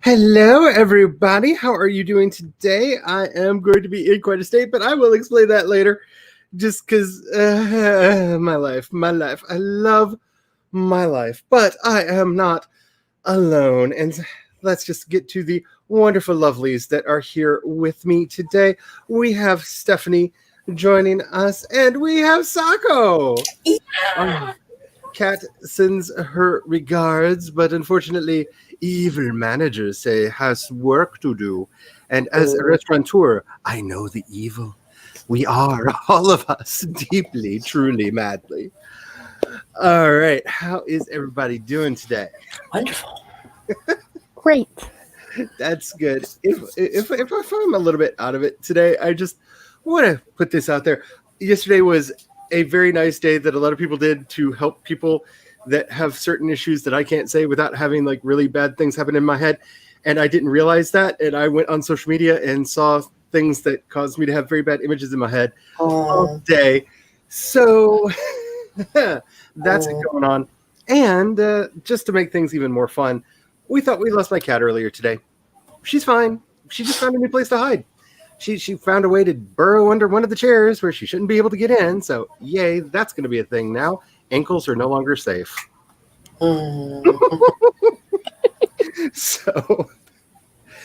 Hello, everybody. How are you doing today? I am going to be in quite a state, but I will explain that later. Just because my life. I love my life, but I am not alone. And let's just get to the wonderful lovelies that are here with me today. We have Stephanie joining us, and we have Sako. Yeah. Kat sends her regards, but unfortunately, evil managers say has work to do. And as a restaurateur, I know the evil. We are, all of us, deeply, truly, madly. All right, how is everybody doing today? Wonderful. Great. That's good. If I'm a little bit out of it today, I just want to put this out there. Yesterday was a very nice day that a lot of people did to help people that have certain issues that I can't say without having like really bad things happen in my head. And I didn't realize that. And I went on social media and saw things that caused me to have very bad images in my head all day. So that's going on. And just to make things even more fun, we thought we lost my cat earlier today. She's fine. She just found a new place to hide. She found a way to burrow under one of the chairs where she shouldn't be able to get in. So, yay, that's going to be a thing now. Ankles are no longer safe. So,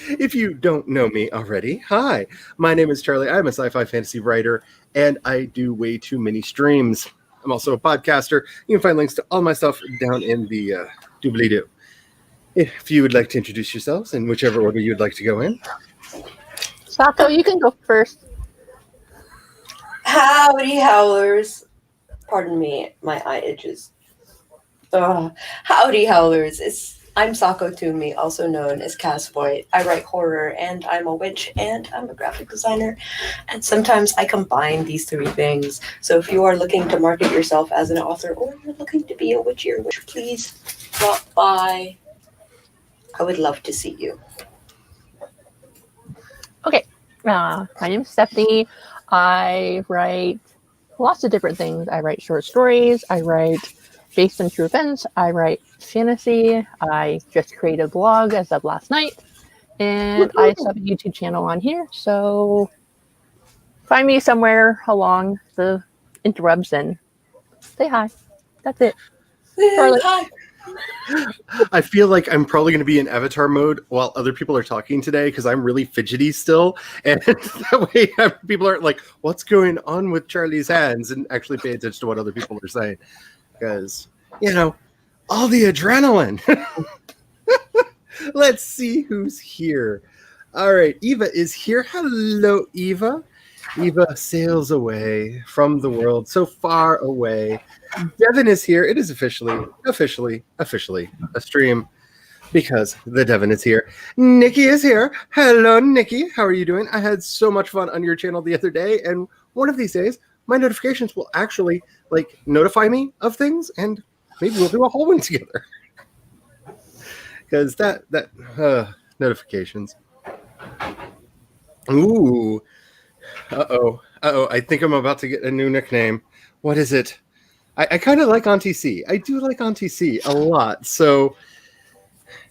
if you don't know me already, hi. My name is Charlie. I'm a sci-fi fantasy writer, and I do way too many streams. I'm also a podcaster. You can find links to all my stuff down in the doobly-doo. If you would like to introduce yourselves in whichever order you'd like to go in. Sako, you can go first. Howdy, howlers. Pardon me, my eye itches. Howdy, howlers. I'm Sako Toomey, also known as Cass Voight. I write horror, and I'm a witch, and I'm a graphic designer. And sometimes I combine these three things. So if you are looking to market yourself as an author, or you're looking to be a witchier witch, please drop by. I would love to see you. Okay. My name is Stephanie. I write lots of different things. I write short stories. I write based on true events. I write fantasy. I just created a blog as of last night. And I also have a YouTube channel on here. So find me somewhere along the interwebs and say hi. That's it. Charlotte. Hi. I feel like I'm probably going to be in avatar mode while other people are talking today because I'm really fidgety still. And that way people aren't like, what's going on with Charlie's hands? And actually pay attention to what other people are saying. Because, all the adrenaline. Let's see who's here. All right, Eva is here. Hello, Eva. Eva sails away from the world so far away. Devin is here. It is officially a stream because the Devin is here. Nikki is here. Hello, Nikki. How are you doing? I had so much fun on your channel the other day, and one of these days, my notifications will actually notify me of things, and maybe we'll do a whole one together. Because that notifications. Ooh. Uh-oh. I think I'm about to get a new nickname. What is it? I kind of like Auntie C. I do like Auntie C a lot. So,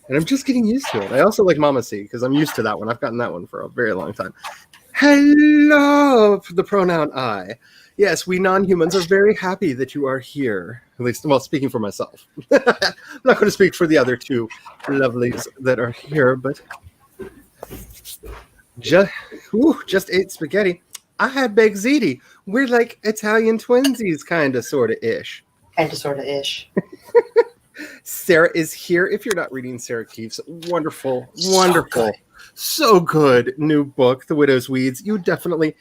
and I'm just getting used to it. I also like Mama C because I'm used to that one. I've gotten that one for a very long time. Hello, the pronoun I. Yes, we non-humans are very happy that you are here. At least, well, speaking for myself. I'm not going to speak for the other two lovelies that are here, but just ate spaghetti. I had baked ziti. We're like Italian twinsies, kind of, sort of ish. Kind of, sort of ish. Sarah is here. If you're not reading Sarah Keefe's wonderful, so good new book, The Widow's Weeds, you definitely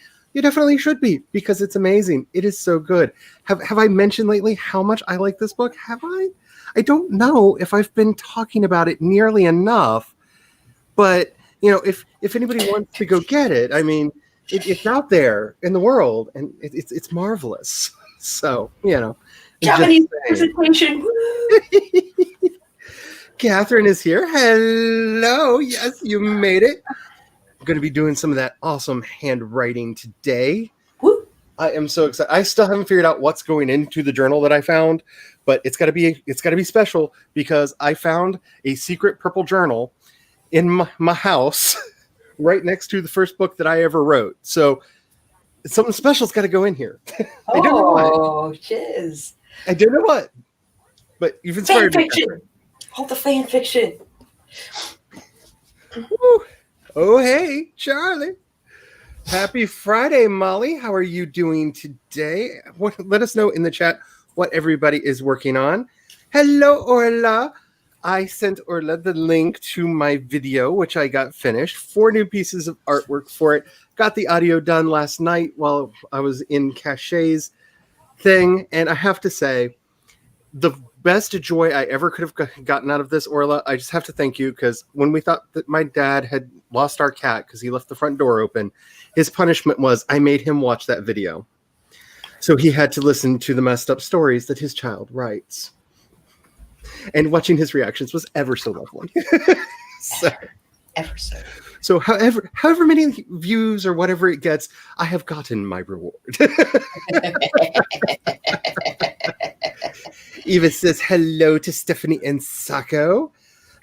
should be because it's amazing. It is so good. Have I mentioned lately how much I like this book? Have I? I don't know if I've been talking about it nearly enough, but if anybody wants to go get it, I mean, it's out there in the world, and it's marvelous. So, Japanese presentation. Catherine is here. Hello. Yes, you made it. I'm going to be doing some of that awesome handwriting today. Woo. I am so excited. I still haven't figured out what's going into the journal that I found, but it's got to be special because I found a secret purple journal in my house right next to the first book that I ever wrote. So something special's got to go in here. I don't know what. Oh, shiz. I don't know what. But you've inspired me. Fanfiction. All the fan fiction. Woo. Oh, hey, Charlie. Happy Friday, Molly. How are you doing today? Let us know in the chat what everybody is working on. Hello, Orla. I sent Orla the link to my video, which I got finished. 4 new pieces of artwork for it. Got the audio done last night while I was in Cachet's thing. And I have to say, the best joy I ever could have gotten out of this, Orla, I just have to thank you, because when we thought that my dad had lost our cat because he left the front door open, his punishment was I made him watch that video. So he had to listen to the messed up stories that his child writes. And watching his reactions was ever so lovely. Ever so. So however many views or whatever it gets, I have gotten my reward. Eva says hello to Stephanie and Sako.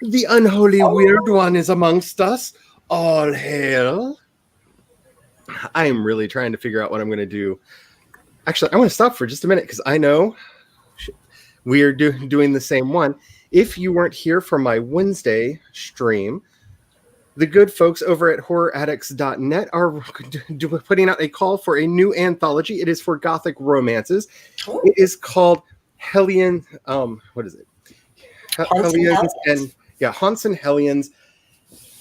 The unholy weird one is amongst us. All hail. I am really trying to figure out what I'm going to do. Actually, I want to stop for just a minute because I know we are doing the same one. If you weren't here for my Wednesday stream, the good folks over at horroraddicts.net are putting out a call for a new anthology. It is for Gothic romances. Ooh. It is called Hellion. What is it? Hellions and Haunts and Hellions.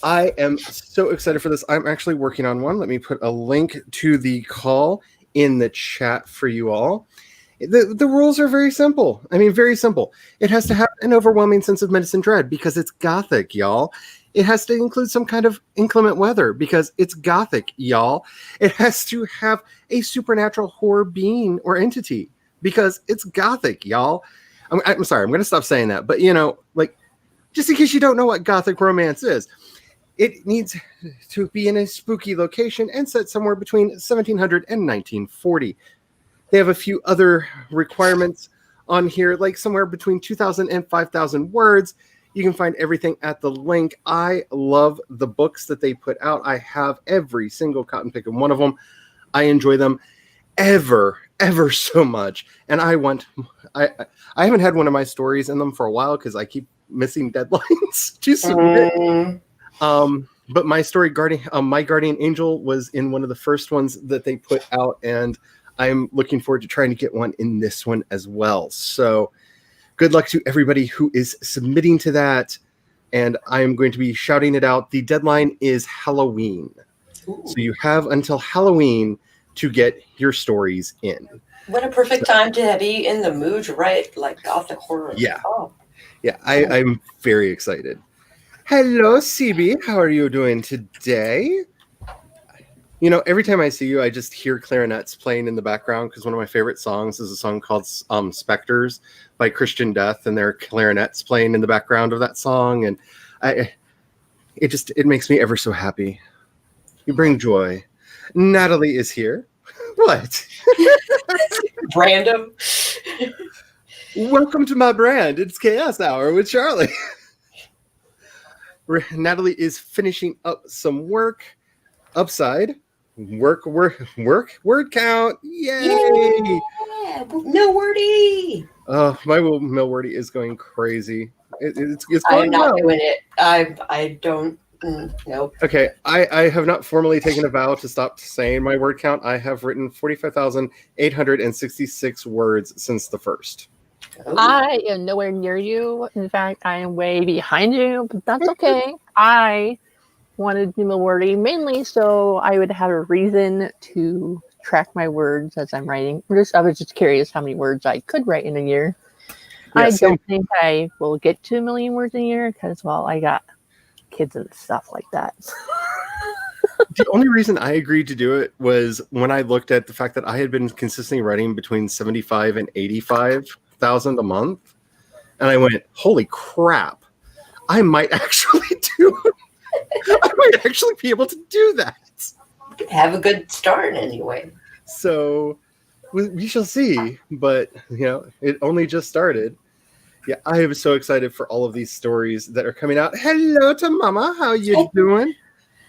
I am so excited for this. I'm actually working on one. Let me put a link to the call in the chat for you all. The rules are very simple. I mean, very simple. It has to have an overwhelming sense of menacing dread because it's Gothic, y'all. It has to include some kind of inclement weather because it's Gothic, y'all. It has to have a supernatural horror being or entity because it's Gothic, y'all. I'm sorry, I'm going to stop saying that. But, just in case you don't know what Gothic romance is, it needs to be in a spooky location and set somewhere between 1700 and 1940. They have a few other requirements on here, like somewhere between 2,000 and 5,000 words. You can find everything at the link. I love the books that they put out. I have every single cotton pick of one of them. I enjoy them ever so much. And I haven't had one of my stories in them for a while because I keep missing deadlines to submit. But my story, My Guardian Angel, was in one of the first ones that they put out, and I'm looking forward to trying to get one in this one as well. So good luck to everybody who is submitting to that. And I am going to be shouting it out. The deadline is Halloween. Ooh. So you have until Halloween to get your stories in. What a perfect time to be in the mood to write like Gothic horror. Yeah. Oh. Yeah, I'm very excited. Hello, CB. How are you doing today? Every time I see you, I just hear clarinets playing in the background because one of my favorite songs is a song called Spectres by Christian Death, and there are clarinets playing in the background of that song, and it makes me ever so happy. You bring joy. Natalie is here. What? Random. Welcome to my brand. It's Chaos Hour with Charlie. Natalie is finishing up some work. Upside. Word count. Yay! Yeah, Millwordy. Oh, my Millwordy is going crazy. It's going I'm not well. doing it. I don't. Nope. Okay, I have not formally taken a vow to stop saying my word count. I have written 45,866 words since the first. Oh. I am nowhere near you. In fact, I am way behind you, but that's okay. I wanted Milwordy mainly so I would have a reason to track my words as I'm writing. I was just curious how many words I could write in a year. Yeah, I same. don't think I will get to 1 million words a year because, well, I got kids and stuff like that. The only reason I agreed to do it was when I looked at the fact that I had been consistently writing between 75 and 85,000 a month. And I went, holy crap, I might actually be able to do that. Have a good start anyway. So we shall see. But, it only just started. Yeah, I am so excited for all of these stories that are coming out. Hello to Mama. How you doing?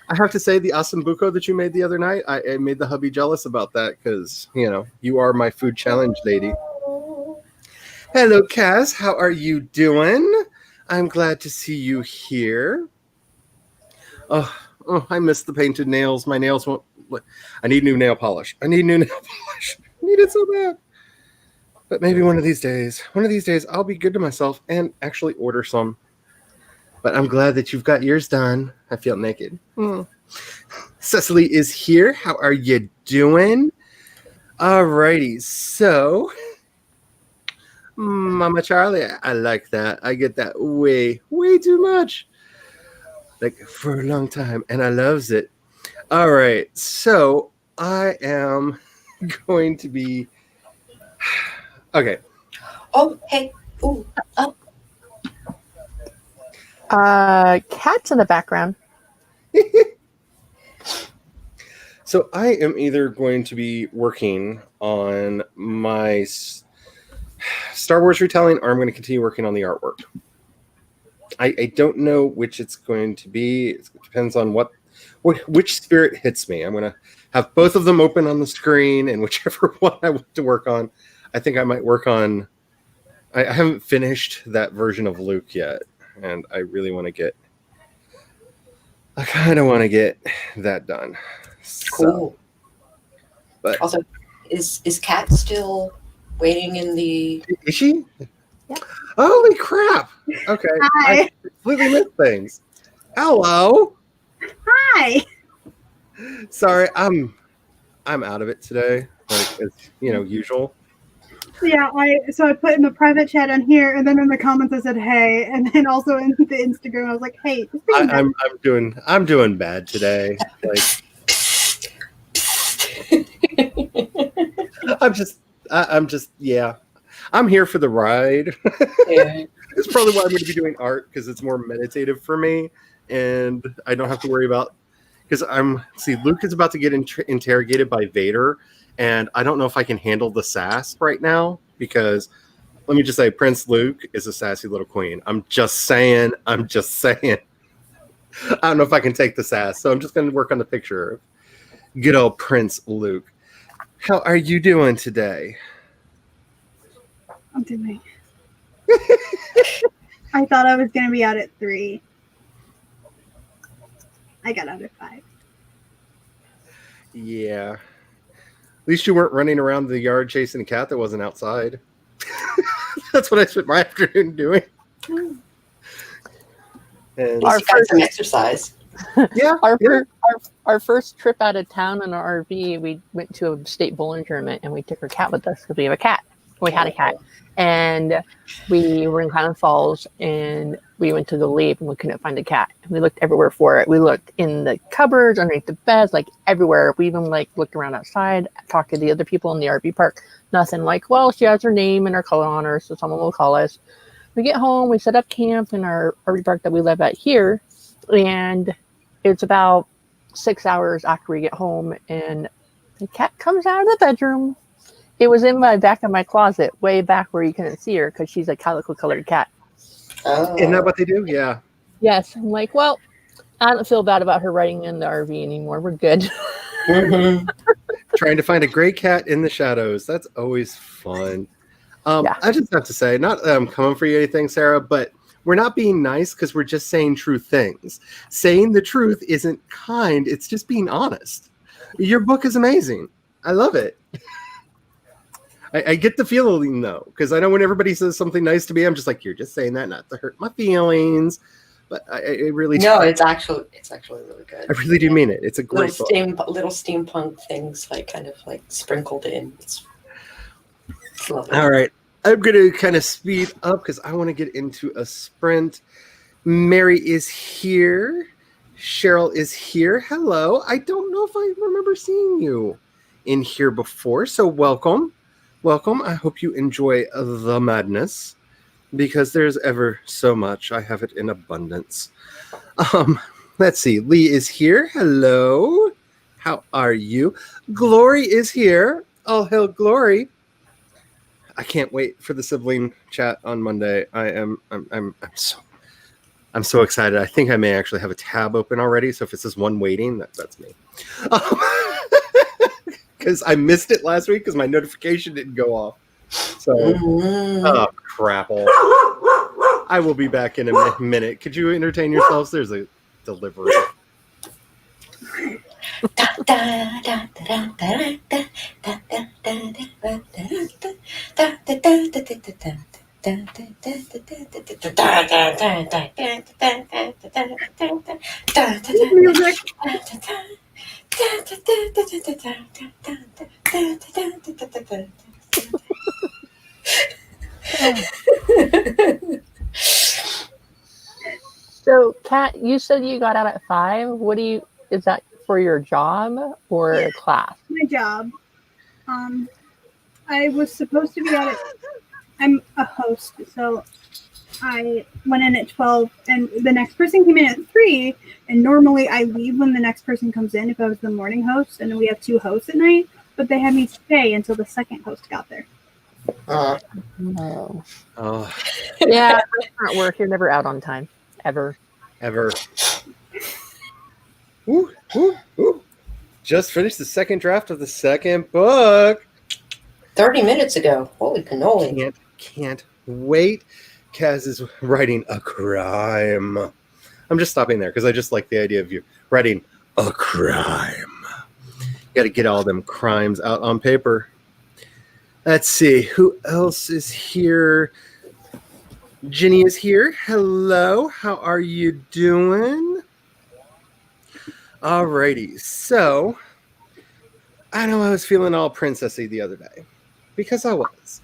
I have to say, the awesome buko that you made the other night, I made the hubby jealous about that because, you are my food challenge lady. Hello, Kaz. How are you doing? I'm glad to see you here. Oh, I miss the painted nails. My nails won't... I need new nail polish. I need it so bad. But maybe one of these days, I'll be good to myself and actually order some. But I'm glad that you've got yours done. I feel naked. Cecily is here. How are you doing? Alrighty. So, Mama Charlie, I like that. I get that way too much. Like, for a long time. And I loves it. All right. So, I am going to be... Okay. Oh, hey. Ooh. Oh. Cats in the background. So I am either going to be working on my Star Wars retelling, or I'm going to continue working on the artwork. I don't know which it's going to be. It depends on which spirit hits me. I'm going to have both of them open on the screen, and whichever one I want to work on, I think I might work on. I haven't finished that version of Luke yet, and I really want to get. I kind of want to get that done. Cool. So, but Also, is Kat still waiting in the... Is she? Yeah. Holy crap! Okay, Hi. I completely missed things. Hello. Hi. Sorry, I'm out of it today, like as usual. Yeah, I put in the private chat on here, and then in the comments I said hey, and then also in the Instagram I was like, hey. Just being nice. I'm doing bad today. Like I'm just yeah. I'm here for the ride. Yeah. It's probably why I'm going to be doing art, because it's more meditative for me, and I don't have to worry about, because Luke is about to get interrogated by Vader, and I don't know if I can handle the sass right now, because let me just say, Prince Luke is a sassy little queen. I'm just saying. I don't know if I can take the sass, so I'm just going to work on the picture of good old Prince Luke. How are you doing today? I'm doing. I thought I was going to be out at 3. I got out at 5. Yeah. At least you weren't running around the yard chasing a cat that wasn't outside. That's what I spent my afternoon doing. And At least you got some exercise. yeah, Our first trip out of town in our RV, we went to a state bowling tournament, and we took our cat with us because we have a cat. We had a cat, and we were in Clown Falls, and we went to go leave, and we couldn't find the cat. And we looked everywhere for it. We looked in the cupboards, underneath the beds, like everywhere. We even looked around outside, talked to the other people in the RV park. Nothing. Like, well, she has her name and her color on her, so someone will call us. We get home, we set up camp in our RV park that we live at here, and it's about 6 hours after we get home, and the cat comes out of the bedroom. It was in my back of my closet, way back where you couldn't see her, because she's a calico colored cat. Oh. Isn't that what they do? Yeah. Yes. I'm like, well, I don't feel bad about her riding in the RV anymore. We're good. Mm-hmm. Trying to find a gray cat in the shadows. That's always fun. Yeah. I just have to say, not that I'm coming for you or anything, Sarah, but we're not being nice because we're just saying true things. Saying the truth isn't kind. It's just being honest. Your book is amazing. I love it. I get the feeling, though, because I know when everybody says something nice to me, I'm just like, you're just saying that not to hurt my feelings. But I really do. No, it's actually really good. I really do mean it. It's a great book. Little steampunk things kind of sprinkled in. It's lovely. All right. I'm going to kind of speed up because I want to get into a sprint. Mary is here. Cheryl is here. Hello. I don't know if I remember seeing you in here before, so welcome. Welcome. I hope you enjoy the madness because there's ever so much. I have it in abundance. Let's see. Lee is here. Hello. How are you? Glory is here. Oh, hell, Glory. I can't wait for the sibling chat on Monday. I'm so excited. I think I may actually have a tab open already. So if it says one waiting, that's me. Because I missed it last week because my notification didn't go off. So, oh crap! I will be back in a minute. Could you entertain yourselves? There's a delivery. Music. So, Kat, you said you got out at 5. Is that for your job or class? My job. I was supposed to be out at. I'm a host, so I went in at 12, and the next person came in at 3. And normally I leave when the next person comes in if I was the morning host, and then we have 2 hosts at night. But they had me stay until the second host got there. No. Oh, Yeah, restaurant work. You're never out on time, ever. Woo, woo, woo. Just finished the second draft of the second book. 30 minutes ago. Holy cannoli. Can't wait. Kaz is writing a crime. I'm just stopping there because I just like the idea of you writing a crime. You got to get all them crimes out on paper. Let's see. Who else is here? Ginny is here. Hello. How are you doing? Alrighty. So, I know I was feeling all princessy the other day. Because I was.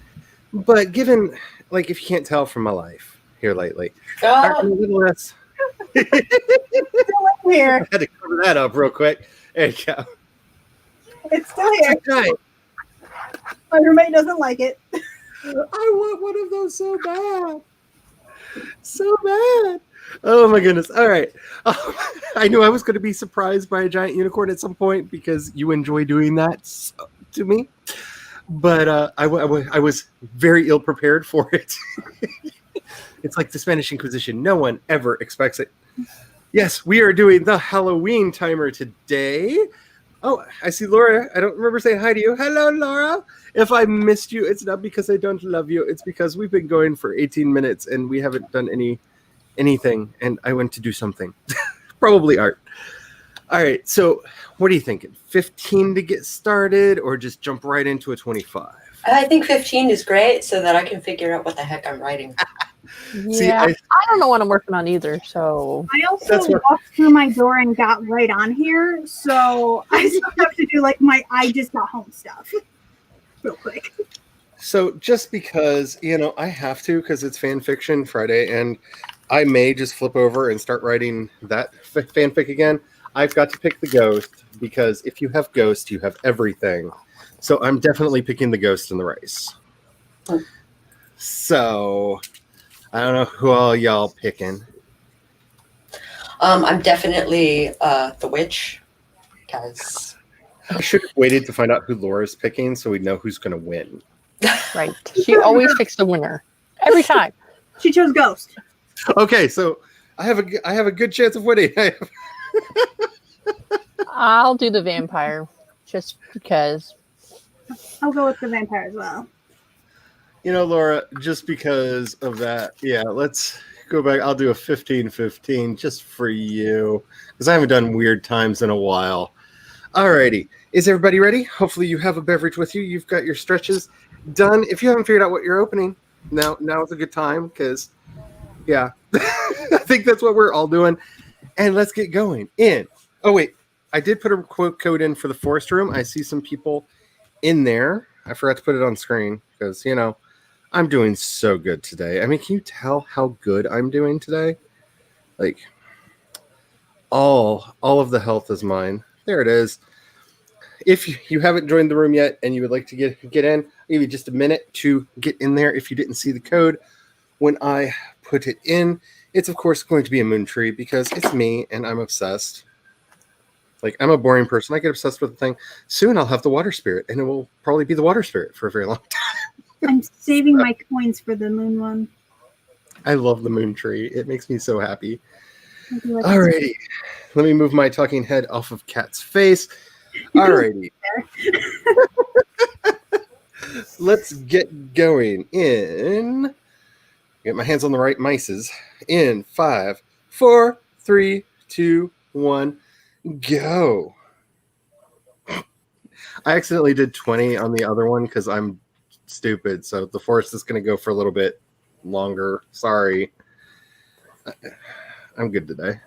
But given, like, if you can't tell from my life here lately, I'm a little less. Here. I had to cover that up real quick. There you go. It's still here. Okay. My roommate doesn't like it. I want one of those so bad. So bad. Oh my goodness. All right. I knew I was going to be surprised by a giant unicorn at some point because you enjoy doing that to me. But I was very ill prepared for it. It's like the Spanish Inquisition. No one ever expects it. Yes, we are doing the Halloween timer today. Oh, I see Laura. I don't remember saying hi to you. Hello, Laura. If I missed you, it's not because I don't love you. It's because we've been going for 18 minutes and we haven't done anything. And I went to do something. Probably art. All right. So what are you thinking? 15 to get started or just jump right into a 25? I think 15 is great so that I can figure out what the heck I'm writing. Yeah, See, I don't know what I'm working on either. So I also walked through my door and got right on here, so I still have to do like my I just got home stuff real quick. So just because, I have to because it's Fanfiction Friday and I may just flip over and start writing that fanfic again. I've got to pick the ghost because if you have ghost, you have everything. So I'm definitely picking the ghost in the race. So I don't know who all y'all picking. I'm definitely the witch because I should have waited to find out who Laura's picking so we'd know who's going to win. right, she always picks the winner every time. She chose ghost. Okay, so I have a good chance of winning. I'll do the vampire just because. I'll go with the vampire as well. Laura, just because of that, yeah, let's go back. I'll do a 15-15 just for you because I haven't done weird times in a while. Alrighty. Is everybody ready? Hopefully you have a beverage with you. You've got your stretches done. If you haven't figured out what you're opening, now is a good time because, yeah, I think that's what we're all doing. And let's get going. Oh, wait. I did put a quote code in for the forest room. I see some people in there. I forgot to put it on screen because, I'm doing so good today. I mean, can you tell how good I'm doing today? Like, all of the health is mine. There it is. If you haven't joined the room yet and you would like to get in, I'll give you just a minute to get in there if you didn't see the code. When I put it in, it's, of course, going to be a moon tree because it's me and I'm obsessed. Like, I'm a boring person. I get obsessed with the thing. Soon I'll have the water spirit, and it will probably be the water spirit for a very long time. I'm saving my coins for the moon one. I love the moon tree. It makes me so happy. I do like it. Alrighty. Let me move my talking head off of Kat's face. Alrighty. Let's get going in. Get my hands on the right mices. In 5, 4, 3, 2, 1, go. I accidentally did 20 on the other one because I'm stupid. So the forest is going to go for a little bit longer. Sorry. I'm good today.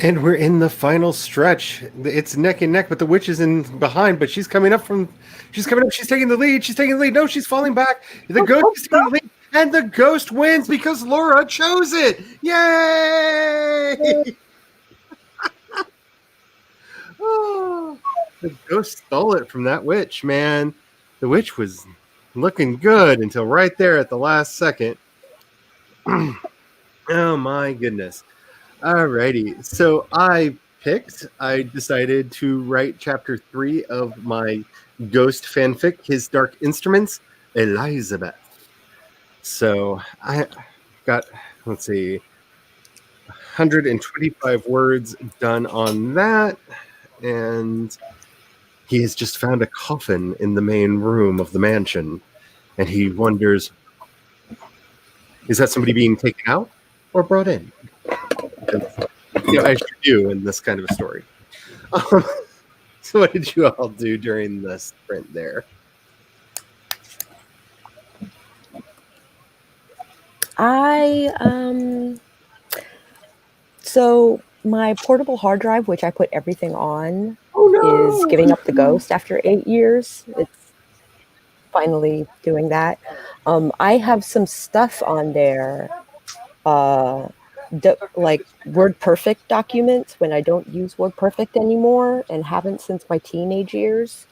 And we're in the final stretch. It's neck and neck, but the witch is in behind, but she's coming up. She's taking the lead. No, she's falling back. The ghost is taking the lead, and the ghost wins because Laura chose it. Yay! Oh, the ghost stole it from that witch, man. The witch was looking good until right there at the last second. Oh my goodness. Alrighty. So I decided to write chapter 3 of my ghost fanfic, His Dark Instruments, Elizabeth. So I got, 125 words done on that. And he has just found a coffin in the main room of the mansion. And he wonders, is that somebody being taken out or brought in? As you do in this kind of a story. So what did you all do during the sprint there? So my portable hard drive, which I put everything on, is giving up the ghost after 8 years. It's finally doing that. I have some stuff on there, like WordPerfect documents when I don't use WordPerfect anymore and haven't since my teenage years.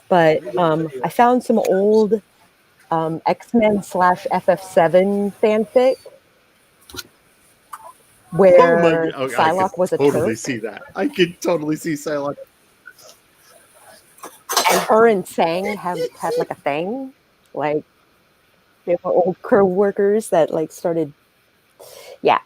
But I found some old X-Men / FF7 fanfic where Psylocke was a totally Turk. See that. I could totally see Psylocke. And her and Sang had like a thing. Like they were old co-workers that like started. Yeah.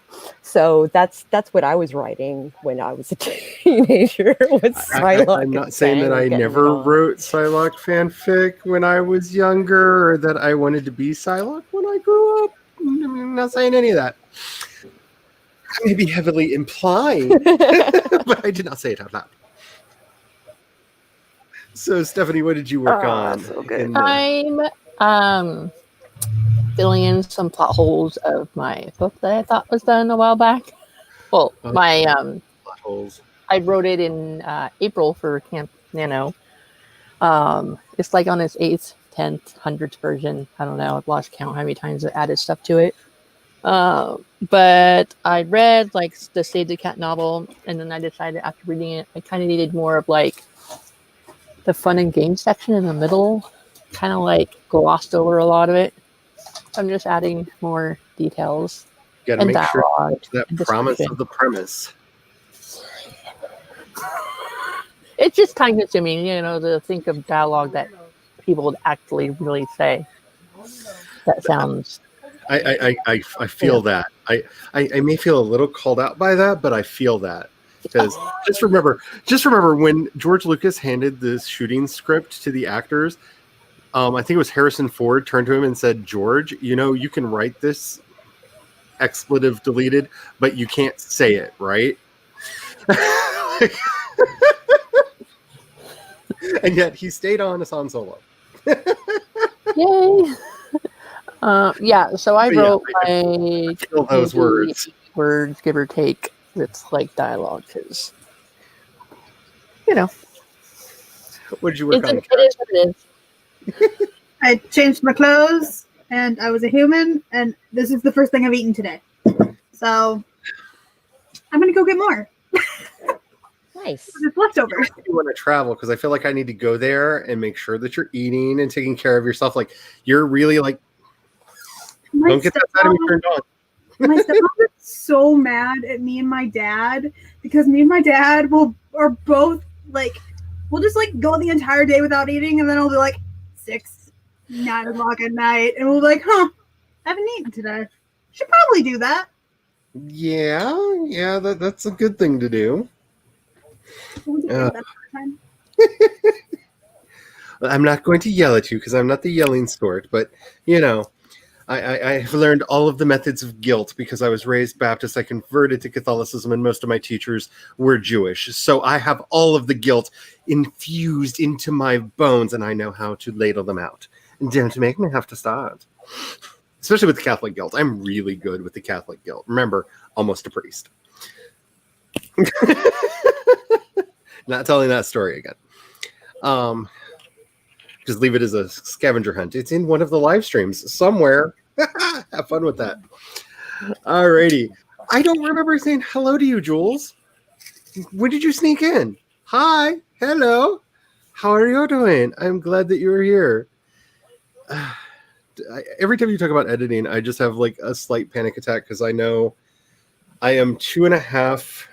So that's what I was writing when I was a teenager. Was Psylocke I'm not saying that I never wrote Psylocke fanfic when I was younger or that I wanted to be Psylocke when I grew up. I'm not saying any of that. I may be heavily implying, but I did not say it out loud. So, Stephanie, what did you work on? So good. I'm filling in some plot holes of my book that I thought was done a while back. Well, plot holes. I wrote it in April for Camp Nano. It's like on its 8th, 10th, 100th version. I don't know. I've lost count how many times I added stuff to it. But I read like the Save the Cat novel, and then I decided after reading it, I kind of needed more of like the fun and game section in the middle. Kind of like glossed over a lot of it. I'm just adding more details. You got to make sure that promise description. of the premise. It's just time consuming, to think of dialogue that people would actually really say. That sounds. I feel that. I may feel a little called out by that, but I feel that. Because just remember when George Lucas handed the shooting script to the actors, I think it was Harrison Ford turned to him and said, "George, you can write this expletive deleted, but you can't say it, right?" And yet he stayed on as Han Solo. Yay! So I wrote I feel those words, give or take, with like dialogue, because what did you work on? It is what it is. I changed my clothes, and I was a human, and this is the first thing I've eaten today. So I'm gonna go get more. Nice. It's leftovers. You want to travel because I feel like I need to go there and make sure that you're eating and taking care of yourself. Like you're really like. Don't get that side of me turned on. My stepmom is so mad at me and my dad because me and my dad are both like, we'll just like go the entire day without eating, and then it'll be like 6, 9 o'clock at night, and we'll be like, I haven't eaten today. Should probably do that. Yeah, that's a good thing to do. We'll do that time. I'm not going to yell at you because I'm not the yelling sort, but I've learned all of the methods of guilt because I was raised Baptist. I converted to Catholicism, and most of my teachers were Jewish. So I have all of the guilt infused into my bones, and I know how to ladle them out. And don't make me have to start. Especially with the Catholic guilt. I'm really good with the Catholic guilt. Remember, almost a priest. Not telling that story again. Just leave it as a scavenger hunt. It's in one of the live streams somewhere. Have fun with that. Alrighty. I don't remember saying hello to you, Jules. When did you sneak in? Hi. Hello. How are you doing? I'm glad that you're here. Every time you talk about editing, I just have like a slight panic attack because I know I am 2.5.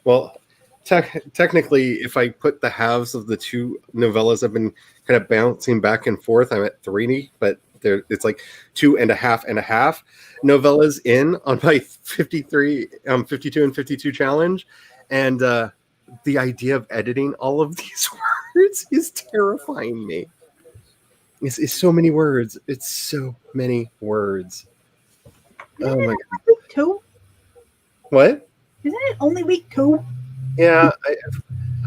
Well, technically, if I put the halves of the two novellas I've been kind of bouncing back and forth, I'm at 3, but it's like 2.5 novellas in on my 52 and 52 challenge. And the idea of editing all of these words is terrifying me. It's so many words. It's so many words. Oh my god. Week 2? What? Isn't it only week 2? Yeah,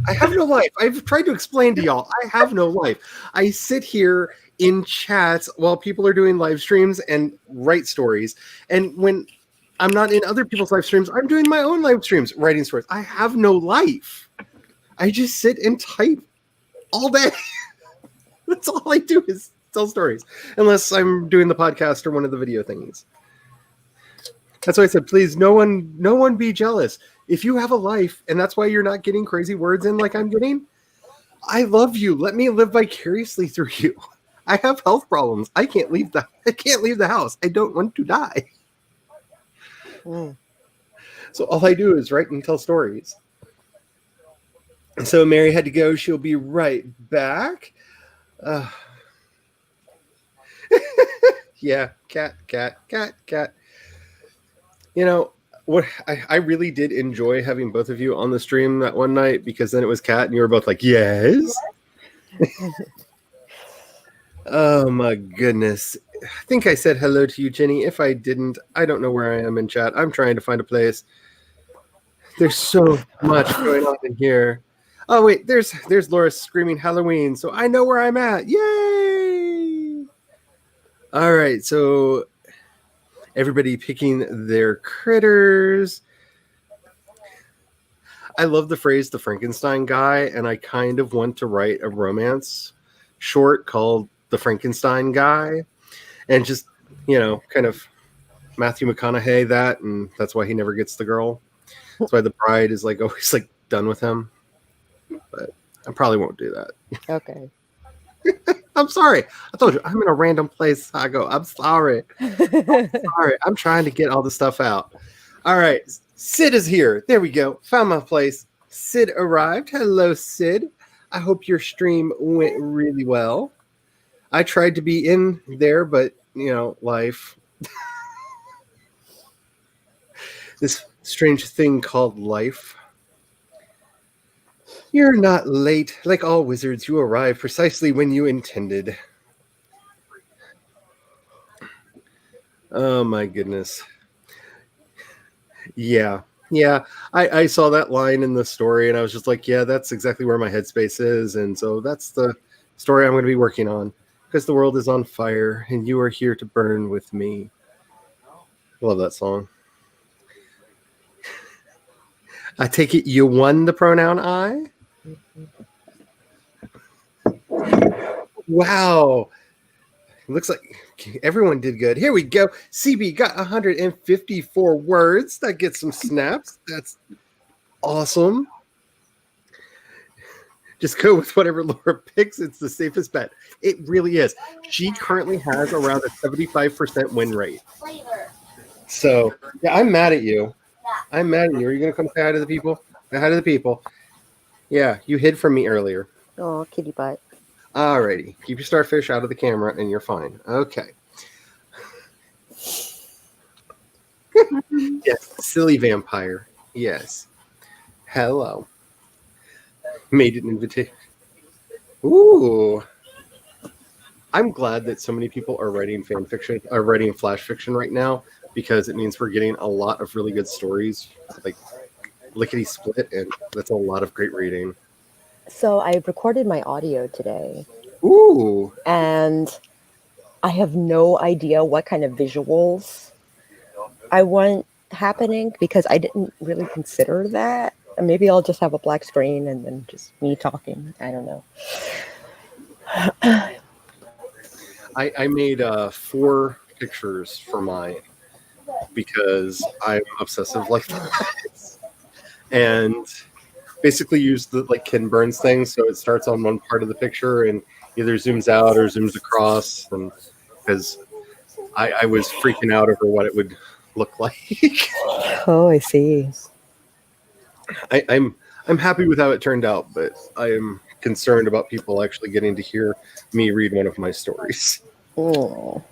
I have no life. I've tried to explain to y'all. I have no life. I sit here in chats while people are doing live streams and write stories. And when I'm not in other people's live streams, I'm doing my own live streams, writing stories. I have no life. I just sit and type all day. That's all I do is tell stories. Unless I'm doing the podcast or one of the video thingies. That's why I said, please, no one be jealous. If you have a life and that's why you're not getting crazy words in like I'm getting, I love you. Let me live vicariously through you. I have health problems. I can't leave the house. I don't want to die. So all I do is write and tell stories. So Mary had to go. She'll be right back. Yeah, cat. You know, what I really did enjoy having both of you on the stream that one night because then it was Kat and you were both like, yes. Oh my goodness. I think I said hello to you, Jenny. If I didn't, I don't know where I am in chat. I'm trying to find a place. There's so much going on in here. Oh wait, there's Laura screaming Halloween, so I know where I'm at. Yay! All right, so everybody picking their critters. I love the phrase the Frankenstein guy, and I kind of want to write a romance short called The Frankenstein Guy, and just, you know, kind of Matthew McConaughey that, and that's why he never gets the girl. That's why the bride is like always like done with him. But I probably won't do that. Okay. I'm sorry. I told you I'm in a random place. I go. I'm sorry. Sorry. I'm trying to get all the stuff out. All right. Sid is here. There we go. Found my place. Sid arrived. Hello, Sid. I hope your stream went really well. I tried to be in there, but you know, life. This strange thing called life. You're not late. Like all wizards, you arrive precisely when you intended. Oh my goodness. Yeah. I saw that line in the story and I was just like, yeah, that's exactly where my headspace is. And so that's the story I'm going to be working on. Because the world is on fire and you are here to burn with me. Love that song. I take it you won the pronoun I? Wow. Looks like everyone did good. Here we go. CB got 154 words. That gets some snaps. That's awesome. Just go with whatever Laura picks. It's the safest bet. It really is. She currently has around a 75% win rate. So, yeah, I'm mad at you. I'm mad at you. Are you going to come say hi to the people? Say hi to the people. Yeah, you hid from me earlier. Oh, kitty butt. Alrighty. Keep your starfish out of the camera and you're fine. Okay. Yes, silly vampire. Yes. Hello. Made an invitation. Ooh. I'm glad that so many people are writing fan fiction, are writing flash fiction right now, because it means we're getting a lot of really good stories, like lickety split, and that's a lot of great reading. So I recorded my audio today. Ooh. And I have no idea what kind of visuals I want happening because I didn't really consider that. And maybe I'll just have a black screen and then just me talking. I don't know. I made 4 pictures for mine because I'm obsessive like that. And basically use the like Ken Burns thing, so it starts on one part of the picture and either zooms out or zooms across, and because I was freaking out over what it would look like. Oh, I see. I'm happy with how it turned out, but I am concerned about people actually getting to hear me read one of my stories. Oh.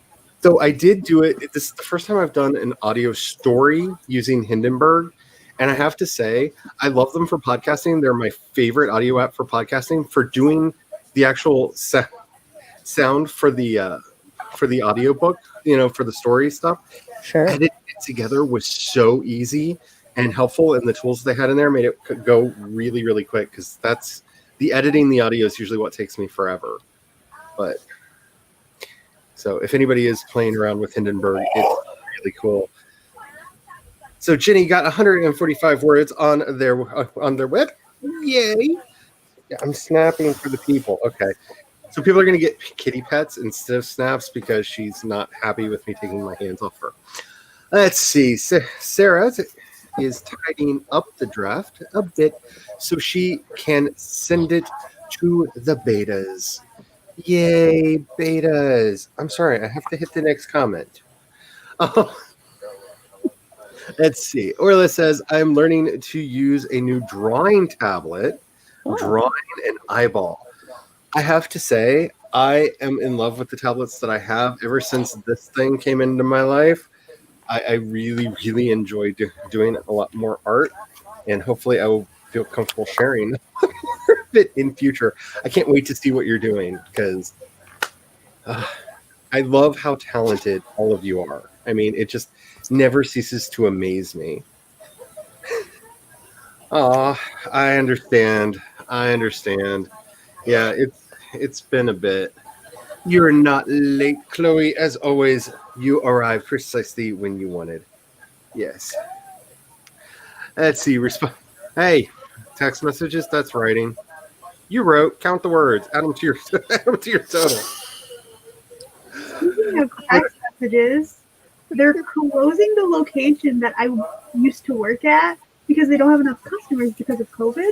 So I did do it. This is the first time I've done an audio story using Hindenburg. And I have to say, I love them for podcasting. They're my favorite audio app for podcasting. For doing the actual sound for the audiobook, for the story stuff. Sure. Editing it together was so easy and helpful, and the tools they had in there made it go really, really quick, because that's the editing the audio is usually what takes me forever. But so if anybody is playing around with Hindenburg, it's really cool. So Jenny got 145 words on their web. Yay! Yeah, I'm snapping for the people. Okay. So people are going to get kitty pets instead of snaps because she's not happy with me taking my hands off her. Let's see. Sarah is tidying up the draft a bit so she can send it to the betas. Yay, betas. I'm sorry, I have to hit the next comment. Oh, let's see. Orla says, I'm learning to use a new drawing tablet, drawing an eyeball. I have to say, I am in love with the tablets that I have ever since this thing came into my life. I really, really enjoy doing a lot more art, and hopefully I will feel comfortable sharing it in future. I can't wait to see what you're doing, because I love how talented all of you are. I mean, it just never ceases to amaze me. Oh, I understand. Yeah, it's been a bit. You're not late, Chloe. As always, you arrived precisely when you wanted. Yes. Let's see. Hey, text messages. That's writing. You wrote. Count the words. Add them to your total. Speaking of text messages, they're closing the location that I used to work at because they don't have enough customers because of COVID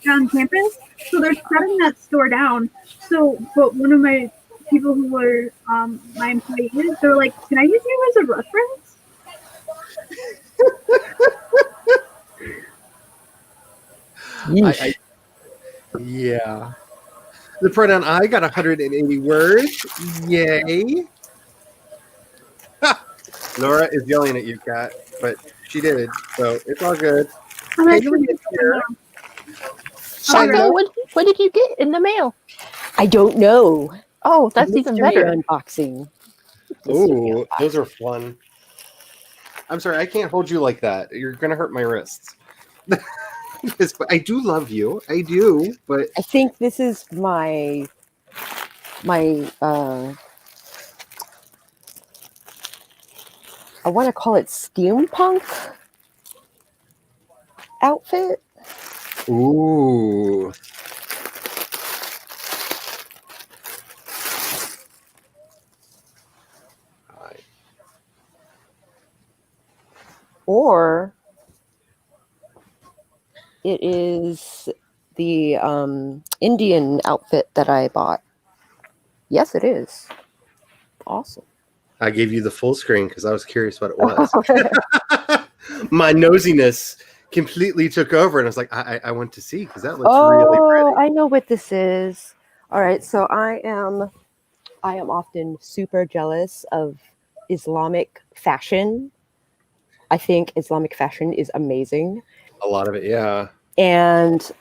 on campus. So they're shutting that store down. So, but one of my people who were my employees, they're like, "Can I use you as a reference?" Yeah. The pronoun I got 180 words. Yay. Laura is yelling at you, Kat, but she did, so it's all good. I'm Hey, actually Saco, what did you get in the mail? I don't know. Oh, that's even Mystery better. Unboxing. Ooh, those are fun. I'm sorry, I can't hold you like that. You're going to hurt my wrists. Yes, but I do love you. I do, but I think this is my I want to call it steampunk outfit. ooh. Or it is the Indian outfit that I bought. Yes, it is. Awesome. I gave you the full screen because I was curious what it was. My nosiness completely took over, and I was like, I want to see, because that looks really pretty. I know what this is. All right, so I am often super jealous of Islamic fashion. I think Islamic fashion is amazing. A lot of it, yeah. And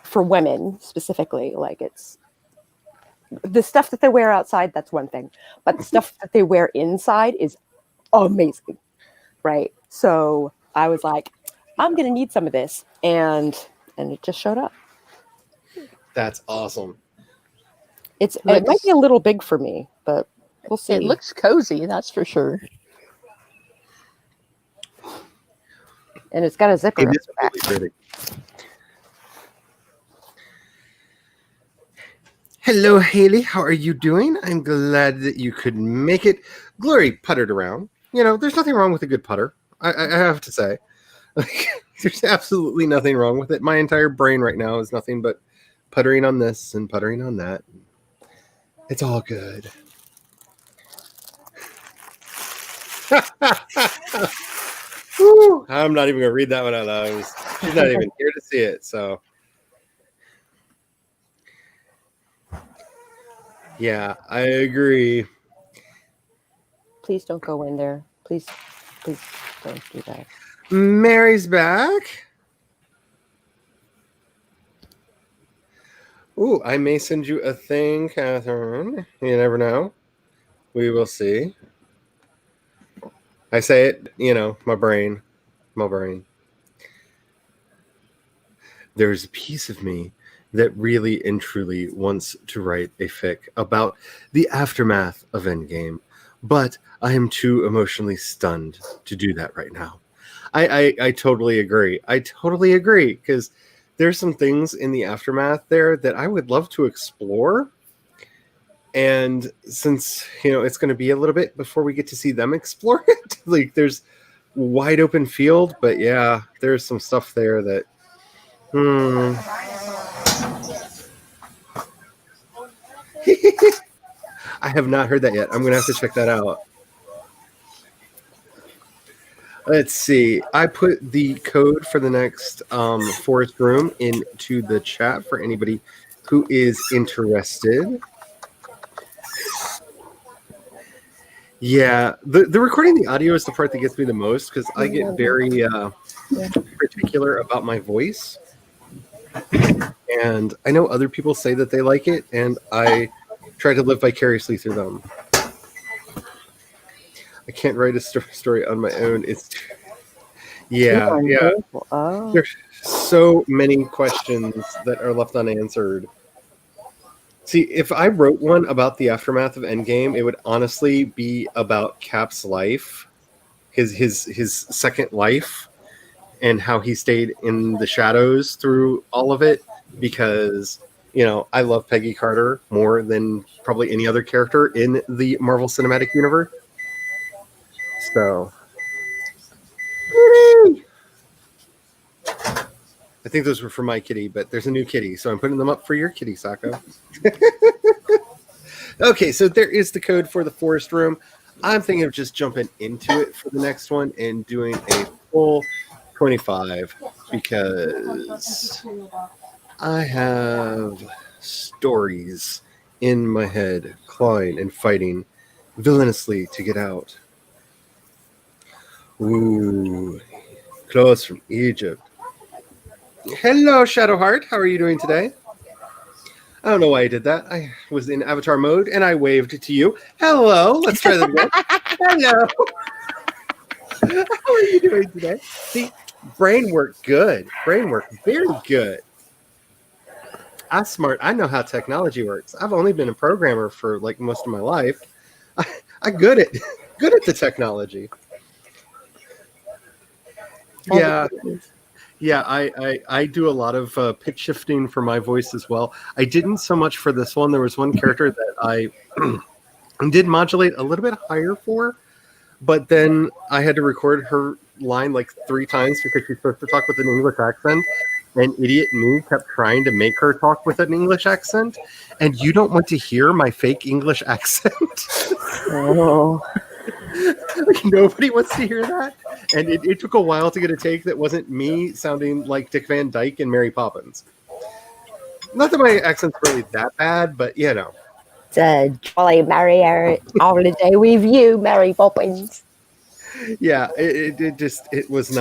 for women specifically, like, it's the stuff that they wear outside, that's one thing, but the stuff that they wear inside is amazing, right? So I was like, I'm gonna need some of this, and it just showed up. That's awesome. It might be a little big for me, but we'll see. It looks cozy, that's for sure. And it's got a zipper It up is the back. really pretty. Hello, Haley. How are you doing? I'm glad that you could make it. Glory puttered around. You know, there's nothing wrong with a good putter. I have to say. There's absolutely nothing wrong with it. My entire brain right now is nothing but puttering on this and puttering on that. It's all good. Woo, I'm not even going to read that one out loud. She's not even here to see it, so. Yeah, I agree. Please don't go in there. Please don't do that. Mary's back. Ooh, I may send you a thing, Catherine. You never know. We will see. I say it, you know, my brain. There's a piece of me that really and truly wants to write a fic about the aftermath of Endgame, but I am too emotionally stunned to do that right now. I totally agree. Because there's some things in the aftermath there that I would love to explore. And since, you know, it's going to be a little bit before we get to see them explore it, like there's wide open field, but yeah, there's some stuff there that I have not heard that yet. I'm going to have to check that out. Let's see. I put the code for the next Forest Room into the chat for anybody who is interested. Yeah, the recording the audio is the part that gets me the most because I get very particular about my voice. And I know other people say that they like it, and I try to live vicariously through them. I can't write a story on my own. Yeah. Oh. There's so many questions that are left unanswered. See, if I wrote one about the aftermath of Endgame, it would honestly be about Cap's life, his second life, and how he stayed in the shadows through all of it. Because, you know, I love Peggy Carter more than probably any other character in the Marvel Cinematic Universe. So, I think those were for my kitty, but there's a new kitty, so I'm putting them up for your kitty, Sako. Okay, so there is the code for the Forest Room. I'm thinking of just jumping into it for the next one and doing a full 25 because I have stories in my head clawing and fighting villainously to get out. Ooh, clothes from Egypt. Hello, Shadowheart. How are you doing today? I don't know why I did that. I was in avatar mode and I waved to you. Hello. Let's try that again. Hello. How are you doing today? See, brain work good. Brain work very good. I'm smart. I know how technology works. I've only been a programmer for like most of my life. I'm good at the technology. Yeah. Yeah, I do a lot of pitch shifting for my voice as well. I didn't so much for this one. There was one character that I did modulate a little bit higher for, but then I had to record her line like 3 times because she's supposed to talk with an English accent. And idiot me kept trying to make her talk with an English accent. And you don't want to hear my fake English accent. Oh. Nobody wants to hear that. And it took a while to get a take that wasn't me sounding like Dick Van Dyke and Mary Poppins. Not that my accent's really that bad, but you know. It's a jolly Mary holiday with you, Mary Poppins. Yeah, it was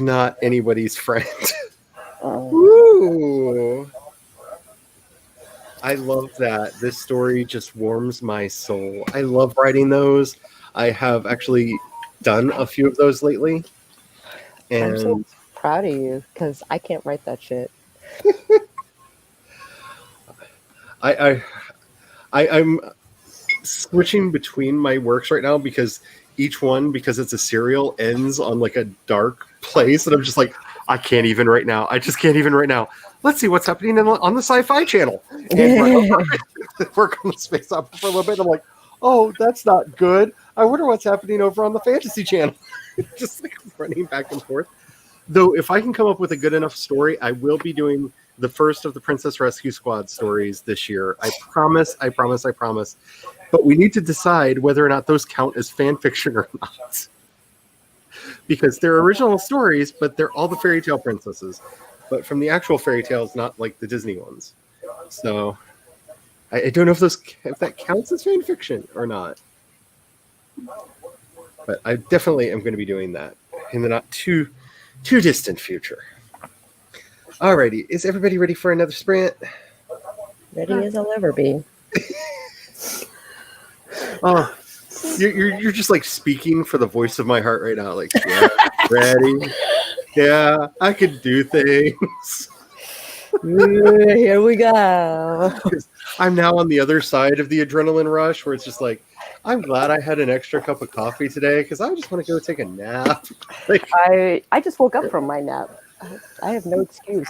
not anybody's friend. Oh. Ooh. I love that. This story just warms my soul. I love writing those. I have actually done a few of those lately. And I'm so proud of you because I can't write that shit. I'm switching between my works right now because each one, because it's a serial, ends on like a dark place, and I'm just like, I can't even right now. I just can't even right now. Let's see what's happening on the Sci-Fi Channel. And work on the space opera for a little bit. And I'm like, oh, that's not good. I wonder what's happening over on the Fantasy Channel. Just like running back and forth. Though, if I can come up with a good enough story, I will be doing the first of the Princess Rescue Squad stories this year. I promise, I promise, I promise. But we need to decide whether or not those count as fan fiction or not. Because they're original stories, but they're all the fairy tale princesses. But from the actual fairy tales, not like the Disney ones. So I don't know if that counts as fan fiction or not. But I definitely am going to be doing that in the not too distant future. Alrighty, is everybody ready for another sprint? Ready as I'll ever be. Oh, you're just like speaking for the voice of my heart right now. Like, yeah, ready? Yeah, I could do things. Here we go. I'm now on the other side of the adrenaline rush, where it's just like, I'm glad I had an extra cup of coffee today because I just want to go take a nap. Like, I just woke up from my nap. I have no excuse.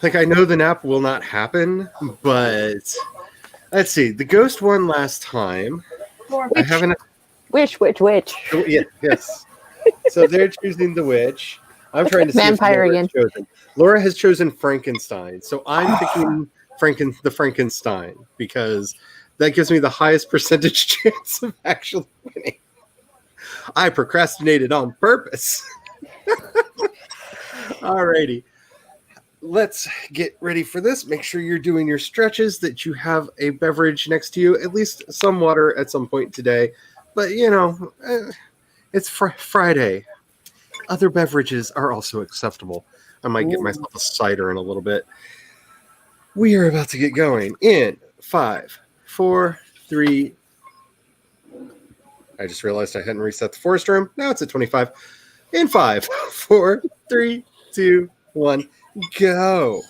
like, I know the nap will not happen, but let's see. The ghost won last time. I haven't. Which? Oh, yeah, yes. So they're choosing the witch. I'm trying to see Vampire if again. chosen. Laura has chosen Frankenstein, so I'm picking the Frankenstein because that gives me the highest percentage chance of actually winning. I procrastinated on purpose. Alrighty. Let's get ready for this. Make sure you're doing your stretches, that you have a beverage next to you, at least some water at some point today. But, it's Friday. Other beverages are also acceptable. I might get myself a cider in a little bit. We are about to get going in 5, 4, 3. I just realized I hadn't reset the forest room. Now it's at 25. In 5, 4, 3, 2, 1, go.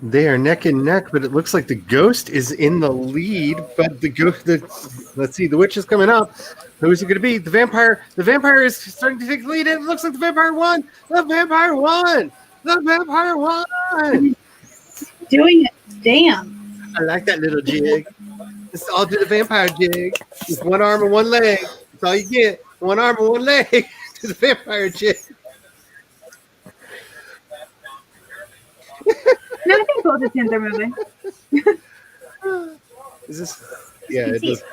They are neck and neck, but it looks like the ghost is in the lead. But let's see, the witch is coming up. Who's it going to be? The vampire. The vampire is starting to take the lead. It looks like the vampire won. The vampire won. The vampire won. Doing it. Damn. I like that little jig. Let's all do the vampire jig. Just one arm and one leg. That's all you get. One arm and one leg to the vampire jig. No, I think both the hands are moving. Is this? Yeah, it does.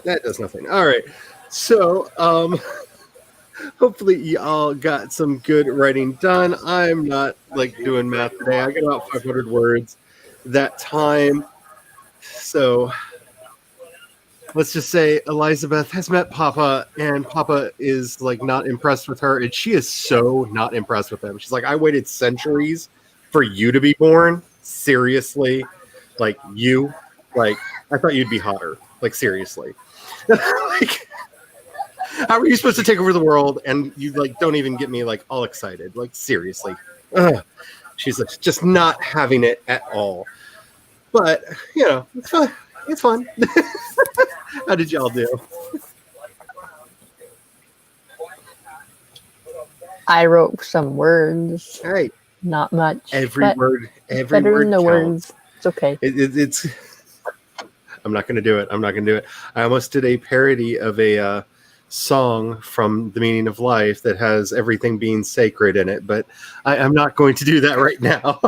That does nothing. All right. So, hopefully y'all got some good writing done. I'm not like doing math today. I got about 500 words that time. So let's just say Elizabeth has met Papa, and Papa is like not impressed with her, and she is so not impressed with him. She's like, I waited centuries for you to be born. Seriously, like you, like I thought you'd be hotter. Like seriously, like how are you supposed to take over the world and you like don't even get me like all excited? Like seriously, ugh. She's like, just not having it at all. But you know, it's fun. It's fun. How did y'all do? I wrote some words. Hey, Not much. every but word better than no counts. words. It's okay. It's. I'm not going to do it. I'm not going to do it. I almost did a parody of a song from The Meaning of Life that has everything being sacred in it, but I'm not going to do that right now.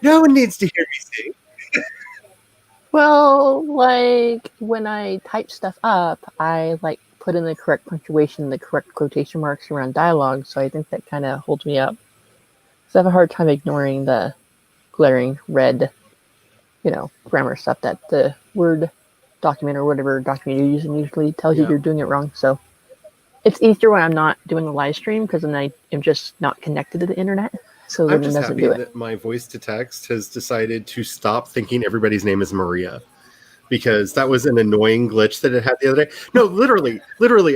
No one needs to hear me sing. Well, like when I type stuff up, I like put in the correct punctuation, the correct quotation marks around dialogue, so I think that kind of holds me up. So I have a hard time ignoring the glaring red, grammar stuff that the Word document or whatever document you're using usually tells you you're doing it wrong. So it's easier when I'm not doing a live stream because then I am just not connected to the internet. So then I'm it just doesn't happy do it. that my voice to text has decided to stop thinking everybody's name is Maria, because that was an annoying glitch that it had the other day. No, literally,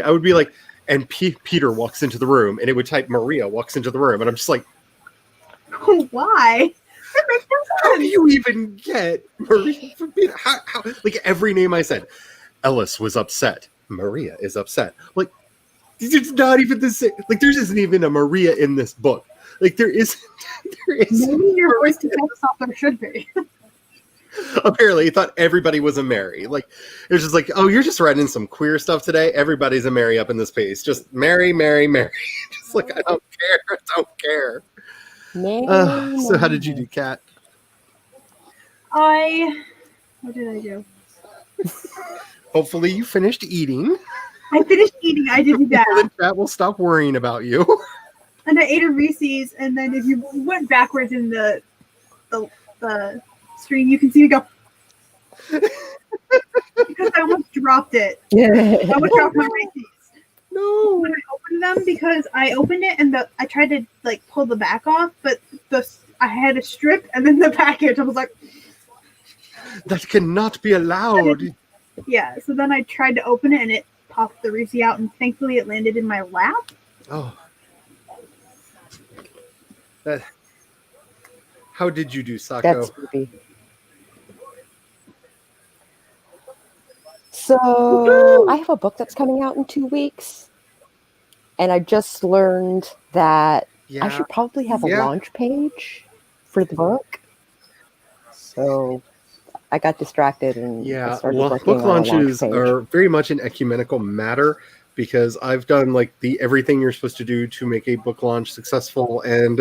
I would be like, and Peter walks into the room, and it would type Maria walks into the room, and I'm just like, Why? That makes no how do sense. you even get Maria from Peter? How? Like every name I said, Ellis was upset. Maria is upset. Like it's not even the same. Like there isn't even a Maria in this book. Like there isn't. Maybe your voice to text software should be. Apparently, he thought everybody was a Mary. Like it was just like, oh, you're just writing some queer stuff today. Everybody's a Mary up in this piece. Just Mary, Mary, Mary. Just like I don't care. So how did you do, Kat? What did I do? Hopefully you finished eating. I finished eating. I did that. Then chat will stop worrying about you. And I ate a Reese's, and then if you went backwards in the screen, you can see me go. Because I almost dropped it. I almost dropped my Reese's. No. When I opened them, because I opened it and I tried to like pull the back off, but I had a strip and then the package. I was like, that cannot be allowed. Yeah. So then I tried to open it and it popped the Reese out, and thankfully it landed in my lap. Oh. How did you do, Sako? That's creepy. So I have a book that's coming out in 2 weeks, and I just learned that I should probably have a launch page for the book. So I got distracted and I started working book on a launch launches page. are very much an ecumenical matter, because I've done like the everything you're supposed to do to make a book launch successful, and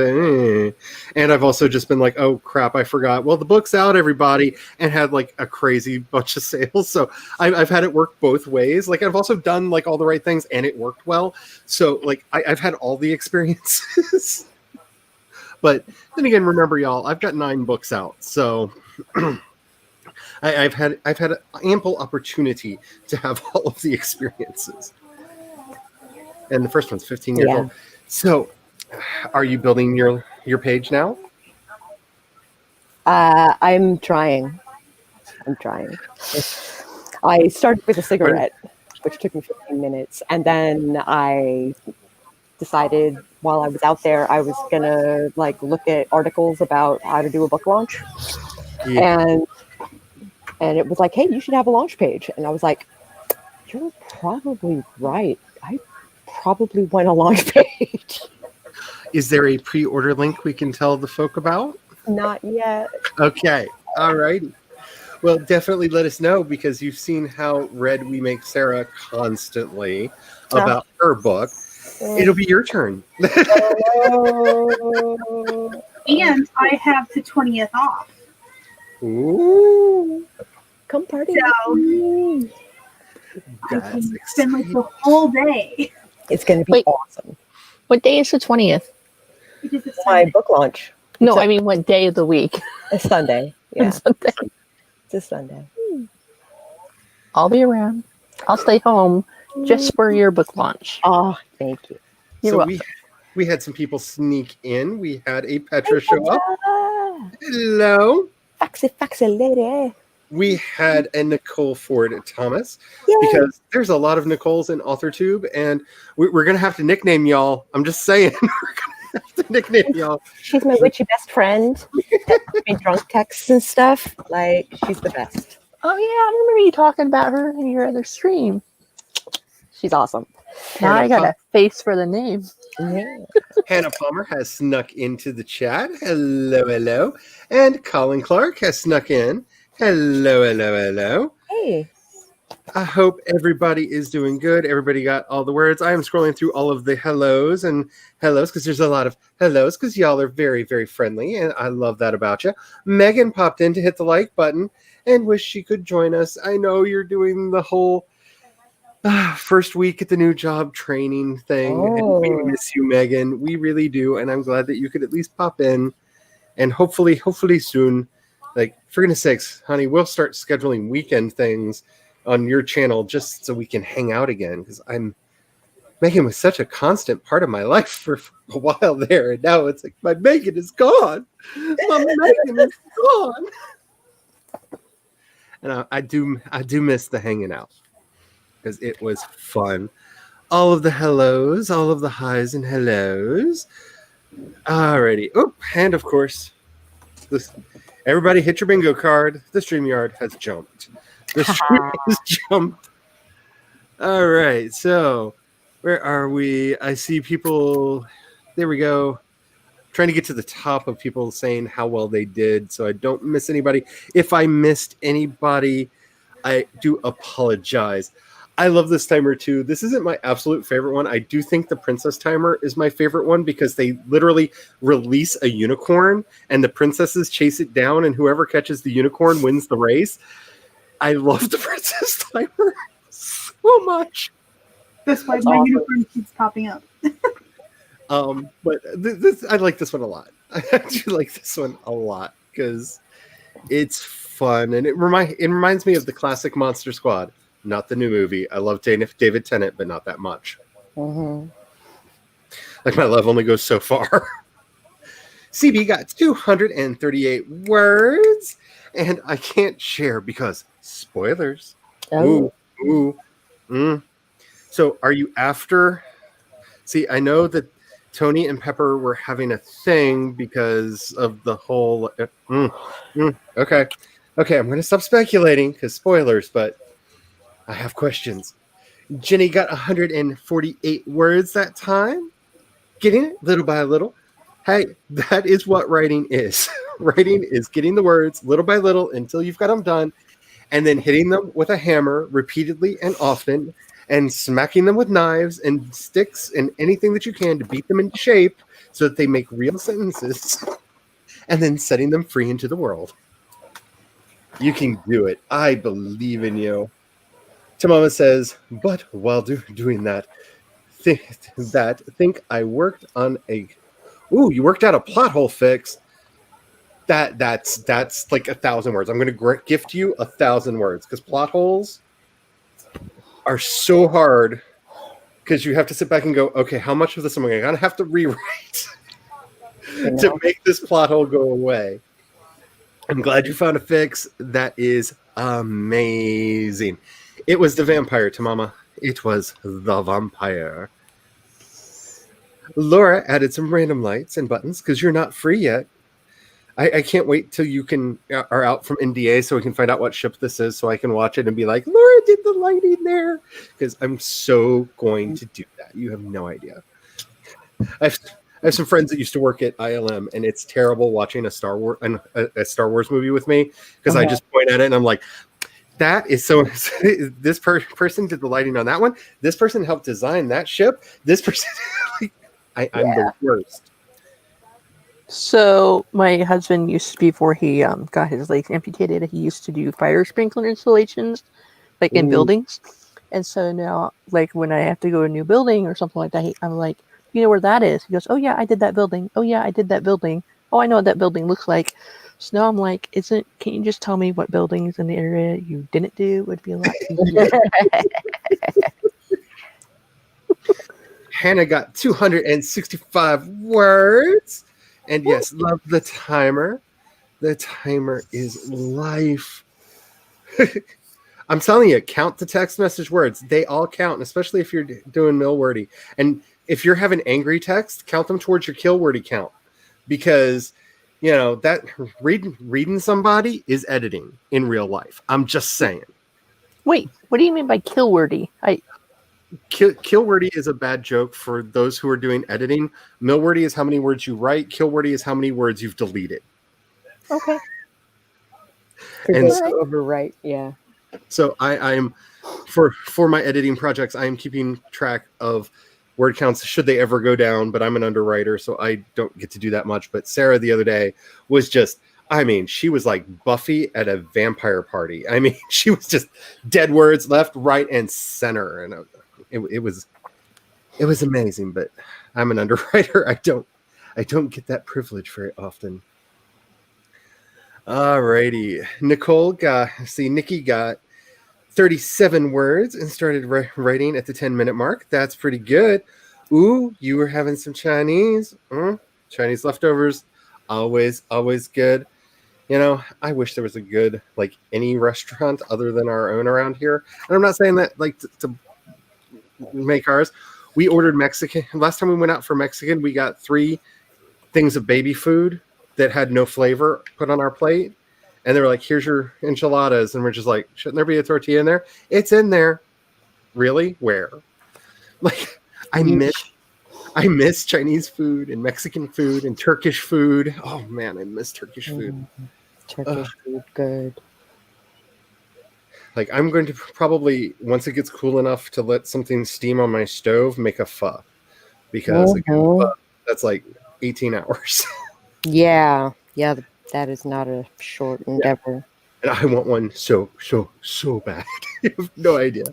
I've also just been like, oh crap, I forgot. Well, the book's out, everybody, and had like a crazy bunch of sales. So I've had it work both ways. Like I've also done like all the right things, and it worked well. So like I've had all the experiences. But then again, remember y'all, I've got 9 books out, so. I've had ample opportunity to have all of the experiences. And the first one's 15 years old. So, are you building your page now? I'm trying. I started with a cigarette, which took me 15 minutes, and then I decided while I was out there, I was gonna like look at articles about how to do a book launch, Yeah. and it was like, hey, you should have a launch page, and I was like, you're probably right. I probably want a launch page. Is there a pre-order link we can tell the folk about? Not yet. Okay. All righty. Well, definitely let us know, because you've seen how red we make Sarah constantly about her book. It'll be your turn. Oh. And I have the 20th off. Ooh. Come party. So I That's can spend like the whole day. It's going to be Wait. awesome. What day is the 20th? It is a My Sunday. book launch. No, It's I mean what day of the week? a Sunday. Yeah, Sunday. it's a Sunday. I'll be around. I'll stay home just for your book launch. Oh, thank you. You're So welcome. we had some people sneak in. We had a Petra show up. Ah, Hello. Faxy lady. We had a Nicole Ford Thomas, Yay. because there's a lot of Nicoles in AuthorTube, and we're going to have to nickname y'all. I'm just saying. We're going to have to nickname y'all. She's my witchy best friend. That gives me drunk texts and stuff. Like, she's the best. Oh yeah, I remember you talking about her in your other stream. She's awesome. Now I got a face for the name. Yeah. Hannah Palmer has snuck into the chat. Hello, hello. And Colin Clark has snuck in. Hello, hello, hello. Hey. I hope everybody is doing good. Everybody got all the words. I am scrolling through all of the hellos because there's a lot of hellos, because y'all are very, very friendly, and I love that about you. Megan popped in to hit the like button and wish she could join us. I know you're doing the whole first week at the new job training thing, and we Oh. miss you, Megan. We really do, and I'm glad that you could at least pop in, and hopefully soon, like, for goodness sakes, honey, we'll start scheduling weekend things on your channel just so we can hang out again, because Megan was such a constant part of my life for a while there, and now it's like my Megan is gone. My Megan is gone. And I do miss the hanging out, because it was fun. All of the hellos, all of the highs and hellos. Alrighty. Oh, and of course, everybody hit your bingo card. The StreamYard has jumped. The stream has jumped. All right. So, where are we? I see people. There we go. Trying to get to the top of people saying how well they did, so I don't miss anybody. If I missed anybody, I do apologize. I love this timer too. This isn't my absolute favorite one. I do think the princess timer is my favorite one, because they literally release a unicorn and the princesses chase it down, and whoever catches the unicorn wins the race. I love the princess timer so much. That's why That's my awesome. uniform keeps popping up. But this I like this one a lot. I actually like this one a lot, because it's fun, and it reminds me of the classic Monster Squad. Not the new movie. I love David Tennant, but not that much. Mm-hmm. Like, my love only goes so far. CB got 238 words, and I can't share because spoilers. Oh. Ooh. So, are you after? See, I know that Tony and Pepper were having a thing because of the whole. Okay, I'm going to stop speculating because spoilers, but I have questions. Jenny got 148 words that time. Getting it little by little. Hey, that is what writing is. Writing is getting the words little by little until you've got them done, and then hitting them with a hammer repeatedly and often, and smacking them with knives and sticks and anything that you can to beat them into shape so that they make real sentences, and then setting them free into the world. You can do it. I believe in you. Tamama says, but while doing that, think I worked on a... Ooh, you worked out a plot hole fix. That's like 1,000 words. I'm going to gift you 1,000 words, because plot holes are so hard, because you have to sit back and go, okay, how much of this am I going to have to rewrite to make this plot hole go away? I'm glad you found a fix. That is amazing. It was the vampire, Tamama. It was the vampire. Laura added some random lights and buttons because you're not free yet. I can't wait till you are out from NDA so we can find out what ship this is so I can watch it and be like, Laura did the lighting there, because I'm so going to do that. You have no idea. I have some friends that used to work at ILM, and it's terrible watching a Star Wars movie with me because I just point at it and I'm like, that is so. This person did the lighting on that one. This person helped design that ship. This person, I'm the worst. So my husband used to, before he got his legs amputated, he used to do fire sprinkler installations, like in buildings. And so now, like when I have to go to a new building or something like that, I'm like, you know where that is? He goes, oh yeah, I did that building. Oh yeah, I did that building. Oh, I know what that building looks like. So now I'm like, can you just tell me what buildings in the area you didn't do? Would be a lot easier. Hannah got 265 words. And yes, love the timer. The timer is life. I'm telling you, count the text message words. They all count, especially if you're doing millwordy. And if you're having angry text, count them towards your kill wordy count. Because, that reading somebody is editing in real life. I'm just saying. Wait, what do you mean by kill wordy? Kill wordy is a bad joke for those who are doing editing. Millwordy is how many words you write. Kill wordy is how many words you've deleted. Okay. And so, overwrite, yeah. So I'm for my editing projects, I am keeping track of word counts should they ever go down, but I'm an underwriter, so I don't get to do that much. But Sarah the other day was just, she was like Buffy at a vampire party. She was just dead words left, right, and center. And it was amazing, but I'm an underwriter. I don't get that privilege very often. Alrighty. Nikki got 37 words and started writing at the 10-minute mark. That's pretty good. Ooh, you were having some Chinese. Chinese leftovers. Always good. I wish there was a good, any restaurant other than our own around here. And I'm not saying that, to make ours. We ordered Mexican. Last time we went out for Mexican, we got 3 things of baby food that had no flavor put on our plate. And they were like, here's your enchiladas. And we're just like, shouldn't there be a tortilla in there? It's in there. Really? Where? I miss Chinese food and Mexican food and Turkish food. Oh man, I miss Turkish food. Turkish food, good. I'm going to probably, once it gets cool enough to let something steam on my stove, make a pho. Because again, that's 18 hours. Yeah, that is not a short endeavor. And I want one so bad. You have no idea.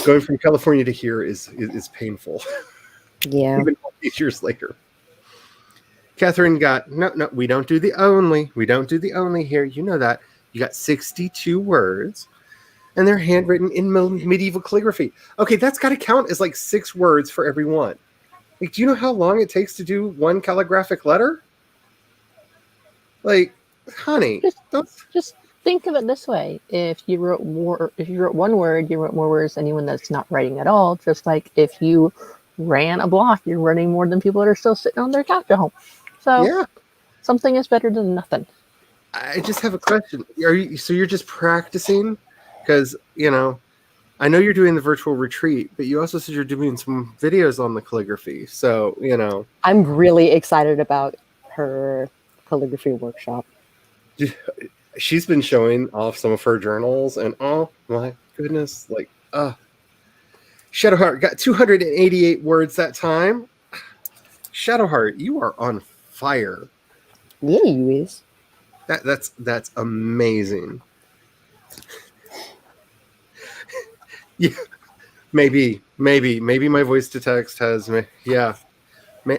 Going from California to here is painful. Yeah. Even all these years later. Catherine got, no, we don't do the only. We don't do the only here. You know that. You got 62 words, and they're handwritten in medieval calligraphy. Okay, that's got to count as 6 words for every one. Do you know how long it takes to do one calligraphic letter? Honey, just think of it this way: if you wrote one word, you wrote more words than anyone that's not writing at all. Just like if you ran a block, you're running more than people that are still sitting on their couch at home. So yeah, something is better than nothing. I just have a question. You're just practicing? Because, I know you're doing the virtual retreat, but you also said you're doing some videos on the calligraphy. So, I'm really excited about her calligraphy workshop. She's been showing off some of her journals, and oh my goodness, Shadowheart got 288 words that time. Shadowheart, you are on fire. Yeah, you is. That's amazing. Yeah, maybe my voice to text has me. Yeah,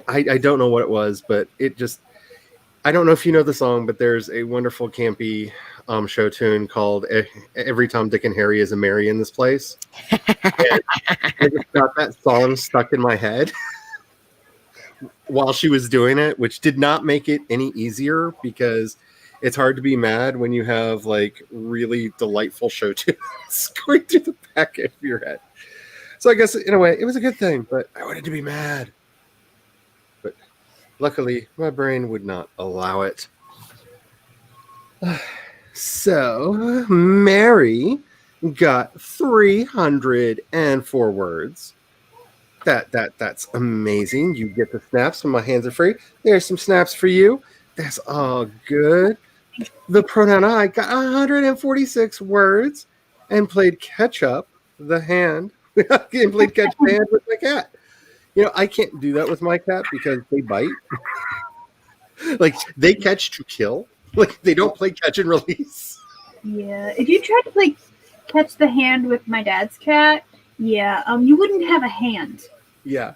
I don't know what it was, but it just. I don't know if you know the song, but there's a wonderful campy show tune called "Every Tom, Dick, and Harry is a Mary in This Place." And I just got that song stuck in my head while she was doing it, which did not make it any easier because it's hard to be mad when you have really delightful show tunes going through the back of your head. So I guess in a way it was a good thing, but I wanted to be mad. Luckily, my brain would not allow it. So, Mary got 304 words. That's amazing. You get the snaps, and my hands are free. There's some snaps for you. That's all good. The pronoun I got 146 words and played catch up the hand. And played catch the hand with my cat. I can't do that with my cat because they bite. Like they catch to kill. Like they don't play catch and release. Yeah. If you tried to play catch the hand with my dad's cat, yeah, you wouldn't have a hand. Yeah.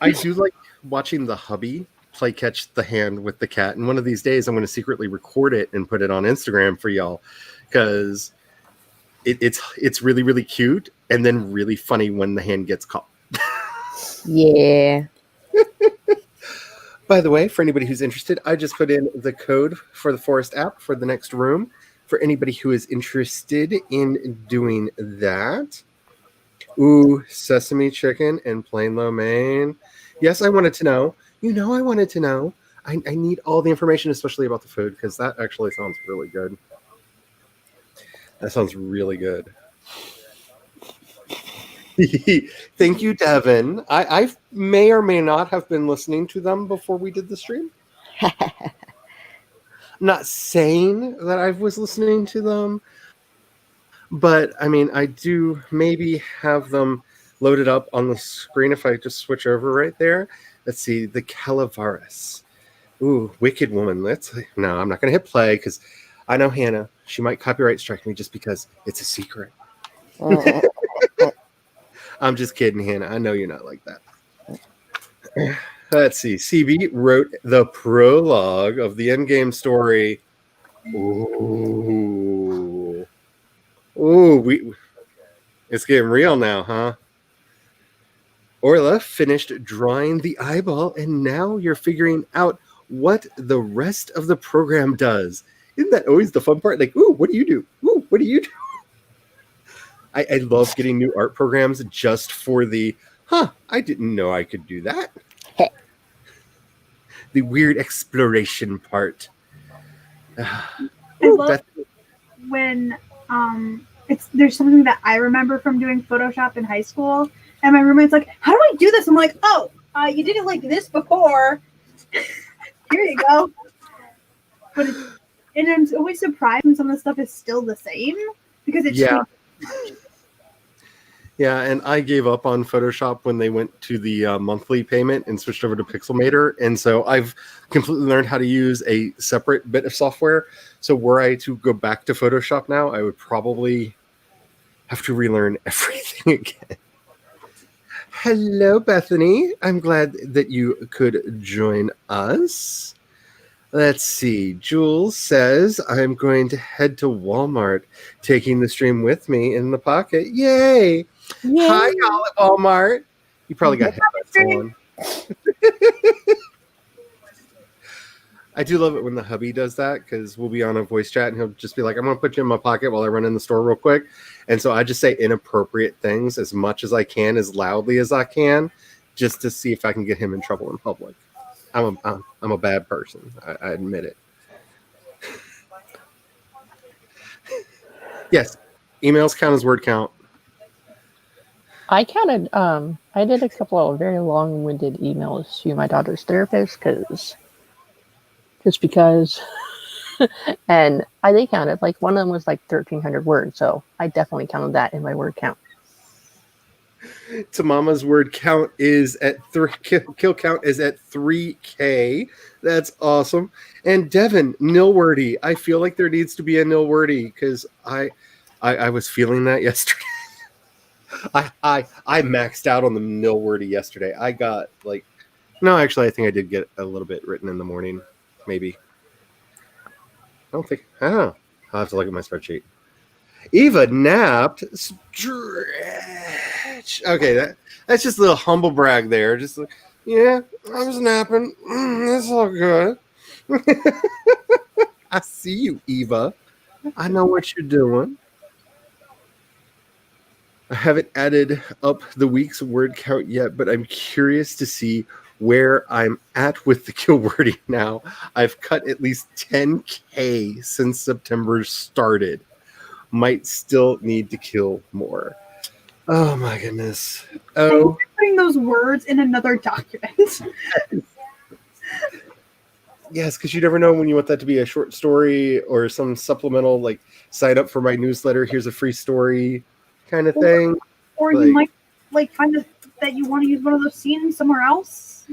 I do like watching the hubby play catch the hand with the cat. And one of these days I'm going to secretly record it and put it on Instagram for y'all because it's really, really cute and then really funny when the hand gets caught. Yeah. By the way, for anybody who's interested, I just put in the code for the Forest app for the next room for anybody who is interested in doing that. Ooh, sesame chicken and plain lo mein. Yes, I wanted to know. I wanted to know. I need all the information, especially about the food, because that actually sounds really good. That sounds really good. Thank you, Devin. I may or may not have been listening to them before we did the stream. I'm not saying that I was listening to them, but I mean, I do maybe have them loaded up on the screen if I just switch over right there. Let's see, the Calaveras. Ooh, Wicked Woman. No, I'm not going to hit play because I know Hannah. She might copyright strike me just because it's a secret. I'm just kidding, Hannah. I know you're not like that. Let's see. CB wrote the prologue of the endgame story. Ooh. It's getting real now, huh? Orla finished drawing the eyeball, and now you're figuring out what the rest of the program does. Isn't that always the fun part? Like, ooh, what do you do? Ooh, what do you do? I love getting new art programs just for the, I didn't know I could do that. The weird exploration part. I love when there's something that I remember from doing Photoshop in high school, and my roommate's like, "How do I do this?" I'm like, "Oh, you did it like this before. Here you go." But and I'm always surprised when some of the stuff is still the same because it's changed. Yeah, and I gave up on Photoshop when they went to the monthly payment and switched over to Pixelmator. And so I've completely learned how to use a separate bit of software. So were I to go back to Photoshop now, I would probably have to relearn everything again. Hello, Bethany. I'm glad that you could join us. Let's see. Jules says, I'm going to head to Walmart, taking the stream with me in the pocket. Yay! Yay. Hi, y'all at Walmart. You probably got headphones on. I do love it when the hubby does that because we'll be on a voice chat and he'll just be like, I'm going to put you in my pocket while I run in the store real quick. And so I just say inappropriate things as much as I can, as loudly as I can, just to see if I can get him in trouble in public. I'm a bad person. I admit it. Yes, emails count as word count. I counted. I did a couple of very long-winded emails to my daughter's therapist because, and I did count it. Like one of them was like 1,300 words, so I definitely counted that in my word count. To Mama's word count is at kill count is at 3K. That's awesome. And Devin, nil wordy. I feel like there needs to be a nil wordy because I was feeling that yesterday. I maxed out on the nil wordy yesterday. I got no, actually I think I did get a little bit written in the morning, maybe. I don't know. I'll have to look at my spreadsheet. Eva napped. Stretch. Okay, that's just a little humble brag there. Just like, yeah, I was napping. That's all good. I see you, Eva. I know what you're doing. I haven't added up the week's word count yet, but I'm curious to see where I'm at with the kill wording now, I've cut at least 10K since September started. Might still need to kill more. Oh my goodness. I hope Oh, you're putting those words in another document. yes, because you never know when you want that to be a short story or some supplemental, like sign up for my newsletter, here's a free story kind of thing. Or Like- you might like find that you want to use one of those scenes somewhere else.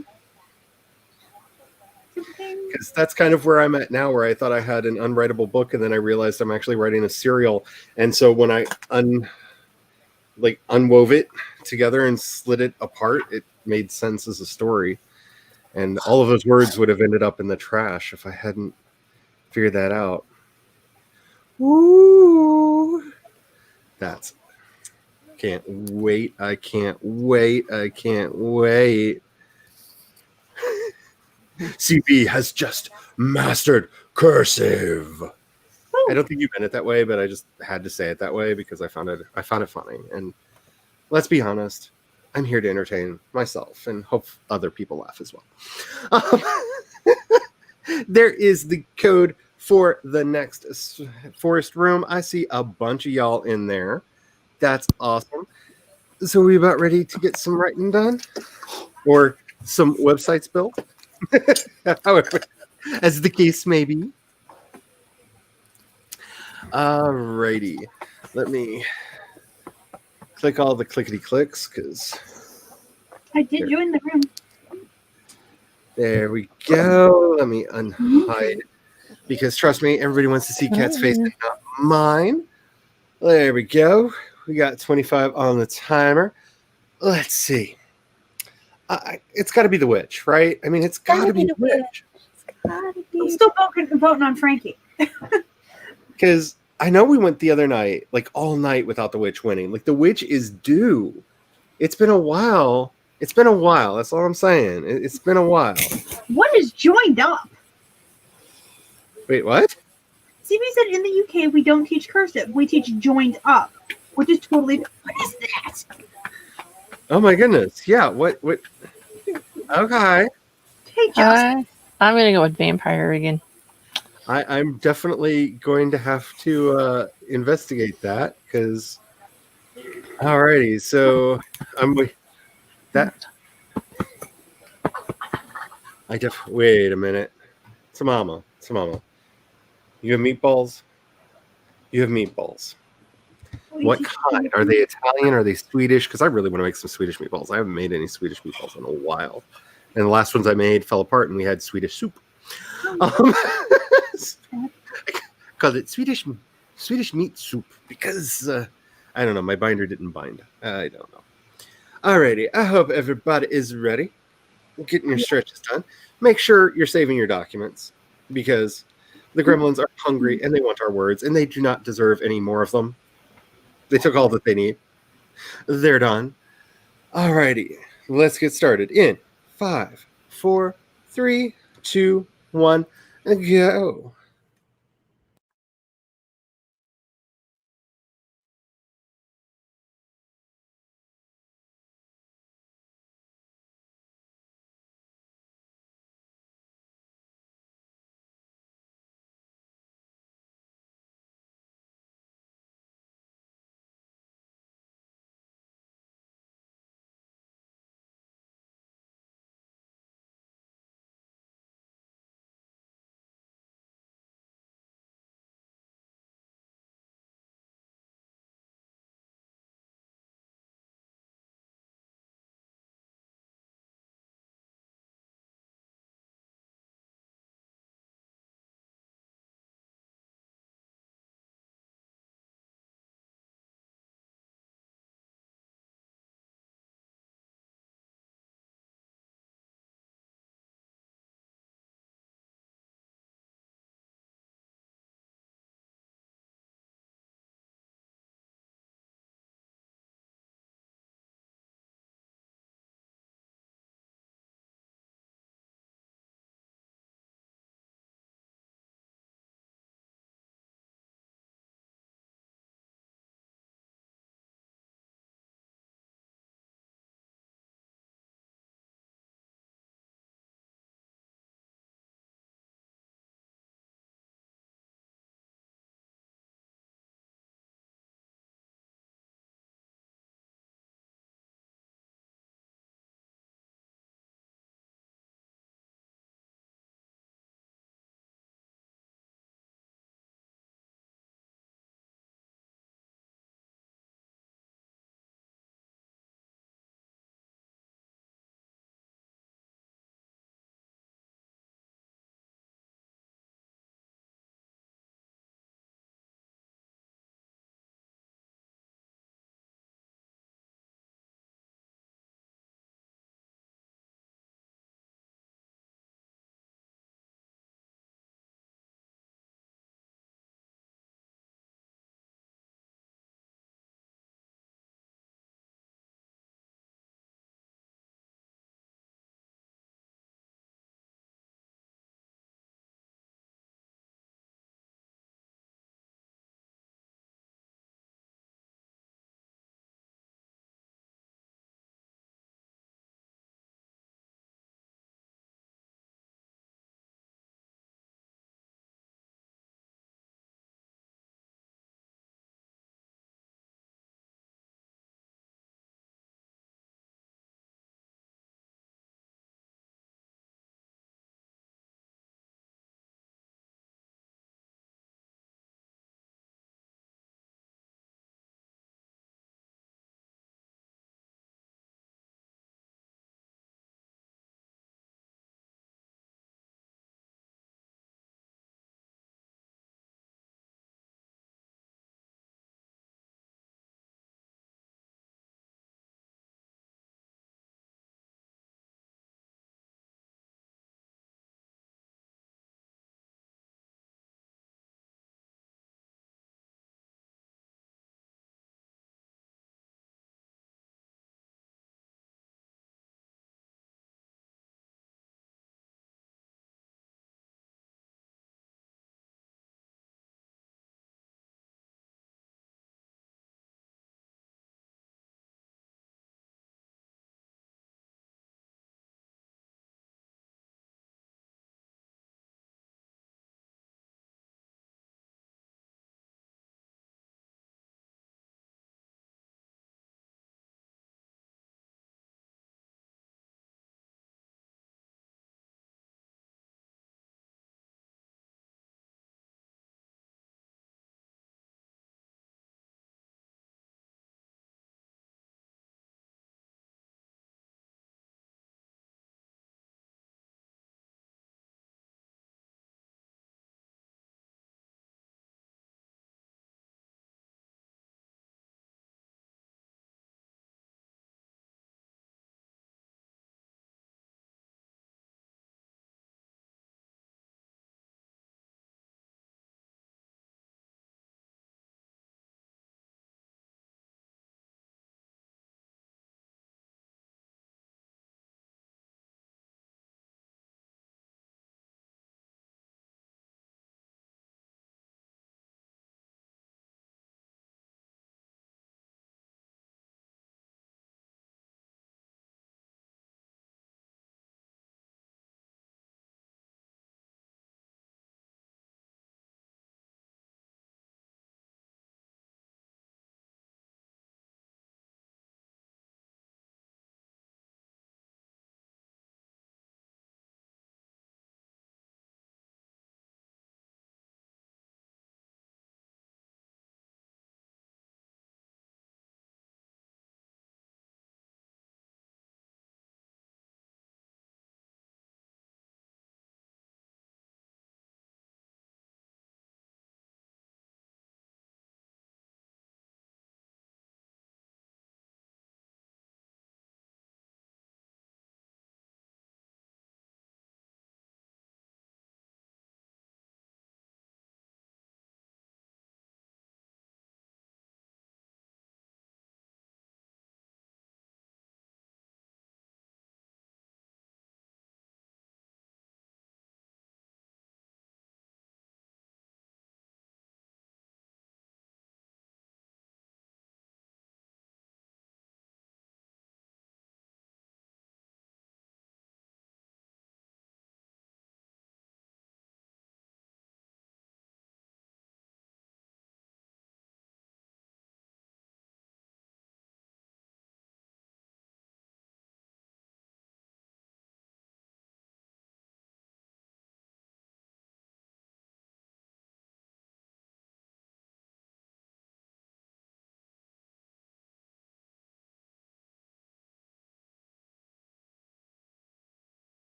Because that's kind of where I'm at now, where I thought I had an unwritable book, and then I realized I'm actually writing a serial. And so when I unwove it together and slid it apart, it made sense as a story. And all of those words would have ended up in the trash if I hadn't figured that out. Ooh. That's can't wait. I can't wait. I can't wait. CB has just mastered cursive. I don't think you meant it that way, but I just had to say it that way because I found it funny. And let's be honest, I'm here to entertain myself and hope other people laugh as well. There is the code for the next forest room. I see a bunch of y'all in there. That's awesome. So are we about ready to get some writing done? Or some websites built? However, as the case may be. Alrighty. Let me click all the clickety clicks because I did join the room. there we go. Let me unhide because trust me, everybody wants to see Kat's face and not mine. There we go. We got 25 on the timer. Let's see. It's got to be the witch, right? I mean, it's got to be the witch. I'm still voting on Frankie. Because I know we went the other night, like all night without the witch winning. Like the witch is due. It's been a while. It's been a while. That's all I'm saying. It's been a while. What is joined up? Wait, what? CB said in the UK we don't teach cursive. We teach joined up, which is totally. What is that? Oh my goodness. Yeah. What? Okay. Hey, Justin. I'm gonna go with vampire again. I'm definitely going to have to investigate that because. Alrighty. So that. Wait a minute. It's a mama. You have meatballs? You have meatballs. What kind? Are they Italian? Are they Swedish? Because I really want to make some Swedish meatballs. I haven't made any Swedish meatballs in a while. And the last ones I made fell apart and we had Swedish soup. I called it Swedish meat soup because, I don't know, my binder didn't bind. I don't know. Alrighty, I hope everybody is ready. Getting your stretches done. Make sure you're saving your documents because the gremlins are hungry and they want our words and they do not deserve any more of them. They took all that they need. They're done. Alrighty, let's get started in 5, 4, 3, 2, 1, go.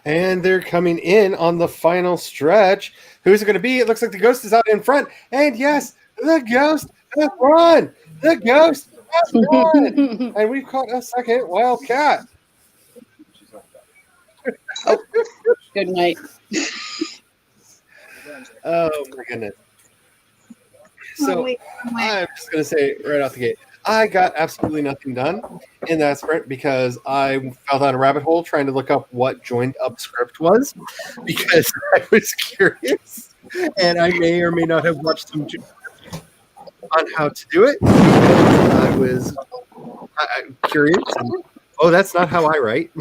And they're coming in on the final stretch. Who's it going to be? It looks like the ghost is out in front. And yes, the ghost has won. The ghost has won. And we've caught a second wildcat. Good night. Oh, my goodness. So wait. I'm just going to say right off the gate, I got absolutely nothing done in that sprint because I fell down a rabbit hole trying to look up what joined up script was because I was curious and I may or may not have watched some tutorials on how to do it. I was curious. And, oh, that's not how I write.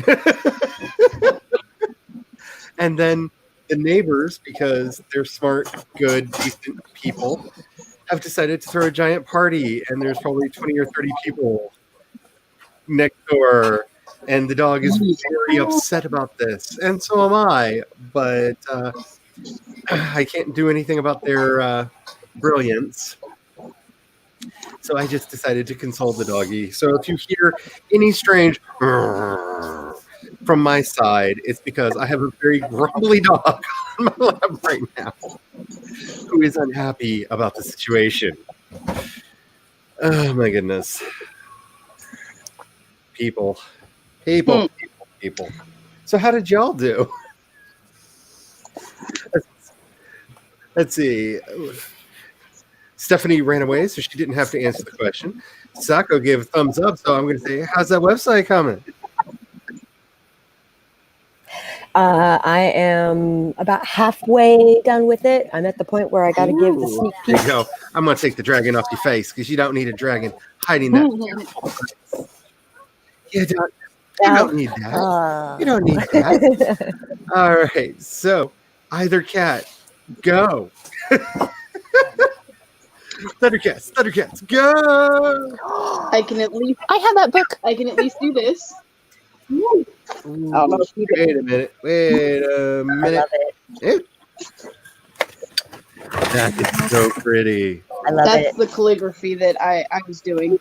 And then the neighbors, because they're smart, good, decent people, have decided to throw a giant party, and there's probably 20 or 30 people next door, and the dog is very upset about this, and so am I, but I can't do anything about their brilliance. So I just decided to console the doggy. So if you hear any strange from my side, it's because I have a very grumbly dog on my lap right now who is unhappy about the situation. Oh my goodness. People. So how did y'all do? Let's see. Stephanie ran away, so she didn't have to answer the question. Sako gave a thumbs up, so I'm going to say, how's that website coming? I am about halfway done with it. I'm at the point where I got to give the sneak There peek. you go. I'm going to take the dragon off your face because you don't need a dragon hiding that. You don't need that. You don't need that. All right. So, either cat, go. Thundercats, go. I can at least I have that book. I can at least do this. Ooh, wait a minute. I love it. That is so pretty. I love That's it. the calligraphy that I was doing.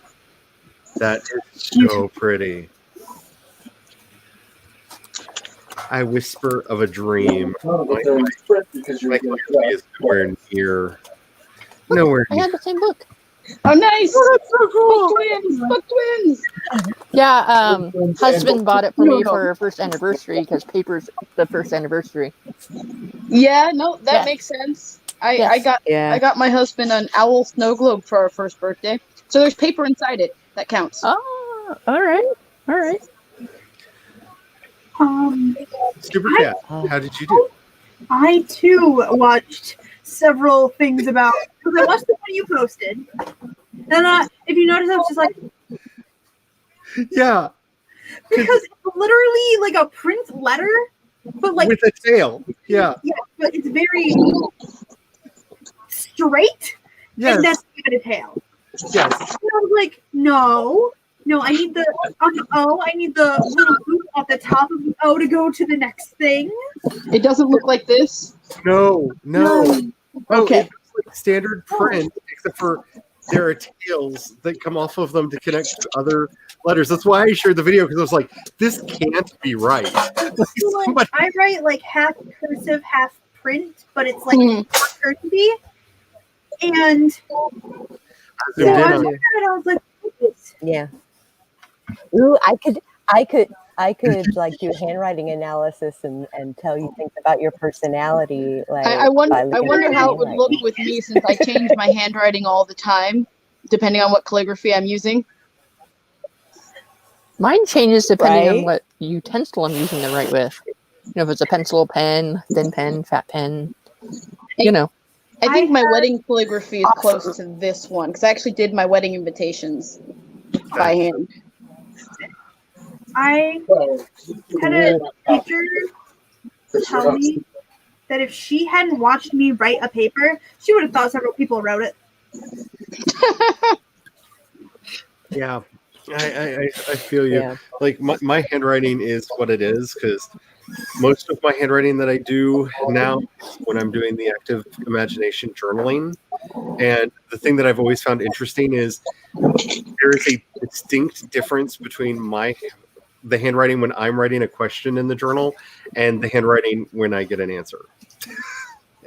That is so pretty. I whisper of a dream. My calligraphy is nowhere I near. had the same book. Oh, nice! That's so cool. Book twins! Yeah, husband bought it for me No. for our first anniversary because paper's the first anniversary. Yeah, no, that Yes. makes sense. I Yes. I got my husband an owl snow globe for our first birthday. So there's paper inside it. That counts. Oh, all right. Super Cat, how did you do? I too watched several things about because I watched the one you posted. And if you notice, I was just like, Yeah, because it's literally like a print letter, but like with a tail. Yeah. but it's very straight, Yes. and that's a tail. Yes. And I was like, no, I need the on the O. I need the little loop at the top of the O to go to the next thing. It doesn't look like this. No. Okay. It's like standard print, except for there are tails that come off of them to connect to other letters. That's why I shared the video because I was like, this can't be right. Somebody- I write like half cursive, half print, but it's like cursive. And so zoomed in I on looked at it, I was like, Yeah. Ooh, I could like do handwriting analysis and tell you things about your personality. Like I wonder by looking at wonder your how it would handwriting. look with me since I change my handwriting all the time, depending on what calligraphy I'm using. Mine changes depending on Right? what utensil I'm using to write with. You know, if it's a pencil, pen, thin pen, fat pen. you know. I think I my have- wedding calligraphy is close to this one because I actually did my wedding invitations by hand. I had a teacher tell me that if she hadn't watched me write a paper, she would have thought several people wrote it. Yeah, I feel you. Yeah. Like my handwriting is what it is because most of my handwriting that I do now is when I'm doing the active imagination journaling. And the thing that I've always found interesting is there is a distinct difference between the handwriting when I'm writing a question in the journal and the handwriting when I get an answer.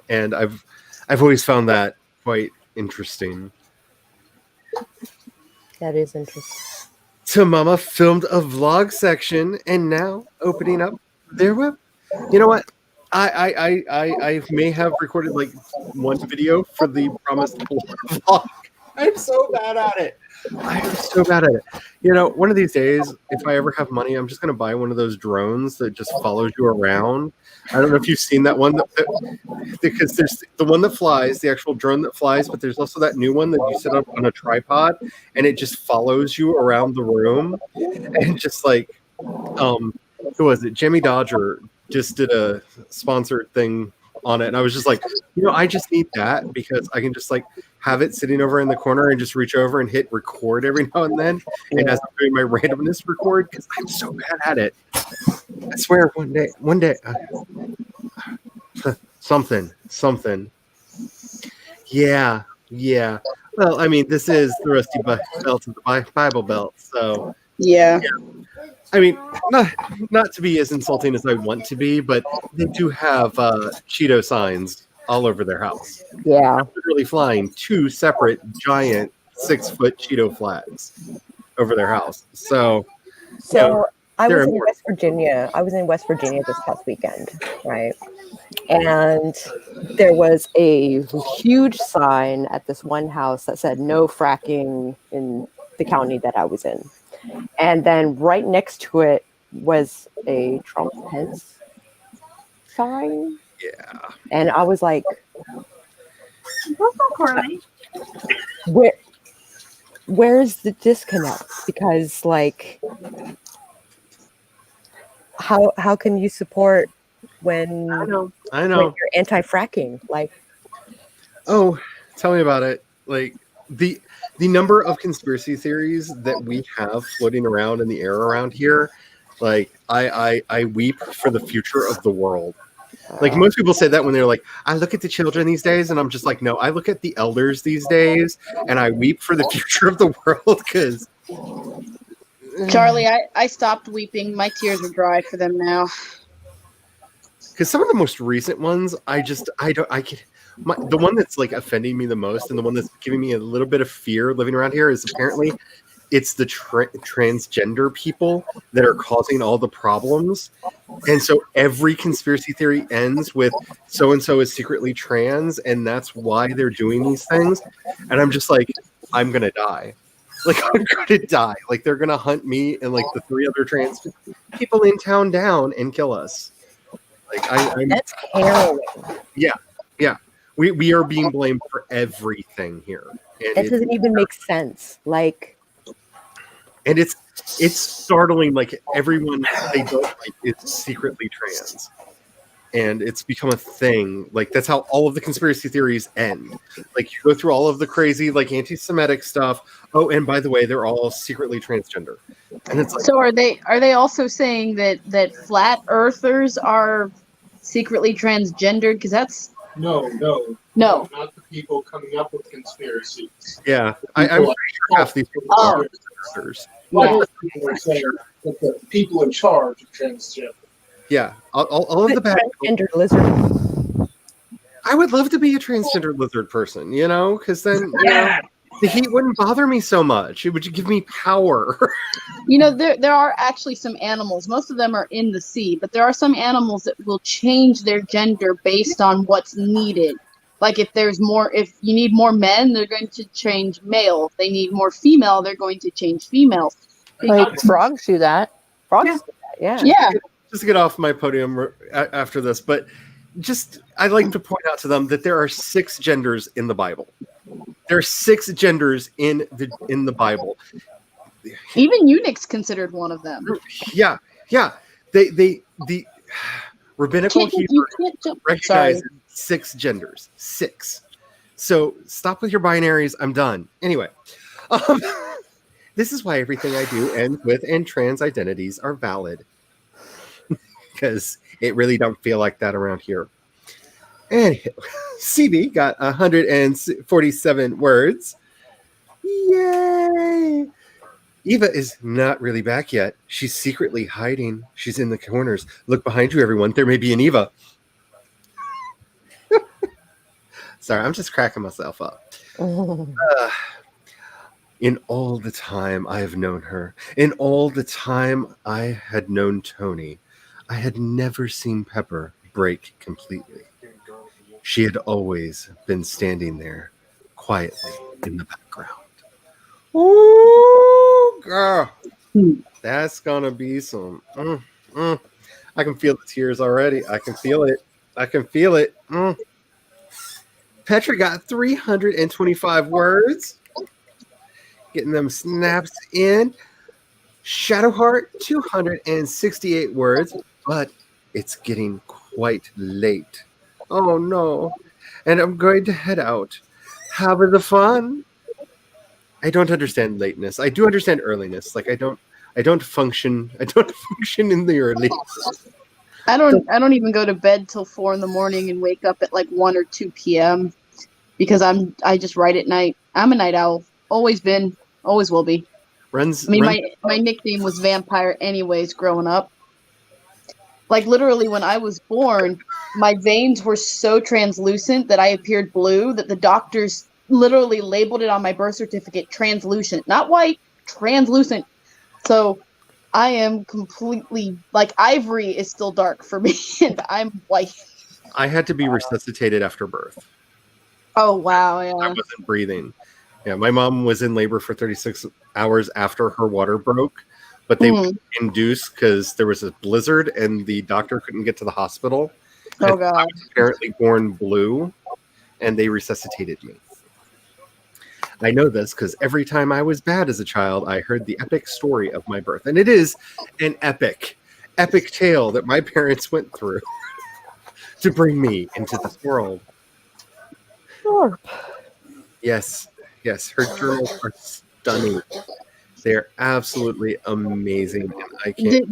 And I've always found that quite interesting. That is interesting. So Mama filmed a vlog section and now opening up their web. You know what? I may have recorded like one video for the promised vlog. I'm so bad at it. I am so bad at it. You know, one of these days, if I ever have money, I'm just going to buy one of those drones that just follows you around. I don't know if you've seen that one, because there's the one that flies, the actual drone that flies, but there's also that new one that you set up on a tripod and it just follows you around the room. And just like, who was it? Jimmy Dodger just did a sponsored thing on it. And I was just like, you know, I just need that because I can just like have it sitting over in the corner and just reach over and hit record every now and then. And as I'm doing my randomness record, because I'm so bad at it. I swear one day, something. Yeah. Well, I mean, this is the Rusty Belt of the Bible Belt. So, Yeah. I mean, not to be as insulting as I want to be, but they do have Cheeto signs all over their house. Yeah. They're literally flying 2 separate giant 6-foot Cheeto flags over their house. So I was they're in important. West Virginia. I was in West Virginia this past weekend, right? And there was a huge sign at this one house that said no fracking in the county that I was in. And then right next to it was a Trump Pence sign. Yeah. And I was like, Those don't correlate. where's the disconnect? Because like how can you support when I know. when you're anti-fracking? Like, Oh, tell me about it. Like the number of conspiracy theories that we have floating around in the air around here, like I weep for the future of the world. Like most people say that when they're like, I look at the children these days, and I'm just like, no, I look at the elders these days, and I weep for the future of the world because. Charlie, I stopped weeping. My tears are dry for them now. Because some of the most recent ones, the one that's like offending me the most and the one that's giving me a little bit of fear living around here is apparently it's the transgender people that are causing all the problems. And so every conspiracy theory ends with so-and-so is secretly trans and that's why they're doing these things. And I'm just like, I'm going to die. Like, I'm going to die. Like, they're going to hunt me and like the 3 other trans people in town down and kill us. Like, that's harrowing. Yeah. We are being blamed for everything here. And That doesn't even make sense. Like, and it's startling. Like everyone they don't like is secretly trans, and it's become a thing. Like that's how all of the conspiracy theories end. Like you go through all of the crazy like anti-Semitic stuff. Oh, and by the way, they're all secretly transgender. And it's like, So are they also saying that flat earthers are secretly transgendered? Because that's No. No. Not the people coming up with conspiracies. yeah, I'm pretty sure half these people Oh. are transgenders. Well, people are saying that the people in charge of transgender. Yeah, all of the bad. transgender lizard. I would love to be a transgender lizard person, you know, because then you know, the heat wouldn't bother me so much. It would give me power. You know, there are actually some animals. Most of them are in the sea, but there are some animals that will change their gender based on what's needed. Like if you need more men, they're going to change male. If they need more female, they're going to change female. Like frogs do that. Frogs. Yeah. Do that, yeah. Yeah. Just to get off my podium after this, but I like to point out to them that there are 6 genders in the Bible. There are 6 genders in the Bible. Even eunuchs considered one of them. Yeah. The rabbinical Hebrew recognizes 6 genders. 6. So stop with your binaries. I'm done. Anyway, this is why everything I do ends with "and trans identities are valid," because it really don't feel like that around here. And CB got 147 words. Yay! Eva is not really back yet. She's secretly hiding. She's in the corners. Look behind you, everyone. There may be an Eva. Sorry, I'm just cracking myself up. In all the time I have known her, in all the time I had known Tony, I had never seen Pepper break completely. She had always been standing there, quietly in the background. Ooh, girl. That's gonna be some... I can feel the tears already. I can feel it. Petra got 325 words. Getting them snaps in. Shadowheart, 268 words, but it's getting quite late. Oh no. And I'm going to head out. Have the fun. I don't understand lateness. I do understand earliness. Like I don't function in the early. I don't even go to bed till 4 in the morning and wake up at like 1 or 2 p.m. because I just write at night. I'm a night owl. Always been, always will be. My nickname was Vampire anyways growing up. Like literally when I was born, my veins were so translucent that I appeared blue that the doctors literally labeled it on my birth certificate translucent. Not white, translucent. So I am completely, like, ivory is still dark for me, and I'm white. I had to be resuscitated after birth. Oh, wow, yeah. I wasn't breathing. Yeah, my mom was in labor for 36 hours after her water broke, but they induced because there was a blizzard and the doctor couldn't get to the hospital. Oh, God. I was apparently born blue, and they resuscitated me. I know this because every time I was bad as a child, I heard the epic story of my birth. And it is an epic tale that my parents went through to bring me into this world. Sure. Yes, her journals are stunning. They're absolutely amazing. And I can't...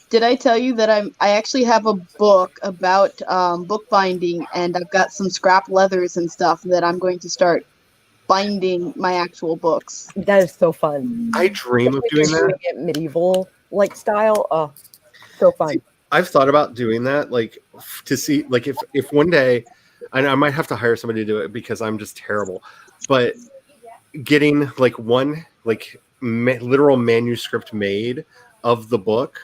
Did I tell you that I actually have a book about bookbinding, and I've got some scrap leathers and stuff that I'm going to start binding my actual books. That is so fun. I dream of doing that. Medieval like style. Oh, so fun. See, I've thought about doing that, like to see, like if one day, and I might have to hire somebody to do it because I'm just terrible, but getting like one like literal manuscript made of the book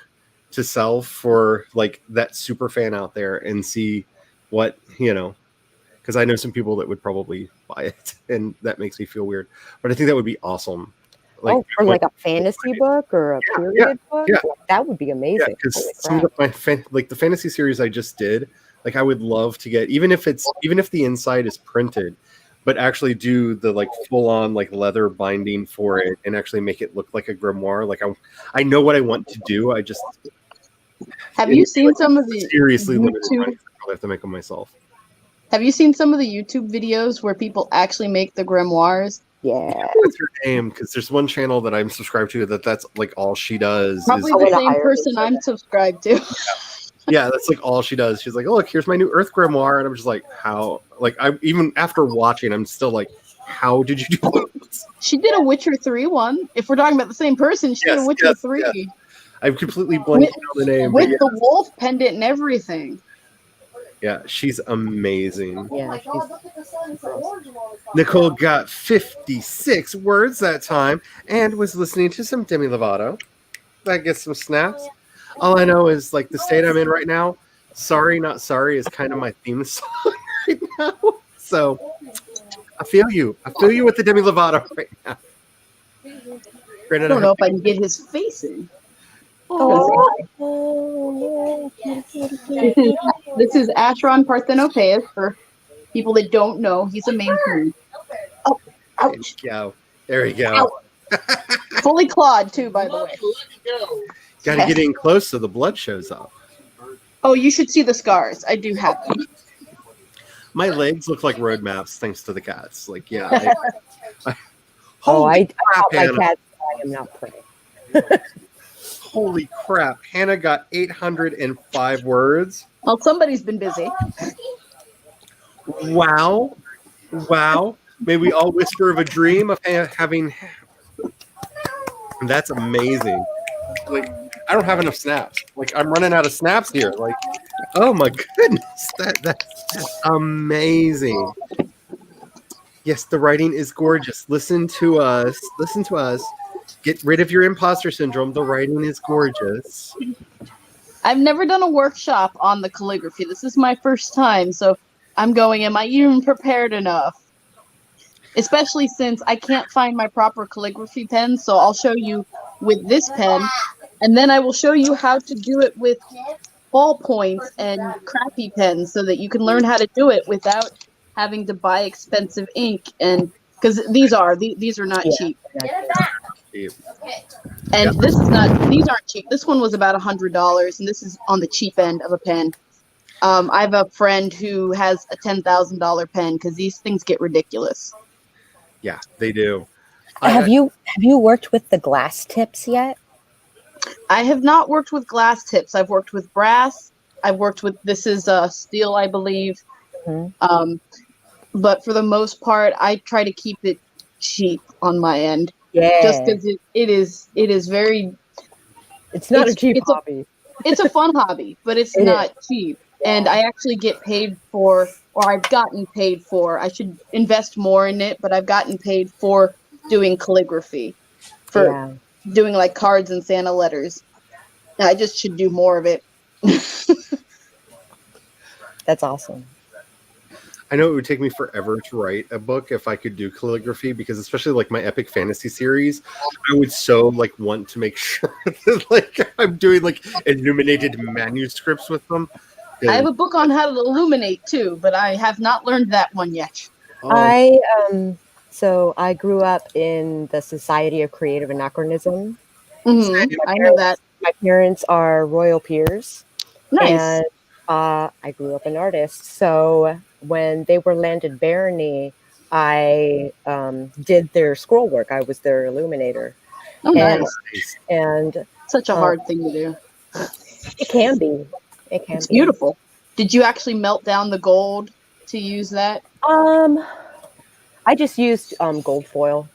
to sell for like that super fan out there and see what, because I know some people that would probably buy it, and that makes me feel weird. But I think that would be awesome. Like, for like a fantasy book or a period book? Yeah. That would be amazing. Yeah, because some of the fantasy series I just did, like I would love to get, even if the inside is printed, but actually do the like full on like leather binding for it and actually make it look like a grimoire. Like I know what I want to do. I just have you seen some of the seriously limited money. I have to make them myself. Have you seen some of the YouTube videos where people actually make the grimoires? Yeah. What's her name? Because there's one channel that I'm subscribed to that's like all she does. Probably the same person I'm subscribed to. Yeah, that's like all she does. She's like, "Oh, look, here's my new Earth grimoire," and I'm just like, "How?" Like, I even after watching, I'm still like, "How did you do this?" She did a Witcher 3 one. If we're talking about the same person, she did a Witcher 3. Yes. I'm completely blanking on the name. With the wolf pendant and everything. Yeah, she's amazing. Yeah, Nicole got 56 words that time and was listening to some Demi Lovato. That gets some snaps. All I know is like the state I'm in right now, Sorry Not Sorry is kind of my theme song right now. So I feel you. I feel you with the Demi Lovato right now. I don't know if I can get his face in. Oh. This is Ashron Parthenopaeus for people that don't know. He's a Maine Coon. Oh, ouch. There we go. Fully clawed, too, by the way. Got to get in close so the blood shows up. Oh, you should see the scars. I do have them. My legs look like road maps thanks to the cats. Like, yeah. I Holy crap, taught my Hannah. cat I am not prey. Holy crap. Hannah got 805 words. Well, somebody's been busy. Wow. Wow. May we all whisper of a dream of having... That's amazing. Like, I don't have enough snaps. Like, I'm running out of snaps here. Like, oh my goodness. That's amazing. Yes, the writing is gorgeous. Listen to us. Listen to us. Get rid of your imposter syndrome. The writing is gorgeous. I've never done a workshop on the calligraphy. This is my first time, so I'm going, am I even prepared enough? Especially since I can't find my proper calligraphy pen, so I'll show you with this pen, and then I will show you how to do it with ballpoints and crappy pens so that you can learn how to do it without having to buy expensive ink, and because these are not cheap. And this is not; these aren't cheap. This one was about $100, and this is on the cheap end of a pen. I have a friend who has a $10,000 pen because these things get ridiculous. Yeah, they do. Have you worked with the glass tips yet? I have not worked with glass tips. I've worked with brass. I've worked with, this is steel, I believe. Mm-hmm. But for the most part, I try to keep it cheap on my end. Yeah. Just because it is very. It's not a cheap hobby. It's a fun hobby, but it's not cheap. And I actually get paid for, or I've gotten paid for. I should invest more in it, but I've gotten paid for doing calligraphy, for doing like cards and Santa letters. I just should do more of it. That's awesome. I know it would take me forever to write a book if I could do calligraphy, because especially like my epic fantasy series, I would so like want to make sure that like I'm doing like illuminated manuscripts with them. I have a book on how to illuminate too, but I have not learned that one yet. So I grew up in the Society of Creative Anachronism. Mm-hmm. I know that. My parents are royal peers. Nice. And I grew up an artist. So when they were landed barony, I did their scroll work. I was their illuminator. Oh, nice. And such a hard thing to do. It can be. It's beautiful. Did you actually melt down the gold to use that? I just used gold foil.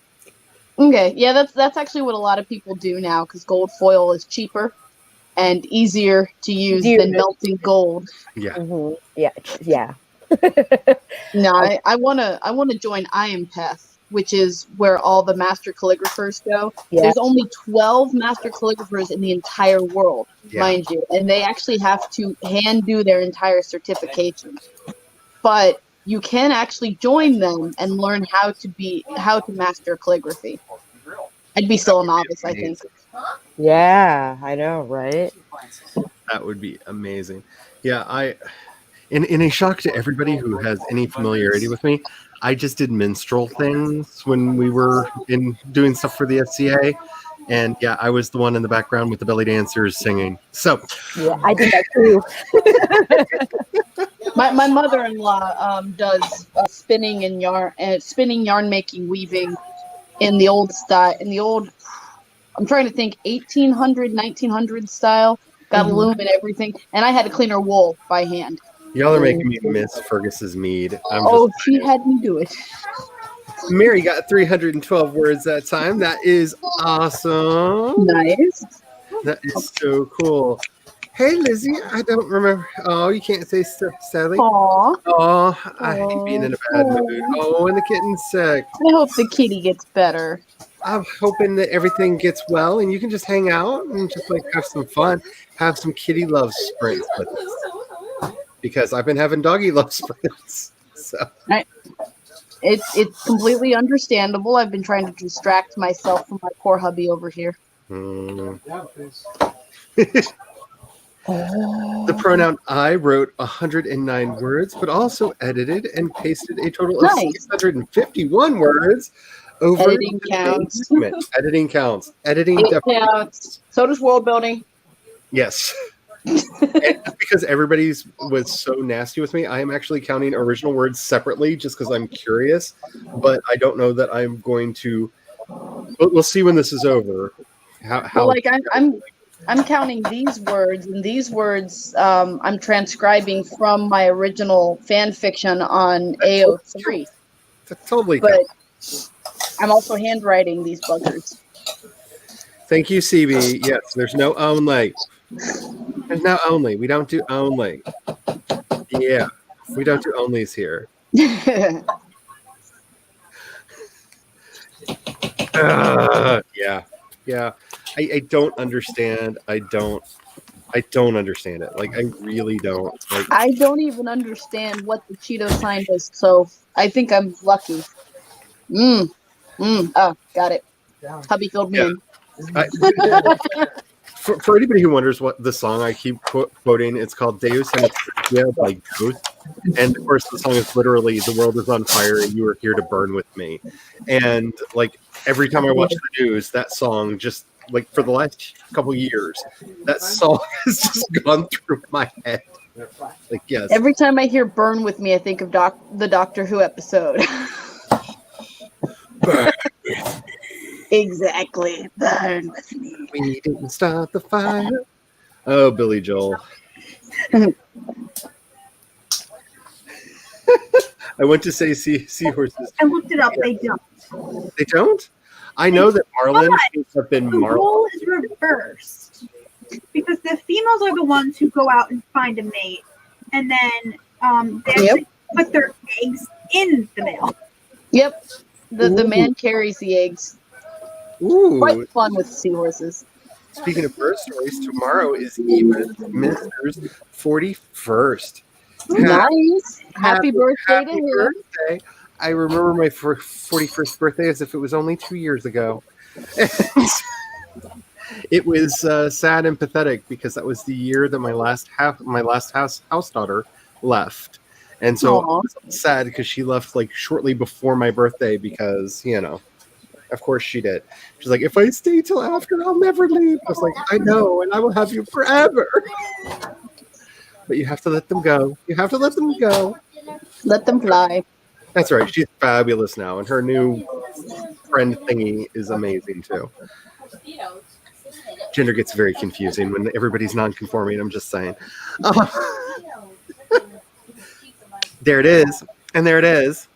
Okay, yeah, that's actually what a lot of people do now, because gold foil is cheaper and easier to use than melting gold. Yeah. Mm-hmm. Yeah. No, I wanna join IMPEth, which is where all the master calligraphers go. Yeah. There's only 12 master calligraphers in the entire world, mind you, and they actually have to hand do their entire certification. But you can actually join them and learn how to master calligraphy. I'd be still a novice, I think. Yeah, I know, right? That would be amazing. Yeah, in a shock to everybody who has any familiarity with me, I just did minstrel things when we were doing stuff for the FCA. And yeah, I was the one in the background with the belly dancers singing. So yeah, I did that too. My mother-in-law does spinning and yarn making, weaving in the old style, I'm trying to think 1800, 1900 style. Got a loom and everything, and I had to clean her wool by hand. Y'all are making me miss Fergus's mead. She had me do it. Mary got 312 words that time. That is awesome. Nice. That is so cool. Hey, Lizzie, I don't remember. Oh, you can't say stuff, Sally. Aww. Oh, I hate being in a bad mood. Oh, and the kitten's sick. I hope the kitty gets better. I'm hoping that everything gets well and you can just hang out and just like have some fun. Have some kitty love sprints with us. Because I've been having doggy love sprints. So. It's completely understandable. I've been trying to distract myself from my poor hubby over here. The pronoun I wrote 109 words, but also edited and pasted a total of Nice. 651 words over Editing the main counts. document. Editing counts. Editing It definitely counts. So does world building. yes. And because everybody's was so nasty with me, I am actually counting original words separately just because I'm curious. But I don't know that I'm going to. We'll see when this is over. How Well, like I'm counting these words, and these words I'm transcribing from my original fan fiction on AO3. totally But counts. I'm also handwriting these buggers. Thank you, CB. Yes, there's no only. There's no only. We don't do only. Yeah, we don't do onlys here. Yeah. I don't understand. I don't understand it. Like I really don't. Like I don't even understand what the Cheeto sign is, so I think I'm lucky. Oh, got it. Hubby filled me in. For anybody who wonders what the song I keep quoting, it's called Deus Anastasia by Ghost. And of course, the song is literally "The world is on fire and you are here to burn with me." And like every time I watch the news, that song just like for the last couple years, that song has just gone through my head. Like yes, Every time I hear "Burn with Me," I think of the Doctor Who episode. burn. Exactly, burn with me. We didn't start the fire. Oh, Billy Joel. I went to say seahorses. I looked it up. They don't. They don't? I know that Marlin should have been The Marlin. role is reversed because the females are the ones who go out and find a mate, and then they actually put their eggs in the male. Yep, the Ooh. man carries the eggs. Ooh. Quite fun with seahorses. Speaking of birth stories, tomorrow is Eva Minister's 41st. Nice. Happy birthday to Happy him. birthday. I remember my 41st birthday as if it was only 2 years ago. It was sad and pathetic because that was the year that my last house daughter left. And so I was sad because she left like shortly before my birthday because, you know, of course she did. She's like, if I stay till after, I'll never leave. I was like, I know, and I will have you forever. But you have to let them go. You have to let them go. Let them fly. That's right. She's fabulous now, and her new friend thingy is amazing too. Gender gets very confusing when everybody's non-conforming. I'm just saying. There it is, and there it is.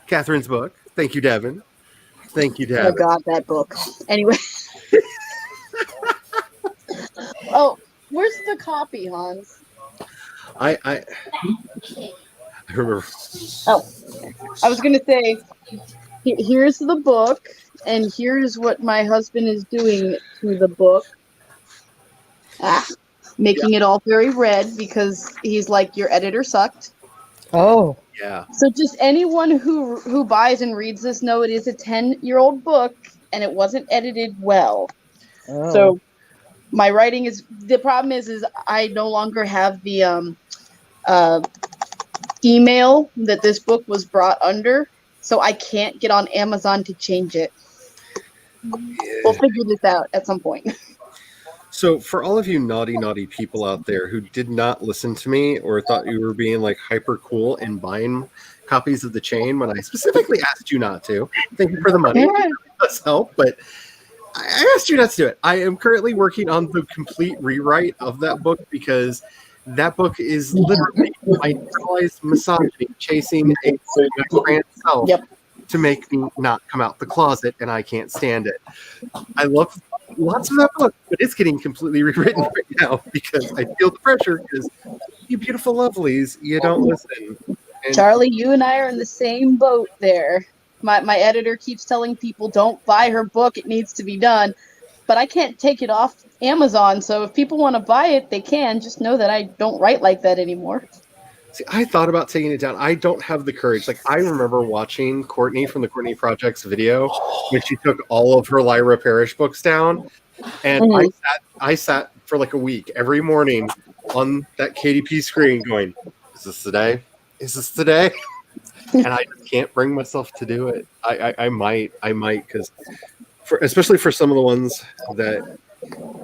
Catherine's book. Thank you, Devin. Thank you, Devin. Oh God, that book. Anyway. Oh, where's the copy, Hans? I remember. Oh, I was gonna say, here's the book, and here's what my husband is doing to the book. Making it all very red because he's like, your editor sucked. Oh. Yeah. So just anyone who buys and reads this know it is a 10-year-old book and it wasn't edited well. Oh. So my writing is the problem is I no longer have the email that this book was brought under, so I can't get on Amazon to change it. We'll figure this out at some point. So for all of you naughty people out there who did not listen to me or thought you were being like hyper cool and buying copies of the chain when I specifically asked you not to, thank you for the money. It does help, but I asked you not to do it. I am currently working on the complete rewrite of that book because that book is literally my internalized misogyny chasing a trans self to make me not come out the closet, and I can't stand it. I love lots of that book, but it's getting completely rewritten right now because I feel the pressure because you beautiful lovelies, you don't listen. And Charlie, you and I are in the same boat there. My editor keeps telling people don't buy her book, it needs to be done. But I can't take it off Amazon, so if people want to buy it, they can. Just know that I don't write like that anymore. see, I thought about taking it down. I don't have the courage. Like, I remember watching Courtney from the Courtney Project's video when she took all of her Lyra Parrish books down. And I sat for like a week every morning on that KDP screen going, is this today? Is this today? And I just can't bring myself to do it. I might because especially for some of the ones that,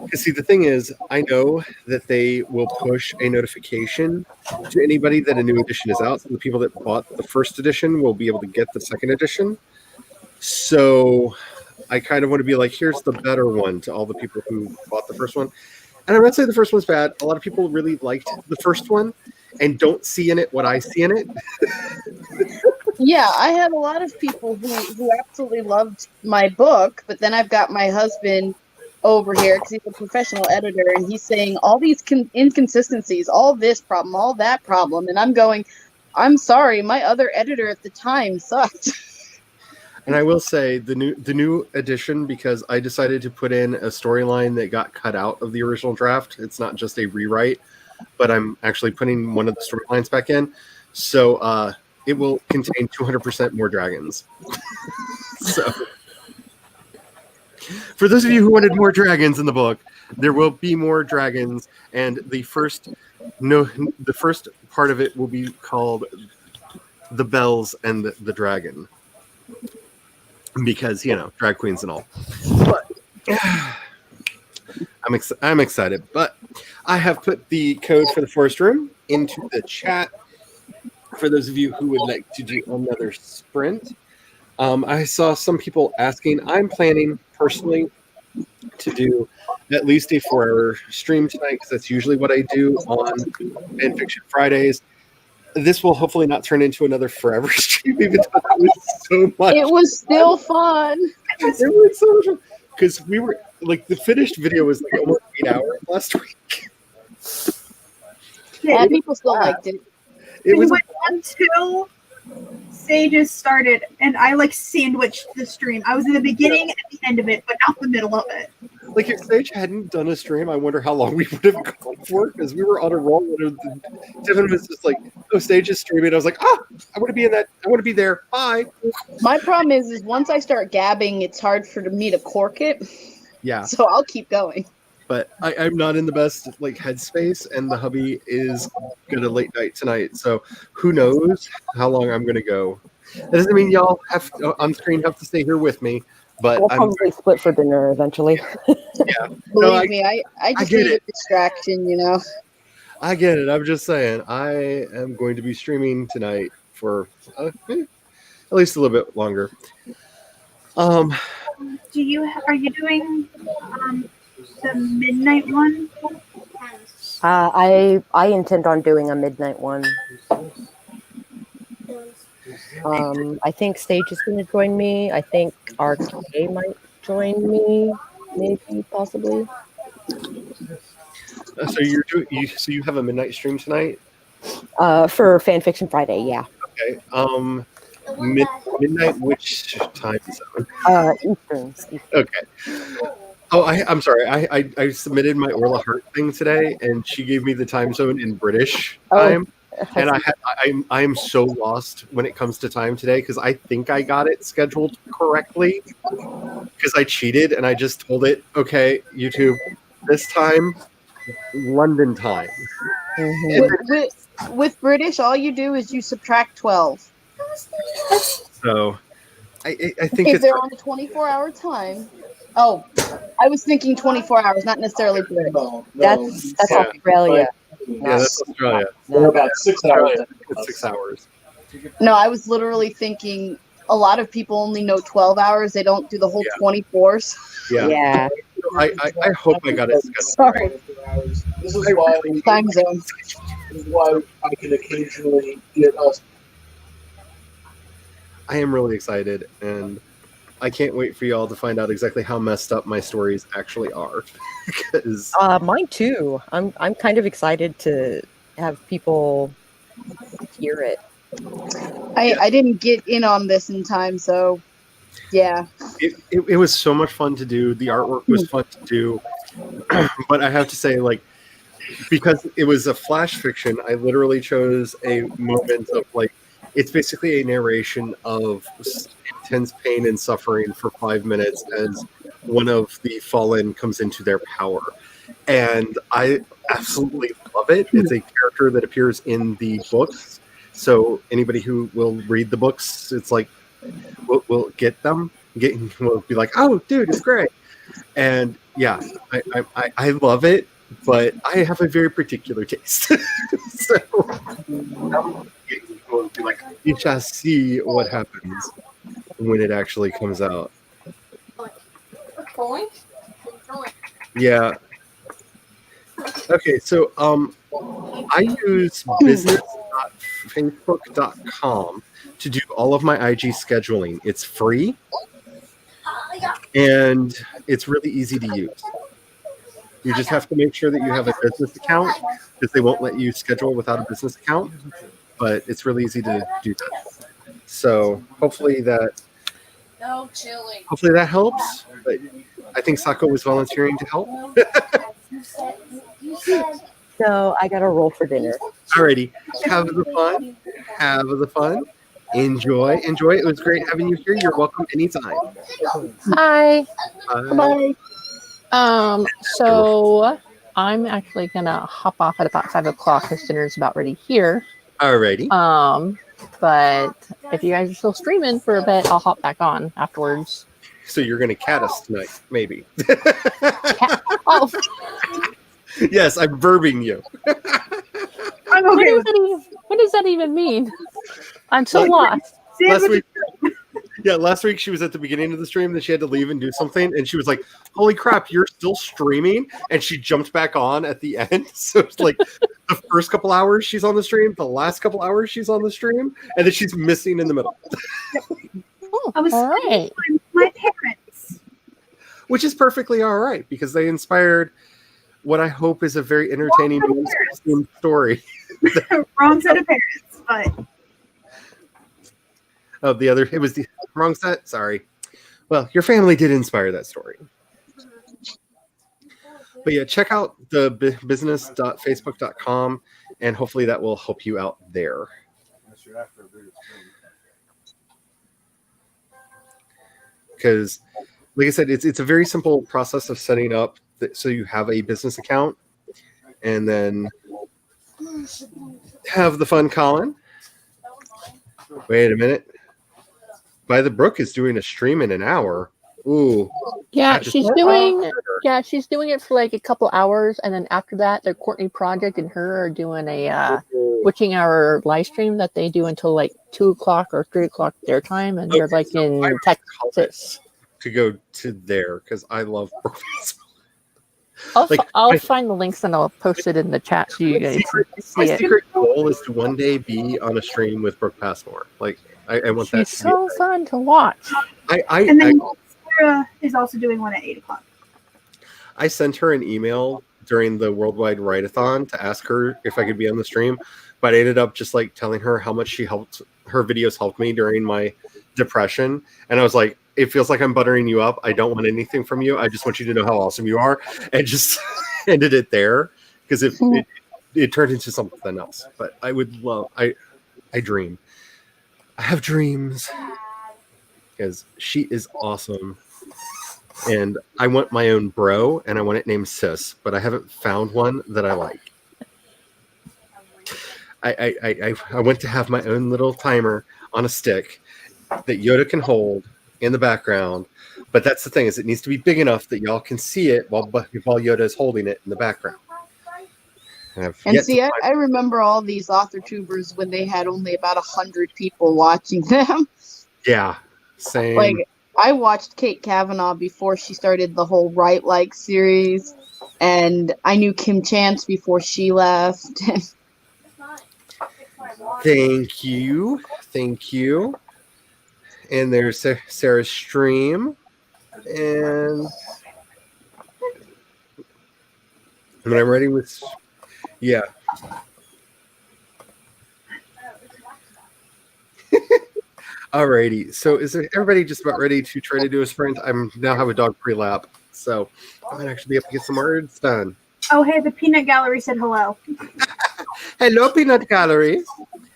because see, the thing is, I know that they will push a notification to anybody that a new edition is out. So the people that bought the first edition will be able to get the second edition. So I kind of want to be like, here's the better one to all the people who bought the first one. And I'm not saying the first one's bad. A lot of people really liked the first one and don't see in it what I see in it. Yeah, I had a lot of people who absolutely loved my book, but then I've got my husband over here because he's a professional editor, and he's saying all these inconsistencies, all this problem, all that problem, and I'm going, I'm sorry, my other editor at the time sucked. And I will say the new edition, because I decided to put in a storyline that got cut out of the original draft. It's not just a rewrite, but I'm actually putting one of the storylines back in. So it will contain 200% more dragons. So for those of you who wanted more dragons in the book, there will be more dragons, and the first part of it will be called The Bells and the Dragon. Because, drag queens and all. But I'm excited. But I have put the code for the Forest Room into the chat for those of you who would like to do another sprint. I saw some people asking. I'm planning personally to do at least a 4-hour stream tonight because that's usually what I do on Fanfiction Fridays. This will hopefully not turn into another forever stream, even though it was so much. It was still fun. It was so much fun. Because we were, like, the finished video was like almost 8 hours last week. Yeah, people still liked it. It was went until Sages started, and I sandwiched the stream. I was in the beginning and the end of it, but not the middle of it. like if Sage hadn't done a stream, I wonder how long we would have gone for, because we were on a roll. Devin was just like, "Oh, Sage is streaming." I was like, "Ah, I want to be in that. I want to be there. Bye." My problem is once I start gabbing, it's hard for me to cork it. Yeah. So I'll keep going. But I'm not in the best headspace, and the hubby is got a late night tonight, so who knows how long I'm gonna go. That doesn't mean y'all have on screen have to stay here with me, but We'll probably split for dinner eventually. Yeah. Believe me, I just get need a it. distraction, I get it. I'm just saying I am going to be streaming tonight for at least a little bit longer. Are you doing the midnight one? I intend on doing a midnight one. I think Sage is going to join me. I think RK might join me, maybe, possibly. So you have a midnight stream tonight? For Fanfiction Friday, yeah. Okay. Midnight, which time zone? Eastern. Okay. Oh, I'm sorry. I submitted my Orla Hart thing today, and she gave me the time zone in British time. And I am so lost when it comes to time today, because I think I got it scheduled correctly, because I cheated and I just told it, okay, YouTube, this time, London time. Mm-hmm. With British, all you do is you subtract 12. So I think If it's they're on a 24-hour time. Oh, I was thinking 24 hours, not necessarily British. That's Yeah. Australia. yeah, that's Australia. They're about 6 hours. It's 6 hours. No, I was literally thinking a lot of people only know 12 hours. They don't do the whole 24s. Yeah. Yeah. I hope I got it scheduled. Sorry. This is why Time zone. I can occasionally get us. I am really excited, and I can't wait for y'all to find out exactly how messed up my stories actually are. Because Mine too. I'm kind of excited to have people hear it. I didn't get in on this in time, so yeah. it was so much fun to do. The artwork was fun to do. But I have to say, because it was a flash fiction, I literally chose a moment of it's basically a narration of intense pain and suffering for 5 minutes as one of the fallen comes into their power. and I absolutely love it. It's a character that appears in the books, so anybody who will read the books, it's like we'll get them. We'll be like, oh, dude, it's great. And yeah, I love it, but I have a very particular taste. So we'll be like, you shall see what happens when it actually comes out. Yeah. Okay, so I use business.facebook.com to do all of my IG scheduling. It's free and it's really easy to use. You just have to make sure that you have a business account because they won't let you schedule without a business account, but it's really easy to do that. So hopefully that helps. But I think Sako was volunteering to help. So I got to roll for dinner. Alrighty. Have the fun. Have the fun. Enjoy. It was great having you here. You're welcome anytime. Hi. Bye. So I'm actually gonna hop off at about 5 o'clock because dinner's about ready here. Alrighty. But if you guys are still streaming for a bit, I'll hop back on afterwards. So you're gonna cat us tonight, maybe. Oh, yes, I'm verbing you. I'm okay with what does that even mean? I'm so lost. Last week she was at the beginning of the stream, then she had to leave and do something, and she was like, "Holy crap, you're still streaming!" And she jumped back on at the end. So it's like the first couple hours she's on the stream, the last couple hours she's on the stream, and then she's missing in the middle. Oh, I was all right. my parents. Which is perfectly all right because they inspired what I hope is a very entertaining story. Wrong set of parents, but Oh, it was the wrong set. Sorry. Well, your family did inspire that story. But yeah, check out the business.facebook.com and hopefully that will help you out there. Because, like I said, it's a very simple process of setting up so you have a business account and then have the fun, Colin. Wait a minute. By the Brook is doing a stream in an hour. Ooh. Yeah, she's doing it for like a couple hours, and then after that, the Courtney Project and her are doing a witching hour live stream that they do until like 2 o'clock or 3 o'clock their time, and they're like in Texas. To go to there because I love Brook. I'll find the links and I'll post it in the chat so you guys can see it. My secret goal is to one day be on a stream with Brooke Passmore. Like I want that. She's so fun to watch. And then Sarah is also doing one at 8 o'clock. I sent her an email during the Worldwide Write-a-thon to ask her if I could be on the stream, but I ended up just like telling her how much her videos helped me during my depression, and I was like, it feels like I'm buttering you up. I don't want anything from you. I just want you to know how awesome you are, and just ended it there because it turned into something else. But I would love. I dream. I have dreams because she is awesome, and I want my own bro, and I want it named Sis, but I haven't found one that I like. I want to have my own little timer on a stick that Yoda can hold in the background, but that's the thing is it needs to be big enough that y'all can see it while Yoda is holding it in the background. And see, I remember all these author tubers when they had only about 100 people watching them. Yeah, same. Like I watched Kate Kavanaugh before she started the whole Write Like series, and I knew Kim Chance before she left. Thank you. And there's Sarah's stream. And when I'm ready with... Yeah. Alrighty. So is everybody just about ready to try to do a sprint? I now have a dog pre-lap. So I might actually be able to get some words done. Oh, hey, the Peanut Gallery said hello. Hello, Peanut Gallery.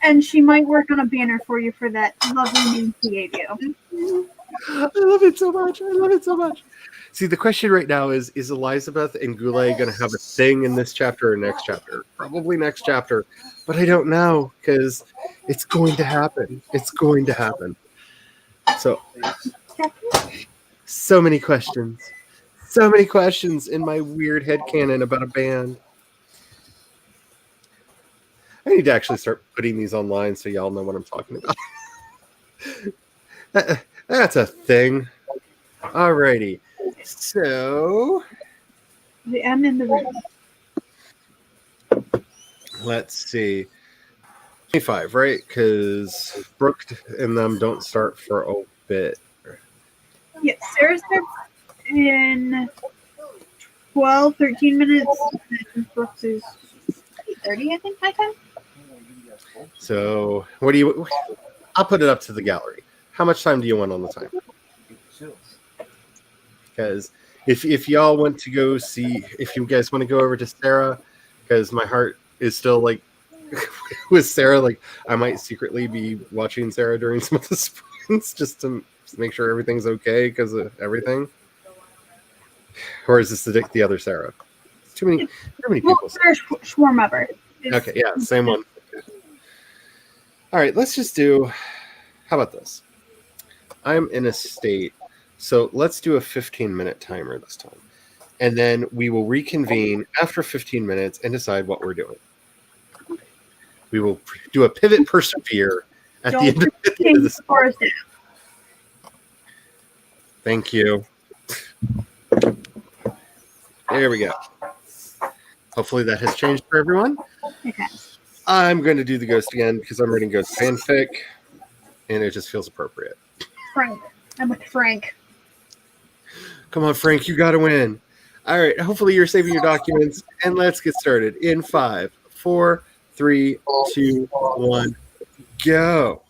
And she might work on a banner for you for that lovely name she gave you. I love it so much. I love it so much. See, the question right now is Elizabeth and Goulet going to have a thing in this chapter or next chapter? Probably next chapter, but I don't know because it's going to happen. It's going to happen. So many questions. So many questions in my weird headcanon about a band. I need to actually start putting these online so y'all know what I'm talking about. That's a thing. Alrighty. So I'm in the room. let's see. 25, right? Because Brooke and them don't start for a bit. Yeah, Sarah starts in 12, 13 minutes. And Brooks is 8:30, I think, my time. So what do you? I'll put it up to the gallery. How much time do you want on the time? Because if y'all want to go see, if you guys want to go over to Sarah, because my heart is still like with Sarah, like I might secretly be watching Sarah during some of the sprints just to make sure everything's okay because of everything. Or is this the other Sarah? It's too many Well, people. Sarah Schwarmöber. Okay, yeah, same one. All right, let's just do. How about this? I'm in a state, so let's do a 15-minute timer this time. And then we will reconvene after 15 minutes and decide what we're doing. We will do a pivot persevere at the end of this. Thank you. There we go. Hopefully that has changed for everyone. It has. I'm going to do the ghost again because I'm reading Ghost fanfic, and it just feels appropriate. Frank. I'm with Frank. Come on, Frank, you got to win. All right, hopefully you're saving your documents, and let's get started in 5, 4, 3, 2, 1, go.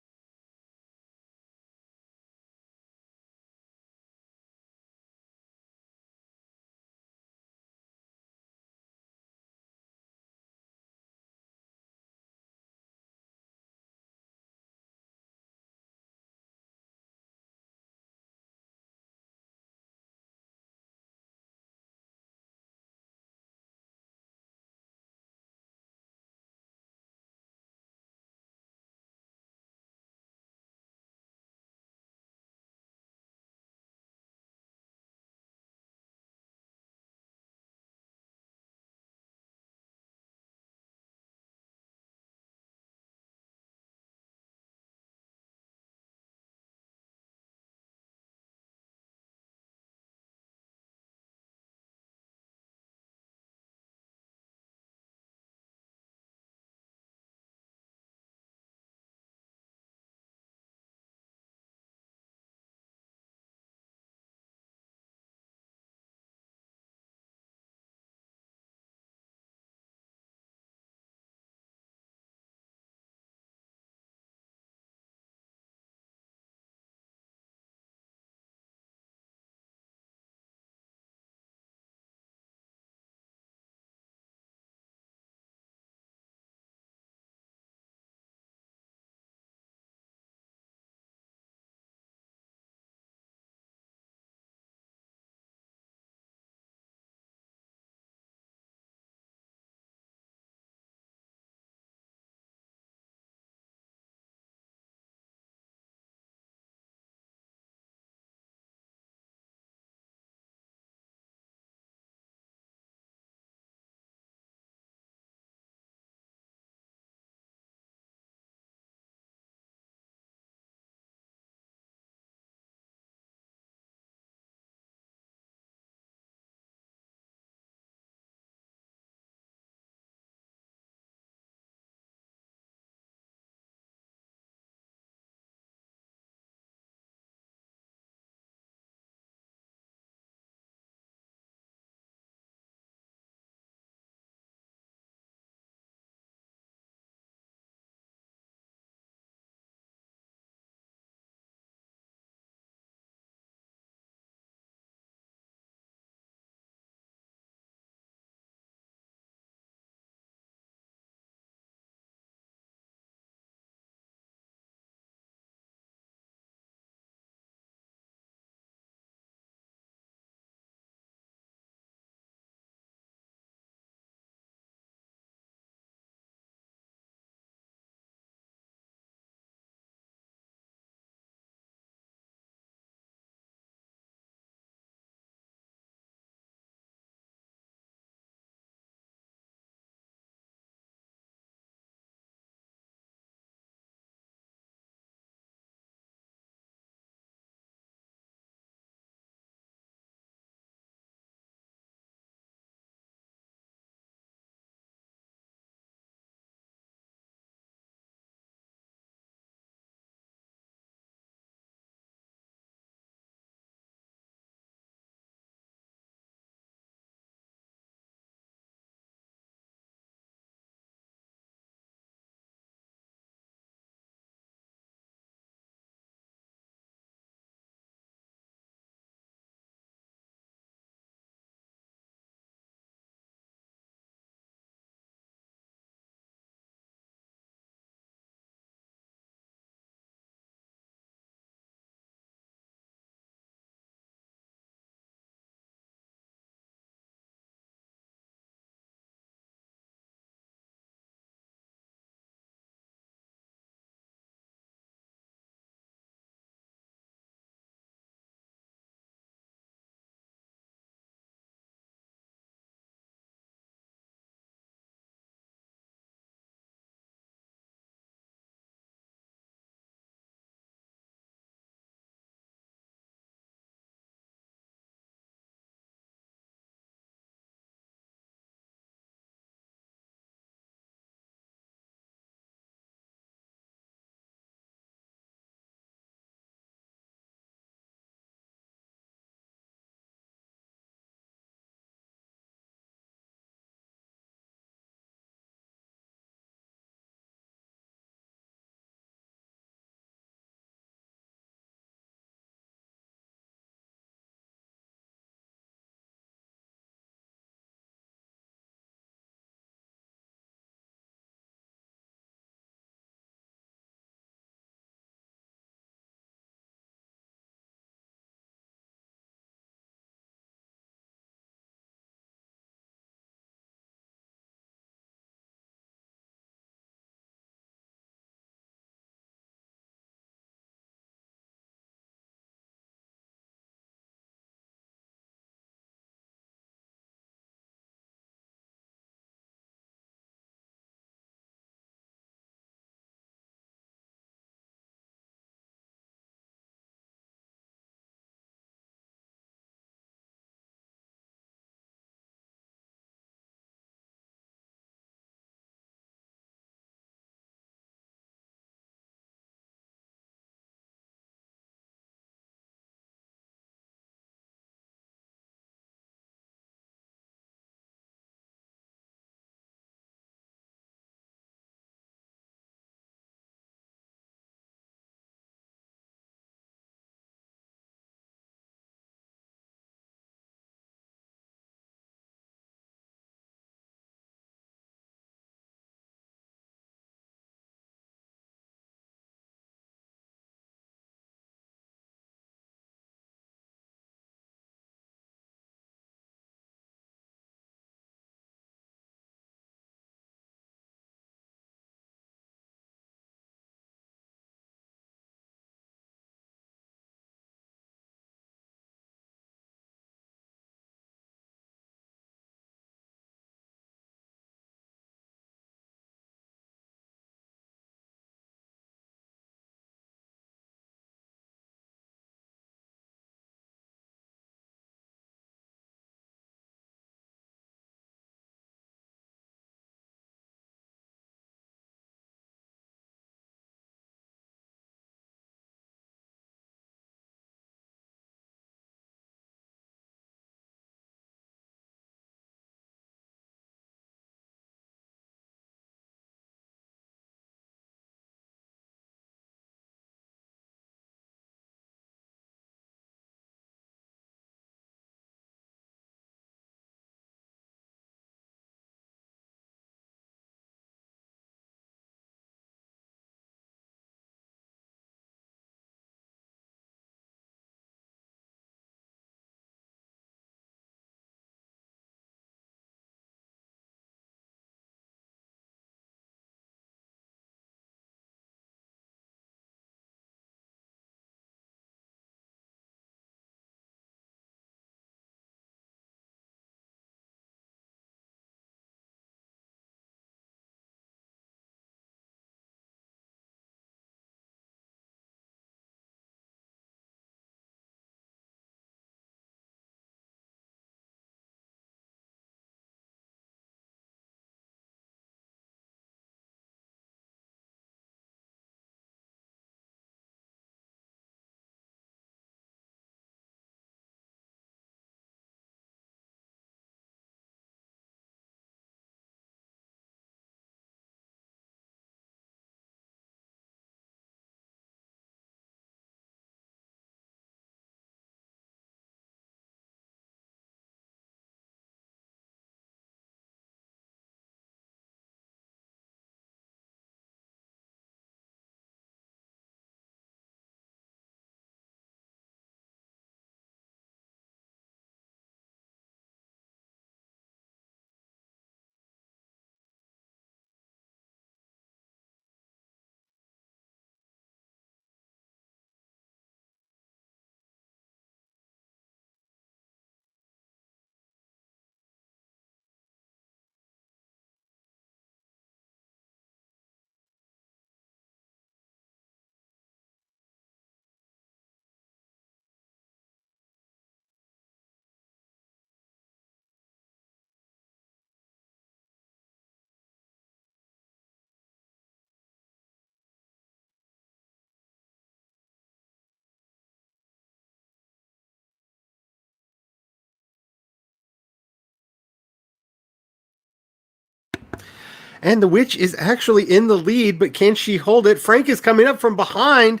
And the witch is actually in the lead, but can she hold it? Frank is coming up from behind.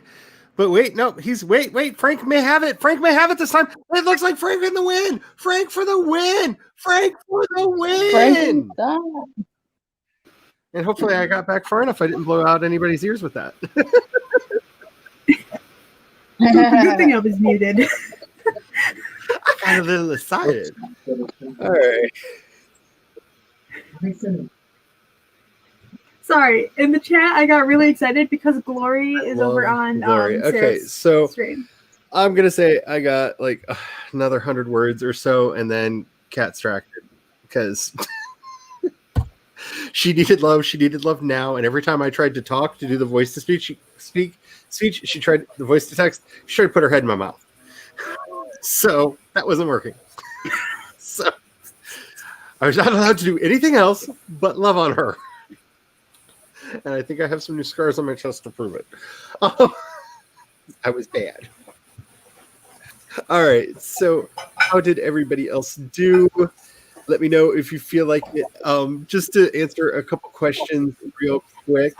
But wait, no, wait. Frank may have it. Frank may have it this time. It looks like Frank in the win. Frank for the win. Frank for the win. And hopefully I got back far enough. I didn't blow out anybody's ears with that. Good thing I was muted. I got a little excited. All right. Sorry, in the chat, I got really excited because Glory is over on Glory. Okay, Sarah's so stream. I'm gonna say I got like another 100 words or so, and then cat distracted because she needed love now. And every time I tried to talk to do the voice to speech, she tried the voice to text. She tried to put her head in my mouth, so that wasn't working. So I was not allowed to do anything else but love on her. And I think I have some new scars on my chest to prove it. I was bad. All right. So how did everybody else do? Let me know if you feel like it. Just to answer a couple questions real quick.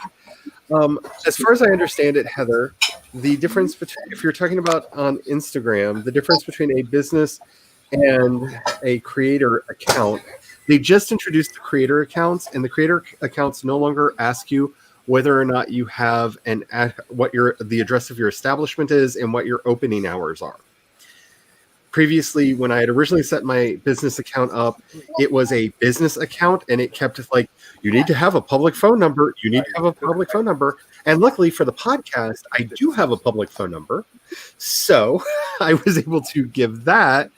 As far as I understand it, Heather, the difference between, if you're talking about on Instagram, the difference between a business and a creator account, they just introduced the creator accounts, and the creator accounts no longer ask you whether or not you have the address of your establishment is and what your opening hours are. Previously, when I had originally set my business account up, it was a business account, and it kept like, you need to have a public phone number. You need to have a public phone number. And luckily for the podcast, I do have a public phone number. So I was able to give that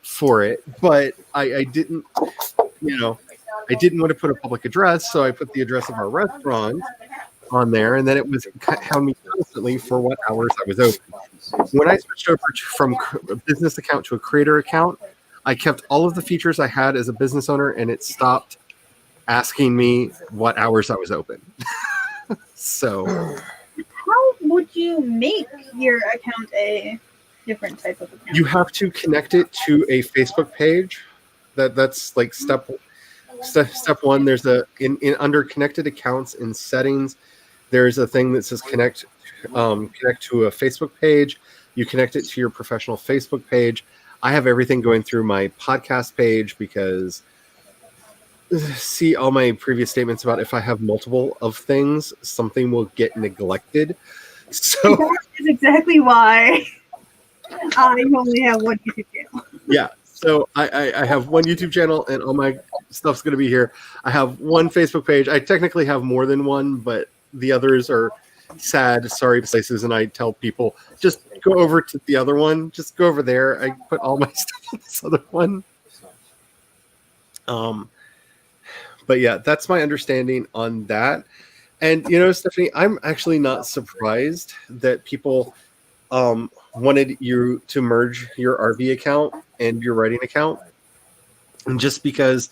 for it, but I didn't, I didn't want to put a public address, so I put the address of our restaurant on there, and then it was telling me constantly for what hours I was open. When I switched over from a business account to a creator account, I kept all of the features I had as a business owner, and it stopped asking me what hours I was open. So, how would you make your account a different type of account? You have to connect it to a Facebook page. That's like step one. There's in under connected accounts in settings, there's a thing that says connect to a Facebook page. You connect it to your professional Facebook page. I have everything going through my podcast page because see all my previous statements about if I have multiple of things, something will get neglected. So that is exactly why I only have one YouTube channel. Yeah. So I have one YouTube channel and all my stuff's going to be here. I have one Facebook page. I technically have more than one, but the others are sad, sorry places. And I tell people, just go over to the other one. Just go over there. I put all my stuff on this other one. But yeah, that's my understanding on that. And, Stephanie, I'm actually not surprised that people wanted you to merge your RV account and your writing account. And just because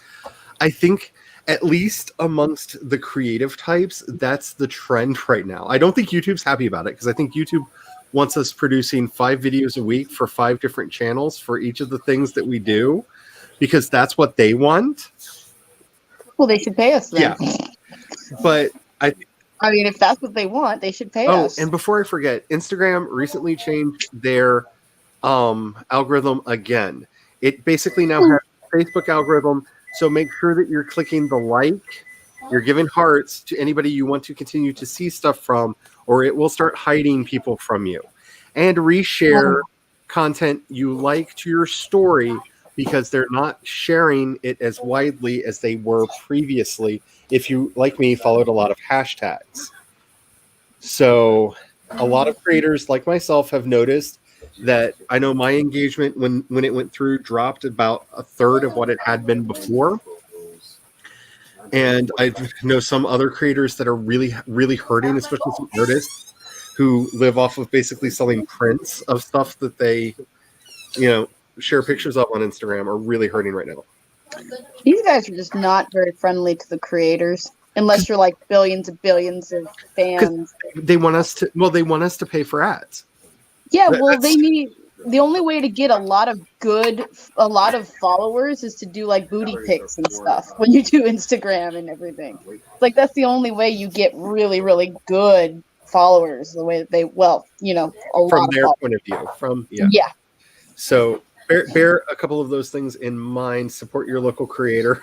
I think at least amongst the creative types, that's the trend right now. I don't think YouTube's happy about it because I think YouTube wants us producing 5 videos a week for 5 different channels for each of the things that we do because that's what they want. Well, they should pay us then. Yeah. But I mean, if that's what they want, they should pay us. And before I forget, Instagram recently changed their algorithm again. It basically now has a Facebook algorithm, so make sure that you're clicking the like, you're giving hearts to anybody you want to continue to see stuff from, or it will start hiding people from you. And reshare content you like to your story because they're not sharing it as widely as they were previously. If you, like me, followed a lot of hashtags. So a lot of creators like myself have noticed that I know my engagement when it went through dropped about a third of what it had been before. And I know some other creators that are really, really hurting, especially some artists who live off of basically selling prints of stuff that they, share pictures of on Instagram are really hurting right now. These guys are just not very friendly to the creators, unless you're like billions and billions of fans. They want us to pay for ads. Yeah, well, they need the only way to get a lot of followers is to do like booty pics and stuff when you do Instagram and everything. Like that's the only way you get really, really good followers. The way that they, well, you know, from their point of view. Yeah. So bear a couple of those things in mind. Support your local creator.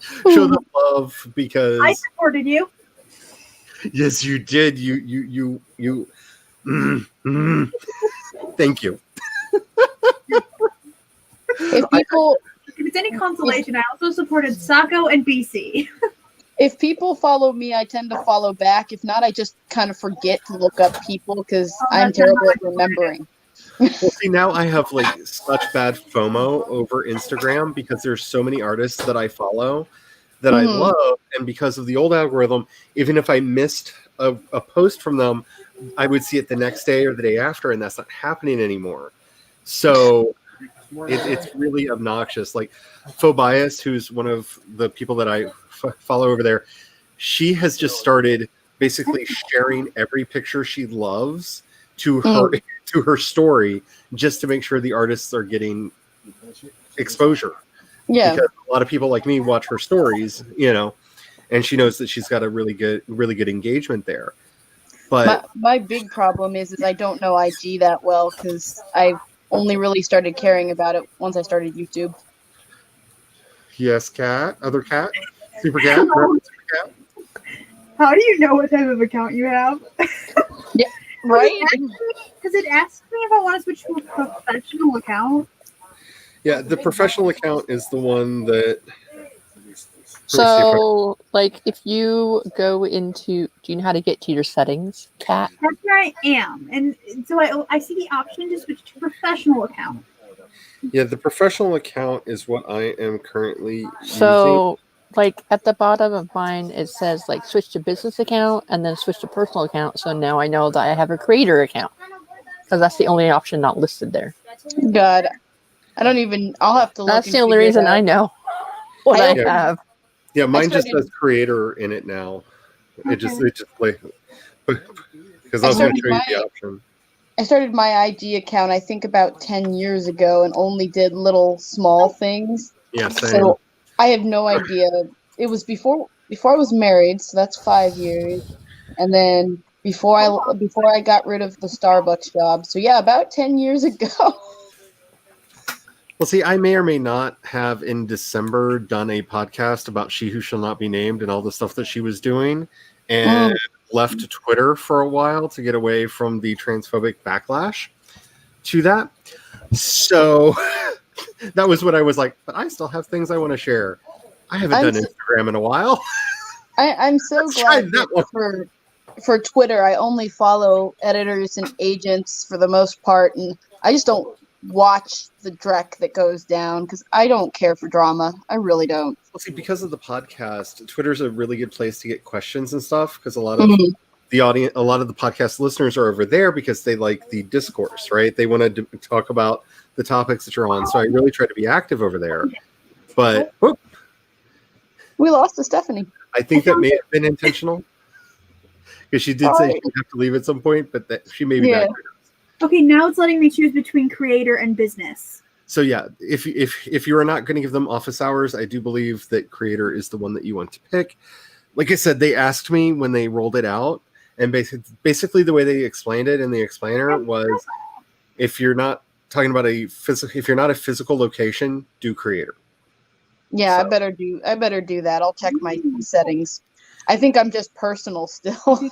Show them love because I supported you. Yes, you did. You. Thank you. If people, If it's any consolation, I also supported Sako and BC. if people follow me, I tend to follow back. If not, I just kind of forget to look up people because I'm that's terrible not at remembering. Well, see, now I have like such bad FOMO over Instagram because there's so many artists that I follow that I love, and because of the old algorithm, even if I missed a post from them, I would see it the next day or the day after, and that's not happening anymore. So it's really obnoxious. Like Phobias, who's one of the people that I follow over there, she has just started basically sharing every picture she loves to her story just to make sure the artists are getting exposure. Yeah. Because a lot of people like me watch her stories, you know, and she knows that she's got a really good engagement there. But my big problem is I don't know IG that well because I only really started caring about it once I started YouTube. yes, cat, other cat, super cat, super cat. How do you know what type of account you have? Yeah, right? Because it asks me if I want to switch to a professional account. Yeah, the professional account is the one that. So, like, if you go into, do you know how to get to your settings, Kat? That's where I am. And so I see the option to switch to professional account. Yeah, the professional account is what I am currently So, like, at the bottom of mine, it says, like, switch to business account and then switch to personal account. So now I know that I have a creator account because that's the only option not listed there. God, I don't even. I'll have to look. That's the only reason I know what I have. Yeah, mine just started- says creator in it now. It just like because I was I going to started show you the option. I started my IG account, I think, about 10 years ago and only did little small things. Yeah, same. So I have no idea. It was before I was married, so that's 5 years. And then before I got rid of the Starbucks job. So yeah, about 10 years ago. Well, see, I may or may not have in December done a podcast about She Who Shall Not Be Named and all the stuff that she was doing, and left Twitter for a while to get away from the transphobic backlash to that. So that was what I was like, but I still have things I want to share. I haven't done Instagram in a while. I'm so glad that for Twitter, I only follow editors and agents for the most part, and I just don't watch the dreck that goes down because I don't care for drama. I really don't. Well, see, because of the podcast, Twitter's a really good place to get questions and stuff because a lot of the audience, a lot of the podcast listeners are over there because they like the discourse, right? They want to talk about the topics that you're on. So I really try to be active over there. But we lost to Stephanie. I think that may have been intentional because she did say she'd have to leave at some point, but that she may be back. Okay, now it's letting me choose between creator and business. So yeah, if you are not going to give them office hours, I do believe that creator is the one that you want to pick. Like I said, they asked me when they rolled it out, and basically the way they explained it in the explainer was, if you're not talking about if you're not a physical location, do creator. Yeah, so. I better do that. I'll check my settings. I think I'm just personal still.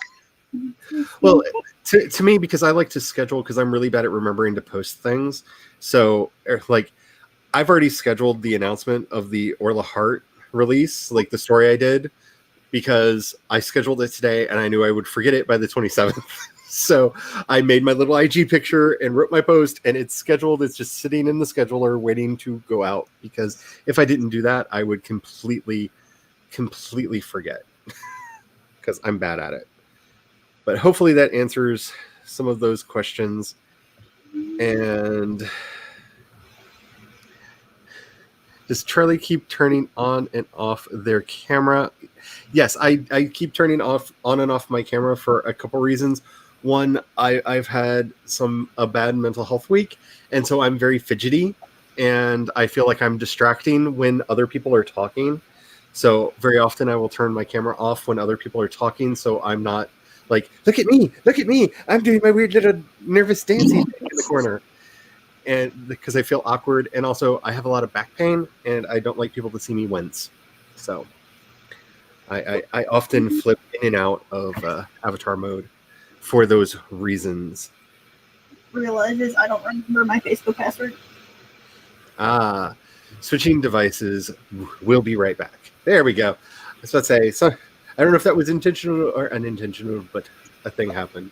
Well, to me, because I like to schedule, because I'm really bad at remembering to post things. So, like, I've already scheduled the announcement of the Orla Hart release, like the story I did, because I scheduled it today and I knew I would forget it by the 27th. So I made my little IG picture and wrote my post, and it's scheduled. It's just sitting in the scheduler waiting to go out, because if I didn't do that, I would completely forget because I'm bad at it. But hopefully that answers some of those questions. And does Charlie keep turning on and off their camera? Yes, I keep turning on and off my camera for a couple reasons. One, I've had a bad mental health week, and so I'm very fidgety, and I feel like I'm distracting when other people are talking. So very often I will turn my camera off when other people are talking, so I'm not like, look at me, I'm doing my weird little nervous dancing thing in the corner. And because I feel awkward, and also I have a lot of back pain, and I don't like people to see me wince. So I often flip in and out of avatar mode for those reasons. Realizes I don't remember my Facebook password. Switching devices. We'll be right back. There we go. I was about to say, so I don't know if that was intentional or unintentional, but a thing happened.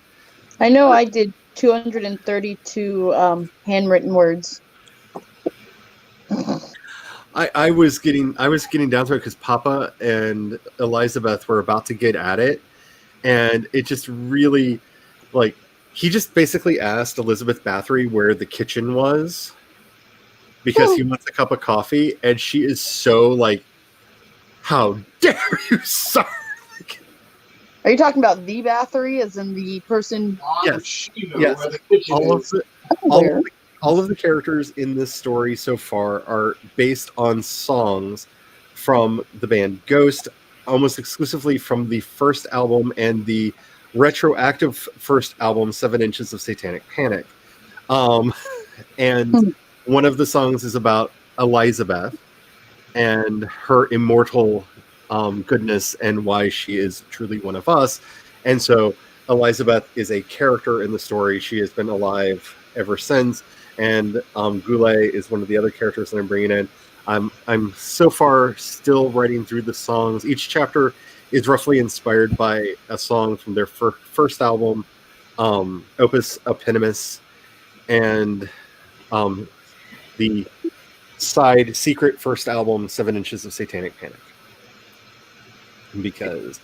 I know I did 232 handwritten words. I was getting down to it because Papa and Elizabeth were about to get at it, and it just really, like, he just basically asked Elizabeth Bathory where the kitchen was because he wants a cup of coffee, and she is so like, how dare you, sir? Are you talking about the Bathory, as in the person? Yes. You know Yes. where the kitchen is. All of the characters in this story so far are based on songs from the band Ghost, almost exclusively from the first album and the retroactive first album, 7 Inches of Satanic Panic. And one of the songs is about Elizabeth and her immortal goodness and why she is truly one of us. And so Elizabeth is a character in the story. She has been alive ever since. And Goulet is one of the other characters that I'm bringing in. I'm so far still writing through the songs. Each chapter is roughly inspired by a song from their first album, Opus Eponymus, and the side secret first album, 7 Inches of Satanic Panic. Because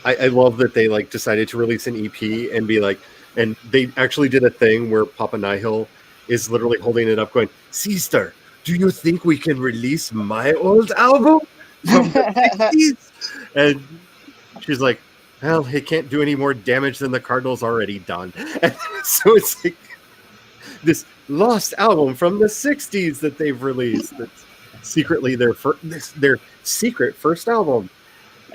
I love that they like decided to release an EP and be like, and they actually did a thing where Papa Nihil is literally holding it up going, Sister, do you think we can release my old album from the 60s? And she's like, well, it can't do any more damage than the Cardinals already done. And so it's like this lost album from the 60s that they've released. That's secretly their secret first album.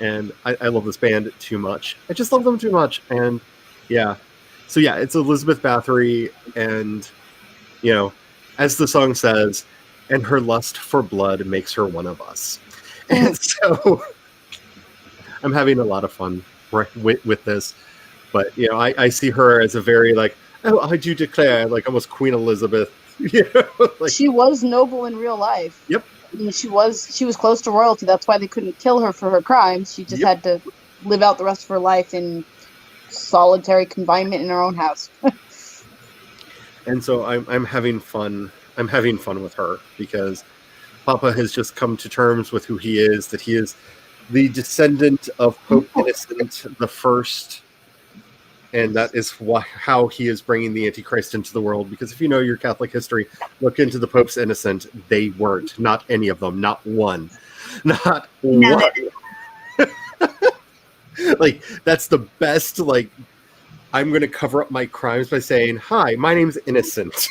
And I love this band too much. I just love them too much. And yeah. So yeah, it's Elizabeth Bathory, and you know, as the song says, and her lust for blood makes her one of us. And so I'm having a lot of fun with this. But you know, I see her as a very like, oh, I do declare, like almost Queen Elizabeth. You know, like, she was noble in real life. Yep. I mean, she was close to royalty. That's why they couldn't kill her for her crimes. She just had to live out the rest of her life in solitary confinement in her own house. And so I'm having fun. I'm having fun with her because Papa has just come to terms with who he is, that he is the descendant of Pope Innocent the First, and that is how he is bringing the Antichrist into the world. Because if you know your Catholic history, look into the Popes Innocent. They weren't. Not any of them. Not one. Not one. Like, that's the best, like, I'm going to cover up my crimes by saying, hi, my name's Innocent.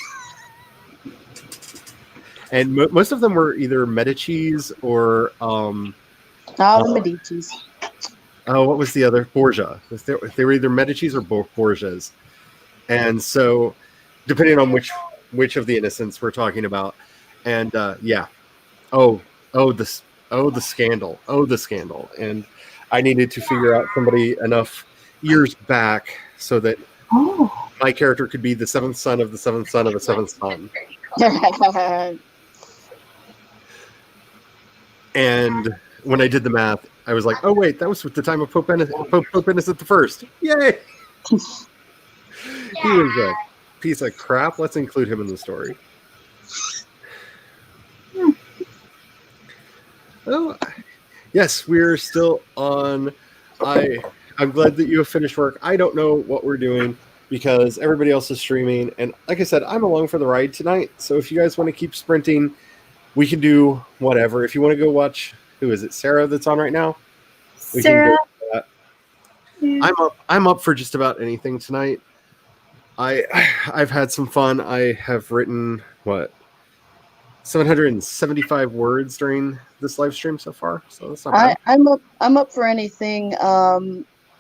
And most of them were either Medicis or... Medicis. Oh, what was the other? Borgia. They were either Medicis or Borgias. And so, depending on which of the Innocents we're talking about. And, yeah. Oh, the scandal. Oh, the scandal. And I needed to figure out somebody enough years back so that my character could be the seventh son of the seventh son of the seventh son. And when I did the math, I was like, oh, wait, that was at the time of Pope Innocent the First. Yay! He was a piece of crap. Let's include him in the story. Oh, yes, we're still on. I'm glad that you have finished work. I don't know what we're doing because everybody else is streaming. And like I said, I'm along for the ride tonight. So if you guys want to keep sprinting, we can do whatever. If you want to go watch, who is it, Sarah that's on right now? We Sarah. can go Yeah. I'm up for just about anything tonight. I've had some fun. I have written 775 words during this live stream so far, so that's not bad. I'm up for anything.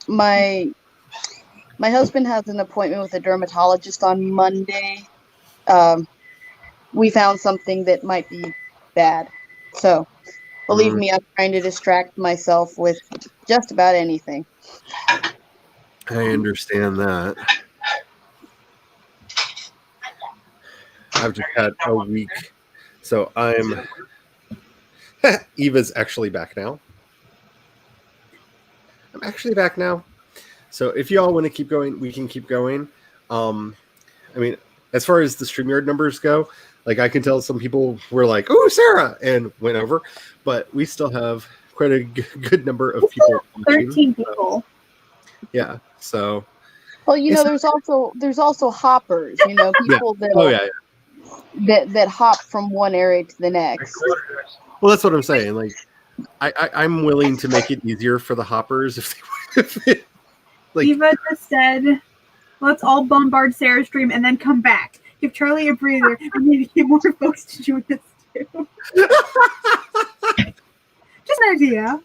My husband has an appointment with a dermatologist on Monday. We found something that might be bad. So believe me, I'm trying to distract myself with just about anything. I understand that. I've just had a week, so I'm. Eva's actually back now. I'm actually back now. So if y'all want to keep going, we can keep going. I mean, as far as the StreamYard numbers go, like I can tell some people were like, "Oh, Sarah," and went over, but we still have quite a good number of people. 13 people. Yeah. So. Well, there's also hoppers. People that hop from one area to the next. Well, that's what I'm saying. Like, I'm willing to make it easier for the hoppers if they like. Eva just said, "Let's all bombard Sarah's stream and then come back. Give Charlie a breather. We need to get more folks to join us too." Just an idea.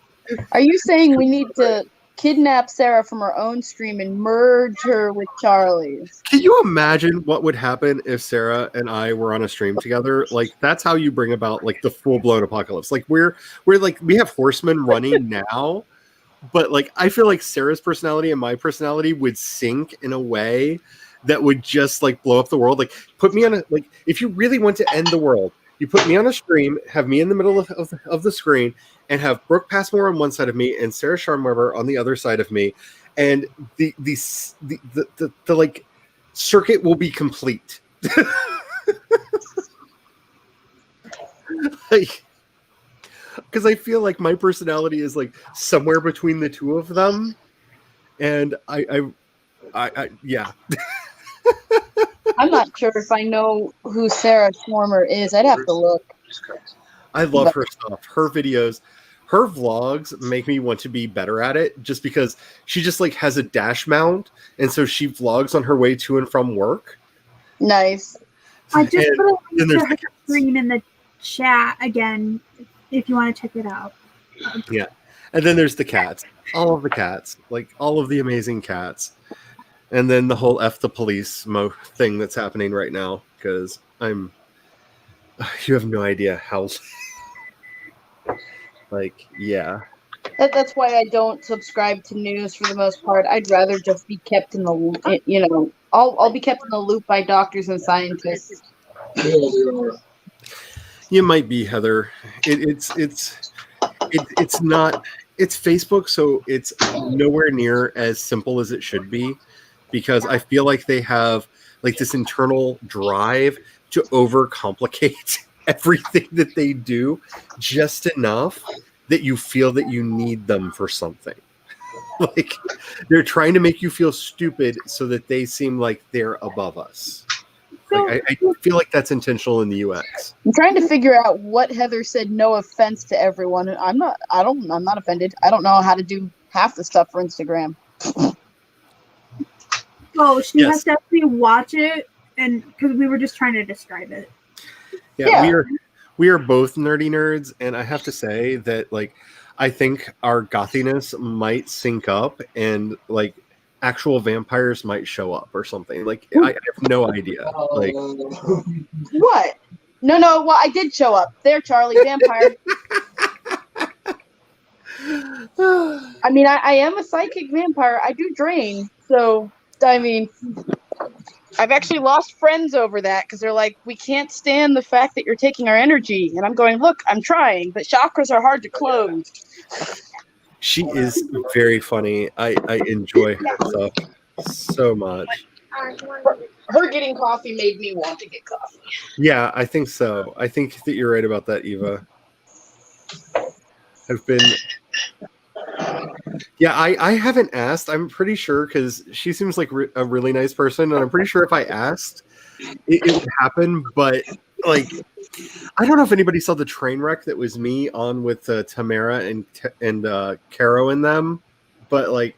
Are you saying we need to kidnap Sarah from her own stream and merge her with Charlie's? Can you imagine what would happen if Sarah and I were on a stream together? Like, that's how you bring about like the full-blown apocalypse. Like we're like, we have horsemen running now, but like I feel like Sarah's personality and my personality would sync in a way that would just like blow up the world. Like, put me on a, like, if you really want to end the world, you put me on a stream, have me in the middle of the screen, and have Brooke Passmore on one side of me and Sarah Sharmweber on the other side of me, and the like circuit will be complete. Like, because I feel like my personality is like somewhere between the two of them, and I yeah. I'm not sure if I know who Sarah Schwarmer is. I'd have to look. I love her stuff. Her videos, her vlogs make me want to be better at it, just because she just like has a dash mount, and so she vlogs on her way to and from work. Nice. I just put a link to her stream in the chat again if you want to check it out. Yeah. And then there's the cats. All of the cats. Like all of the amazing cats. And then the whole F the police thing that's happening right now, because you have no idea how, like, yeah. That's why I don't subscribe to news for the most part. I'd rather just be kept in the, I'll be kept in the loop by doctors and scientists. You might be, Heather. It's not, it's Facebook, so it's nowhere near as simple as it should be. Because I feel like they have like this internal drive to overcomplicate everything that they do just enough that you feel that you need them for something. Like they're trying to make you feel stupid so that they seem like they're above us. Like I feel like that's intentional in the UX. I'm trying to figure out what Heather said. No offense to everyone. I'm not offended. I don't know how to do half the stuff for Instagram. Oh, she has to actually watch it, and because we were just trying to describe it. Yeah. We are both nerdy nerds, and I have to say that like I think our gothiness might sync up, and like actual vampires might show up or something. Like I have no idea. Like what? No. Well, I did show up. There, Charlie, vampire. I mean, I am a psychic vampire. I do drain, so. I mean, I've actually lost friends over that because they're like, we can't stand the fact that you're taking our energy. And I'm going, look, I'm trying, but chakras are hard to close. She is very funny. I enjoy her stuff so much. Her getting coffee made me want to get coffee. Yeah, I think so. I think that you're right about that, Eva. I haven't asked. I'm pretty sure because she seems like a really nice person, and I'm pretty sure if I asked, it would happen. But like, I don't know if anybody saw the train wreck that was me on with Tamara and Caro and them. But like,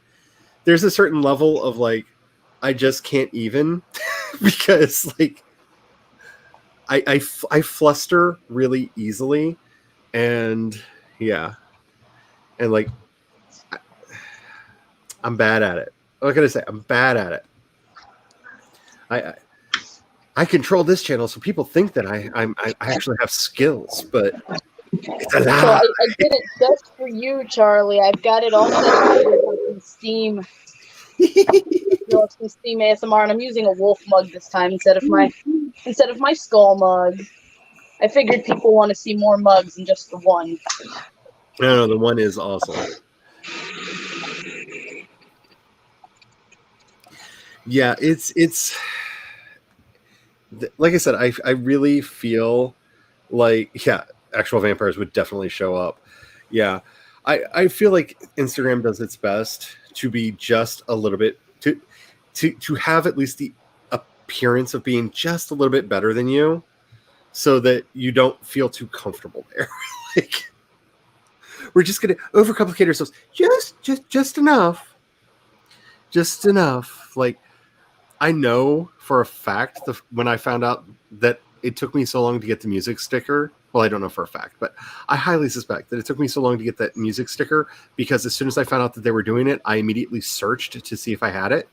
there's a certain level of like, I just can't even because like I fluster really easily, and yeah, and like I'm bad at it. What can I say? I'm bad at it. I control this channel, so people think that I actually have skills, but it's a So lie. I did it just for you, Charlie. I've got it all set up in Steam. Steam ASMR, and I'm using a wolf mug this time instead of my skull mug. I figured people want to see more mugs than just the one. No, the one is awesome. Yeah, it's like I said, I really feel like, yeah, actual vampires would definitely show up. Yeah, I feel like Instagram does its best to be just a little bit to have at least the appearance of being just a little bit better than you, so that you don't feel too comfortable there. Like, we're just gonna overcomplicate ourselves just enough, Like, I know for a fact when I found out that it took me so long to get the music sticker. Well, I don't know for a fact, but I highly suspect that it took me so long to get that music sticker because as soon as I found out that they were doing it, I immediately searched to see if I had it.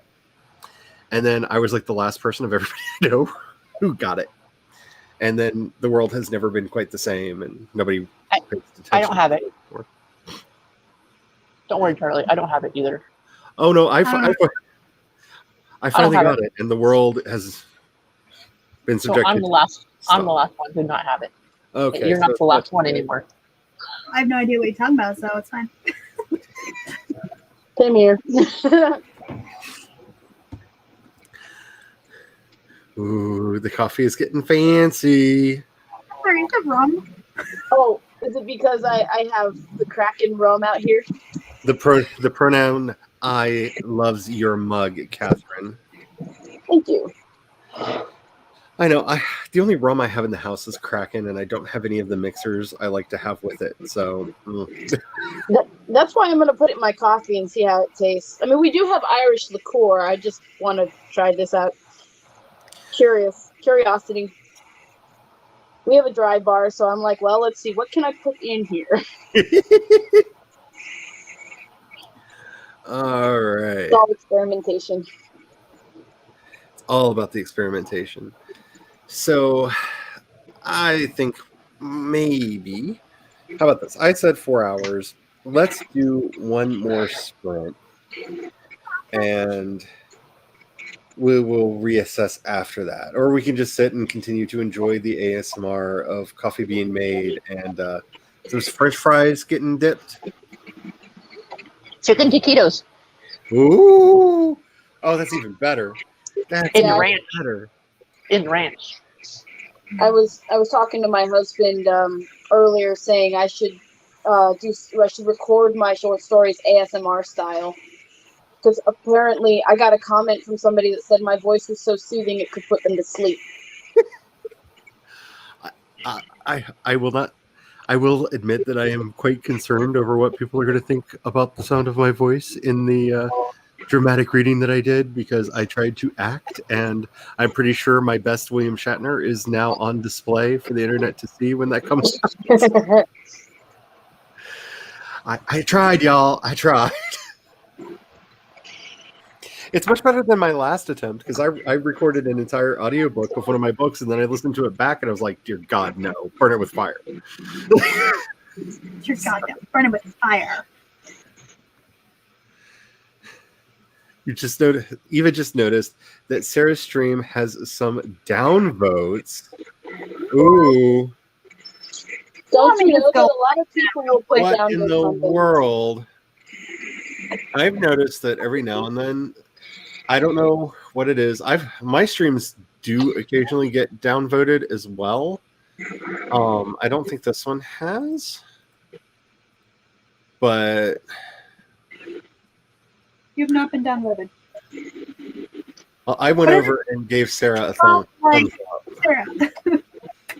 And then I was like the last person of everybody I know who got it. And then the world has never been quite the same, and nobody pays attention. I don't have it. Don't worry, Charlie. I don't have it either. Oh no, I finally got it, and the world has been subjected. So I'm the last one who did not have it. Okay, you're not the last one anymore. I have no idea what you're talking about, so it's fine. Same here. Ooh, the coffee is getting fancy. Sorry, is that rum? Oh, is it because I have the Kraken rum out here? The pronoun I loves your mug, Catherine. Thank you. I know. The only rum I have in the house is Kraken, and I don't have any of the mixers I like to have with it. So that's why I'm going to put it in my coffee and see how it tastes. I mean, we do have Irish liqueur. I just want to try this out. Curiosity. We have a dry bar, so I'm like, well, let's see. What can I put in here? All right. It's all experimentation. It's all about the experimentation. So I think maybe, how about this? I said 4 hours. Let's do one more sprint, and we will reassess after that. Or we can just sit and continue to enjoy the ASMR of coffee being made and those French fries getting dipped. Chicken taquitos. Ooh! Oh, that's even better. That's In ranch. better. In ranch. I was talking to my husband earlier, saying I should record my short stories ASMR style, because apparently I got a comment from somebody that said my voice was so soothing it could put them to sleep. I will not. I will admit that I am quite concerned over what people are going to think about the sound of my voice in the dramatic reading that I did, because I tried to act, and I'm pretty sure my best William Shatner is now on display for the internet to see when that comes out. I tried, y'all. I tried. It's much better than my last attempt, because I recorded an entire audiobook of one of my books, and then I listened to it back, and I was like, dear God, no. Burn it with fire. Dear God, no. Burn it with fire. Eva just noticed that Sarah's stream has some downvotes. Ooh. Don't you know that a lot of people will put What down in the world? I've noticed that every now and then, I don't know what it is. My streams do occasionally get downvoted as well. I don't think this one has, but You've not been downloaded. well, I went over and gave Sarah a thumbs up. Sarah.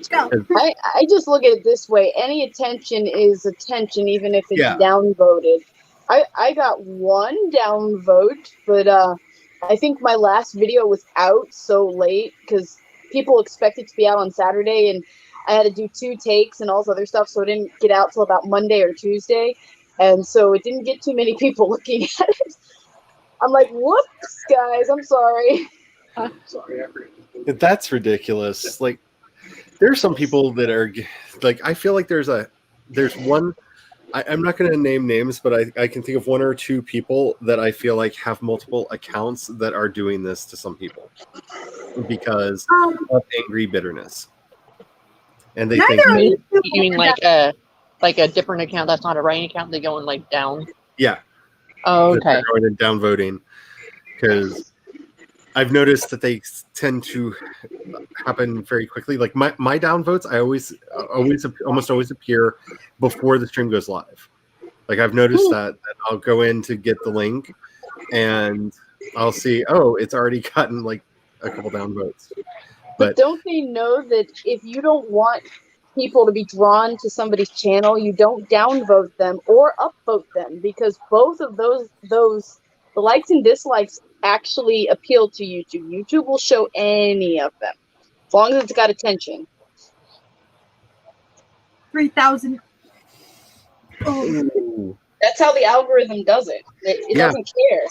Go. I just look at it this way: any attention is attention, even if it's downvoted. I got one downvote, but I think my last video was out so late because people expect it to be out on Saturday, and I had to do 2 takes and all this other stuff, so it didn't get out till about Monday or Tuesday, and so it didn't get too many people looking at it. I'm like, whoops, guys, I'm sorry. Sorry, I forget. That's ridiculous. Like, there are some people that are like, I feel like there's one. I'm not going to name names, but I can think of 1 or 2 people that I feel like have multiple accounts that are doing this to some people because of angry bitterness, and they think, You mean like a different account that's not a writing account? They go and like down. yeah, Oh, that okay. they're going and downvoting, because I've noticed that they tend to happen very quickly. Like my downvotes, I almost always appear before the stream goes live. Like I've noticed that I'll go in to get the link, and I'll see, oh, it's already gotten like a couple downvotes. But don't they know that if you don't want people to be drawn to somebody's channel, you don't downvote them or upvote them, because both of those the likes and dislikes actually appeal to YouTube. YouTube will show any of them as long as it's got attention. 3,000. Ooh. That's how the algorithm does it. It doesn't care.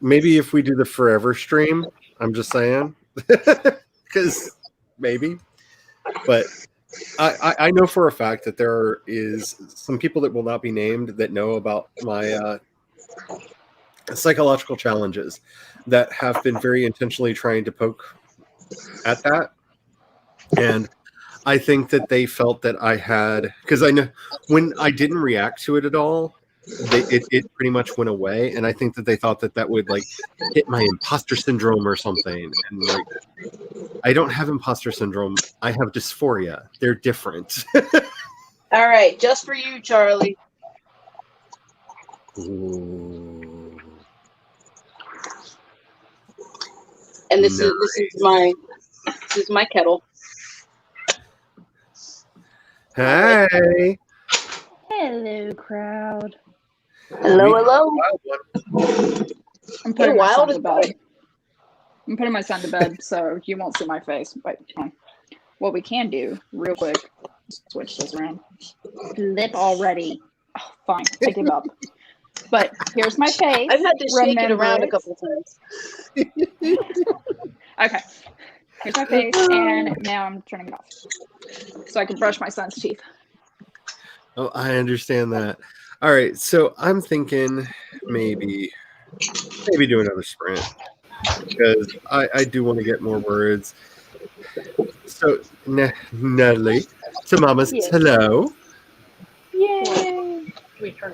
Maybe if we do the forever stream, I'm just saying, because maybe, but I know for a fact that there is some people that will not be named that know about my psychological challenges that have been very intentionally trying to poke at that. And I think that they felt that I had, because I know when I didn't react to it at all, it pretty much went away, and I think that they thought that would like hit my imposter syndrome or something. And like, I don't have imposter syndrome. I have dysphoria. They're different. All right, just for you, Charlie. Ooh. And this is my kettle. Hey. Hello, crowd. Hello. I'm putting my Wild son is to bed. I'm putting my son to bed, so you won't see my face. But what we can do, real quick, switch this around. Flip already. Oh, fine, I give up. But here's my face. I've had to shake it around a it. couple times. Okay. Here's my face, and now I'm turning it off. So I can brush my son's teeth. Oh, I understand that. All right, so I'm thinking maybe do another sprint, because I do want to get more words. So, Natalie, to Mama's hello. Yay!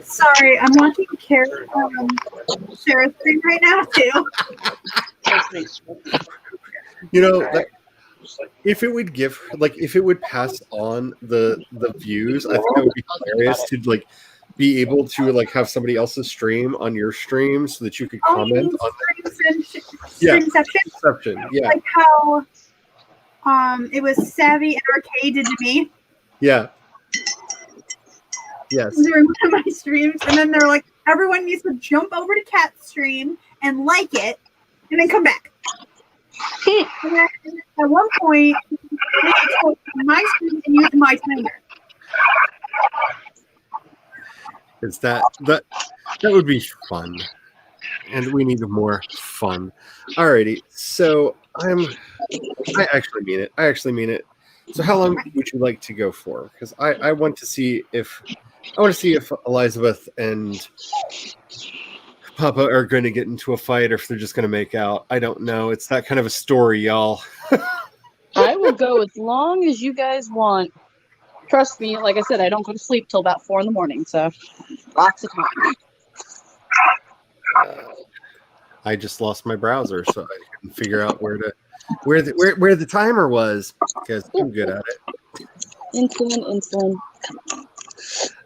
Sorry, I'm watching share a stream right now too. You know, if it would give, like, if it would pass on the views, I think that would be hilarious to like be able to like have somebody else's stream on your stream so that you could comment on stream section. Yeah, like how it was Savvy and Arcade did to me. Yeah. Yes. During one of my streams, and then they're like, everyone needs to jump over to Cat's stream and like it, and then come back. And then at one point, they took my stream and used my timer. Is that would be fun, and we need more fun. Alrighty, so I actually mean it. So how long would you like to go for? Because I want to see if Elizabeth and Papa are going to get into a fight, or if they're just going to make out. I don't know. It's that kind of a story, y'all. I will go as long as you guys want. Trust me, like I said, I don't go to sleep till about 4 a.m, so lots of time. I just lost my browser, so I couldn't figure out where the timer was, because I'm good at it. Insulin.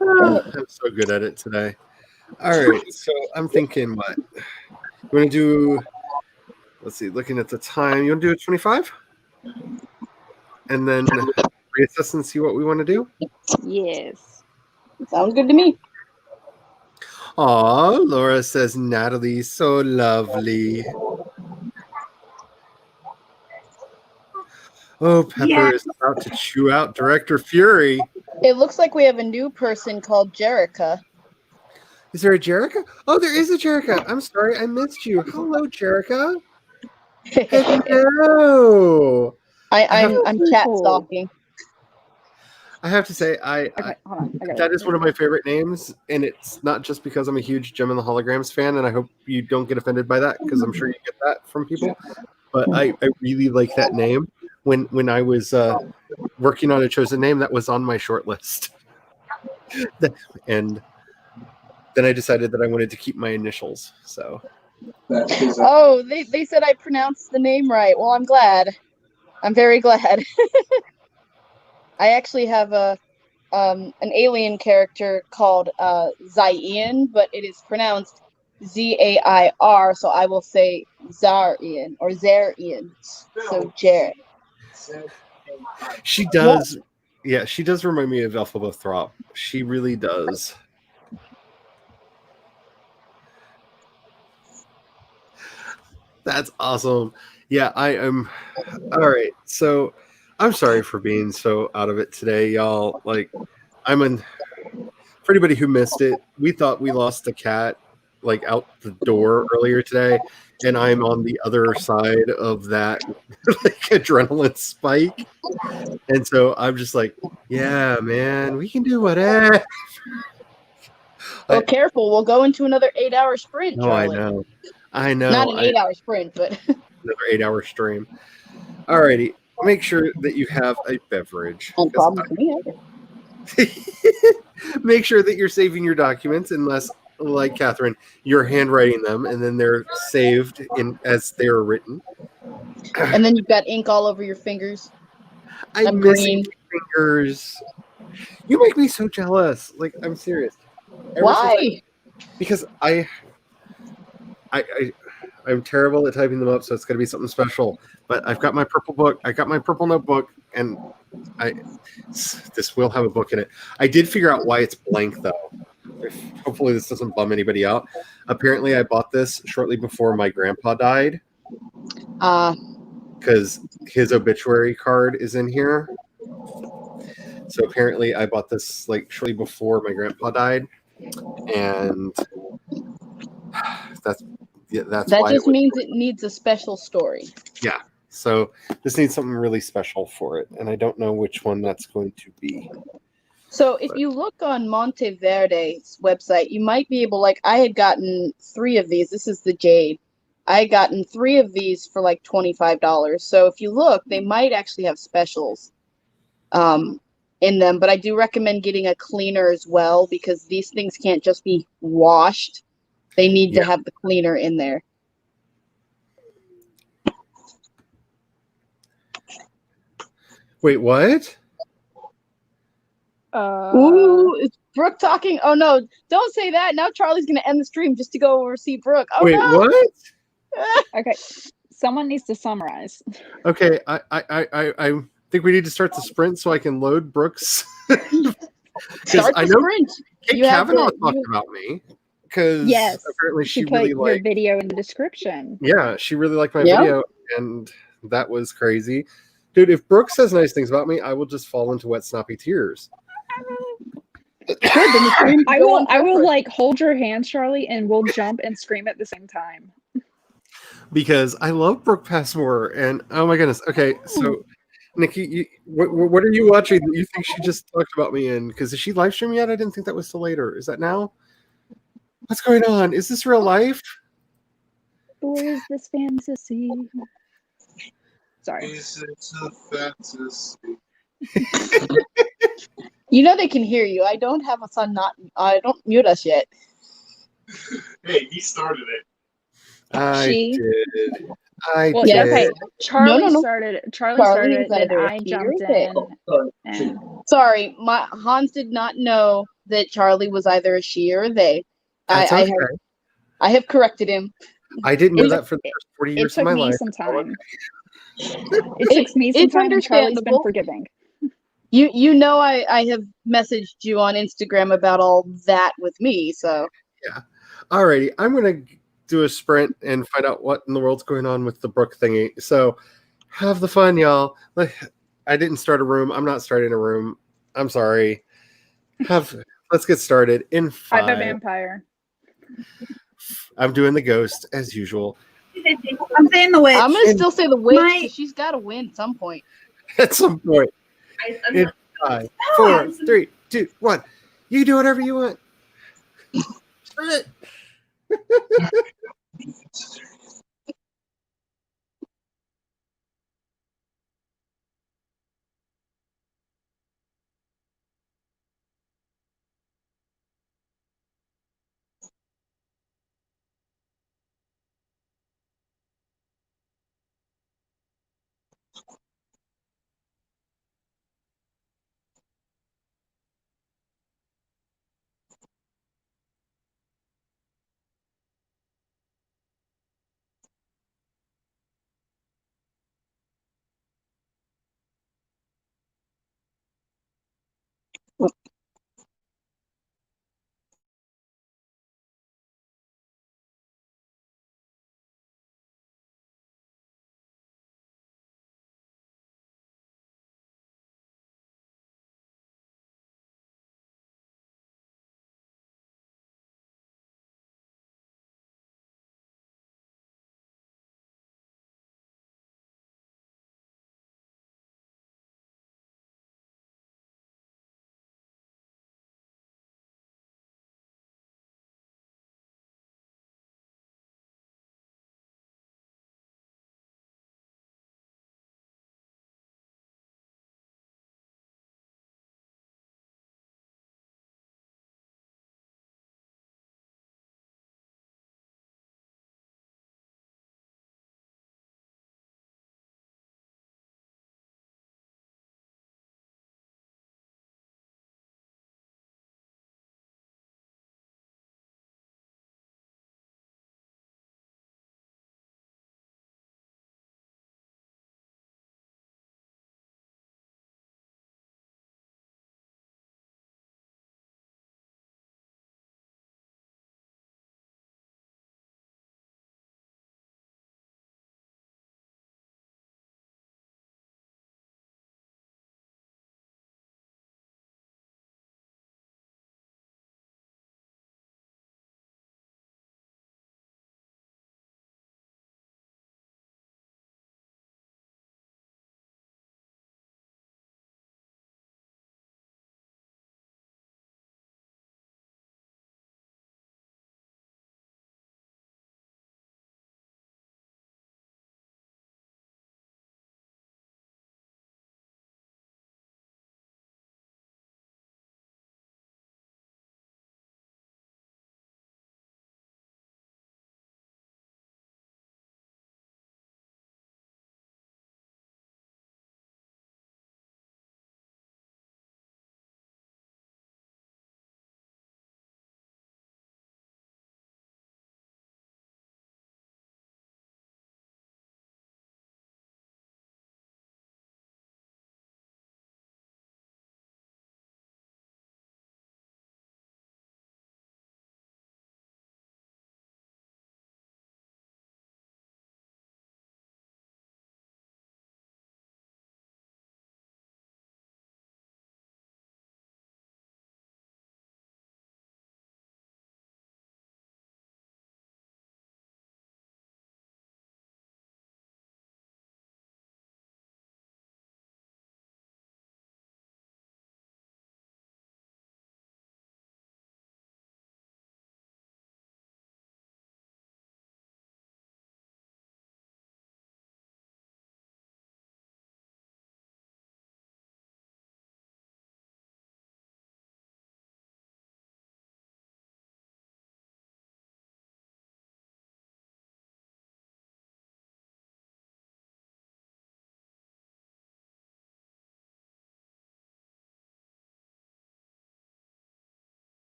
I'm so good at it today. All right, so I'm thinking, what you want to do? Let's see. Looking at the time, you want to do it 25, and then reassess and see what we want to do? Yes. Sounds good to me. Aw, Laura says Natalie, so lovely. Oh, Pepper Yeah. is about to chew out Director Fury. It looks like we have a new person called Jerica. Is there a Jerica? Oh, there is a Jerica. I'm sorry, I missed you. Hello, Jerica. Hello. I'm chat stalking. I have to say, Okay, hold on. I got that it. is one of my favorite names, and it's not just because I'm a huge Gem and the Holograms fan, and I hope you don't get offended by that, because I'm sure you get that from people. But I really like that name. When I was working on a chosen name, that was on my short list. And then I decided that I wanted to keep my initials. So. Oh, they said I pronounced the name right. Well, I'm glad. I'm very glad. I actually have an alien character called Zayn, but it is pronounced Zair, so I will say Zarian or Zarian. So Jared. She does, yeah, she does remind me of Elphaba Throp. She really does. That's awesome. Yeah, I am. All right, so I'm sorry for being so out of it today, y'all. Like, for anybody who missed it, we thought we lost the cat like out the door earlier today, and I'm on the other side of that like adrenaline spike, and so I'm just like, yeah, man, we can do whatever. Well, careful. We'll go into another 8-hour sprint, No, I Charlie. know. I know. Not an 8-hour sprint, but another 8-hour stream. Alrighty. Make sure that you have a beverage. no problem for me. Make sure that you're saving your documents, unless, like Catherine, you're handwriting them and then they're saved in as they are written. And then you've got ink all over your fingers. I'm missing fingers. You make me so jealous. Like, I'm serious. Why? Because I'm terrible at typing them up, so it's going to be something special. But I've got my purple book. I got my purple notebook, and this will have a book in it. I did figure out why it's blank, though. Hopefully this doesn't bum anybody out. Apparently, I bought this shortly before my grandpa died. Because his obituary card is in here. So apparently, I bought this like shortly before my grandpa died, and that's that why just means it needs a special story. Yeah. So this needs something really special for it, and I don't know which one that's going to be. So if you look on Monteverde's website, you might be able, like, I had gotten 3 of these. This is the Jade. I had gotten 3 of these for like $25. So if you look, they might actually have specials in them. But I do recommend getting a cleaner as well, because these things can't just be washed. They need to have the cleaner in there. Wait, what? Ooh, is Brooke talking? Oh no, don't say that. Now Charlie's gonna end the stream just to go over see Brooke. Oh wait, no. What? Okay, someone needs to summarize. Okay, I think we need to start the sprint so I can load Brooks. Start the sprint. Kate Kavanaugh talked about me. Because yes, apparently she put really your liked video in the description. Yeah, she really liked my video, and that was crazy. Dude, if Brooke says nice things about me, I will just fall into wet, snoppy tears. I will like hold your hand, Charlie, and we'll jump and scream at the same time. Because I love Brooke Passmore, and oh my goodness. Okay, so Nikki, what are you watching that you think she just talked about me in? Because is she live streaming yet? I didn't think that was till later. Is that now? What's going on? Is this real life? Or is this fantasy? Sorry. Is it a fantasy? You know they can hear you. I don't have us on not. I don't mute us yet. Hey, he started it. I did. Okay. Charlie No. started. Charlie started, then I jumped in. And... Sorry, Hans did not know that Charlie was either a she or a they. I have corrected him. I didn't know that for the first 40 years of my life. It took me some time. It took me some time, and Charlie's been forgiving. You know I have messaged you on Instagram about all that with me, so Yeah. Alrighty, I'm gonna do a sprint and find out what in the world's going on with the Brook thingy. So, have the fun, y'all. I didn't start a room. I'm not starting a room. I'm sorry. Let's get started in I'm a 5. vampire. I'm doing the ghost as usual. I'm saying the witch. I'm gonna still say the witch My- because she's got to win at some point. At some point. In 5, 4, 3, 2, 1. You can do whatever you want.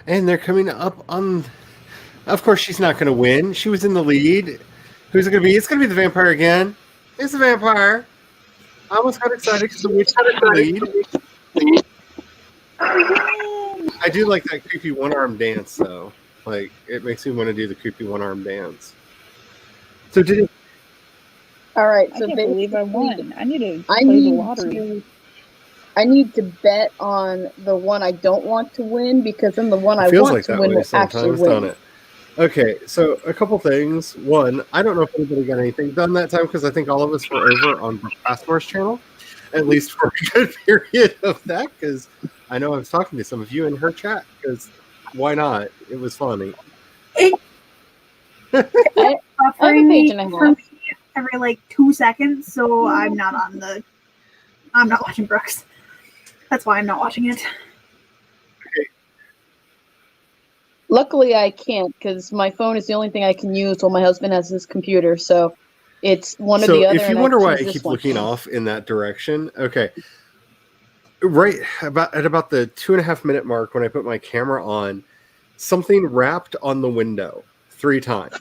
and they're coming up on. Of course, she's not going to win. She was in the lead. Who's it going to be? It's going to be the vampire again. It's the vampire. I almost got excited because the witch was in the lead. I do like that creepy one-arm dance, though. Like, it makes me want to do the creepy one-arm dance. So did it? All right, I so can't believe I won. I need to I play the need lottery. to bet on the one I don't want to win, because then the one I Feels want like to that win way will actually sometimes, don't win. it? Okay, so a couple things. One, I don't know if anybody got anything done that time because I think all of us were over on the Passmore's channel, at least for a good period of that, because I know I was talking to some of you in her chat, because why not? It was funny. I have a Buffering page me and a for half. me every like 2 seconds, so I'm not watching Brooks. That's why I'm not watching it. Luckily, I can't, because my phone is the only thing I can use while my husband has his computer. So it's one or So the other. if you and wonder why I choose this keep one. looking off in that direction, okay. Right at about the 2.5 minute mark when I put my camera on, something rapped on the window 3 times.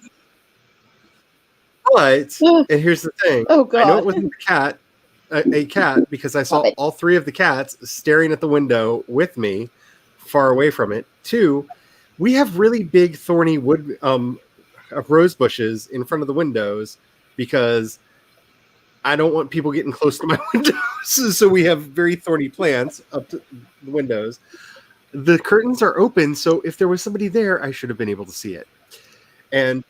But, and here's the thing. Oh, God. I know it wasn't a cat, because I saw Stop it. all 3 of the cats staring at the window with me, far away from it. 2, we have really big thorny wood rose bushes in front of the windows because I don't want people getting close to my windows. So we have very thorny plants up to the windows. The curtains are open, so if there was somebody there, I should have been able to see it. And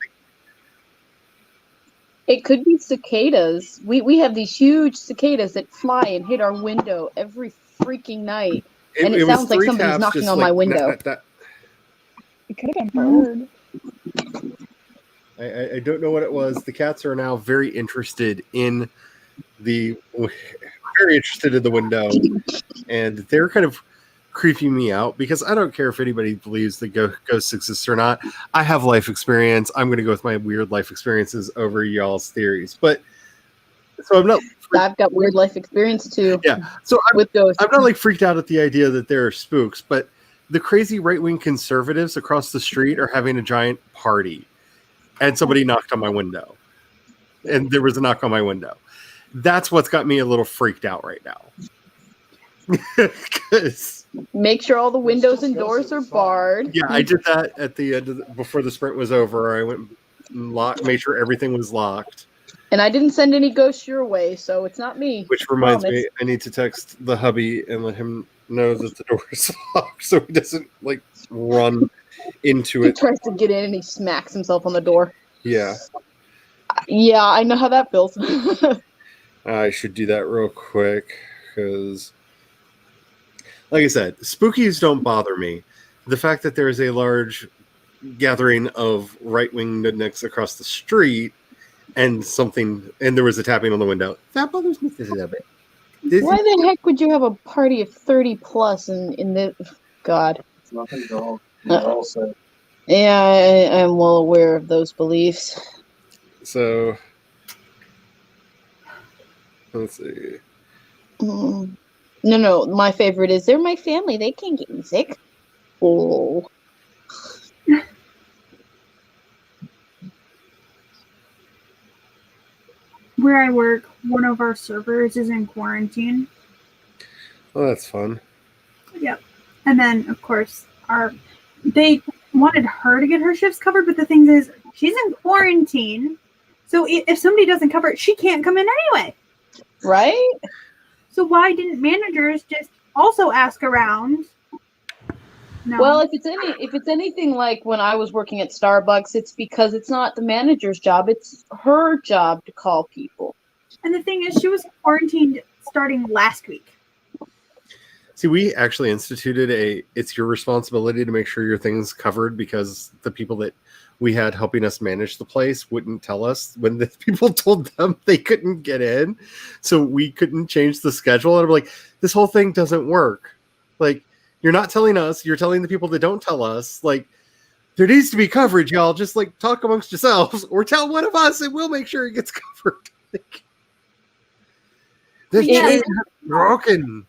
It could be cicadas. We have these huge cicadas that fly and hit our window every freaking night. And it was sounds like 3 somebody's taps, knocking just on like my window. It could have been bird. I don't know what it was. The cats are now very interested in the window, and they're kind of creeping me out because I don't care if anybody believes that ghosts exist or not. I have life experience. I'm going to go with my weird life experiences over y'all's theories. But so I'm not. I've got weird life experience too. Yeah. So with ghosts. I'm not like freaked out at the idea that there are spooks, but the crazy right-wing conservatives across the street are having a giant party, and somebody knocked on my window, and there was a knock on my window. That's what's got me a little freaked out right now. Make sure all the windows and doors are barred. Yeah, I did that at the end of before the sprint was over. I went and made sure everything was locked. And I didn't send any ghosts your way, so it's not me. Which reminds me, I need to text the hubby and let him know that the door is locked so he doesn't like run into it. He tries to get in and he smacks himself on the door. Yeah. Yeah, I know how that feels. I should do that real quick because, like I said, spookies don't bother me. The fact that there is a large gathering of right-wing nudniks across the street and there was a tapping on the window, that bothers me a little bit. Why the heck would you have a party of 30 plus in the God? It's nothing at all. Also. Yeah, I am well aware of those beliefs. So let's see. No, my favorite is they're my family. They can't get me sick. Oh. Where I work, one of our servers is in quarantine. Well, that's fun. Yep. And then, of course, they wanted her to get her shifts covered, but the thing is, she's in quarantine. So if somebody doesn't cover it, she can't come in anyway. Right? So why didn't managers just also ask around? No. Well, if it's anything like when I was working at Starbucks, it's because it's not the manager's job; it's her job to call people. And the thing is, she was quarantined starting last week. See, we actually instituted it's your responsibility to make sure your thing's covered because the people that we had helping us manage the place wouldn't tell us when the people told them they couldn't get in. So we couldn't change the schedule. And I'm like, this whole thing doesn't work. Like, you're not telling us, you're telling the people that don't tell us. Like, there needs to be coverage, y'all. Just like talk amongst yourselves or tell one of us and we'll make sure it gets covered. The chain is broken.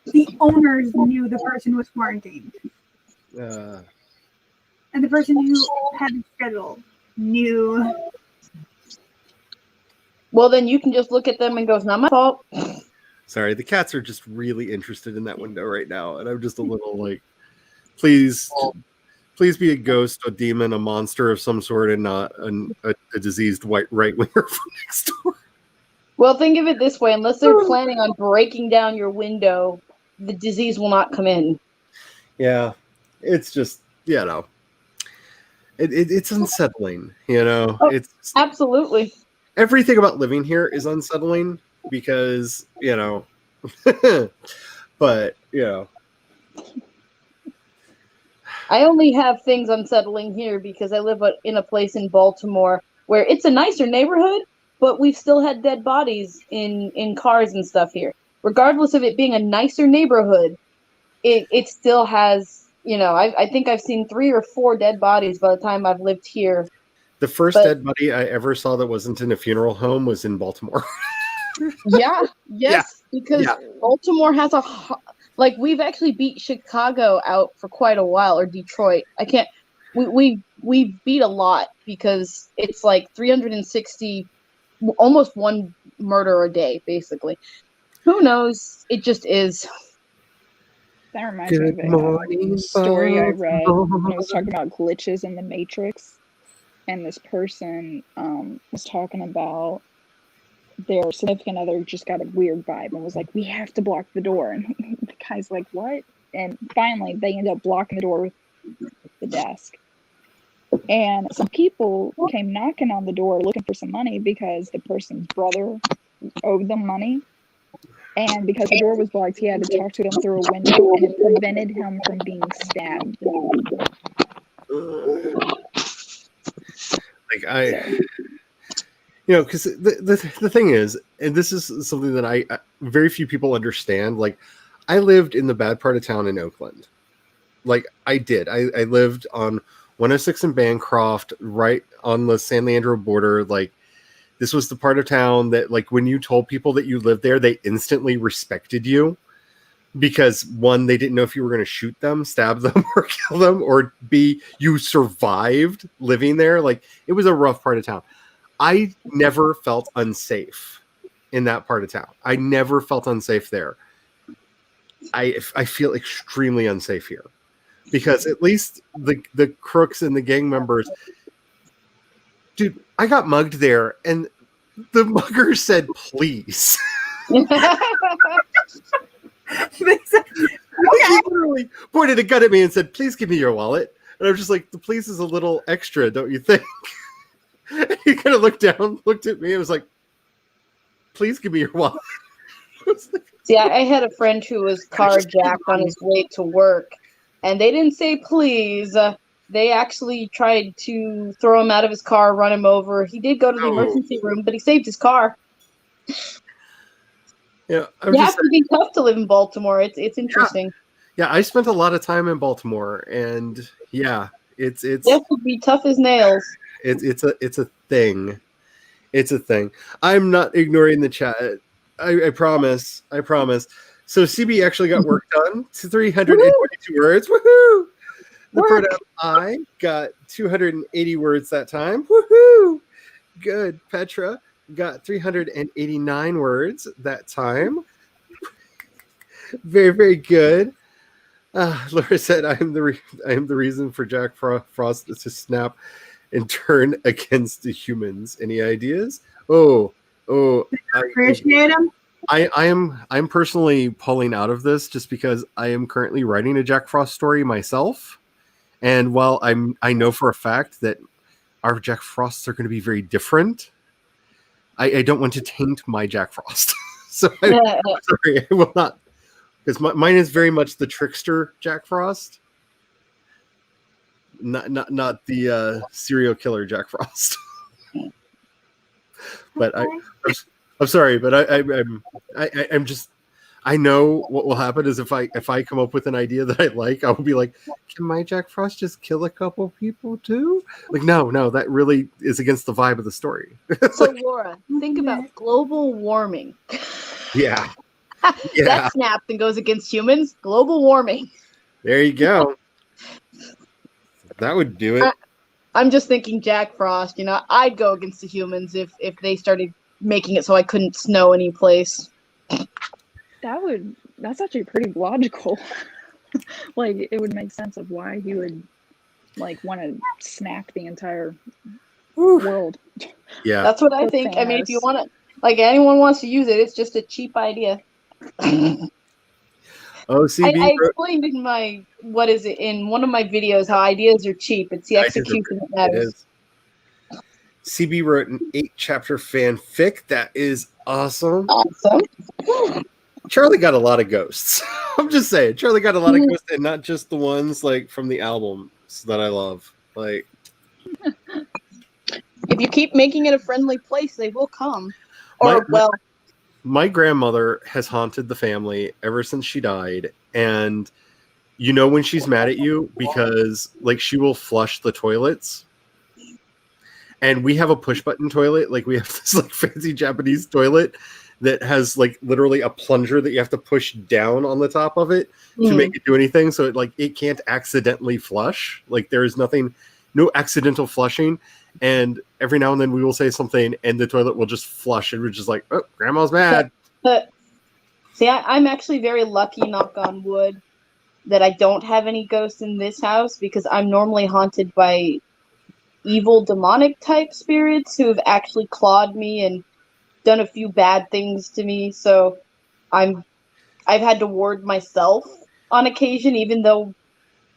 The owners knew the person was quarantined. And the person who had the schedule knew. Well, then you can just look at them and go, "It's not my fault." Sorry, the cats are just really interested in that window right now, and I'm just a little like, please be a ghost, a demon, a monster of some sort, and not a diseased white right winger from next door. Well, think of it this way: unless they're planning on breaking down your window, the disease will not come in. Yeah, it's just it's unsettling. Oh, it's absolutely. Everything about living here is unsettling because but I only have things unsettling here because I live in a place in Baltimore where it's a nicer neighborhood, but we've still had dead bodies in cars and stuff here. Regardless of it being a nicer neighborhood, it still has, I think I've seen 3 or 4 dead bodies by the time I've lived here. The first dead body I ever saw that wasn't in a funeral home was in Baltimore. Because Baltimore has we've actually beat Chicago out for quite a while, or Detroit. We beat a lot because it's like 360, almost one murder a day, basically. Who knows? It just is. That reminds me of a story I read when I was talking about glitches in the Matrix. And this person was talking about their significant other just got a weird vibe and was like, "We have to block the door." And the guy's like, "What?" And finally, they end up blocking the door with the desk. And some people came knocking on the door looking for some money because the person's brother owed them money. And because the door was blocked, he had to talk to them through a window, and it prevented him from being stabbed. Because the thing is, and this is something that I very few people understand. Like, I lived in the bad part of town in Oakland. Like, I did. I lived on 106 in Bancroft, right on the San Leandro border. Like, this was the part of town that, like, when you told people that you lived there, they instantly respected you. Because, one, they didn't know if you were going to shoot them, stab them, or kill them, or B, you survived living there. Like, it was a rough part of town. I never felt unsafe in that part of town. I never felt unsafe there. I feel extremely unsafe here. Because at least the crooks and the gang members... Dude, I got mugged there, and the mugger said, "Please." He literally pointed a gun at me and said, "Please give me your wallet." And I'm just like, the "please" is a little extra, don't you think? He kind of looked down, looked at me, and was like, "Please give me your wallet." See, I had a friend who was carjacked on his way to work, and they didn't say please. They actually tried to throw him out of his car, run him over. He did go to the emergency room, but he saved his car. Yeah, you have to be tough to live in Baltimore. It's interesting. Yeah, I spent a lot of time in Baltimore, and it's you have to be tough as nails. It's a thing. It's a thing. I'm not ignoring the chat. I promise. So CB actually got work done. 322 words. Woohoo! The pronoun I got 280 words that time. Woohoo! Good. Petra got 389 words that time. Very, very good. Laura said, "I am the reason for Jack Frost to snap and turn against the humans." Any ideas? Appreciate him. I'm personally pulling out of this just because I am currently writing a Jack Frost story myself. And while I know for a fact that our Jack Frosts are going to be very different, I don't want to taint my Jack Frost. So I'm sorry, I will not, because mine is very much the trickster Jack Frost, not the serial killer Jack Frost. But I'm sorry, but I'm just, I know what will happen is if I come up with an idea that I like, I will be like, "Can my Jack Frost just kill a couple people too?" Like, no, that really is against the vibe of the story. So Laura, think about global warming. Yeah. That snaps and goes against humans. Global warming. There you go. That would do it. I'm just thinking Jack Frost. I'd go against the humans if they started making it so I couldn't snow any place. That's actually pretty logical. Like, it would make sense of why he would like want to snack the entire world. Yeah. That's what I think. I mean, if you want to, like, anyone wants to use it, it's just a cheap idea. OCB. I explained in in one of my videos how ideas are cheap. It's the execution that matters. CB wrote an 8-chapter fanfic. That is awesome. Charlie got a lot of ghosts. I'm just saying, Charlie got a lot of ghosts, and not just the ones like from the albums that I love. Like, if you keep making it a friendly place, they will come. My grandmother has haunted the family ever since she died, and when she's mad at you because like she will flush the toilets. And we have a push button toilet. Like, we have this like fancy Japanese toilet that has like literally a plunger that you have to push down on the top of it to make it do anything. So it can't accidentally flush. Like, there is no accidental flushing. And every now and then we will say something and the toilet will just flush. And we're just like, oh, grandma's mad. See, I'm actually very lucky, knock on wood, that I don't have any ghosts in this house, because I'm normally haunted by evil demonic type spirits who have actually clawed me and done a few bad things to me. So I've had to ward myself on occasion, even though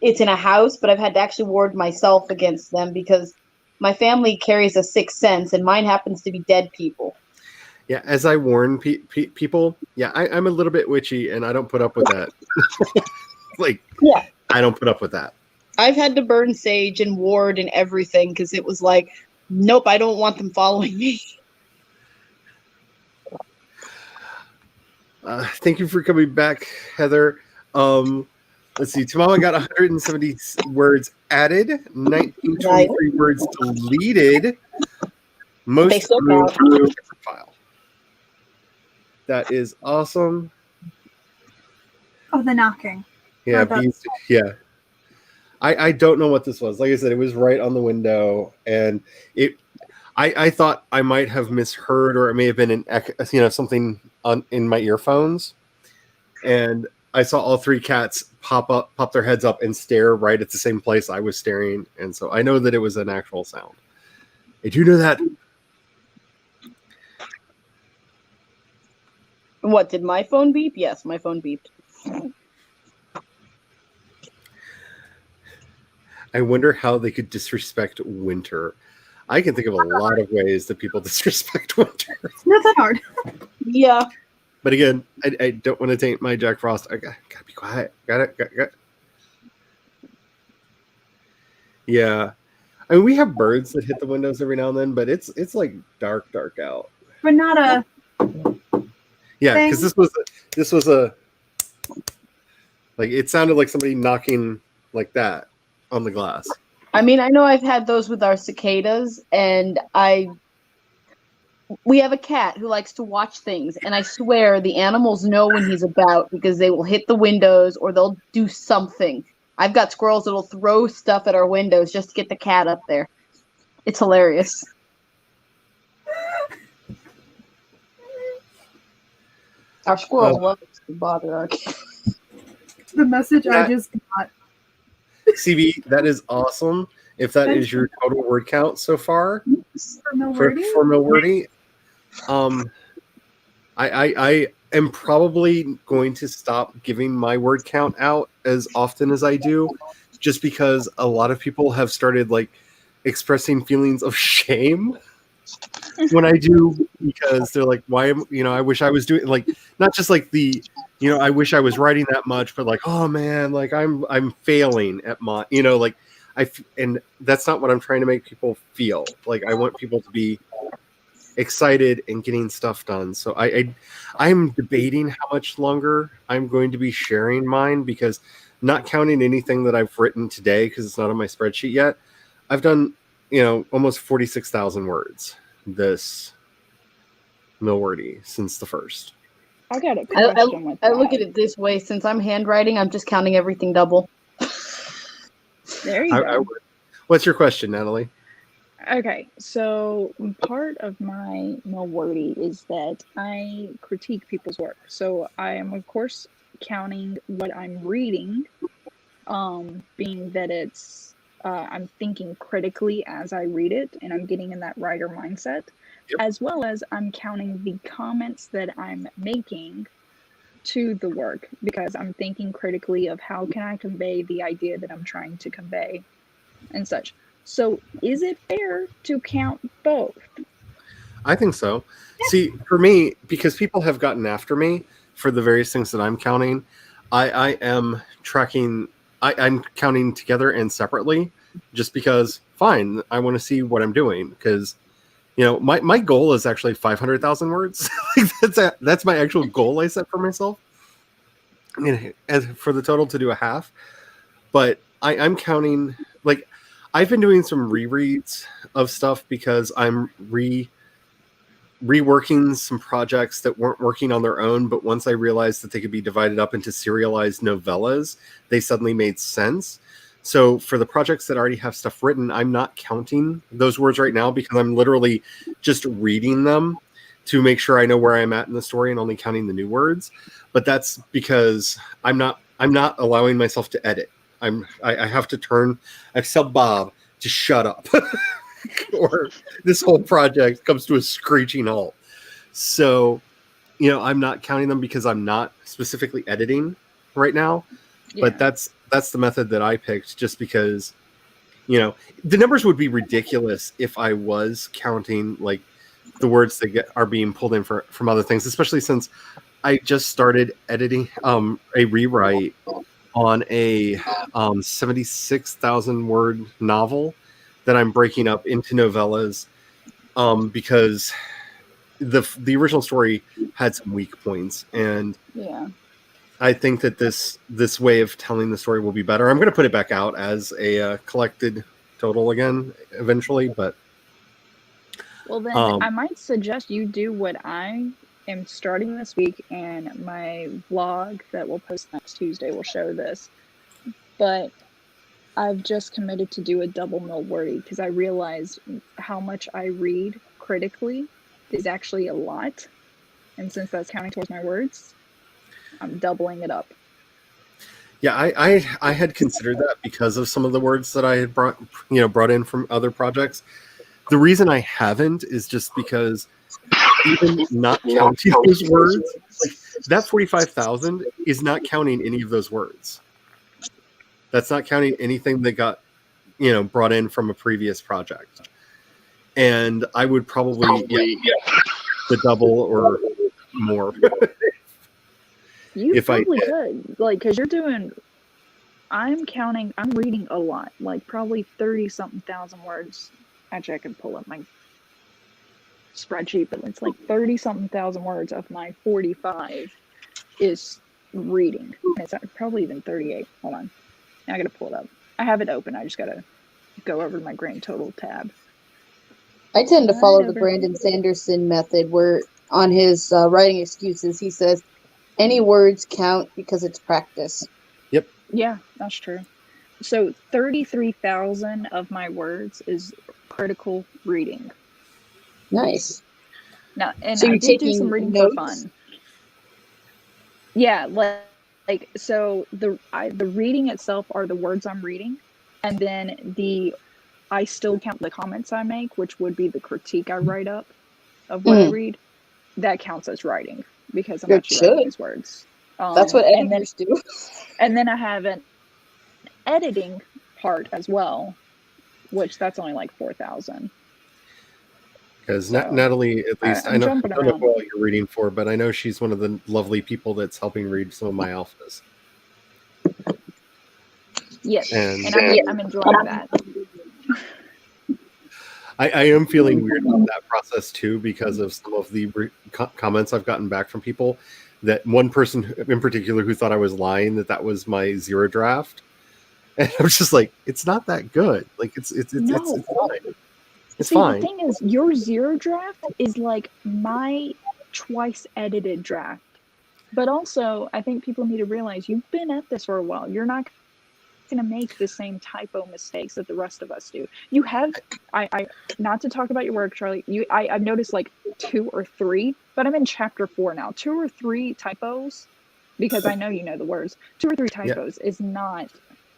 it's in a house, but I've had to actually ward myself against them because my family carries a sixth sense and mine happens to be dead people. Yeah, as I warn people, I'm a little bit witchy and I don't put up with that. I don't put up with that. I've had to burn sage and ward and everything because it was like, nope, I don't want them following me. Thank you for coming back, Heather. Let's see. Tamama got 170 words added, 1923 words deleted. Most moved to a different file. That is awesome. Oh, the knocking. Yeah, yeah. I don't know what this was. Like I said, it was right on the window, and I thought I might have misheard, or it may have been something in my earphones, and I saw all three cats pop their heads up and stare right at the same place I was staring, and so I know that it was an actual sound. Did you know that? What, did my phone beep? Yes, my phone beeped. I wonder how they could disrespect winter. I can think of a lot of ways that people disrespect winter. It's not that hard. Yeah. But again, I don't want to taint my Jack Frost. I gotta be quiet. Got it. Yeah. I mean, we have birds that hit the windows every now and then, but it's like dark out. But not a... Yeah, because this was a like, it sounded like somebody knocking like that on the glass. I mean, I know I've had those with our cicadas, and we have a cat who likes to watch things, and I swear the animals know when he's about because they will hit the windows or they'll do something. I've got squirrels that'll throw stuff at our windows just to get the cat up there. It's hilarious. Our squirrels love to bother our cat. The message I just got. CB, that is awesome. If that is your total word count so far for Milwordy, I am probably going to stop giving my word count out as often as I do, just because a lot of people have started like expressing feelings of shame when I do, because they're like, why am I wish I was doing, like, not just like the I wish I was writing that much, but like, oh man, like I'm failing at my, like and that's not what I'm trying to make people feel. Like, I want people to be excited and getting stuff done. So I'm debating how much longer I'm going to be sharing mine, because not counting anything that I've written today, because it's not on my spreadsheet yet, I've done, almost 46,000 words this Milwordy since the first. I got a question with that. I look at it this way: since I'm handwriting, I'm just counting everything double. There you go. What's your question, Natalie? Okay, so part of my Milwordy is that I critique people's work. So I am, of course, counting what I'm reading, being that it's I'm thinking critically as I read it, and I'm getting in that writer mindset, as well as I'm counting the comments that I'm making to the work, because I'm thinking critically of how can I convey the idea that I'm trying to convey and such. So is it fair to count both? I think so. See, for me, because people have gotten after me for the various things that I'm counting, I am tracking. I'm counting together and separately, just because. Fine, I want to see what I'm doing because, my goal is actually 500,000 words. That's my actual goal I set for myself. As for the total to do a half, but I'm counting. Like, I've been doing some rereads of stuff because I'm reworking some projects that weren't working on their own, but once I realized that they could be divided up into serialized novellas, they suddenly made sense. So for the projects that already have stuff written, I'm not counting those words right now because I'm literally just reading them to make sure I know where I'm at in the story and only counting the new words. But that's because I'm not allowing myself to edit. I have to tell Bob to shut up. Or this whole project comes to a screeching halt. So, I'm not counting them because I'm not specifically editing right now. Yeah. But that's the method that I picked just because, the numbers would be ridiculous if I was counting like the words that are being pulled in from other things, especially since I just started editing a rewrite on a 76,000 word novel that I'm breaking up into novellas because the original story had some weak points, and I think that this way of telling the story will be better. I'm going to put it back out as a collected total again eventually, but well then I might suggest you do what I am starting this week, and my vlog that we'll post next Tuesday will show this, but I've just committed to do a double Milwordy because I realized how much I read critically is actually a lot. And since that's counting towards my words, I'm doubling it up. Yeah, I had considered that because of some of the words that I had brought in from other projects. The reason I haven't is just because even not counting those words, like that 45,000 is not counting any of those words. That's not counting anything that got, brought in from a previous project. And I would probably the double or more. You probably could, like, because you're doing. I'm reading a lot, like probably 30-something thousand words. Actually, I can pull up my spreadsheet, but it's like 30-something thousand words of my 45 is reading. And it's probably even 38. Hold on. I gotta pull it up. I have it open. I just gotta go over to my grand total tab. I tend to follow the Brandon Sanderson method, where on his writing excuses, he says, any words count because it's practice. Yep. Yeah, that's true. So 33,000 of my words is critical reading. Nice. Now, and so I did do some reading notes? For fun. Yeah, like so the reading itself are the words I'm reading, and then I still count the comments I make, which would be the critique I write up of what I read. That counts as writing because I'm actually writing these words. That's what editors do. And then I have an editing part as well, which that's only like 4,000. Because Natalie, at least, I don't know what you're reading for, but I know she's one of the lovely people that's helping read some of my alphas. Yes, and I'm enjoying that. I am feeling weird about that process too because of some of the comments I've gotten back from people. That one person in particular who thought I was lying that was my zero draft, and I was just like, it's not that good. Like it's fine. It's fine. The thing is, your zero draft is like my twice edited draft. But also, I think people need to realize you've been at this for a while. You're not going to make the same typo mistakes that the rest of us do. You have, I not to talk about your work, Charlie. I've noticed like 2 or 3, but I'm in chapter 4 now. 2 or 3 typos, because I know you know the words. 2 or 3 typos is not.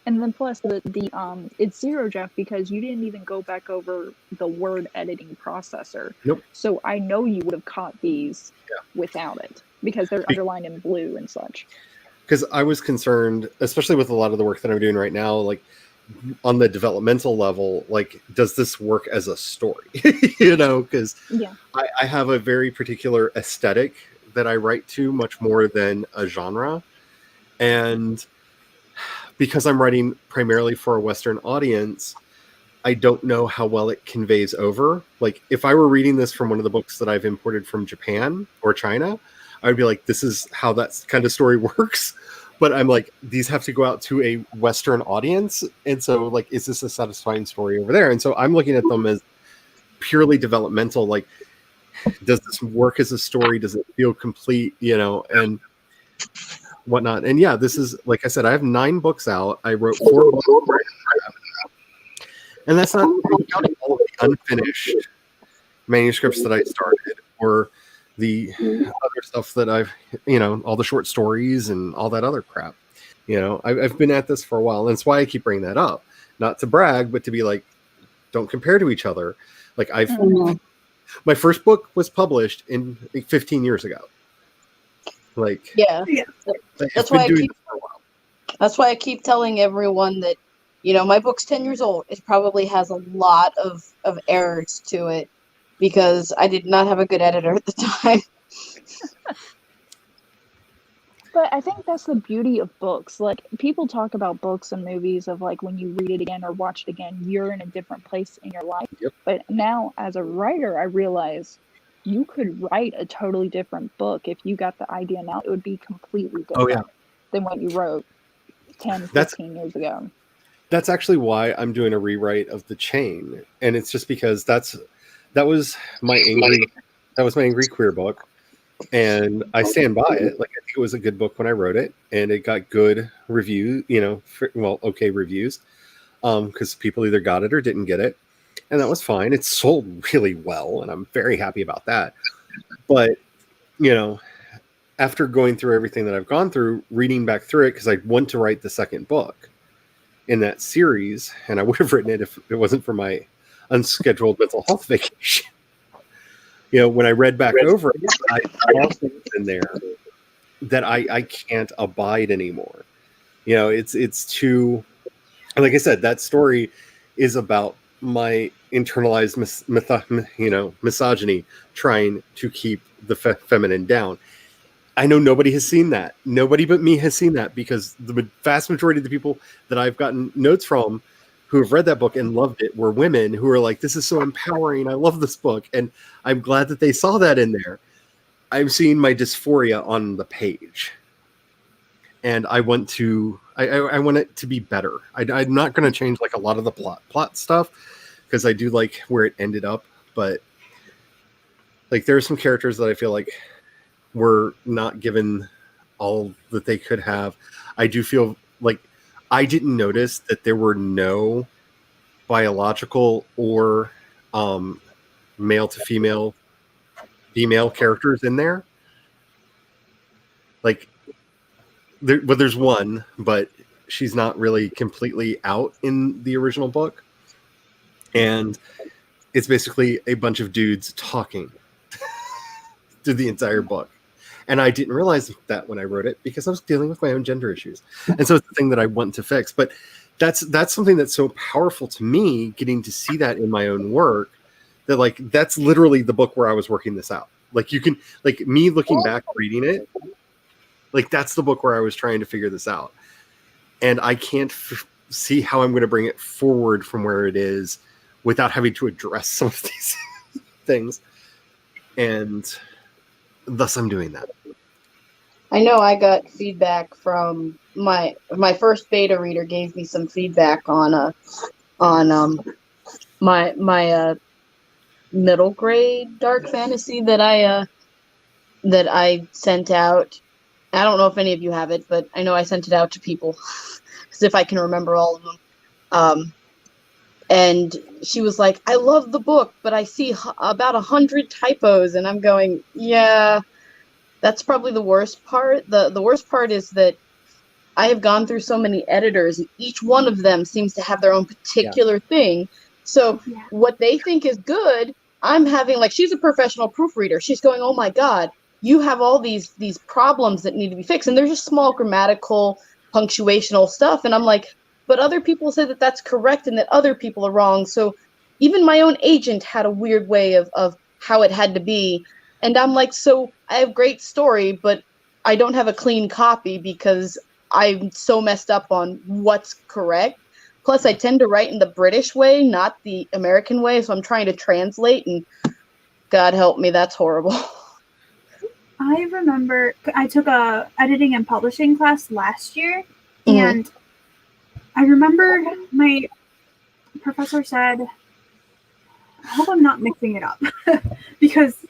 And then plus it's 0 draft because you didn't even go back over the word editing processor. Nope. So I know you would have caught these without it because they're underlined in blue and such. Because I was concerned, especially with a lot of the work that I'm doing right now, like on the developmental level, like, does this work as a story? You know, because I have a very particular aesthetic that I write to much more than a genre. And because I'm writing primarily for a Western audience, I don't know how well it conveys over. Like, if I were reading this from one of the books that I've imported from Japan or China, I'd be like, this is how that kind of story works. But I'm like, these have to go out to a Western audience. And so, like, is this a satisfying story over there? And so I'm looking at them as purely developmental. Like, does this work as a story? Does it feel complete? You know, and whatnot. And yeah, this is, like I said, I have 9 books out. I wrote 4 books. And that's not counting all of the unfinished manuscripts that I started, or the other stuff that I've, you know, all the short stories and all that other crap. You know, I've been at this for a while. And that's why I keep bringing that up. Not to brag, but to be like, don't compare to each other. Like, my first book was published in 15 years ago. Like, That's why I keep telling everyone that, you know, my book's 10 years old. It probably has a lot of errors to it because I did not have a good editor at the time. But I think that's the beauty of books. Like, people talk about books and movies of, like, when you read it again or watch it again, you're in a different place in your life. Yep. But now, as a writer, I realize you could write a totally different book. If you got the idea now, it would be completely different than what you wrote 10, 15 years ago. That's actually why I'm doing a rewrite of The Chain. And it's just because that was my angry queer book. And I stand by it. Like, I think it was a good book when I wrote it, and it got good review, you know, okay reviews, because people either got it or didn't get it. And that was fine. It sold really well, and I'm very happy about that. But, you know, after going through everything that I've gone through, reading back through it, because I want to write the second book in that series, and I would have written it if it wasn't for my unscheduled mental health vacation. You know, when I read back over it, I saw things in there that I can't abide anymore. You know, it's too, like I said, that story is about my internalized misogyny trying to keep the feminine down. I know nobody has seen that. Nobody but me has seen that, because the vast majority of the people that I've gotten notes from who have read that book and loved it were women who are like, this is so empowering. I love this book. And I'm glad that they saw that in there. I'm seeing my dysphoria on the page. And I want it to be better. I'm not going to change like a lot of the plot stuff, because I do like where it ended up. But like, there are some characters that I feel like were not given all that they could have. I do feel like I didn't notice that there were no biological or male to female characters in there. Like, there's one, but she's not really completely out in the original book. And it's basically a bunch of dudes talking through the entire book. And I didn't realize that when I wrote it, because I was dealing with my own gender issues. And so it's the thing that I want to fix. But that's something that's so powerful to me, getting to see that in my own work, that like, that's literally the book where I was working this out. Like, you can, like, me looking back, reading it, like, that's the book where I was trying to figure this out. And I can't see how I'm going to bring it forward from where it is without having to address some of these things. And thus I'm doing that. I know I got feedback from my first beta reader gave me some feedback on my middle grade dark fantasy that I sent out, I don't know if any of you have it, but I know I sent it out to people because if I can remember all of them. And she was like, I love the book, but I see about 100 typos. And I'm going, yeah, that's probably the worst part. The worst part is that I have gone through so many editors, and each one of them seems to have their own particular thing. So what they think is good, I'm having, like, she's a professional proofreader. She's going, oh my God, you have all these problems that need to be fixed. And they're just small grammatical, punctuational stuff. And I'm like, but other people say that that's correct and that other people are wrong. So even my own agent had a weird way of how it had to be. And I'm like, so I have great story, but I don't have a clean copy because I'm so messed up on what's correct. Plus, I tend to write in the British way, not the American way. So I'm trying to translate, and God help me, that's horrible. I remember I took a editing and publishing class last year, and I remember my professor said, I hope I'm not mixing it up, because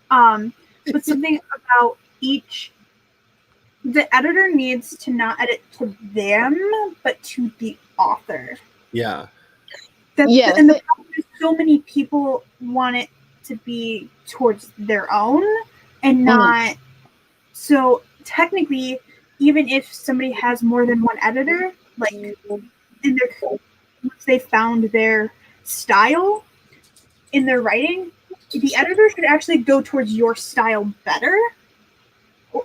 but something about the editor needs to not edit to them, but to the author. Yeah. And the problem is so many people want it to be towards their own and not. So technically, even if somebody has more than one editor, like once they found their style in their writing, the editor should actually go towards your style better.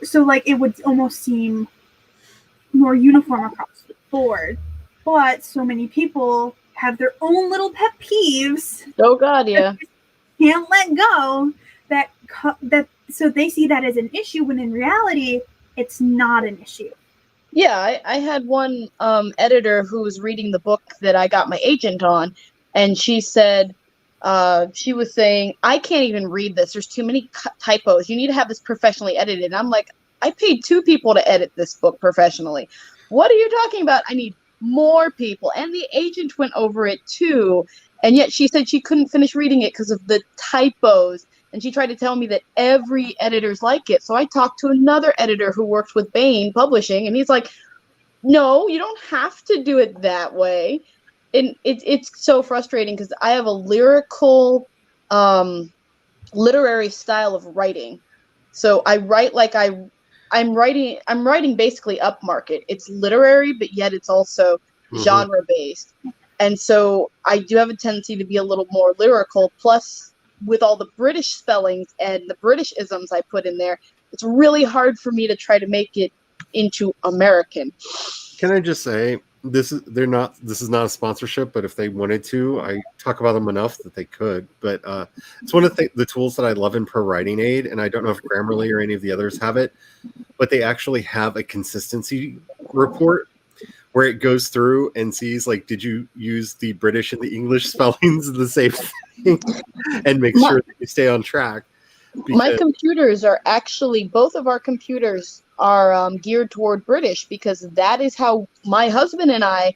So, like, it would almost seem more uniform across the board. But so many people have their own little pet peeves. Oh God, yeah. Can't let go. So they see that as an issue when in reality, it's not an issue. Yeah, I had one editor who was reading the book that I got my agent on, and she said, she was saying, I can't even read this. There's too many typos. You need to have this professionally edited. And I'm like, I paid 2 people to edit this book professionally. What are you talking about? I need more people. And the agent went over it too. And yet she said she couldn't finish reading it because of the typos. And she tried to tell me that every editor's like it. So I talked to another editor who works with Bain Publishing, and he's like, no, you don't have to do it that way. And it's so frustrating because I have a lyrical, literary style of writing. So I write like I'm writing basically upmarket. It's literary, but yet it's also genre based. And so I do have a tendency to be a little more lyrical. Plus, with all the British spellings and the British isms I put in there, it's really hard for me to try to make it into American. Can I just say, this is not a sponsorship, but if they wanted to, I talk about them enough that they could. But it's one of the tools that I love in Pro Writing Aid, and I don't know if Grammarly or any of the others have it, but they actually have a consistency report where it goes through and sees, like, did you use the British and the English spellings the same thing, and make sure that you stay on track. My computers are actually, both of our computers are geared toward British, because that is how my husband and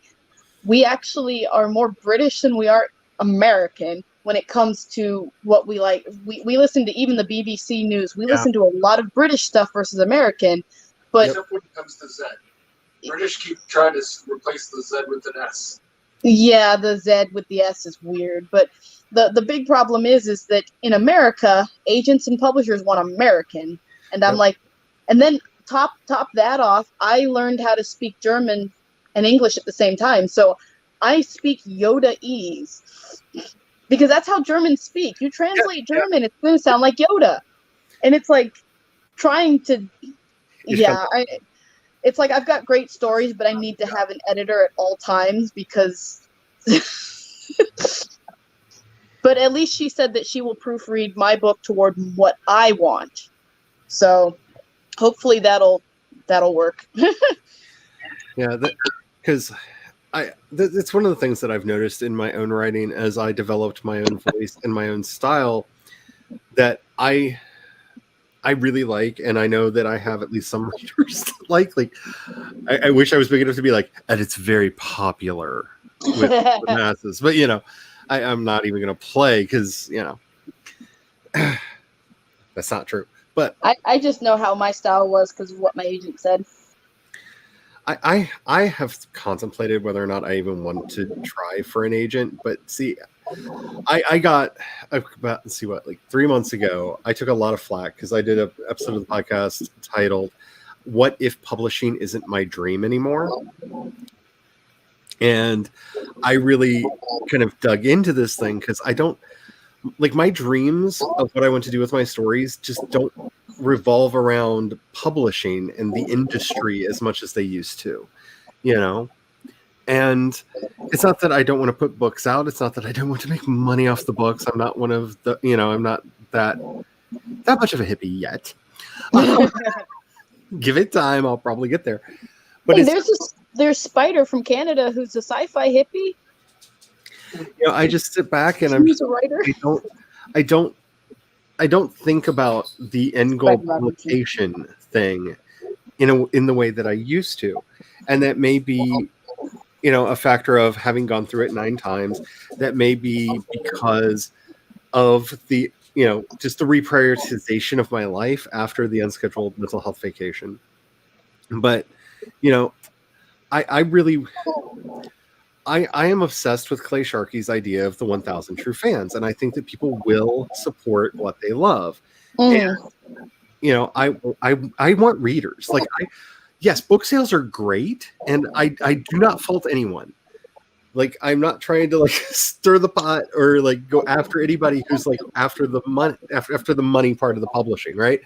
we actually are more British than we are American when it comes to what we like. We listen to even the BBC News. We listen to a lot of British stuff versus American. But except when it comes to Z. British keep trying to replace the Z with an S. Yeah, the Z with the S is weird. But the big problem is that in America, agents and publishers want American. And I'm like, and then top that off, I learned how to speak German and English at the same time. So I speak Yoda-ese because that's how Germans speak. You translate German, it's going to sound like Yoda. And it's like trying to, it's like I've got great stories, but I need to have an editor at all times because... But at least she said that she will proofread my book toward what I want. So hopefully that'll work. Yeah, because it's one of the things that I've noticed in my own writing as I developed my own voice and my own style that I really like, and I know that I have at least some readers that like I wish I was big enough to be like, and it's very popular with the masses, but I'm not even going to play because that's not true. But I just know how my style was because of what my agent said. I have contemplated whether or not I even want to try for an agent. But see, I got about, let's see what, like 3 months ago, I took a lot of flack because I did an episode of the podcast titled "What If Publishing Isn't My Dream Anymore?" And I really kind of dug into this thing because I don't like my dreams of what I want to do with my stories just don't revolve around publishing and the industry as much as they used to, you know? And it's not that I don't want to put books out. It's not that I don't want to make money off the books. I'm not one of the, I'm not that much of a hippie yet. Give it time. I'll probably get there. But hey, there's Spider from Canada who's a sci-fi hippie. I just sit back and He's a writer. I don't think about the end goal publication thing in the way that I used to. And that may be, a factor of having gone through it 9 times. That may be because of the, just the reprioritization of my life after the unscheduled mental health vacation. But, I really... I am obsessed with Clay Sharkey's idea of the 1,000 true fans, and I think that people will support what they love. And I want readers. Like, yes, book sales are great, and I do not fault anyone. Like, I'm not trying to stir the pot or go after anybody who's after the money after the money part of the publishing, right?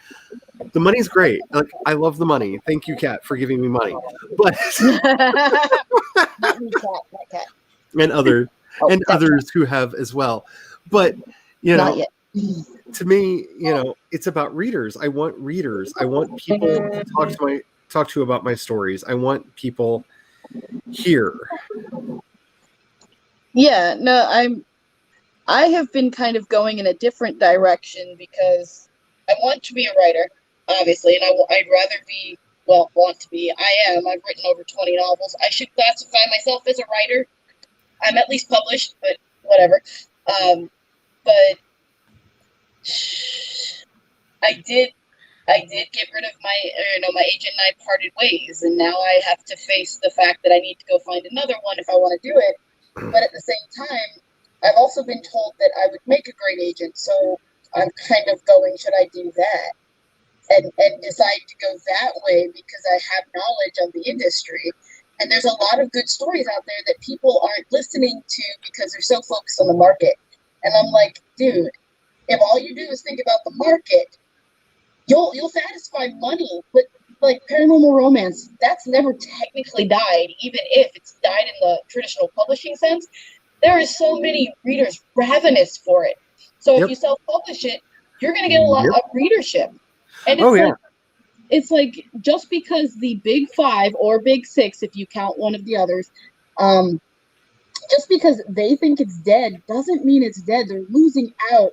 The money's great. Like, I love the money. Thank you, Kat, for giving me money. But Not me, Kat. And others who have as well. But Not yet. To me, it's about readers. I want readers. I want people to talk to about my stories. I want people here. Yeah, no, I have been kind of going in a different direction because I want to be a writer, obviously, and I'd rather be, want to be. I am. I've written over 20 novels. I should classify myself as a writer. I'm at least published, but whatever. But I did get rid of my agent and I parted ways, and now I have to face the fact that I need to go find another one if I want to do it. But at the same time, I've also been told that I would make a great agent, so I'm kind of going, should I do that? And decide to go that way because I have knowledge of the industry. And there's a lot of good stories out there that people aren't listening to because they're so focused on the market. And I'm like, dude, if all you do is think about the market, you'll satisfy money. But paranormal romance, that's never technically died, even if it's died in the traditional publishing sense. There is so many readers ravenous for it. So if you self-publish it, you're going to get a lot of readership. And it's like just because the big 5 or big 6, if you count one of the others, just because they think it's dead doesn't mean it's dead. They're losing out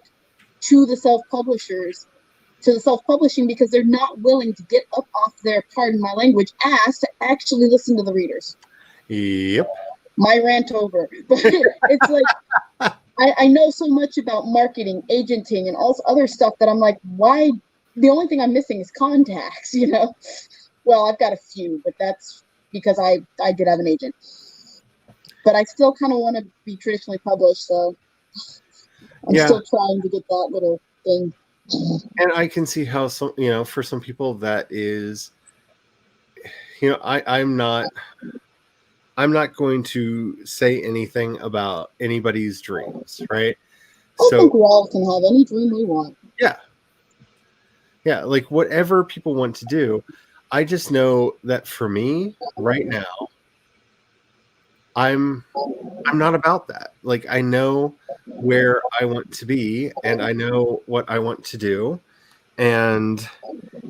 to the self-publishers, to the self-publishing, because they're not willing to get up off their, pardon my language, ass to actually listen to the readers. Yep. My rant over. But it's like, I know so much about marketing, agenting, and all this other stuff that I'm like, why? The only thing I'm missing is contacts, Well, I've got a few, but that's because I did have an agent. But I still kind of want to be traditionally published, so I'm still trying to get that little thing. And I can see how some, for some people that is, I'm not going to say anything about anybody's dreams, right? I think we all can have any dream we want. Yeah. Yeah, whatever people want to do. I just know that for me right now, I'm not about that. I know where I want to be, and I know what I want to do. And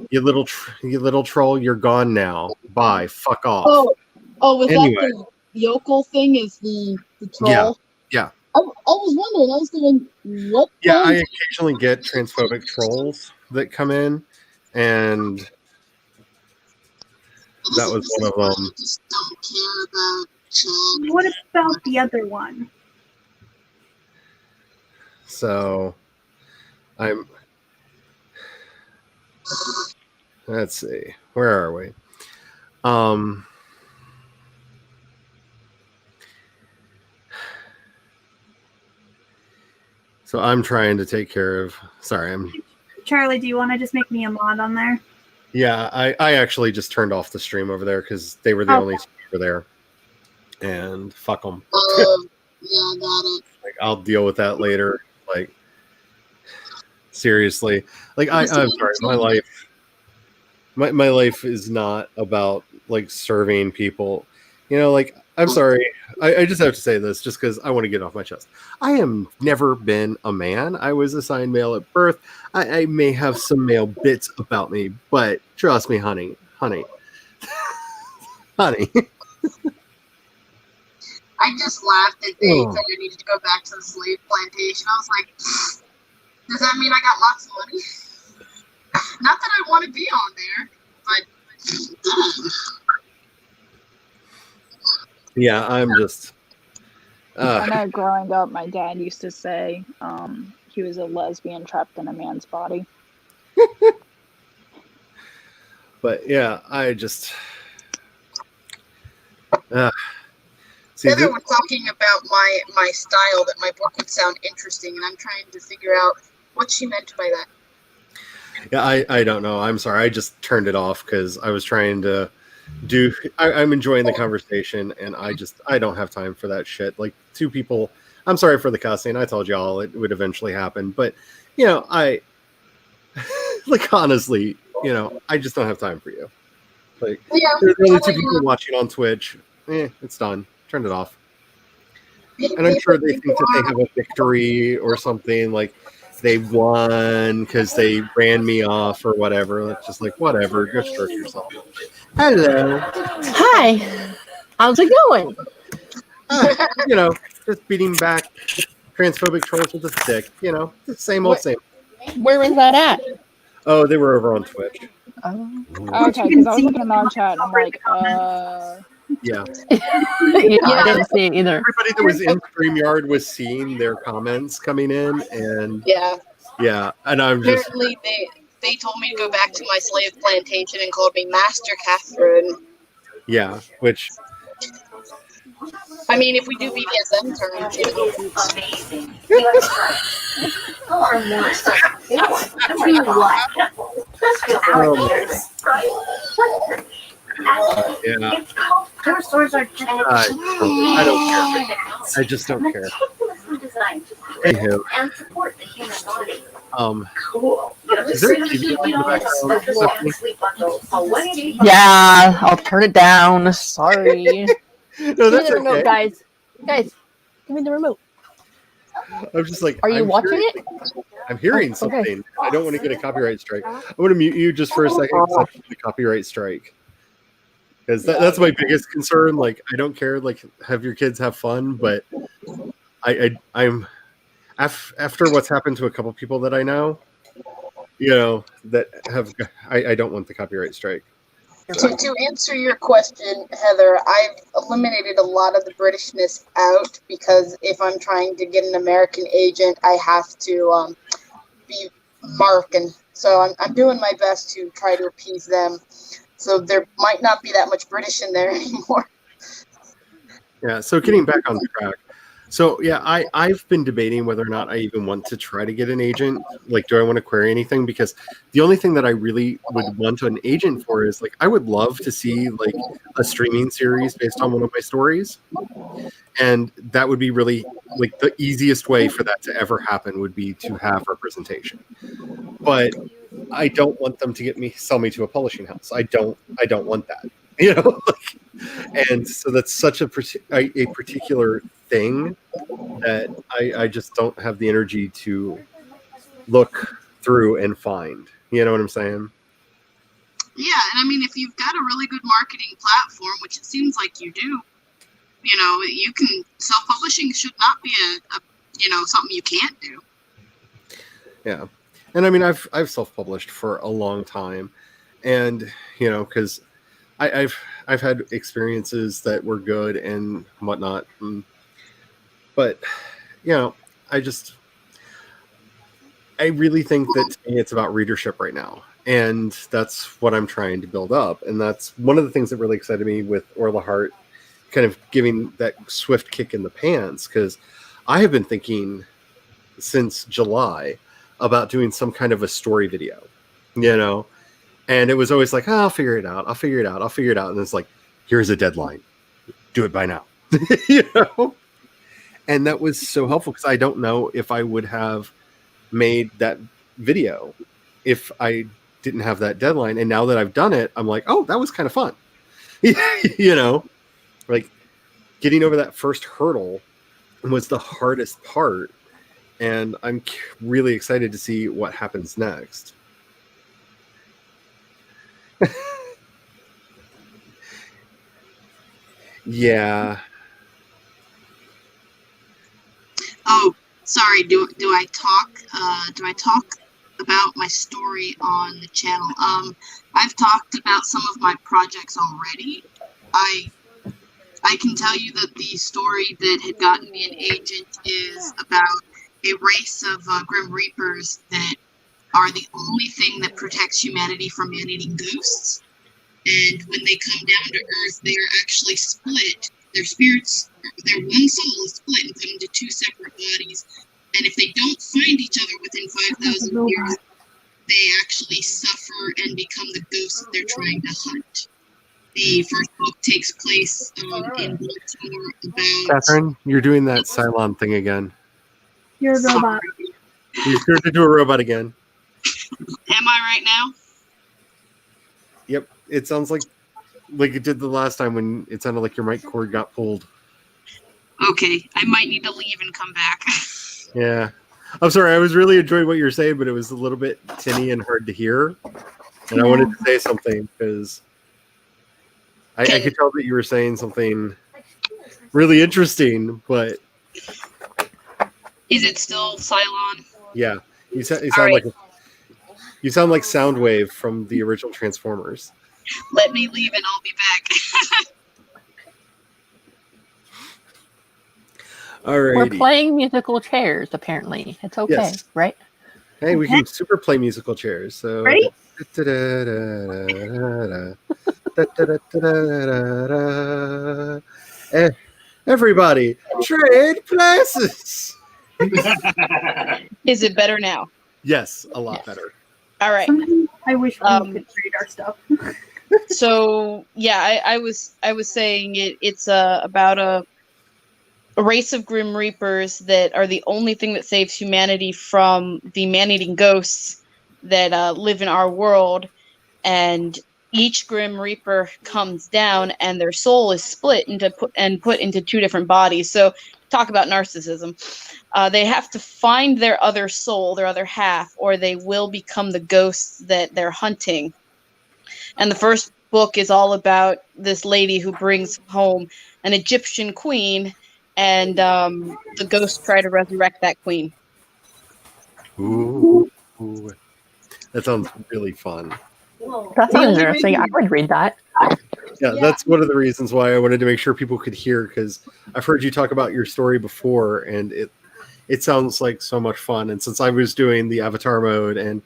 you little troll, you're gone now. Bye. Fuck off. Oh, was that the yokel thing? Is the troll? Yeah. I was wondering. I was going, what? Yeah, I occasionally get transphobic trolls that come in, and that was one of them. Just don't care about Chad. What about the other one? So, Let's see. Where are we? So I'm trying to take care of. Sorry, Charlie, do you want to just make me a mod on there? Yeah, I actually just turned off the stream over there because they were the only streamer there, and fuck them. Yeah, got it. Like, I'll deal with that later. Like, seriously, like I'm sorry, my life is not about like serving people. You know, like I'm sorry, I just have to say this just because I want to get off my chest. I have never been a man. I was assigned male at birth. I may have some male bits about me, but trust me, honey. I just laughed at they said I needed to go back to the slave plantation. I was like, does that mean I got lots of money? Not that I want to be on there, but yeah, I'm just. I know growing up, my dad used to say he was a lesbian trapped in a man's body. But yeah, I just. Heather was talking about my style, that my book would sound interesting, and I'm trying to figure out what she meant by that. Yeah, I don't know. I'm sorry. I just turned it off because I was trying to do. I'm enjoying the conversation, and I don't have time for that shit. Like two people. I'm sorry for the cussing. I told y'all it would eventually happen, but you know, I like honestly, you know, I just don't have time for you. Like, there's only two people watching on Twitch. It's done. Turned it off. And I'm sure they think that they have a victory or something, like they won because they ran me off or whatever. It's just like, whatever, go stroke yourself. Hello. Hi. How's it going? You know, just beating back transphobic trolls with a stick. You know, the same old same. Where is that at? Oh, they were over on Twitch. Oh. Okay, because I was looking in our chat and I'm like, Yeah. I didn't see it either. Everybody that was in StreamYard was seeing their comments coming in, and yeah, and I'm just. Apparently, they told me to go back to my slave plantation and called me Master Catherine. Yeah, which. I mean, if we do BDSM terms, you know. Amazing. Yeah. Stores are I don't care. I just don't care. Anywho, and support the human body. Cool. Is there a TV on in the background? Yeah, I'll turn it down. Sorry. No, Give me that's the remote, okay. guys. Guys, give me the remote. I'm just like. Are you watching it? I'm hearing Oh, okay. something. I don't want to get a copyright strike. I'm going to mute you just for a second because I the copyright strike. Because that's my biggest concern. Like, I don't care. Like, have your kids have fun, but I'm after what's happened to a couple people that I know, you know, that have. I don't want the copyright strike. To answer your question, Heather, I've eliminated a lot of the Britishness out because if I'm trying to get an American agent, I have to be American. So I'm doing my best to try to appease them. So there might not be that much British in there anymore. Yeah, so getting back on track. So yeah, I've been debating whether or not I even want to try to get an agent. Like, do I want to query anything? Because the only thing that I really would want an agent for is like I would love to see like a streaming series based on one of my stories. And that would be really like the easiest way for that to ever happen would be to have representation. But I don't want them to sell me to a publishing house. I don't want that. You know, and so that's such a particular thing that I just don't have the energy to look through and find. You know what I'm saying? Yeah, and I mean, if you've got a really good marketing platform, which it seems like you do, you know, you can self-publishing should not be a something you can't do. Yeah, and I mean, I've self-published for a long time, and you know, because I've had experiences that were good and whatnot, but you know, I really think that to me it's about readership right now, And that's what I'm trying to build up. And that's one of the things that really excited me with Orla Hart kind of giving that swift kick in the pants, because I have been thinking since July about doing some kind of a story video, and it was always like, I'll figure it out. And it's like, here's a deadline. Do it by now. And that was so helpful, because I don't know if I would have made that video if I didn't have that deadline. And now that I've done it, I'm like, oh, that was kind of fun. Like getting over that first hurdle was the hardest part. And I'm really excited to see what happens next. Yeah. Oh, sorry. Do I talk? Do I talk about my story on the channel? I've talked about some of my projects already. I can tell you that the story that had gotten me an agent is about a race of Grim Reapers that are the only thing that protects humanity from man-eating ghosts. And when they come down to Earth, they are actually split. Their spirits, their one soul is split and put into two separate bodies. And if they don't find each other within 5,000 years, they actually suffer and become the ghosts that they're trying to hunt. The first book takes place in Baltimore about... Catherine, you're doing that Cylon thing again. You're a robot. You started to do a robot again. Am I right now? Yep. It sounds like it did the last time when it sounded like your mic cord got pulled. Okay, I might need to leave and come back. Yeah. I'm sorry. I was really enjoying what you were saying, but it was a little bit tinny and hard to hear. And I wanted to say something because I could tell that you were saying something really interesting, but... Is it still Cylon? Yeah. You sound right. You sound like Soundwave from the original Transformers. Let me leave and I'll be back. Alrighty. We're playing musical chairs, apparently. It's okay, Yes. right? Hey, we can super play musical chairs. So Ready? Everybody, trade places. Is it better now? Yes, a lot better. All right. Sometimes I wish we could read our stuff. So yeah, I was saying it's about a race of Grim Reapers that are the only thing that saves humanity from the man-eating ghosts that live in our world, and each Grim Reaper comes down and their soul is split put into two different bodies. So talk about narcissism. They have to find their other soul, their other half, or they will become the ghosts that they're hunting. And the first book is all about this lady who brings home an Egyptian queen, and the ghosts try to resurrect that queen. Ooh. That sounds really fun. That sounds interesting. I would read that. Yeah, that's one of the reasons why I wanted to make sure people could hear, because I've heard you talk about your story before, and it sounds like so much fun. And since I was doing the Avatar mode and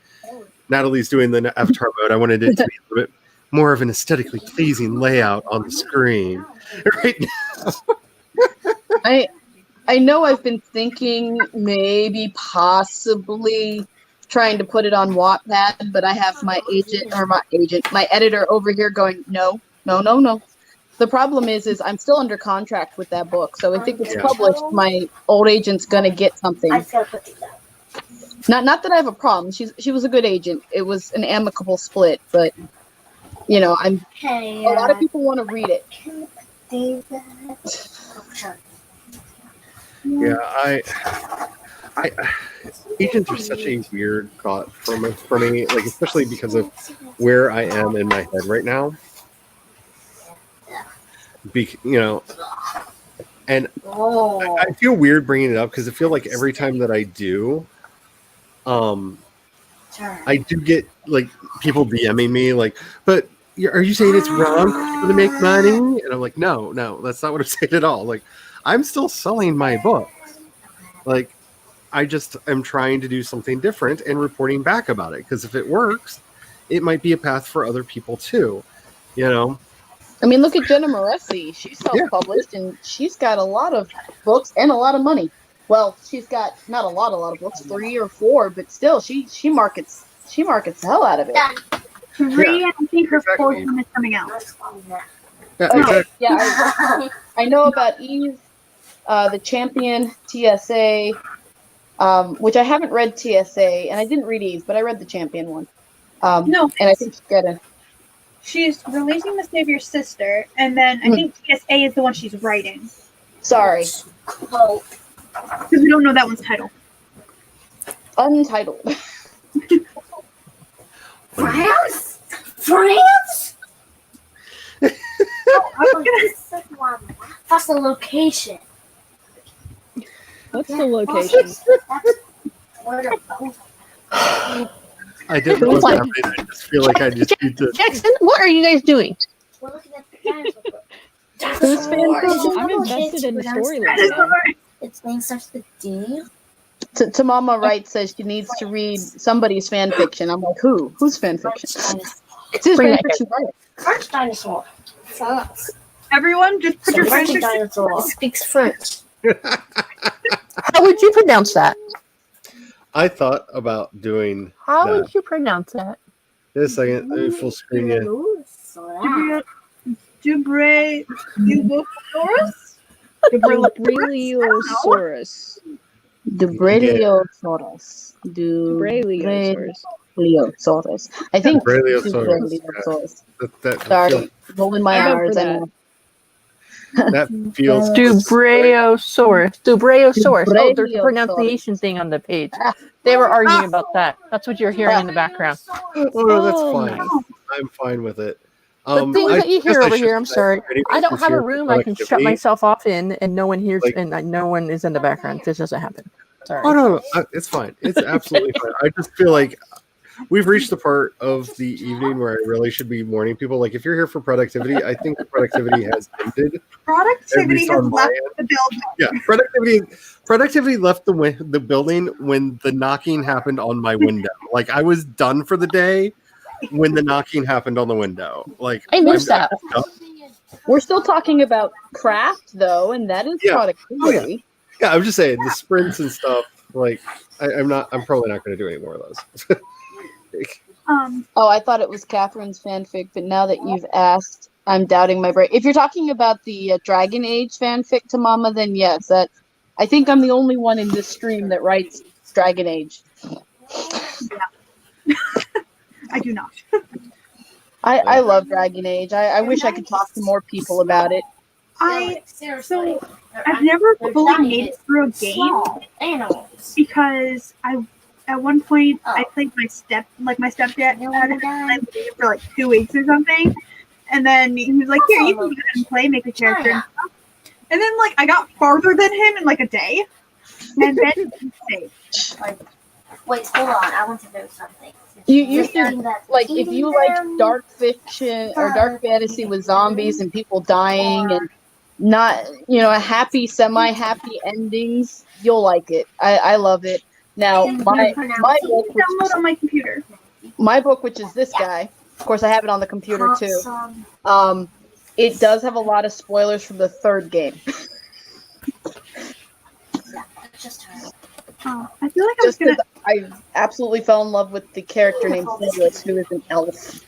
Natalie's doing the Avatar mode, I wanted it to be a little bit more of an aesthetically pleasing layout on the screen right now. I know I've been thinking maybe possibly trying to put it on Wattpad, but I have my editor over here going, no. The problem is I'm still under contract with that book, so if it gets published, my old agent's gonna get something. Not that I have a problem. She was a good agent. It was an amicable split, but a lot of people want to read it. Yeah, I agents are such a weird thought for me, like especially because of where I am in my head right now. And I feel weird bringing it up because I feel like every time that I do, I do get like people DMing me like, but are you saying it's wrong for people to make money? And I'm like, no, that's not what I'm saying at all. Like, I'm still selling my books. Like, I just am trying to do something different and reporting back about it, because if it works, it might be a path for other people too. You know, I mean, look at Jenna Moresi. She's self-published, and she's got a lot of books and a lot of money. Well, she's got not a lot of books, 3 or 4, but still, she markets the hell out of it. 3, and I think her 4th one is coming out. yeah, Okay, exactly. yeah, I know about Eve, the Champion, TSA, which I haven't read TSA, and I didn't read Eve, but I read the Champion one. No, and I think she's got a. she's releasing The Savior's Sister, and then I think TSA is the one she's writing. Sorry, Because we don't know that one's title. Untitled. France? France? That's the location. What's the location? I didn't look at it. I just feel like I just need to. Jackson, what are you guys doing? We're looking at the dinosaur. I'm invested in the storyline. Its name starts with D. Tamama Wright says she needs to read somebody's fan fiction. I'm like, who? Who's fan fiction? It's his fan fiction writer. French dinosaur. France. Everyone, just put your French French dinosaur. It speaks French. How would you pronounce that? I thought about doing How that. would you pronounce that? Just a second, let me full screen you. Dubreuillosaurus? Dubreuillosaurus. Dubreuillosaurus. Dubreuillosaurus. I think Dubreuillosaurus. That Sorry, feels, rolling my I vote R's. for I that. know. that feels Dubreuillosaurus. Dubreuillosaurus. Oh, there's a Dubreuillosaurus. pronunciation thing on the page. They were arguing about that. That's what you're hearing in the background. Oh, that's fine. I'm fine with it. The things that you guess hear I over should here, I'm say, sorry. anyway, I don't since have a you're room I can shut productivity- myself off in, and no one hears, Like- and no one is in the background. This doesn't happen. Sorry. Oh no, it's fine. It's absolutely fine. I just feel like we've reached the part of the evening where I really should be warning people. Like, if you're here for productivity, I think the productivity has ended. Productivity least has on my left end. the building. Yeah, productivity left the building when the knocking happened on my window. Like, I was done for the day when the knocking happened on the window. Like, I missed that. We're still talking about craft, though, and that is Yeah. productivity. Yeah, I'm just saying the sprints and stuff. Like, I'm probably not going to do any more of those. Oh, I thought it was Catherine's fanfic, but now that you've asked, I'm doubting my brain. If you're talking about the Dragon Age fanfic to Mama, then yes, that I think I'm the only one in this stream that writes Dragon Age. I do not. I love Dragon Age. I wish I could talk to more people about it. I've never fully made it through a game because at one point I played my stepdad had it for like 2 weeks or something, and then he was like, "Here, you can go ahead and play, make a character and stuff." And then like I got farther than him in like a day, and then he stayed. Wait, hold on. I want to know something. You should, like, if you like dark fiction or dark fantasy with zombies and people dying and not, a happy, semi-happy endings, you'll like it. I love it. Now, my book, Download on my computer. which is this guy, of course I have it on the computer too. It does have a lot of spoilers from the 3rd game. I feel like I was gonna. I absolutely fell in love with the character named Felix, who is an elf.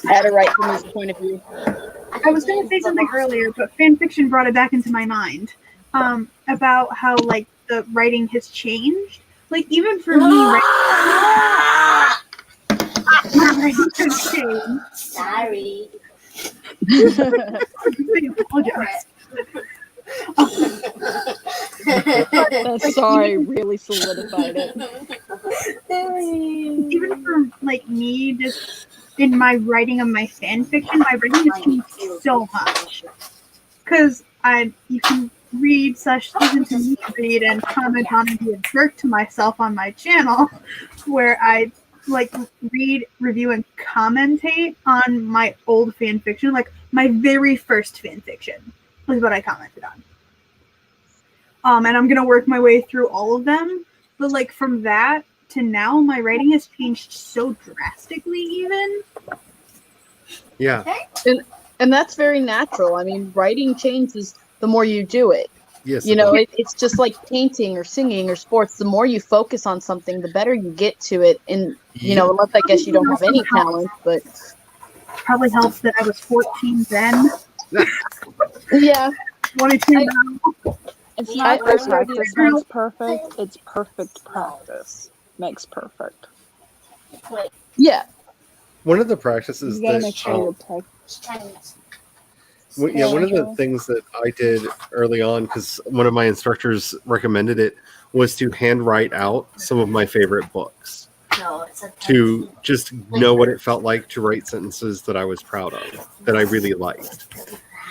I had to write from his point of view. I was gonna say something earlier, but fanfiction brought it back into my mind. About how like the writing has changed. Like even for me, my writing has changed. Sorry. I apologize. That sorry really solidified it. Even for like me, just in my writing of my fan fiction, my writing has changed so much. Because you can read / listen to me read and comment on and be a jerk to myself on my channel, where I like read, review, and commentate on my old fan fiction. Like my very first fan fiction was what I commented on. And I'm gonna work my way through all of them. But like from that to now, my writing has changed so drastically. Even Yeah. And that's very natural. I mean, writing changes the more you do it. Yes. You know, it's just like painting or singing or sports. The more you focus on something, the better you get to it. And, you know, unless I guess you don't have any talent, but. Probably helps that I was 14 then. Yeah. 22 now. It's not I practice makes perfect. It's perfect practice makes perfect. Yeah. One of the practices You gotta that make sure you're practicing. one of the things that I did early on, because one of my instructors recommended it, was to handwrite out some of my favorite books. To just know what it felt like to write sentences that I was proud of, that I really liked.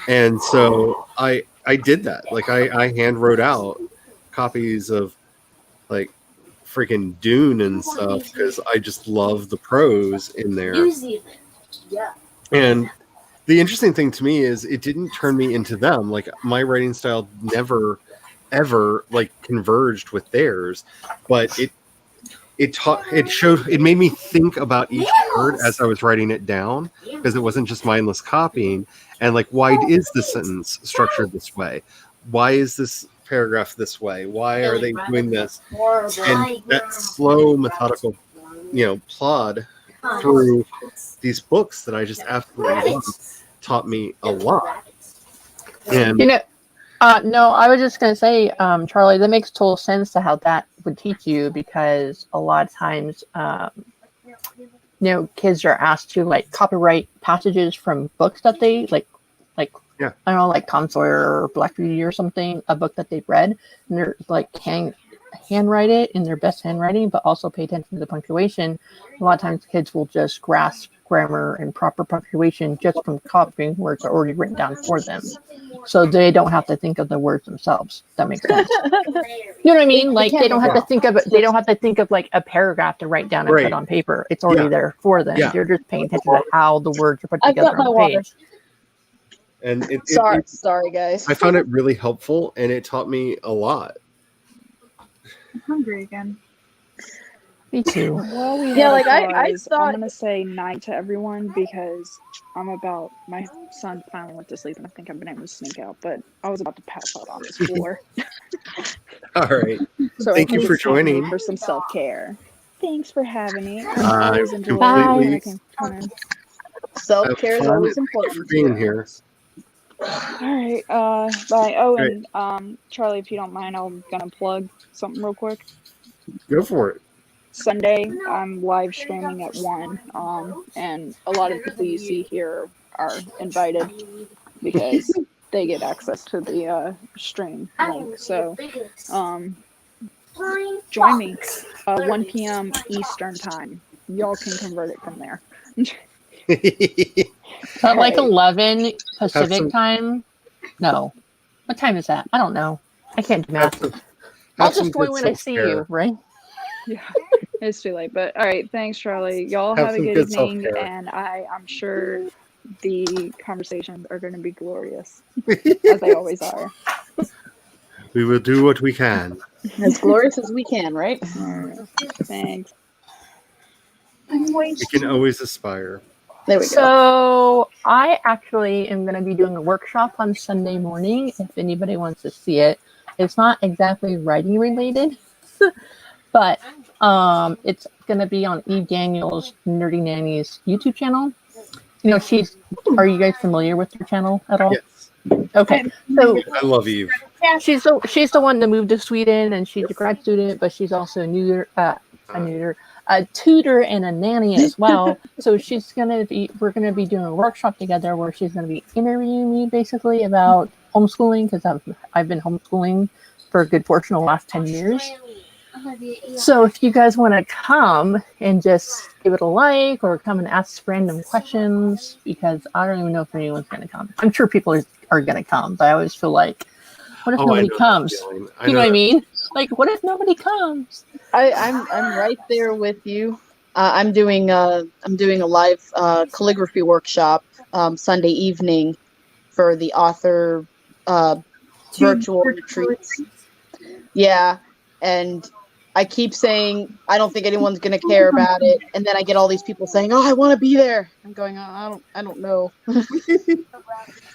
And so I did that. Like I hand wrote out copies of like freaking Dune and stuff because I just love the prose in there. And the interesting thing to me is it didn't turn me into them. Like my writing style never ever like converged with theirs, but it made me think about each word as I was writing it down, because it wasn't just mindless copying. And like, why is this sentence structured this way? Why is this paragraph this way? Why are they doing this? And that slow, methodical, plod through these books that I just absolutely love taught me a lot. And no, I was just going to say, Charlie, that makes total sense to how that would teach you, because a lot of times, kids are asked to like copyright passages from books that they like, I don't know, like Tom Sawyer or Black Beauty or something, a book that they've read, and they're like handwrite it in their best handwriting, but also pay attention to the punctuation. A lot of times kids will just grasp grammar and proper punctuation just from copying words that are already written down for them. So they don't have to think of the words themselves. That makes sense. You know what I mean? Like they don't have to think of it. They don't have to think of like a paragraph to write down and put on paper. It's already there for them. They're just paying attention to how the words are put together on the page. And sorry, guys. I found it really helpful, and it taught me a lot. I'm hungry again. Me too. Well, I thought I'm gonna say night to everyone because my son finally went to sleep, and I think I've been able to sneak out, but I was about to pass out on this floor. All right. So thank you for joining. For some self-care. Thanks for having me. I always enjoy completely. I can come in. Self-care is always important. Thank you for being here. All right. Bye. Oh, and Charlie, if you don't mind, I'm gonna plug something real quick. Go for it. Sunday, I'm live streaming at 1. And a lot of people you see here are invited because they get access to the stream link. So, join me 1 p.m. Eastern time. Y'all can convert it from there. Is that like 11 Pacific time? No. What time is that? I don't know. I can't do math. I'll just join when I see you, right? Yeah, it's too late. But all right, thanks, Charlie. Y'all have a good evening, and I'm sure the conversations are going to be glorious, as they always are. We will do what we can. As glorious as we can, right? Thanks. We can always aspire. There we go. So I actually am going to be doing a workshop on Sunday morning. If anybody wants to see it, it's not exactly writing related, but it's going to be on Eve Daniels' Nerdy Nanny's YouTube channel. Are you guys familiar with her channel at all? Yes. Okay. So I love Eve. She's the one that moved to Sweden, and she's a grad student, but she's also a tutor and a nanny as well. So we're gonna be doing a workshop together where she's gonna be interviewing me basically about homeschooling, because I've been homeschooling for a good portion of the last 10 years. So if you guys want to come and just give it a like, or come and ask random questions, because I don't even know if anyone's going to come. I'm sure people are going to come, but I always feel like, what if nobody comes? You know what I mean? Like, what if nobody comes? I'm right there with you. I'm doing a live calligraphy workshop Sunday evening for the author virtual retreats. Yeah, and I keep saying I don't think anyone's gonna care about it, and then I get all these people saying, "Oh, I want to be there." I'm going, I don't know.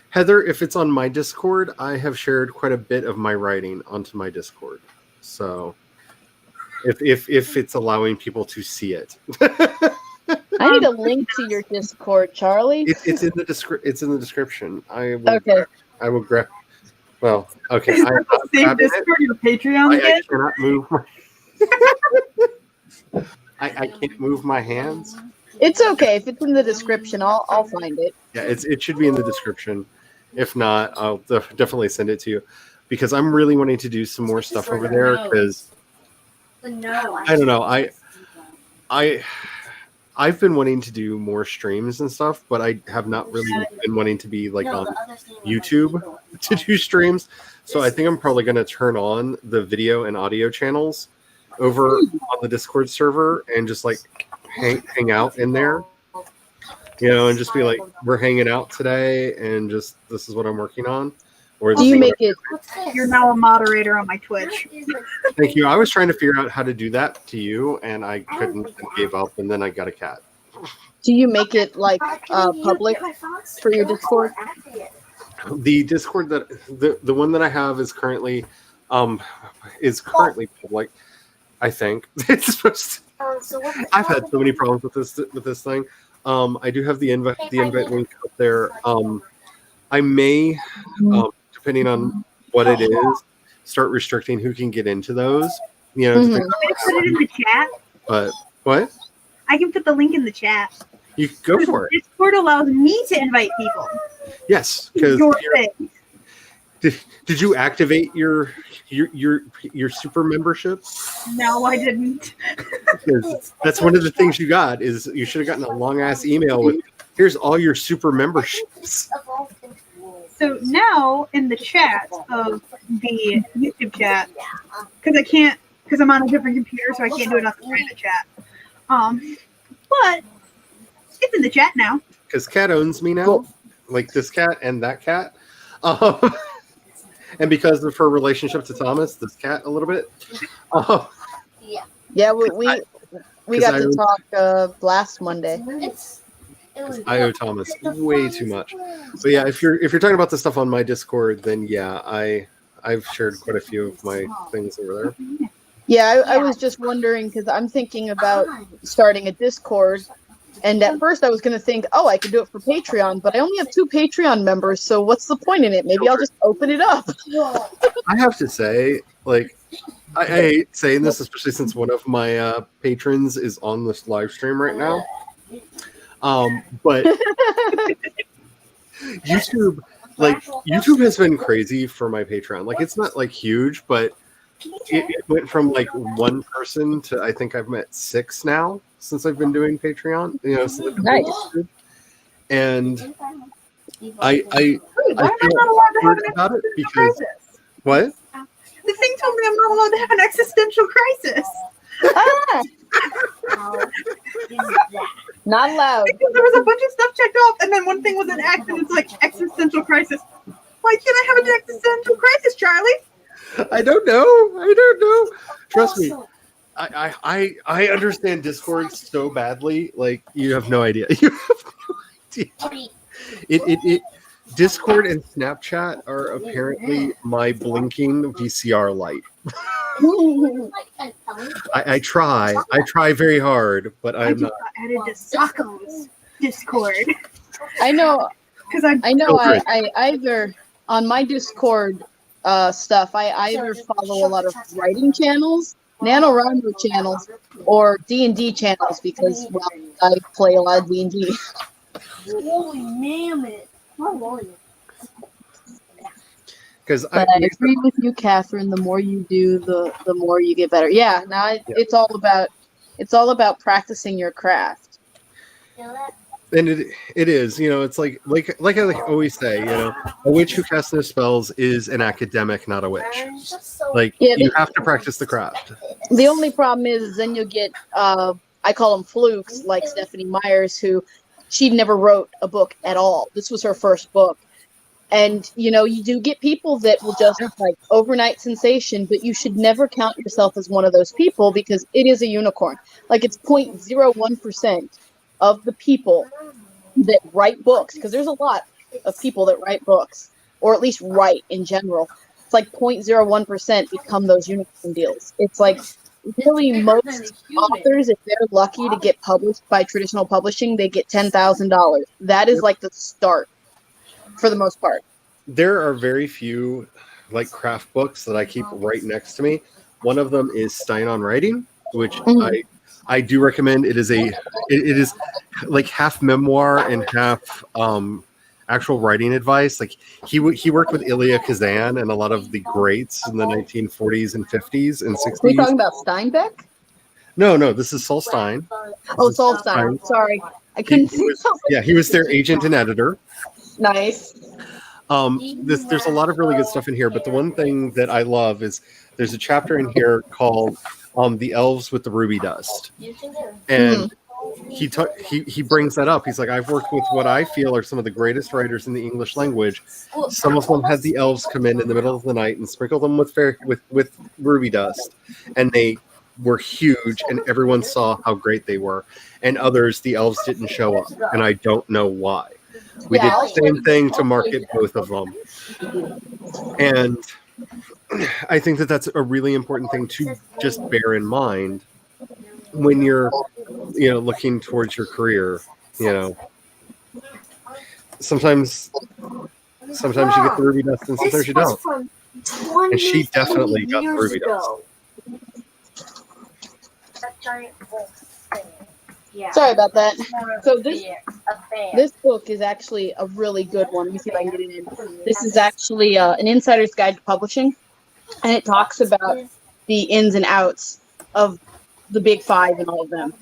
Heather, if it's on my Discord, I have shared quite a bit of my writing onto my Discord. So if it's allowing people to see it. I need a link to your Discord, Charlie. It's in the description. I will grab. Well, okay. Is that the same Discord your Patreon I did? cannot move. I can't move my hands. It's okay if it's in the description. I'll find it. Yeah, it should be in the description. If not, I'll definitely send it to you because I'm really wanting to do some more stuff over there because I don't know. I've been wanting to do more streams and stuff, but I have not really been wanting to be like on YouTube to do streams. So I think I'm probably going to turn on the video and audio channels over on the Discord server and just like hang out in there, and just be like, we're hanging out today and just this is what I'm working on. Or do you make it? You're now a moderator on my Twitch. Thank you. I was trying to figure out how to do that to you, and I couldn't and gave up, and then I got a cat. Do you make it like public for your Discord? The Discord that the one that I have is currently public. I think it's supposed to, I've had so many problems with this thing. I do have the invite link up there. I may, depending on what it is, start restricting who can get into those. Can I put it in the chat? But what? I can put the link in the chat. You go for it. Discord allows me to invite people. Yes, because did you activate your super membership? No, I didn't. Because that's one of the things you got is you should have gotten a long ass email with here's all your super memberships. So now in the chat of the YouTube chat, because I'm on a different computer, so I can't do it on the private chat. But it's in the chat now. Because Cat owns me now, like this cat and that cat. And because of her relationship to Thomas, this cat a little bit. Yeah, we got to talk last Monday. I owe Thomas way too much. But yeah, if you're talking about the stuff on my Discord, then yeah, I've shared quite a few of my things over there. Yeah, I was just wondering because I'm thinking about starting a Discord. And at first I was going to think, I could do it for Patreon, but I only have 2 Patreon members, so what's the point in it? Maybe I'll just open it up. I have to say, like, I hate saying this, especially since one of my patrons is on this live stream right now. But YouTube has been crazy for my Patreon. Like, it's not like huge, but it went from like 1 person to I think I've met 6 now since I've been doing Patreon. Nice. And I feel weird about it because what? The thing told me I'm not allowed to have an existential crisis. Not allowed. Because there was a bunch of stuff checked off, and then one thing was an X, and it's like existential crisis. Why can't I have an existential crisis, Charlie? I don't know. Trust me. I understand Discord so badly. Like you have no idea. You have no idea. It Discord and Snapchat are apparently my blinking VCR light. I try very hard, but I'm not. I added to Socko's Discord. I know. Because I either on my Discord stuff, I either follow a lot of writing channels, NaNoWriMo channels, or D&D channels because I play a lot of D&D. Holy mammoth! Because I agree with you, Catherine. The more you do, the more you get better. Yeah, it's all about practicing your craft. And it is, it's like I always say, a witch who casts no spells is an academic, not a witch. Like you have to practice the craft. The only problem is then you'll get I call them flukes, like Stephanie Myers, who she never wrote a book at all. This was her first book, And you do get people that will just like overnight sensation, but you should never count yourself as one of those people because it is a unicorn. Like it's 0.01% of the people that write books, because there's a lot of people that write books, or at least write in general. It's like 0.01% become those unicorn deals. It's like really most authors, if they're lucky to get published by traditional publishing, they get $10,000. That is like the start for the most part. There are very few like craft books that I keep right next to me. One of them is Stein on Writing, which I do recommend. It is like half memoir and half actual writing advice. Like he worked with Ilya Kazan and a lot of the greats in the 1940s and 50s and 60s. Are we talking about Steinbeck? No, this is Saul Stein. Saul Stein. Sorry, I couldn't see. He was their agent and editor. Nice. There's a lot of really good stuff in here, but the one thing that I love is there's a chapter in here called "The Elves with the Ruby Dust," and he brings that up. He's like, I've worked with what I feel are some of the greatest writers in the English language. Some of them had the elves come in the middle of the night and sprinkle them with ruby dust, and they were huge, and everyone saw how great they were. And others, the elves didn't show up, and I don't know why. We did the same thing to market both of them. And I think that that's a really important thing to just bear in mind when you're, looking towards your career. Sometimes you get the ruby dust and sometimes you don't. And she definitely got the ruby dust. Yeah. Sorry about that. So this book is actually a really good one. Let me see if I can get it in. This is actually an insider's guide to publishing, and it talks about the ins and outs of the big five and all of them.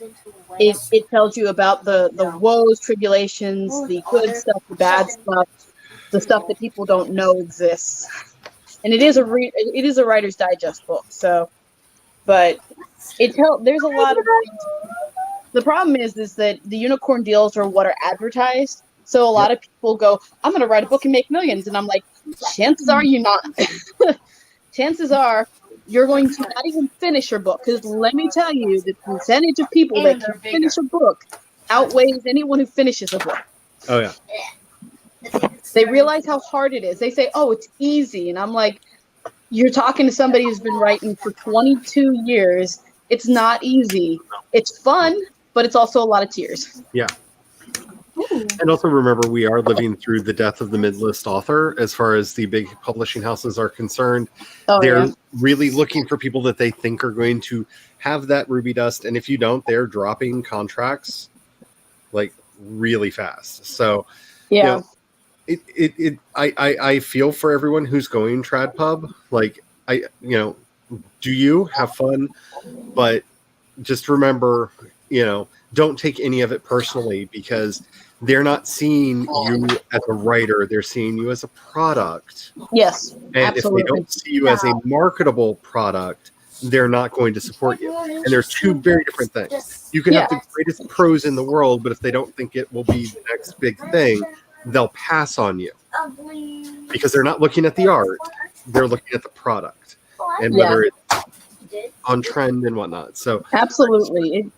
It tells you about the woes, tribulations, the good stuff, the bad stuff, the stuff that people don't know exists. And it is a Writer's Digest book. So, but there's a lot of things. The problem is that the unicorn deals are what are advertised. So a lot of people go, I'm going to write a book and make millions. And I'm like, chances are you're not. Chances are you're going to not even finish your book. Because let me tell you, the percentage of people that can finish a book outweighs anyone who finishes a book. Oh, yeah. They realize how hard it is. They say, oh, it's easy. And I'm like, you're talking to somebody who's been writing for 22 years. It's not easy. It's fun, but it's also a lot of tears. Yeah. And also remember, we are living through the death of the mid-list author as far as the big publishing houses are concerned. They're really looking for people that they think are going to have that ruby dust. And if you don't, they're dropping contracts like really fast. So, I feel for everyone who's going trad pub. Like, do you have fun? But just remember, don't take any of it personally, because they're not seeing you as a writer. They're seeing you as a product. Yes, and absolutely. if they don't see you as a marketable product, they're not going to support you. And they're two very different things. You can have the greatest prose in the world, but if they don't think it will be the next big thing, they'll pass on you, because they're not looking at the art. They're looking at the product and whether it's on trend and whatnot. So absolutely.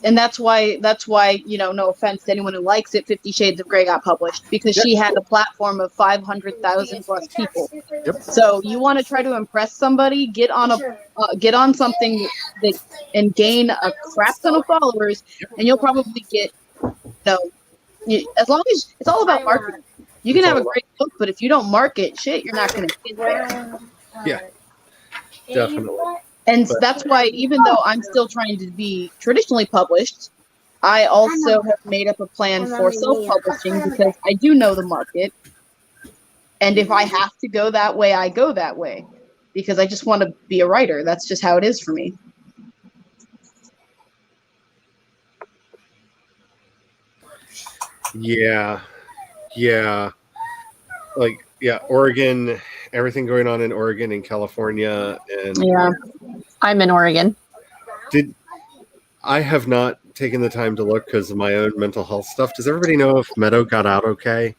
And that's why, no offense to anyone who likes it, 50 Shades of Grey got published, because she had a platform of 500,000 plus people. Yep. So you want to try to impress somebody, get on something and gain a crap ton of followers, and you'll probably get, as long as it's all about marketing. You can have a great book, but if you don't market, you're not going to get there. Yeah, definitely. And that's why, even though I'm still trying to be traditionally published, I also have made up a plan for self-publishing, because I do know the market. And if I have to go that way, I go that way, because I just want to be a writer. That's just how it is for me. Yeah. Oregon, everything going on in Oregon and California. And I'm in Oregon. I have not taken the time to look because of my own mental health stuff. Does everybody know if Meadow got out okay?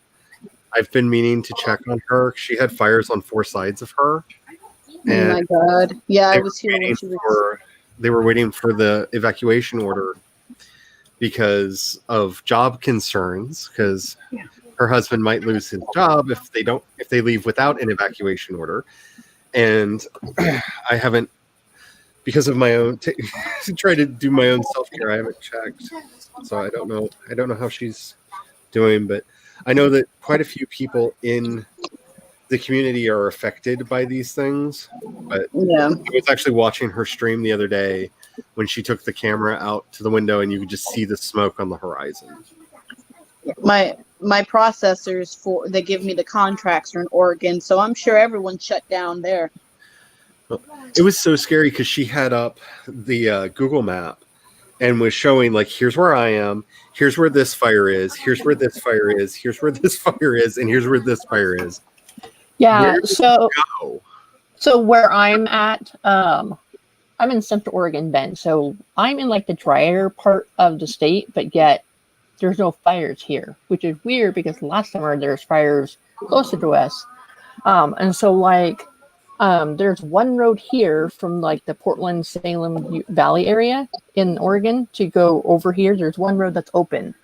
I've been meaning to check on her. She had fires on 4 sides of her. Oh my god. Yeah, I was here when waiting she was. they were waiting for the evacuation order because of job concerns, because her husband might lose his job if they leave without an evacuation order. And I haven't, because of my own try to do my own self-care, I haven't checked, so I don't know how she's doing, but I know that quite a few people in the community are affected by these things. But Yeah. I was actually watching her stream the other day when she took the camera out to the window and you could just see the smoke on the horizon. My processors they give me the contracts are in Oregon, so I'm sure everyone shut down there. It was so scary because she had up the Google map and was showing, like, here's where I am, here's where this fire is, here's where this fire is, here's where this fire is, and here's where this fire is. Yeah, Where did so it go? so where I'm at, I'm in Central Oregon, Bend. So I'm in like the drier part of the state, but yet there's no fires here, which is weird because last summer there's fires closer to us. And so like there's one road here from like the Portland Salem Valley area in Oregon to go over here. There's one road that's open.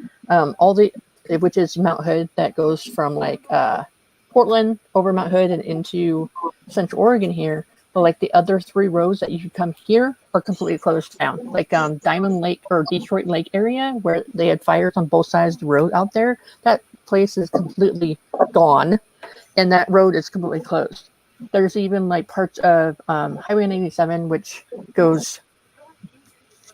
Which is Mount Hood, that goes from like Portland over Mount Hood and into Central Oregon here. But like the other 3 roads that you could come here are completely closed down. Like Diamond Lake or Detroit Lake area where they had fires on both sides of the road out there. That place is completely gone, and that road is completely closed. There's even like parts of Highway 97, which goes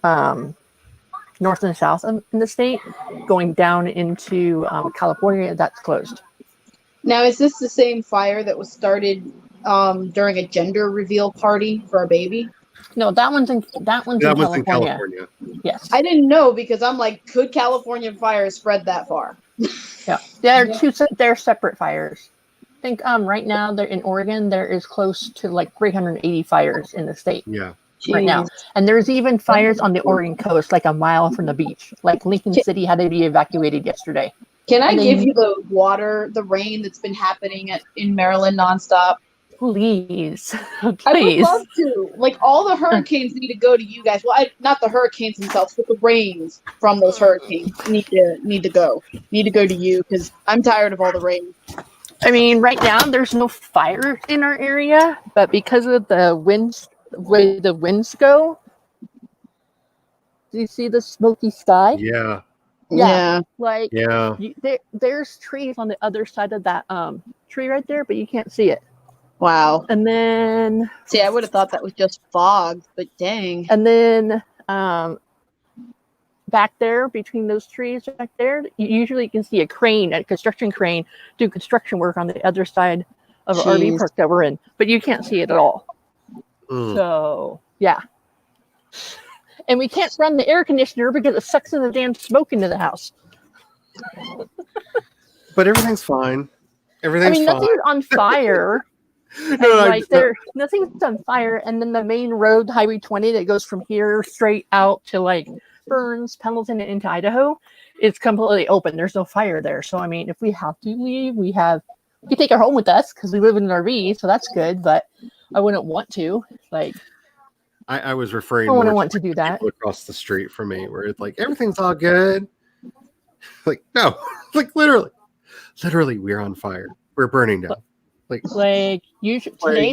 north and south in the state, going down into California. That's closed. Now, is this the same fire that was started during a gender reveal party for a baby? No, that one's in California. In California. Yes. I didn't know because I'm like, could California fires spread that far? Yeah, they're separate fires. I think right now they're in Oregon. There is close to like 380 fires in the state. Yeah. Right now, and there's even fires on the Oregon coast, like a mile from the beach. Like Lincoln City had to be evacuated yesterday. Can I give you the rain that's been happening in Maryland nonstop? Please. I would love to. Like, all the hurricanes need to go to you guys. Well, not the hurricanes themselves, but the rains from those hurricanes need to go to you because I'm tired of all the rain. I mean, right now there's no fire in our area, but because of the winds, way the winds go, do you see the smoky sky? Yeah. Yeah. Like, yeah. There's trees on the other side of that tree right there, but you can't see it. Wow. And then, see, I would have thought that was just fog, but dang. And then back there between those trees back there, you usually can see a construction crane do construction work on the other side of the RV park that we're in, but you can't see it at all. So yeah. And we can't run the air conditioner because it sucks in the damn smoke into the house. But everything's fine. Everything's fine. Nothing's on fire. Nothing's on fire. And then the main road, Highway 20, that goes from here straight out to like Burns, Pendleton, and into Idaho, is completely open. There's no fire there. So I mean, if we have to leave, we can take our home with us because we live in an RV, so that's good. But I wouldn't want to. Like, I was referring. I wouldn't want to do that across the street from me, where it's like everything's all good. Like, no, like literally, we're on fire. We're burning down. Usually today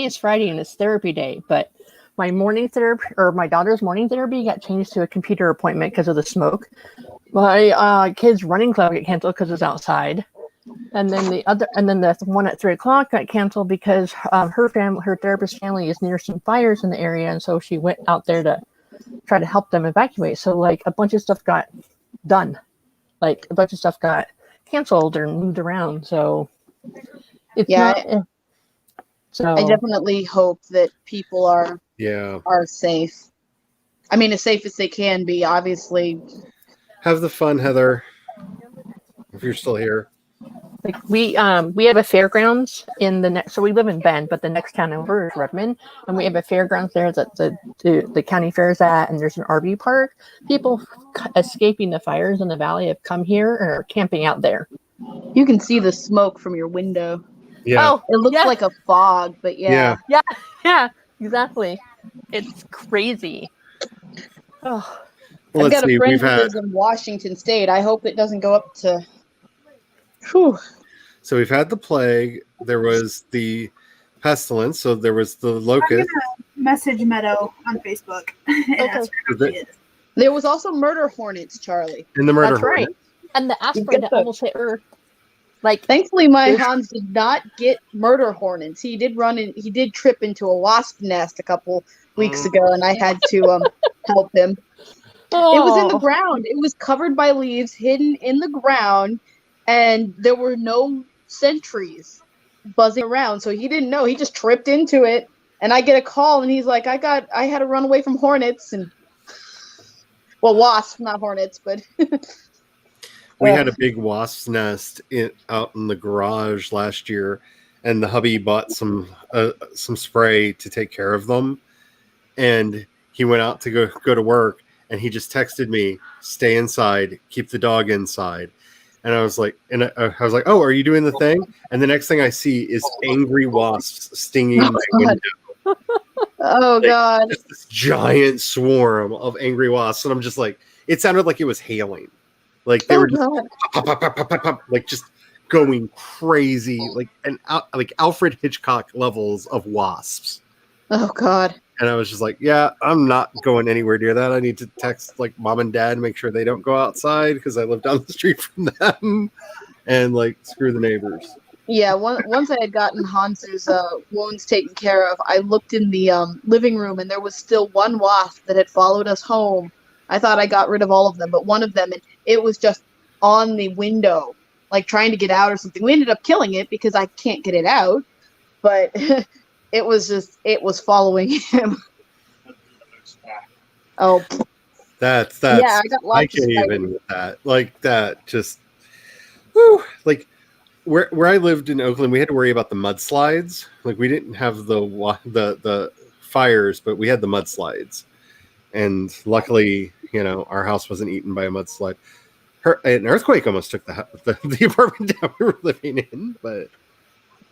is Friday and it's therapy day, but my morning therapy or my daughter's morning therapy got changed to a computer appointment because of the smoke. My kids' running club got canceled because it's outside, and then the one at 3:00 got canceled because her therapist's family is near some fires in the area, and so she went out there to try to help them evacuate. So like a bunch of stuff got done, like a bunch of stuff got canceled or moved around. So it's So I definitely hope that people are safe. I mean, as safe as they can be, obviously. Have the fun, Heather. If you're still here. Like we have a fairgrounds in the next. So we live in Bend, but the next town over is Redmond, and we have a fairgrounds there that the county fair is at, and there's an RV park. People escaping the fires in the valley have come here and are camping out there. You can see the smoke from your window. Yeah. Oh, It looks yeah. like a fog, but yeah. Yeah, exactly. It's crazy. Oh, Well, I've let's got a see. friend We've who had lives in Washington State. I hope it doesn't go up to. Whew. so we've had the plague. There was the pestilence. So there was the I'm locust. gonna message Meadow on Facebook and Okay. ask her how she is. There was also murder hornets, Charlie. And the murder that's right. hornet. And the asteroid that almost hit Earth. Like, Thankfully, my Hans did not get murder hornets. He did he did trip into a wasp nest a couple weeks ago, and I had to help him. It was in the ground. It was covered by leaves, hidden in the ground, and there were no sentries buzzing around. So he didn't know. He just tripped into it, and I get a call, and he's like, "I had to run away from hornets and wasps, not hornets, but." We had a big wasp's nest out in the garage last year, and the hubby bought some spray to take care of them. And he went out to go to work, and he just texted me, "Stay inside, keep the dog inside." And I was like, "Oh, are you doing the thing?" And the next thing I see is angry wasps stinging my window. Oh God! Just this giant swarm of angry wasps, and I'm just like, it sounded like it was hailing. Like they were just pop, pop, pop, pop, pop, pop, like just going crazy, like like Alfred Hitchcock levels of wasps. Oh God! And I was just like, yeah, I'm not going anywhere near that. I need to text like mom and dad and make sure they don't go outside because I live down the street from them, and like screw the neighbors. Yeah, once I had gotten Hans's wounds taken care of, I looked in the living room, and there was still one wasp that had followed us home. I thought I got rid of all of them, but one of them, and it was just on the window, like trying to get out or something. We ended up killing it because I can't get it out, but it was following him. Oh, that's yeah, I got lots I of can't spiders. even with that. Like that just whew, like where I lived in Oakland, we had to worry about the mudslides. Like we didn't have the fires, but we had the mudslides. And luckily, our house wasn't eaten by a mudslide. An earthquake almost took the apartment down we were living in, but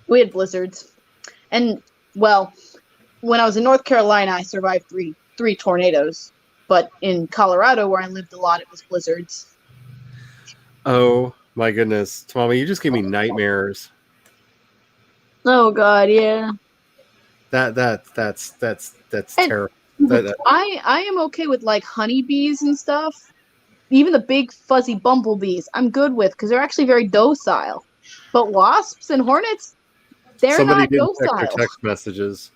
We had blizzards, and well, when I was in North Carolina, I survived three tornadoes. But in Colorado, where I lived a lot, it was blizzards. oh my goodness, Tommy, you just gave me nightmares. Oh God, yeah. That's And- terrible. I am okay with like honeybees and stuff. Even the big fuzzy bumblebees, I'm good with because they're actually very docile. But wasps and hornets, they're Somebody not didn't check docile. their text messages.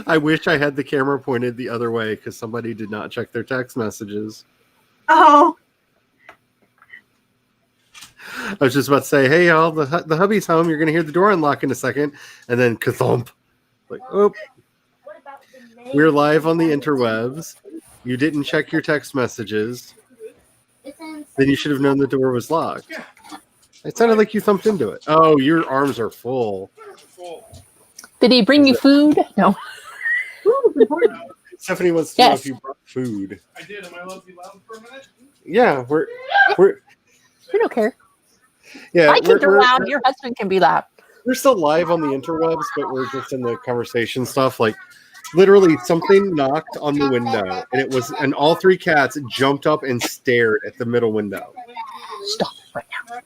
I wish I had the camera pointed the other way because somebody did not check their text messages. Oh, I was just about to say, hey, y'all, the hubby's home. You're going to hear the door unlock in a second. And then kathump. Like, oh, we're live on the interwebs. You didn't check your text messages. Then you should have known the door was locked. It sounded like you thumped into it. Oh, your arms are full. did he bring you food? No. Stephanie wants to know Yes. if you brought food. I did. Am I allowed to be loud for a minute? Yeah, we're We don't care. yeah. My kids are loud. Your husband can be loud. We're still live on the interwebs, but we're just in the conversation stuff. Like, literally, something knocked on the window, and all three cats jumped up and stared at the middle window. Stop it right now.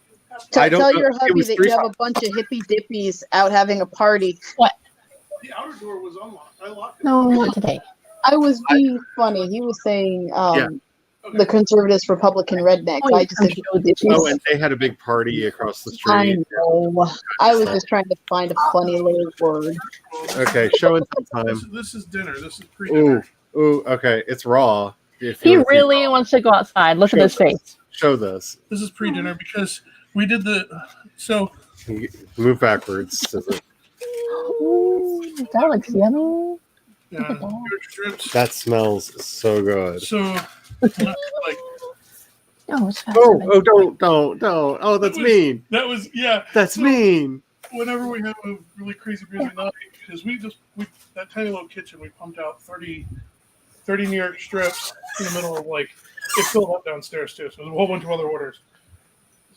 I don't Tell know. your It hubby was that three you have a bunch of hippie dippies out having a party. The outer door was unlocked. I locked it. No, not today. I was being funny. He was saying Yeah. the conservatives, Republican rednecks. Oh, I just said hippie dippies. Oh, and they had a big party across the I street. know. I was just trying to find a funny little word. Okay, show and tell time. This is dinner. This is pre-dinner. Ooh, okay, it's raw. If He you want to see really wants to go outside. Look at his face. Show this. This is pre-dinner because we did so Move backwards. Ooh, that looks yummy. strips. That smells so good. So like No, it's fine. Oh, don't. Oh, that's mean. that was That's mean. Whenever we have a really crazy busy night, because we that tiny little kitchen, we pumped out 30 30 New York strips in the middle of like, it filled up downstairs too. So there's a whole bunch of other orders.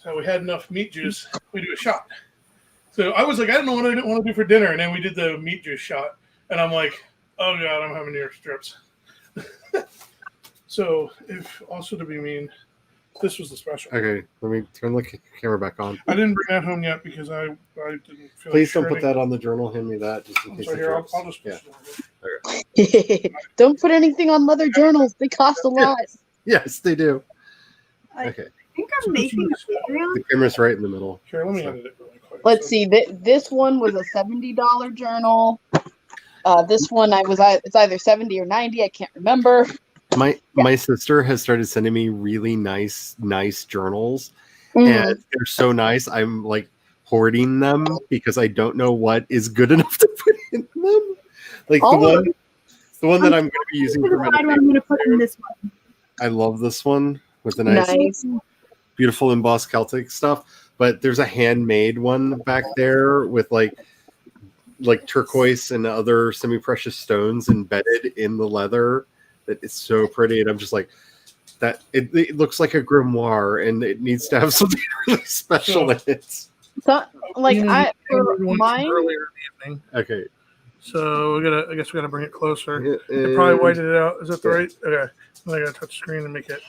So we had enough meat juice. We do a shot. So I was like, I don't know what I didn't want to do for dinner. And then we did the meat juice shot. And I'm like, oh God, I'm having New York strips. So if also to be mean, this was the special. Okay, let me turn the camera back on. I didn't bring that home yet because I didn't feel Please like don't put that on the journal. Hand me that just in case. So here, I'll just Don't put anything on leather journals. They cost a lot. Yes, they do. I Okay. think I'm making a video. The camera's right in the middle. Here, let me edit it really quick. Let's see. This one was a $70 journal. This one it's either 70 or 90. I can't remember. My sister has started sending me really nice journals, and they're so nice. I'm like hoarding them because I don't know what is good enough to put in them. Like the one that I'm going to be using for meditation. I'm going to put in this one. I love this one with the nice, beautiful embossed Celtic stuff. But there's a handmade one back there with like turquoise and other semi-precious stones embedded in the leather. That is so pretty, and I'm just like that. It looks like a grimoire, and it needs to have something really special in it. So, like for mine. Earlier in the evening. Okay. So I guess we gotta bring it closer. It probably whited it out. Is that the right? Okay. Then I gotta touch the screen and make it.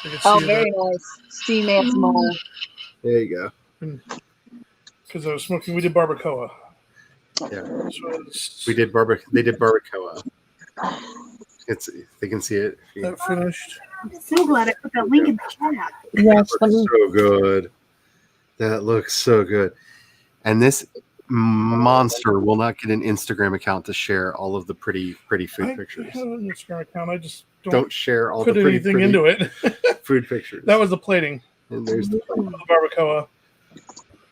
So you can see very nice. See man small. There you go. Because I was smoking, we did barbacoa. Yeah. So They did barbacoa. They can see it. That finished. I'm so glad I put that link in the chat. Yes, That looks so good. That looks so good. And this monster will not get an Instagram account to share all of the pretty food pictures. I have an Instagram account. I just don't share all put the anything into it. Food pictures. That was the plating. And there's the barbacoa.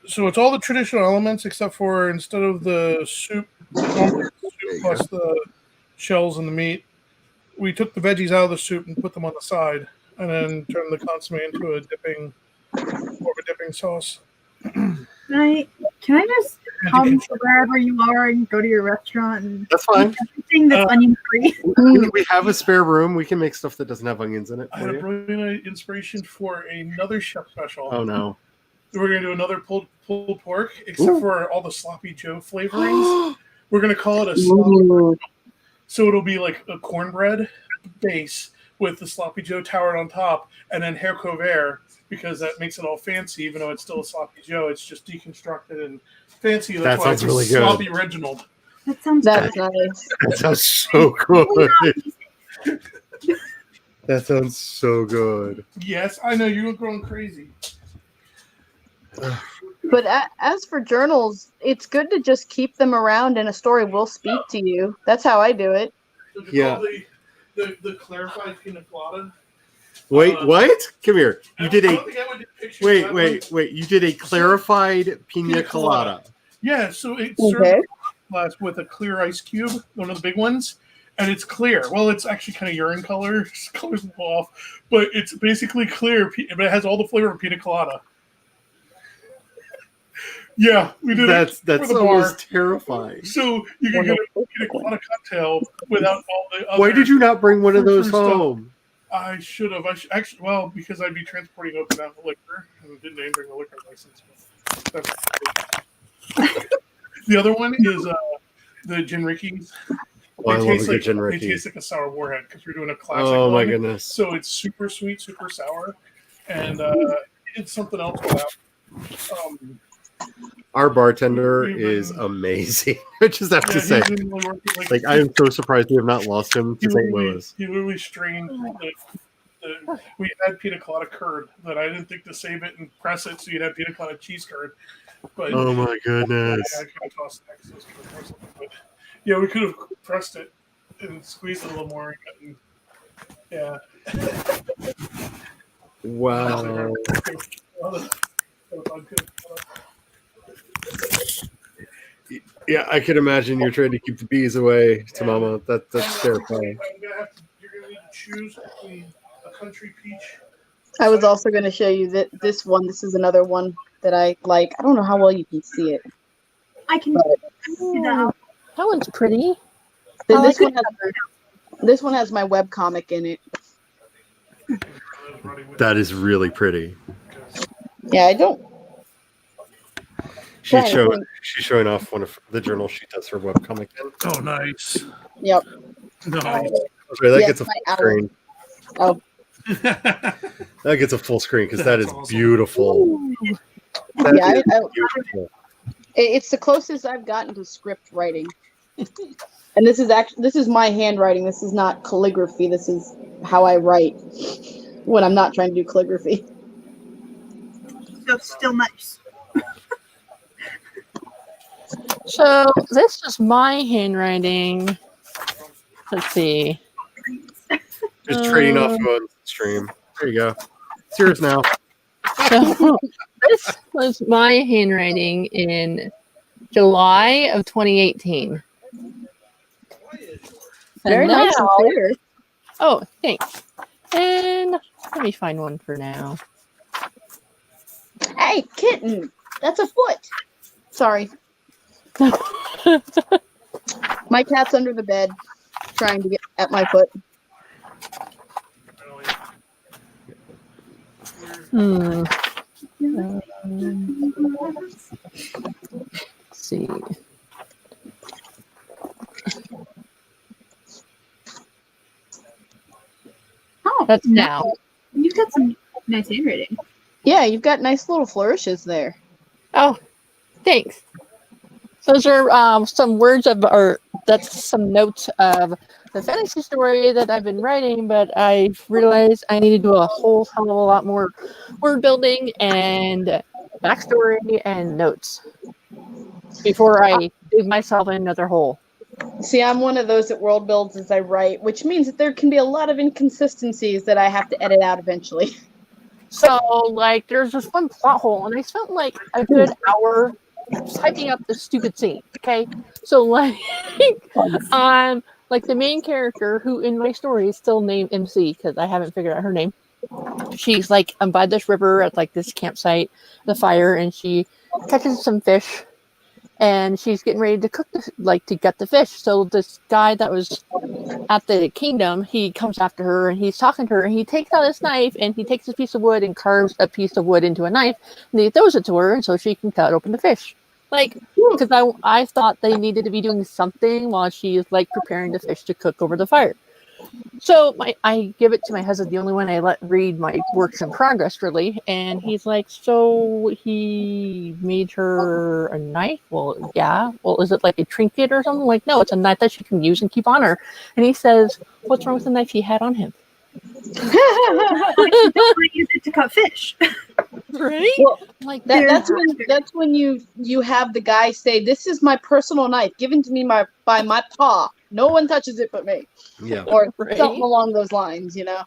So it's all the traditional elements except for instead of the soup plus the shells and the meat, we took the veggies out of the soup and put them on the side, and then turned the consomme into more of a dipping sauce. Can I just come to wherever you are and go to your restaurant and that's fine. Everything that's onion free. We have a spare room. We can make stuff that doesn't have onions in it. I had a brilliant inspiration for another chef special. Oh no. We're gonna do another pulled pork, except for all the sloppy Joe flavorings. We're gonna call it a sloppy. So it'll be like a cornbread base with the sloppy Joe towered on top, and then haricot vert, because that makes it all fancy, even though it's still a sloppy Joe. It's just deconstructed and fancy. That's why it's really good. Sloppy Reginald. That sounds nice. That sounds so good. That sounds so good. Yes, I know you're going crazy. But as for journals, it's good to just keep them around, and a story will speak to you. That's how I do it. Yeah. The clarified pina colada. Wait, what? Come here. You did a wait. You did a clarified pina colada. Yeah, so it's served glass with a clear ice cube, one of the big ones, and it's clear. Well, it's actually kind of urine color. Color's a little off, but it's basically clear. But it has all the flavor of pina colada. Yeah, we did. That's almost terrifying. So you can get a pina colada cocktail without all the other. Why did you not bring one of those home? I should have. Actually, well, because I'd be transporting Okinawa liquor and didn't even bring a liquor license. The other one is the Jinrikis. Oh, I love a good Jinriki. They taste like a sour warhead because we're doing a classic. Oh my one. goodness! So it's super sweet, super sour, and it's something else without. Our bartender is amazing. I just have to say, like, I am so surprised we have not lost him to St. Louis. He literally strained. We had pina colada curd that I didn't think to save it and press it so you'd have pina colada cheese curd. But oh my goodness! I could have tossed it. But yeah, we could have pressed it and squeezed it a little more. And, yeah. Wow. Yeah, I can imagine you're trying to keep the bees away, Tamama. That's terrifying. You're gonna need to choose between a country peach. I was also going to show you this one. This is another one that I like. I don't know how well you can see it. I can see that. That one's pretty. Then this one has This one has my webcomic in it. That is really pretty. Yeah, I don't. She's showing off one of the journals she does her webcomic in. Oh, nice. Yep. Nice. Sorry, that Yeah, gets a my full owl. screen. Oh, That gets a full screen because that That's is awesome. beautiful. That Yeah, is I- beautiful. it's the closest I've gotten to script writing. And this is my handwriting. This is not calligraphy. This is how I write when I'm not trying to do calligraphy. So still nice. So this is my handwriting. Let's see. Just trading off on stream. There you go. It's yours now. So this was my handwriting in July of 2018. Very And nice and now- clear. Oh, thanks. And let me find one for now. Hey, kitten! That's a foot! Sorry. My cat's under the bed trying to get at my foot. Hmm. Let's see. Oh, That's now. You've got some nice handwriting. Yeah, you've got nice little flourishes there. Oh, thanks. Those are some words of, or that's some notes of the fantasy story that I've been writing, but I realized I need to do a whole hell of a lot more word building and backstory and notes before I dig myself in another hole. See, I'm one of those that world builds as I write, which means that there can be a lot of inconsistencies that I have to edit out eventually. So, like, there's this one plot hole, and I spent like a good hour typing up this stupid scene. Okay, so like, like the main character, who in my story is still named MC because I haven't figured out her name. She's like by this river at like this campsite, the fire, and she catches some fish, and she's getting ready to cook to get the fish. So this guy that was at the kingdom, he comes after her and he's talking to her, and he takes out his knife and he takes a piece of wood and carves a piece of wood into a knife, and he throws it to her, and so she can cut open the fish. Like, because I thought they needed to be doing something while she's like preparing the fish to cook over the fire. So I give it to my husband, the only one I let read my works in progress, really, and he's like, so he made her a knife? Well, yeah. Well, is it like a trinket or something? Like, no, it's a knife that she can use and keep on her. And he says, what's wrong with the knife he had on him? You don't want to use it to cut fish. Right? Well, Like, that's when you have the guy say, "This is my personal knife, given to me by my pa. No one touches it but me," Yeah. or Right. something along those lines. You know,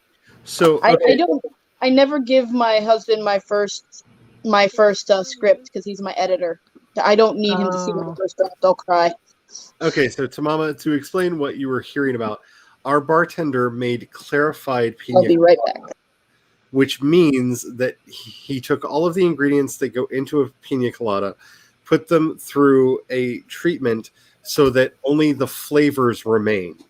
So I never give my husband my first script because he's my editor. I don't need him to see my first draft. I'll cry. Okay, so Tamama, to explain what you were hearing about, our bartender made clarified I'll be pina right back. which means that he took all of the ingredients that go into a pina colada, put them through a treatment so that only the flavors remained.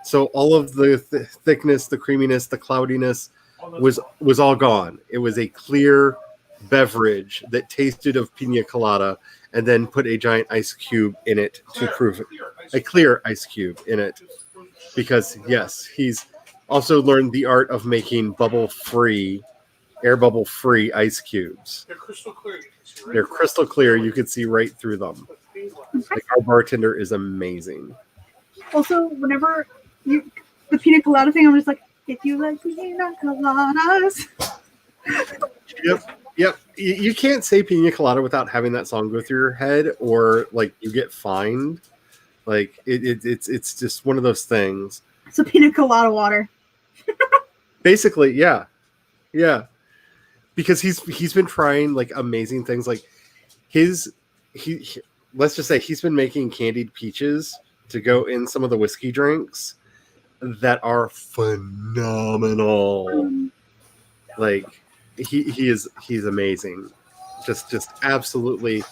So all of the thickness, the creaminess, the cloudiness was all gone. It was a clear beverage that tasted of pina colada, and then put a giant ice cube in it to prove it. A clear ice cube in it. Because, yes, he's also learned the art of making air bubble free ice cubes. They're crystal clear. They're crystal clear. You can see right through them. Like, our bartender is amazing. Also, whenever the pina colada thing, I'm just like, if you like pina coladas. Yep. You can't say pina colada without having that song go through your head, or like you get fined. Like it's just one of those things. It's a pina colada water. Basically, yeah. Because he's been trying like amazing things. Like he let's just say he's been making candied peaches to go in some of the whiskey drinks that are phenomenal. Like he's amazing. Just absolutely.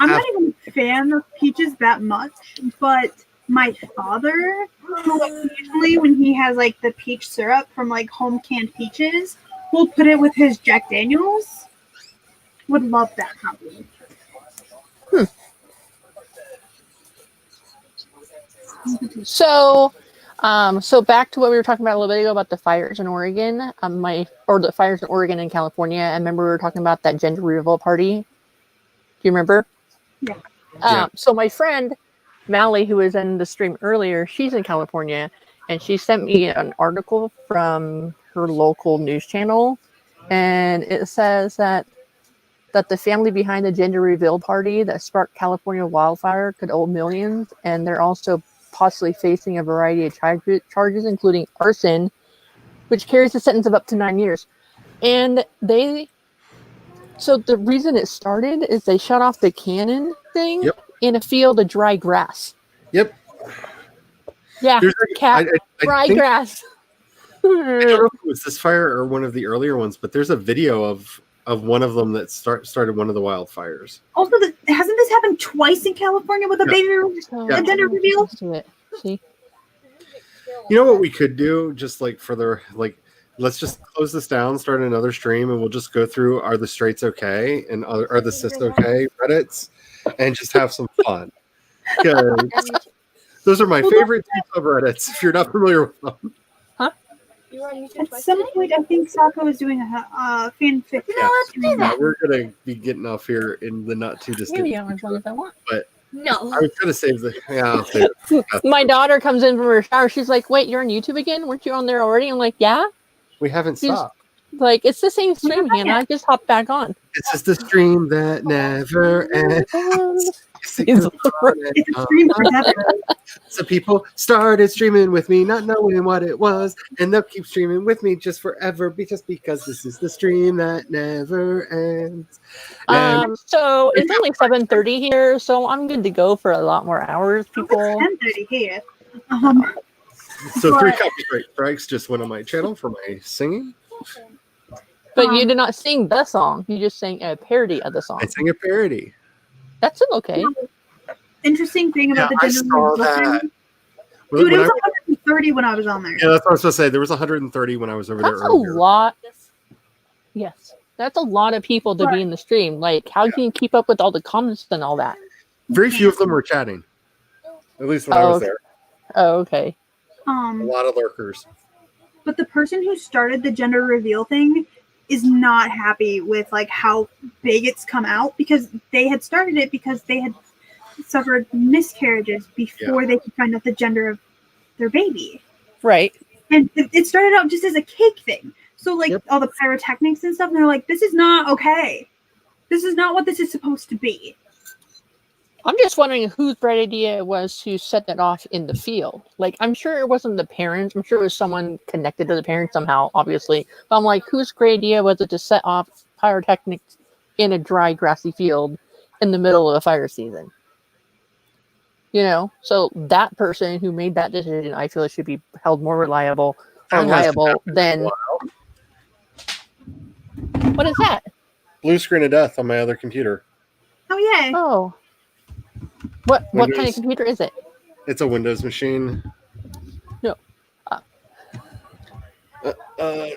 I'm not even a fan of peaches that much, but my father, who occasionally, when he has like the peach syrup from like home canned peaches, will put it with his Jack Daniels. Would love that combination. So, so back to what we were talking about a little bit ago about the fires in Oregon. The fires in Oregon and California. I remember we were talking about that gender reveal party. Do you remember? Yeah. Yeah. So my friend Mally, who was in the stream earlier, she's in California, and she sent me an article from her local news channel, and it says that the family behind the gender reveal party that sparked California wildfire could owe millions, and they're also possibly facing a variety of charges, including arson, which carries a sentence of up to 9 years. And so the reason it started is they shut off the cannon thing in a field of dry grass. Yep. Yeah, I dry think, grass. I don't know if it was this fire or one of the earlier ones, but there's a video of one of them that started one of the wildfires. Also, hasn't this happened twice in California with a baby gender reveal? See? You know what we could do, just like for the let's just close this down, start another stream, and we'll just go through Are the Straights Okay and Are the Cis Okay Reddits, and just have some fun. Those are my favorite subreddits. If you're not familiar with them, At some point, I think Sako is doing a fanfiction. yeah, we're gonna be getting off here in the not too distant Maybe as long as I want. But No. I was gonna save the. Yeah, I'll save it. My daughter comes in from her shower. She's like, "Wait, you're on YouTube again? Weren't you on there already?" I'm like, "Yeah." We haven't She's stopped. like, "It's the same stream, Hannah. I just hopped back on." It's just the stream that never ends. It's a stream forever. So people started streaming with me, not knowing what it was, and they'll keep streaming with me just forever because this is the stream that never ends. So it's only 7:30 here, so I'm good to go for a lot more hours, people. 10:30 here. So 3 copyright strikes just went on my channel for my singing. But you did not sing the song. You just sang a parody of the song. I sang a parody. That's still okay. Interesting thing about the gender reveal thing. Well, Dude, it was 130 when I was on there. Yeah, that's what I was supposed to say. There was 130 when I was over there That's earlier. a lot. Yes. That's a lot of people to be in the stream. Like, how can you keep up with all the comments and all that? Very few of them were chatting. At least when I was there. Oh, okay. A lot of lurkers. But the person who started the gender reveal thing is not happy with like how big it's come out, because they had started it because they had suffered miscarriages before they could find out the gender of their baby. Right. And it started out just as a cake thing. So like all the pyrotechnics and stuff, and they're like, this is not okay. This is not what this is supposed to be. I'm just wondering whose bright idea it was to set that off in the field. Like, I'm sure it wasn't the parents. I'm sure it was someone connected to the parents somehow, obviously. But I'm like, whose great idea was it to set off pyrotechnics in a dry, grassy field in the middle of a fire season? You know? So that person who made that decision, I feel it should be held more reliable than... What is that? Blue screen of death on my other computer. Oh, yeah. Oh. What kind of computer is it? It's a Windows machine. No.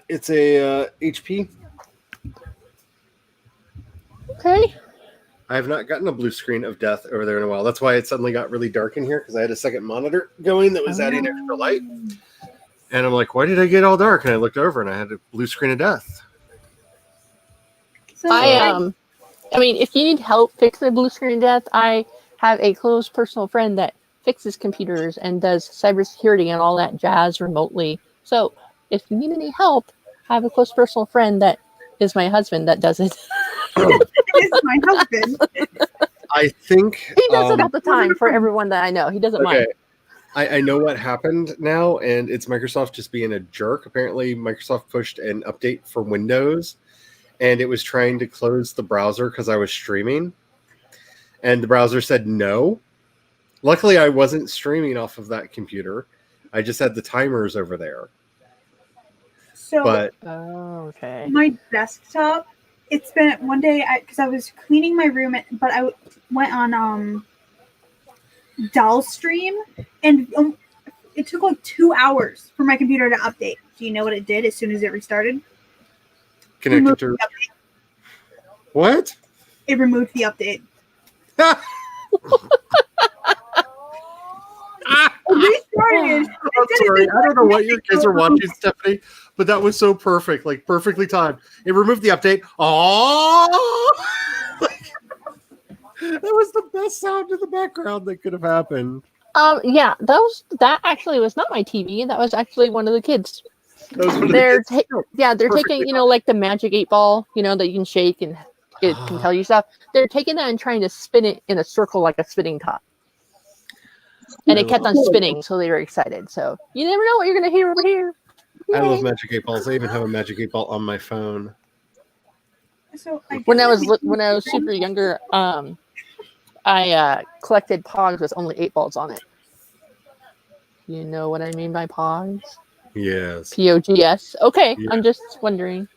It's a HP. Okay. I have not gotten a blue screen of death over there in a while. That's why it suddenly got really dark in here, because I had a second monitor going that was adding extra light. And I'm like, why did I get all dark? And I looked over and I had a blue screen of death. So, I mean, if you need help fixing a blue screen of death, I have a close personal friend that fixes computers and does cybersecurity and all that jazz remotely. So if you need any help, I have a close personal friend that is my husband that does it. It's my husband. I think he does it all the time for everyone that I know. He doesn't mind. I know what happened now, and it's Microsoft just being a jerk. Apparently, Microsoft pushed an update for Windows, and it was trying to close the browser because I was streaming. And the browser said no. Luckily, I wasn't streaming off of that computer. I just had the timers over there. So, okay. My desktop, it's been one day, because I was cleaning my room, but I went on doll stream, and it took like 2 hours for my computer to update. Do you know what it did as soon as it restarted? Connected to what? It removed the update. Restarted. I'm sorry. I don't know what your kids are watching, Stephanie, but that was so perfect, like perfectly timed. It removed the update. Oh, that was the best sound in the background that could have happened. Yeah, that actually was not my TV. That was actually one of the kids. They're taking, you know, like the magic 8-ball, you know, that you can shake and it can tell you stuff. They're taking that and trying to spin it in a circle like a spinning top. And it kept on spinning, so they were excited. So you never know what you're going to hear over here. I love magic 8-balls. I even have a magic 8-ball on my phone. So when I was super younger, I collected Pogs with only 8 balls on it. You know what I mean by Pogs? Yes. Pogs. Okay, Yeah. I'm just wondering.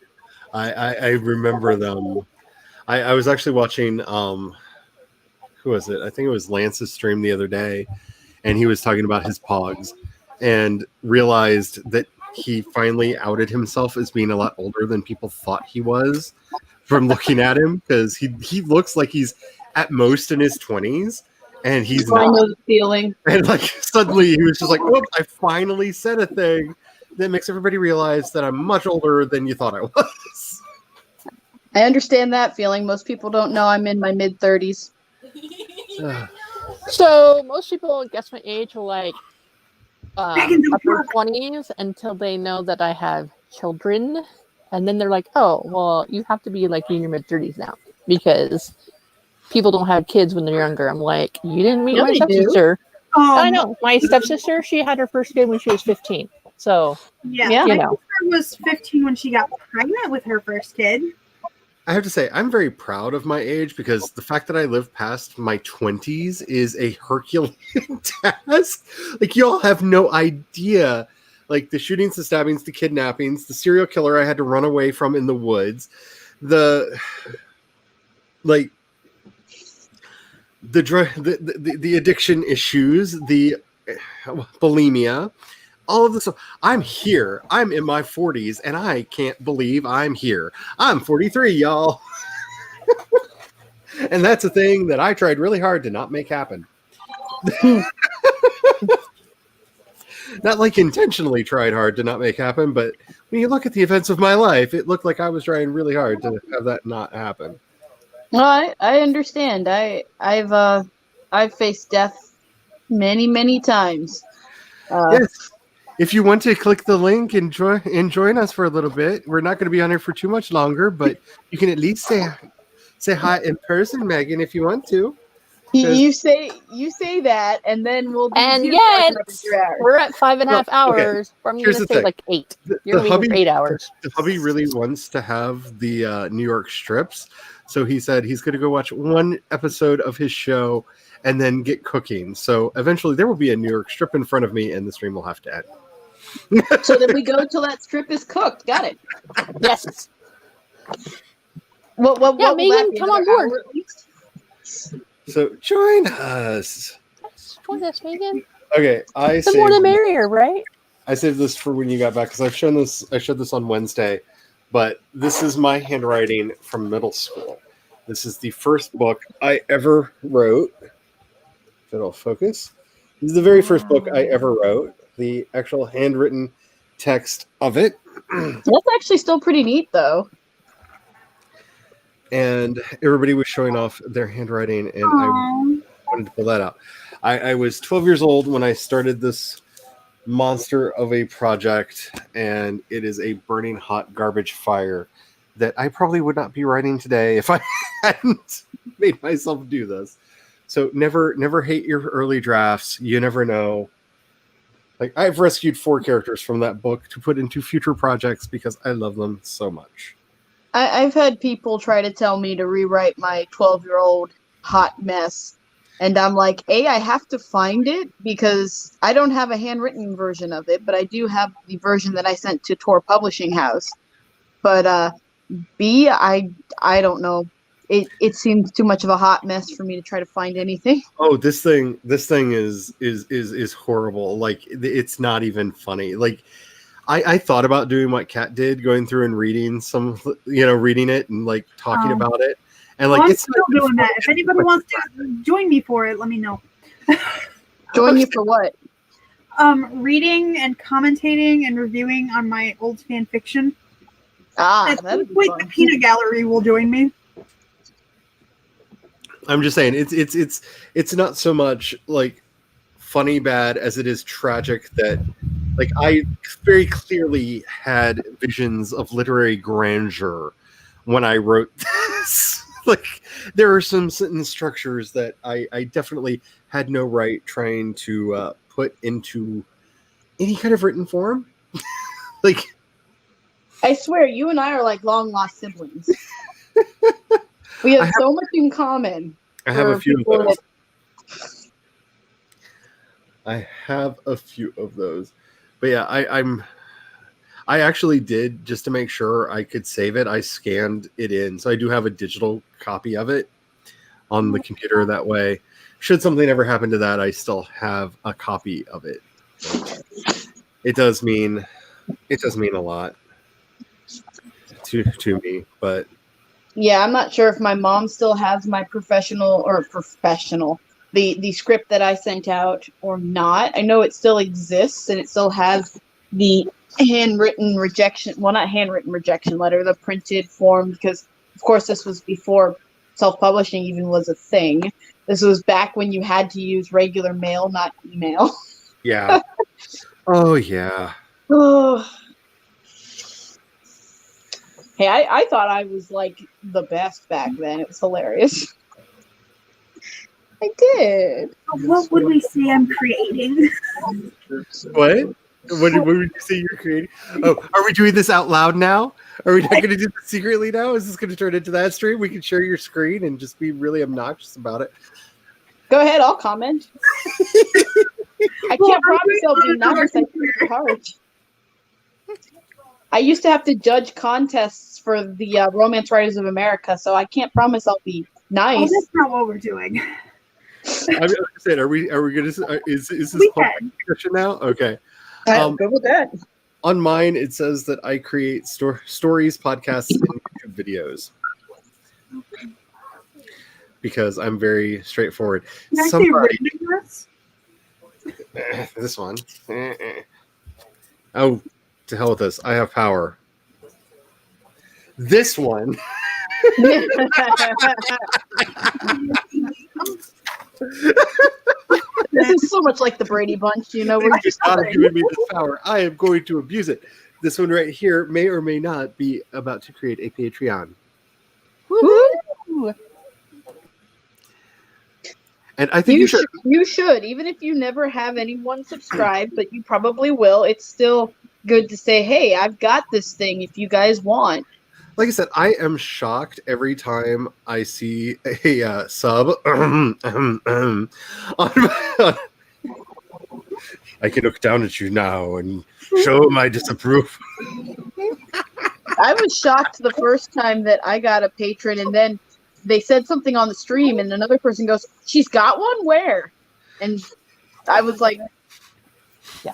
I remember them. I was actually watching who was it? I think it was Lance's stream the other day, and he was talking about his Pogs and realized that he finally outed himself as being a lot older than people thought he was from looking at him, because he looks like he's at most in his 20s, and he's not. I know the feeling. And like suddenly he was just like, "Oh, I finally said a thing that makes everybody realize that I'm much older than you thought I was." I understand that feeling. Most people don't know I'm in my mid-30s. So most people guess my age are like upper 20s until they know that I have children, and then they're like, "Oh, well, you have to be like in your mid-30s now because people don't have kids when they're younger." I'm like, "You didn't meet my stepsister." I know my stepsister. She had her first kid when she was 15. So yeah, you my know, sister was 15 when she got pregnant with her first kid. I have to say, I'm very proud of my age, because the fact that I lived past my 20s is a Herculean task. Like, y'all have no idea. Like, the shootings, the stabbings, the kidnappings, the serial killer I had to run away from in the woods, the addiction issues, the bulimia, all of this stuff. I'm here. I'm in my 40s, and I can't believe I'm here. I'm 43, y'all. And that's a thing that I tried really hard to not make happen. Not like intentionally tried hard to not make happen, but when you look at the events of my life, it looked like I was trying really hard to have that not happen. Well, I understand. I've faced death many times. Yes. If you want to click the link and join us for a little bit, we're not going to be on here for too much longer, but you can at least say hi in person, Megan, if you want to. You say that, and then we'll be and yet we're at 5.5 hours. Or I'm going to say like 8. You're going to be here for 8 hours. The hubby really wants to have the New York strips, so he said he's going to go watch one episode of his show and then get cooking. So eventually there will be a New York strip in front of me, and the stream will have to end. So then we go till that strip is cooked. Got it. Yes. What Megan, come on board. So join us. Join us, Megan. Okay, the more the merrier, right? I saved this for when you got back, because I showed this on Wednesday, but this is my handwriting from middle school. This is the first book I ever wrote. If it'll focus. This is the very first book I ever wrote. The actual handwritten text of it. That's actually still pretty neat, though. And everybody was showing off their handwriting, and I wanted to pull that out. I was 12 years old when I started this monster of a project, and it is a burning hot garbage fire that I probably would not be writing today if I hadn't made myself do this. So never hate your early drafts. You never know. Like, I've rescued 4 characters from that book to put into future projects because I love them so much. I've had people try to tell me to rewrite my 12-year-old hot mess. And I'm like, A, I have to find it because I don't have a handwritten version of it, but I do have the version that I sent to Tor Publishing House. But B, I don't know it seems too much of a hot mess for me to try to find anything. Oh, this thing is horrible. Like, it's not even funny. Like, I thought about doing what Kat did, going through and reading reading it and like talking about it. And like, I'm it's still doing that. If anybody wants to join me for it, let me know. Join you for what? Reading and commentating and reviewing on my old fan fiction. That'd be Wait, fun. the Peanut Gallery will join me. I'm just saying, it's not so much like funny bad as it is tragic that, like, I very clearly had visions of literary grandeur when I wrote this. Like, there are some sentence structures that I definitely had no right trying to put into any kind of written form. Like, I swear, you and I are like long lost siblings. We have so much in common. I have a few of those. I have a few of those. But yeah, I actually did, just to make sure I could save it, I scanned it in. So I do have a digital copy of it on the computer that way. Should something ever happen to that, I still have a copy of it. It does mean a lot to me, but Yeah, I'm not sure if my mom still has my the script that I sent out or not. I know it still exists and it still has the handwritten rejection, well, not handwritten rejection letter, the printed form, because of course this was before self-publishing even was a thing. This was back when you had to use regular mail, not email. yeah. Oh yeah. Oh. Hey, I thought I was like the best back then. It was hilarious. I did. What would we say I'm creating? What? What would you say you're creating? Oh, are we doing this out loud now? Are we not going to do this secretly now? Is this going to turn into that stream? We can share your screen and just be really obnoxious about it. Go ahead, I'll comment. I can't promise I'll be nice. I take heart. I used to have to judge contests for the Romance Writers of America, so I can't promise I'll be nice. Oh, that's not what we're doing. I'm saying, are we going to? Is this discussion now? Okay. I'm good with that. On mine, it says that I create stories, podcasts, and YouTube videos because I'm very straightforward. Can I say written this? This one. Oh, to hell with this. I have power. This one. This is so much like the Brady Bunch, you know. We're just not giving me this power. I am going to abuse it. This one right here may or may not be about to create a Patreon. Woo-hoo! And I think you should. You should, even if you never have anyone subscribe, but you probably will. It's still good to say, "Hey, I've got this thing. If you guys want." Like I said, I am shocked every time I see a sub. I can look down at you now and show my disapproval. I was shocked the first time that I got a patron, and then they said something on the stream, and another person goes, "She's got one? Where?" And I was like,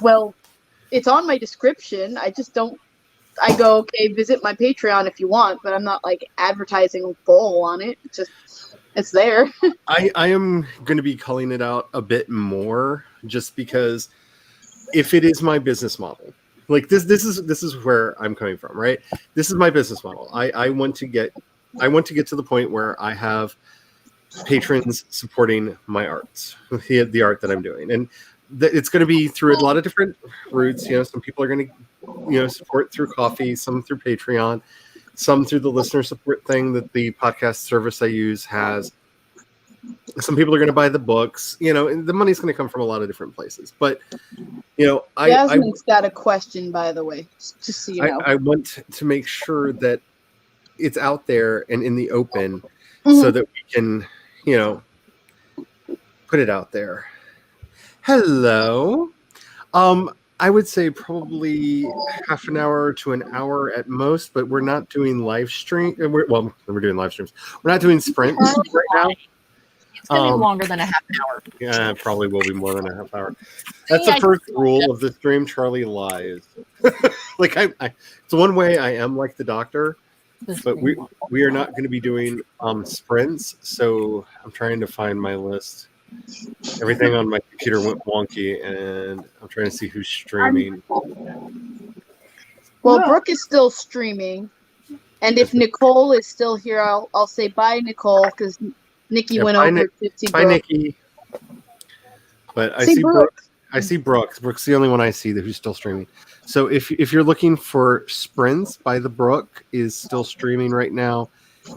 "Well, it's on my description. I just don't." I go, okay, visit my Patreon if you want, but I'm not like advertising full on it. It's there. I am going to be calling it out a bit more, just because if it is my business model, like this is where I'm coming from, right? This is my business model. I want to get to the point where I have patrons supporting my arts, the art that I'm doing, and it's going to be through a lot of different routes. You know, some people are going to support through coffee, some through Patreon, some through the listener support thing that the podcast service I use has. Some people are going to buy the books, and the money's going to come from a lot of different places. But, Jasmine's got a question, by the way, just so you know. I want to make sure that it's out there and in the open so that we can, put it out there. Hello. I would say probably half an hour to an hour at most, but we're not doing live stream. We're doing live streams. We're not doing sprints right now. It's going to be longer than a half an hour. Yeah, it probably will be more than a half hour. That's the first rule of the stream. Charlie lies. Like it's one way I am like the doctor, but we are not going to be doing sprints. So I'm trying to find my list. Everything on my computer went wonky, and I'm trying to see who's streaming. Well, Brooke is still streaming, and if Nicole is still here, I'll say bye, Nicole, because Nikki went over to see Bye, Brooke. Nikki. But I see Brooke. I see Brooke. Brooke's the only one I see who's still streaming. So if you're looking for Sprints by the Brook is still streaming right now,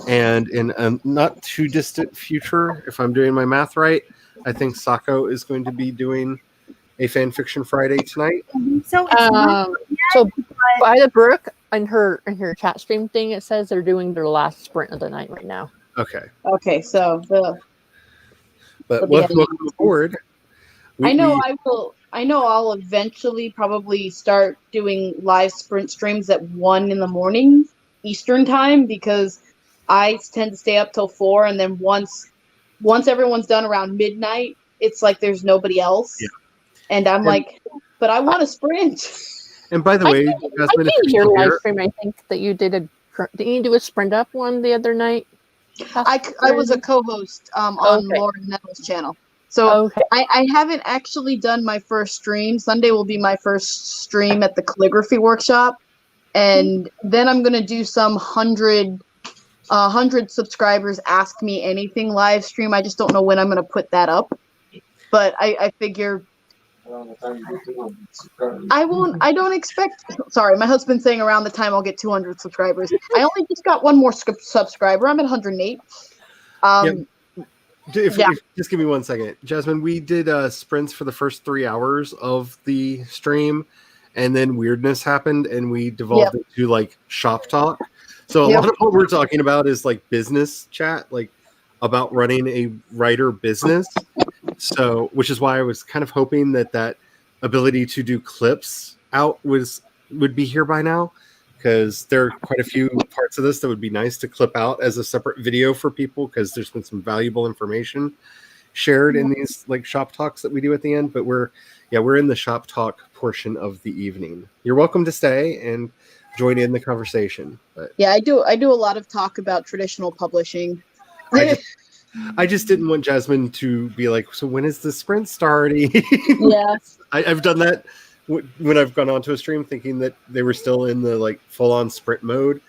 and in a not too distant future, if I'm doing my math right, I think Sako is going to be doing a Fanfiction Friday tonight. So it's not so by the Brook in her chat stream thing, it says they're doing their last sprint of the night right now. Okay. Okay, so welcome aboard. I know I'll eventually probably start doing live sprint streams at 1 a.m. Eastern time, because I tend to stay up till 4, and then once everyone's done around midnight, it's like there's nobody else. Yeah. And I'm like, but I want to sprint. And by the way, Jasmine, I did your live stream. I think that you did didn't you do a sprint up one the other night? I was a co-host on Lauren Nettles' channel. So I haven't actually done my first stream. Sunday will be my first stream at the calligraphy workshop. And then I'm going to do some 100 subscribers ask me anything live stream. I just don't know when I'm going to put that up. But I figure I don't expect, sorry, my husband's saying around the time I'll get 200 subscribers. I only just got one more subscriber. I'm at 108. Just give me 1 second. Jasmine, we did sprints for the first 3 hours of the stream, and then weirdness happened, and we devolved it to like shop talk. So a lot of what we're talking about is like business chat, like about running a writer business. So, which is why I was kind of hoping that ability to do clips out would be here by now, because there are quite a few parts of this that would be nice to clip out as a separate video for people, because there's been some valuable information shared in these like shop talks that we do at the end. But we're in the shop talk portion of the evening. You're welcome to stay and join in the conversation. But yeah, I do a lot of talk about traditional publishing. I just didn't want Jasmine to be like, so when is the sprint starting? Yeah. I've done that when I've gone onto a stream thinking that they were still in the like full-on sprint mode,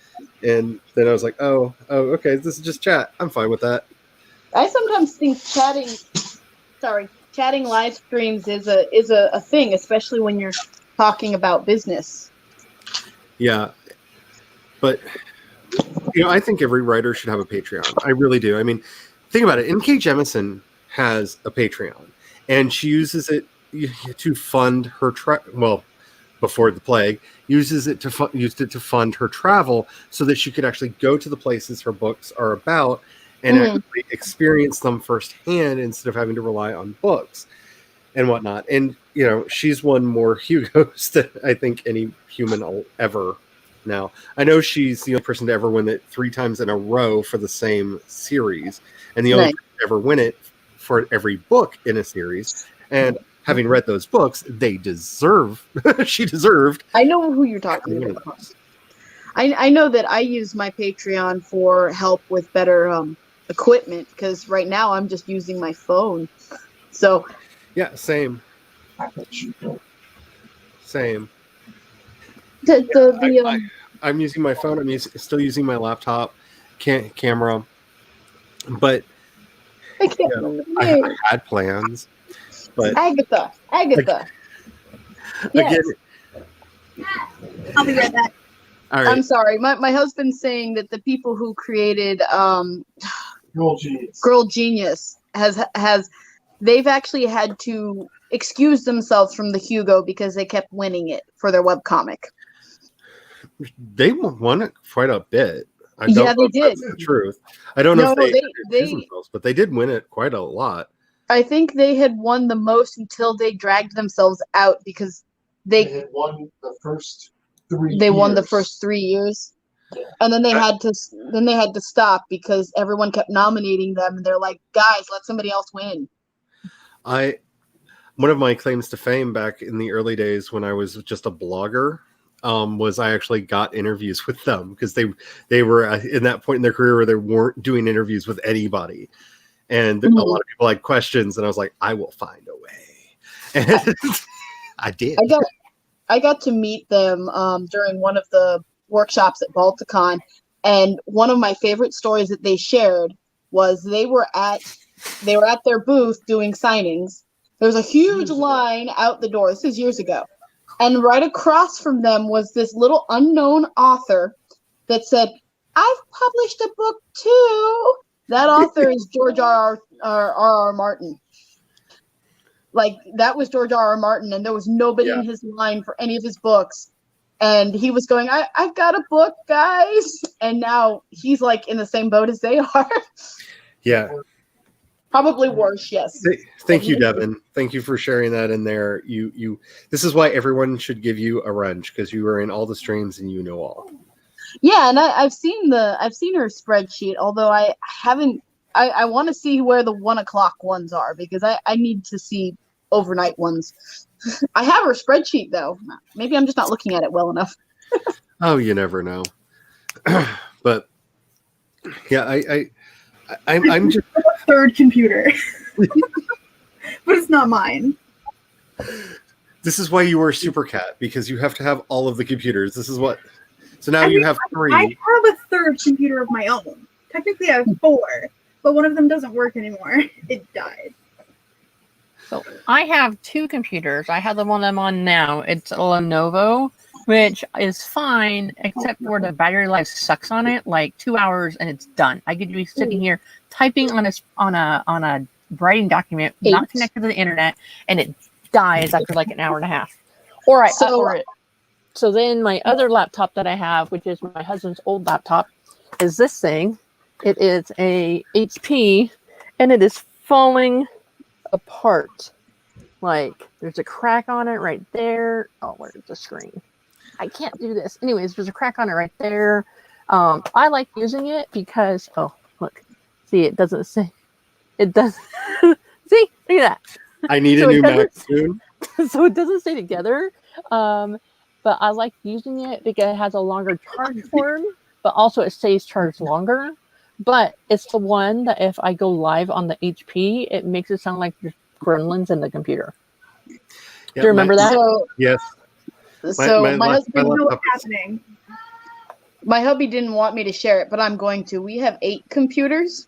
and then I was like, oh, okay, this is just chat. I'm fine with that. I sometimes think chatting live streams is a thing, especially when you're talking about business. Yeah, but I think every writer should have a Patreon. I really do. I mean, think about it. N.K. Jemisin has a Patreon, and she uses it to fund her before the plague, used it to fund her travel, so that she could actually go to the places her books are about and actually experience them firsthand instead of having to rely on books and whatnot. And she's won more Hugos than I think any human will ever. Now, I know she's the only person to ever win it 3 times in a row for the same series, and the only person to ever win it for every book in a series. And having read those books, she deserved. I know who you're talking about. I know that I use my Patreon for help with better equipment, because right now I'm just using my phone. So yeah, same. I'm using my phone. I'm still using my laptop camera, but I had plans. But Agatha. Yes. I'll be right back. All right. I'm sorry. My husband's saying that the people who created Girl Genius they've actually had to excuse themselves from the Hugo because they kept winning it for their webcomic. They won it quite a bit. They did. That's the truth. I don't know if they themselves, but they did win it quite a lot. I think they had won the most until they dragged themselves out, because they had won the first 3 they won the years. first 3 years, Yeah. and then they had to stop because everyone kept nominating them, and they're like, guys, let somebody else win. One of my claims to fame back in the early days when I was just a blogger was I actually got interviews with them because they were in that point in their career where they weren't doing interviews with anybody, and a lot of people had questions, and I was like, I will find a way, and I did. I got to meet them during one of the workshops at Balticon, and one of my favorite stories that they shared was they were at their booth doing signings. There was a huge line out the door. This is years ago. And right across from them was this little unknown author that said, I've published a book too. That author is George R.R. Martin. Like, that was George R.R. Martin, and there was nobody in his line for any of his books. And he was going, I've got a book, guys. And now he's like in the same boat as they are. Yeah. Probably worse, yes. Thank you, Devin. Thank you for sharing that in there. You this is why everyone should give you a wrench, because you are in all the streams and you know all. Yeah, and I've seen her spreadsheet, although I haven't. I want to see where the 1 o'clock ones are, because I need to see overnight ones. I have her spreadsheet though. Maybe I'm just not looking at it well enough. Oh, you never know. But yeah, I'm just a third computer, but it's not mine. This is why you are Super Cat, because you have to have all of the computers. This is what. So now you have 3. I have a third computer of my own. Technically, I have 4, but one of them doesn't work anymore. It died. So I have 2 computers. I have the one I'm on now. It's a Lenovo, which is fine, except for the battery life sucks on it. Like 2 hours and it's done. I could be sitting here typing on a writing document, not connected to the internet, and it dies after like an hour and a half. So then my other laptop that I have, which is my husband's old laptop, is this thing. It is a HP, and it is falling apart. Like, there's a crack on it right there. Oh, where's the screen? I can't do this. Anyways, there's a crack on it right there. I like using it because, oh, look. See, it doesn't say. It does. See? Look at that. I need a new Mac soon. So it doesn't stay together. But I like using it because it has a longer charge cord, but also it stays charged longer. But it's the one that if I go live on the HP, it makes it sound like there's gremlins in the computer. Yeah, do you remember that? Yes. So my husband knows what's happening. My hubby didn't want me to share it, but I'm going to. We have 8 computers,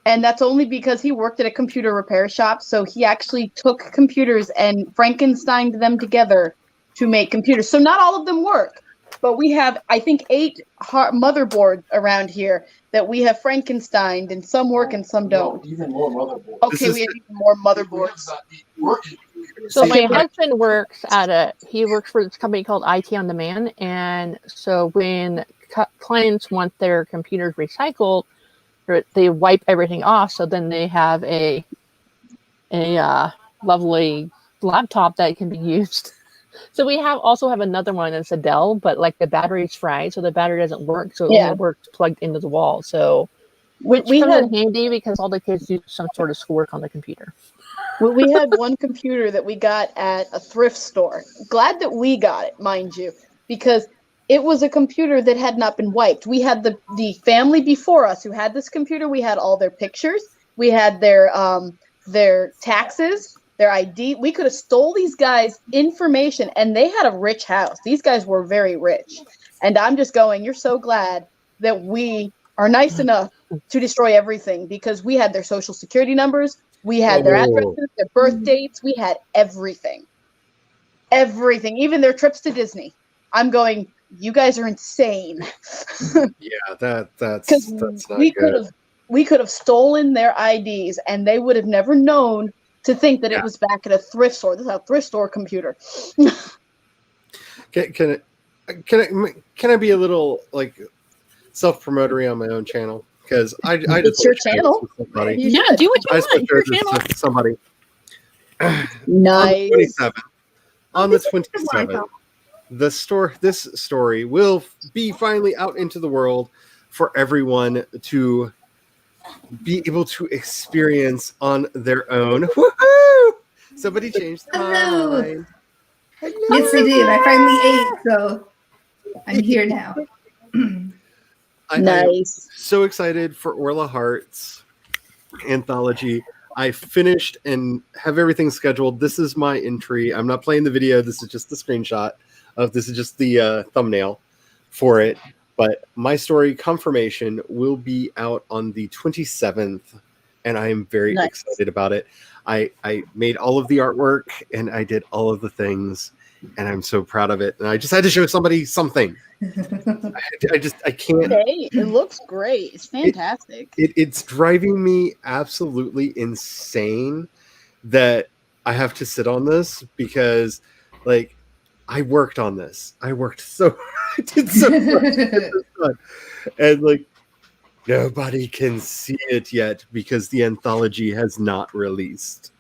and that's only because he worked at a computer repair shop. So he actually took computers and Frankensteined them together to make computers. So not all of them work, but we have, I think, 8 motherboards around here that we have Frankensteined, and some work and some don't. Even more motherboards. Okay, we have even more motherboards. So my husband works he works for this company called IT On Demand, and so when clients want their computers recycled, they wipe everything off, so then they have a lovely laptop that can be used. So we also have another one that's a Dell, but like the battery's fried, so the battery doesn't work, so it only works plugged into the wall. So which comes in handy because all the kids do some sort of schoolwork on the computer. We had one computer that we got at a thrift store. Glad that we got it, mind you, because it was a computer that had not been wiped. We had the family before us who had this computer. We had all their pictures. We had their taxes, their ID. We could have stole these guys' information, and they had a rich house. These guys were very rich. And I'm just going, you're so glad that we are nice enough to destroy everything, because we had their social security numbers. We had their addresses, their birth dates. We had everything. Everything, even their trips to Disney. I'm going, you guys are insane. Yeah, that's not good. We could have stolen their IDs, and they would have never known to think that it was back at a thrift store. This is a thrift store computer. Can I be a little like self-promotory on my own channel? Because I just it's your channel. Do what you want. It's your channel. Somebody. Nice. I'm 27. on the This is the one I 27th, thought. this story will be finally out into the world for everyone to be able to experience on their own. Woohoo! Somebody changed my Hello. mind. Hello. Yes, I did. I finally ate, so I'm here now. I am so excited for Orla Heart's anthology. I finished and have everything scheduled. This is my entry. I'm not playing the video. This is just the screenshot of this is just the thumbnail for it. But my story Confirmation will be out on the 27th, and I am very excited about it. I made all of the artwork and I did all of the things, and I'm so proud of it. And I just had to show somebody something. I can't. Hey, it looks great. It's fantastic. It's driving me absolutely insane that I have to sit on this because, like, I worked on this. I worked so I did so much. And like nobody can see it yet because the anthology has not released.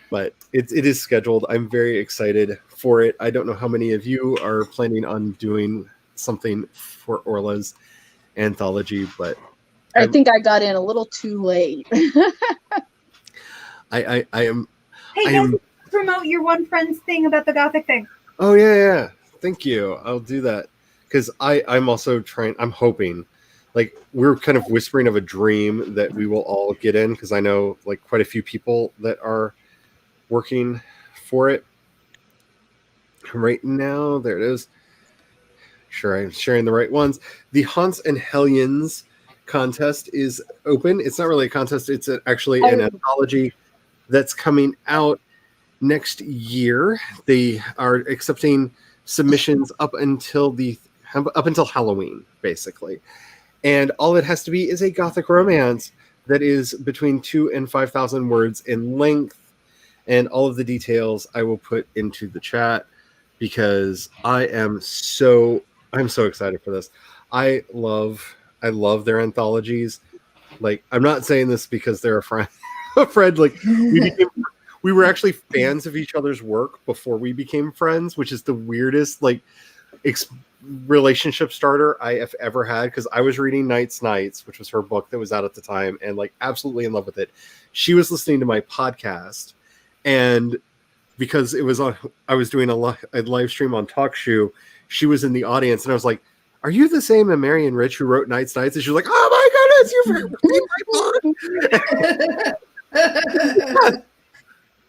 But it is scheduled. I'm very excited for it. I don't know how many of you are planning on doing something for Orla's anthology, but I think I got in a little too late. I am. Hey, I guys, am. promote your one friend's thing about the Gothic thing. Oh yeah. Thank you. I'll do that because I'm also trying. I'm hoping, like we're kind of whispering of a dream that we will all get in because I know like quite a few people that are working for it right now. There it is. Sure, I'm sharing the right ones. The Haunts and Hellions contest is open. It's not really a contest. It's actually an anthology that's coming out next year. They are accepting submissions up until Halloween, basically. And all it has to be is a Gothic romance that is between 2,000 and 5,000 words in length. And all of the details I will put into the chat because I'm so excited for this. I love their anthologies. Like, I'm not saying this because they're a friend. Like we were actually fans of each other's work before we became friends, which is the weirdest like relationship starter I have ever had. Because I was reading Nights, which was her book that was out at the time, and like absolutely in love with it. She was listening to my podcast, and because it was on, I was doing a live stream on TalkShoe. She was in the audience, and I was like, "Are you the same Marion Rich who wrote Nights?" And she was like, "Oh my goodness, you've read my book."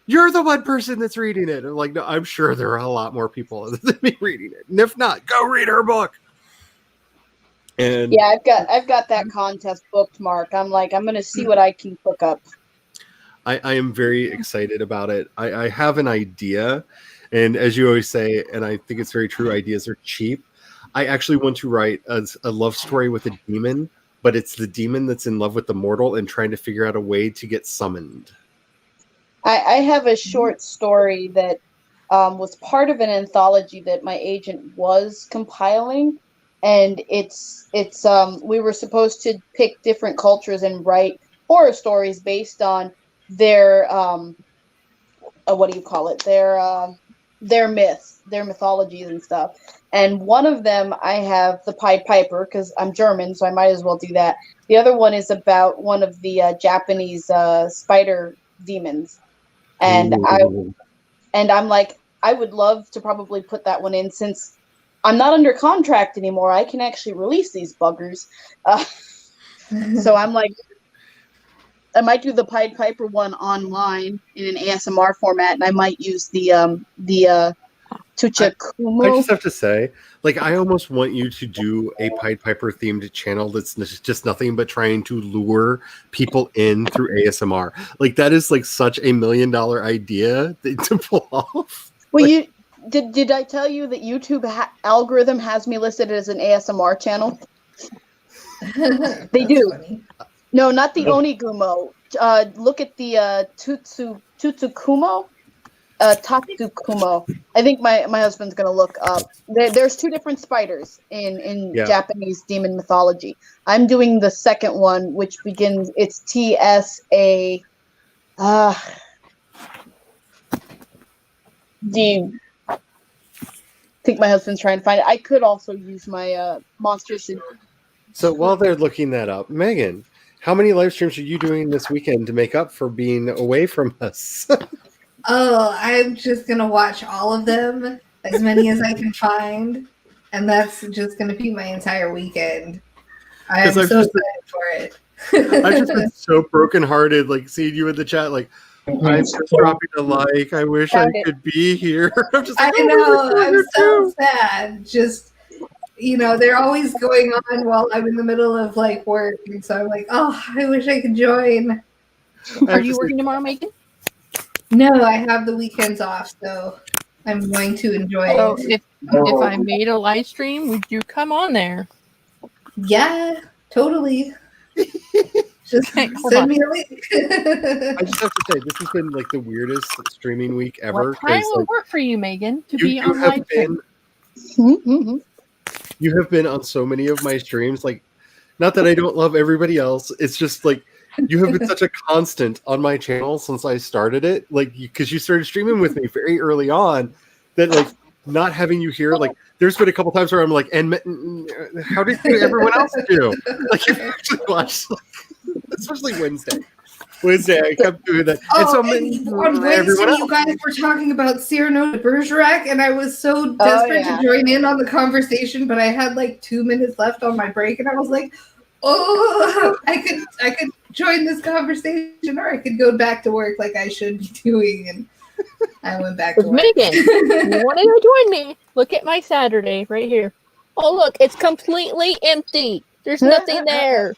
You're the one person that's reading it. I'm like, no, I'm sure there are a lot more people than me reading it. And if not, go read her book. And yeah, I've got that contest booked, Mark. I'm like, I'm gonna see what I can cook up. I am very excited about it. I have an idea, and as you always say, and I think it's very true, ideas are cheap. I actually want to write a love story with a demon, but it's the demon that's in love with the mortal and trying to figure out a way to get summoned. I have a short story that was part of an anthology that my agent was compiling, and it's we were supposed to pick different cultures and write horror stories based on their what do you call it, their myths, their mythologies and stuff. And one of them I have the Pied Piper because I'm German, so I might as well do that. The other one is about one of the Japanese spider demons. And I'm like, I would love to probably put that one in since I'm not under contract anymore. I can actually release these buggers. So I'm like, I might do the Pied Piper one online in an ASMR format, and I might use the Tuchakumo. I just have to say, like, I almost want you to do a Pied Piper themed channel that's just nothing but trying to lure people in through ASMR. Like, that is like such $1 million idea to pull off. Well, like, did I tell you that YouTube algorithm has me listed as an ASMR channel? They do. Funny. No, not the Onigumo. Look at the Tutsukumo. Tatsukumo. I think my husband's gonna look up. There's two different spiders in Japanese demon mythology. I'm doing the second one, which begins. It's TSA. think my husband's trying to find it. I could also use my monsters. So while they're looking that up, Megan, how many live streams are you doing this weekend to make up for being away from us? Oh, I'm just gonna watch all of them, as many as I can find, and that's just gonna be my entire weekend. I'm I've so just been- excited for it. I've just been so brokenhearted, like seeing you in the chat, like I'm just dropping a like. I wish I could be here. I'm just like, I know, I'm so sad. Just, they're always going on while I'm in the middle of like work, and so I'm like, oh, I wish I could join. Are you working tomorrow, Megan? No, I have the weekends off, so I'm going to enjoy So it. if I made a live stream, would you come on there? Yeah, totally. Just hold send on. me a link. I just have to say, this has been like the weirdest streaming week ever. What time 'cause, will like, work for you, Megan, to you, be you on have live been stream? you have been on so many of my streams. Like, not that I don't love everybody else. It's just like you have been such a constant on my channel since I started it. Like, because you started streaming with me very early on. That like not having you here, like there's been a couple times where I'm like, and how did everyone else do? Like, if you actually watched, like, especially Wednesday, I kept doing that. And so on Wednesday, you guys were talking about Cyrano de Bergerac, and I was so desperate to join in on the conversation, but I had like 2 minutes left on my break, and I was like, oh, I could join this conversation, or I could go back to work like I should be doing, and I went back to work. Megan, you want to join me? Look at my Saturday right here. Oh, look, it's completely empty. There's nothing there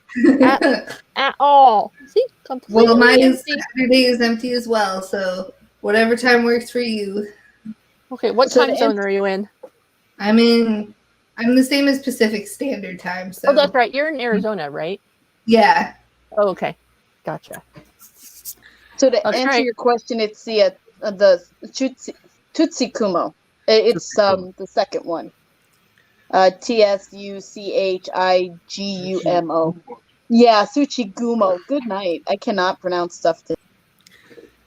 at all. See, completely Well, my empty. Saturday is empty as well, so whatever time works for you. Okay, what time zone are you in? I'm the same as Pacific Standard Time. So. Oh, that's right. You're in Arizona, right? Yeah. Oh, okay. Gotcha. So to answer your question, it's the Tutsi Kumo. It's the second one. Tsuchigumo. Yeah, Tsuchigumo. Good night. I cannot pronounce stuff.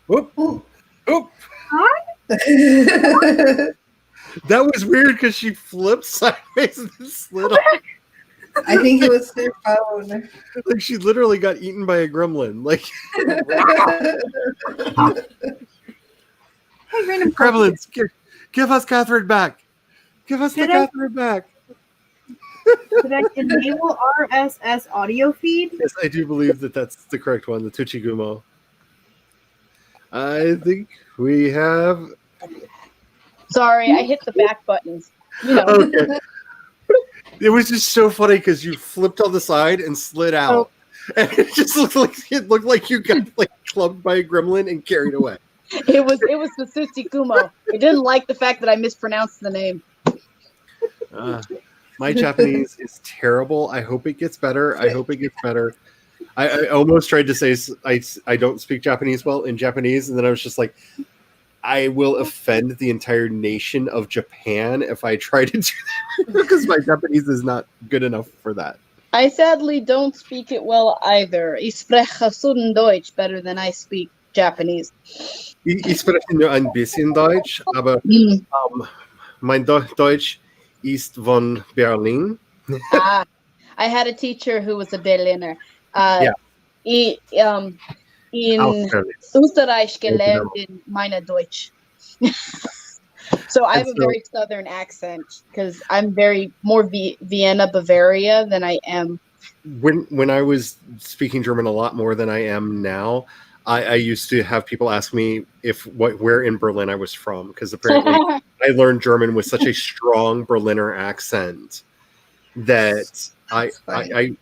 Whoop. Ooh. Oop. Hi. That was weird because she flipped sideways and then slid off. I think it was their phone. Like she literally got eaten by a gremlin. Like gremlins, give us Catherine back. Give us Catherine back. Did I enable RSS audio feed? Yes, I do believe that that's the correct one, the Tuchigumo. I think we have. Sorry, I hit the back buttons. Okay. It was just so funny because you flipped on the side and slid out, and it just looked like you got like clubbed by a gremlin and carried away. It was the Tsuchigumo. I didn't like the fact that I mispronounced the name. My Japanese is terrible. I hope it gets better. I almost tried to say I don't speak Japanese well in Japanese, and then I was just like, I will offend the entire nation of Japan if I try to do that because my Japanese is not good enough for that. I sadly don't speak it well either. Ich spreche schon Deutsch better than I speak Japanese. Ich spreche nur ein bisschen Deutsch, aber mein Deutsch ist von Berlin. I had a teacher who was a Berliner. In Österreich gelernt in meiner Deutsch. So I have a very southern accent because I'm very more Vienna, Bavaria than I am. When I was speaking German a lot more than I am now, I used to have people ask me where in Berlin I was from because apparently I learned German with such a strong Berliner accent that I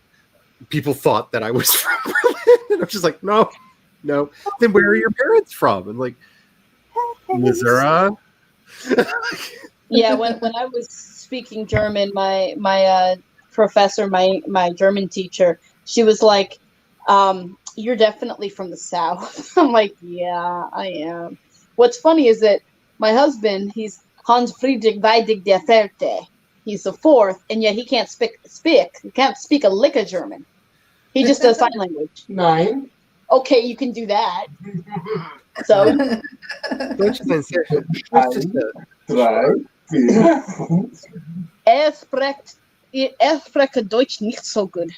people thought that I was from Berlin. And I'm just like, no. Then where are your parents from? And like, Missouri. Yeah, when I was speaking German, my professor, my German teacher, she was like, "You're definitely from the South." I'm like, "Yeah, I am." What's funny is that my husband, he's Hans Friedrich Weidig der Vierte. He's the fourth, and yet he can't speak. He can't speak a lick of German. He just does sign language. Nein. Okay, you can do that. So. Er spricht Deutsch nicht so good.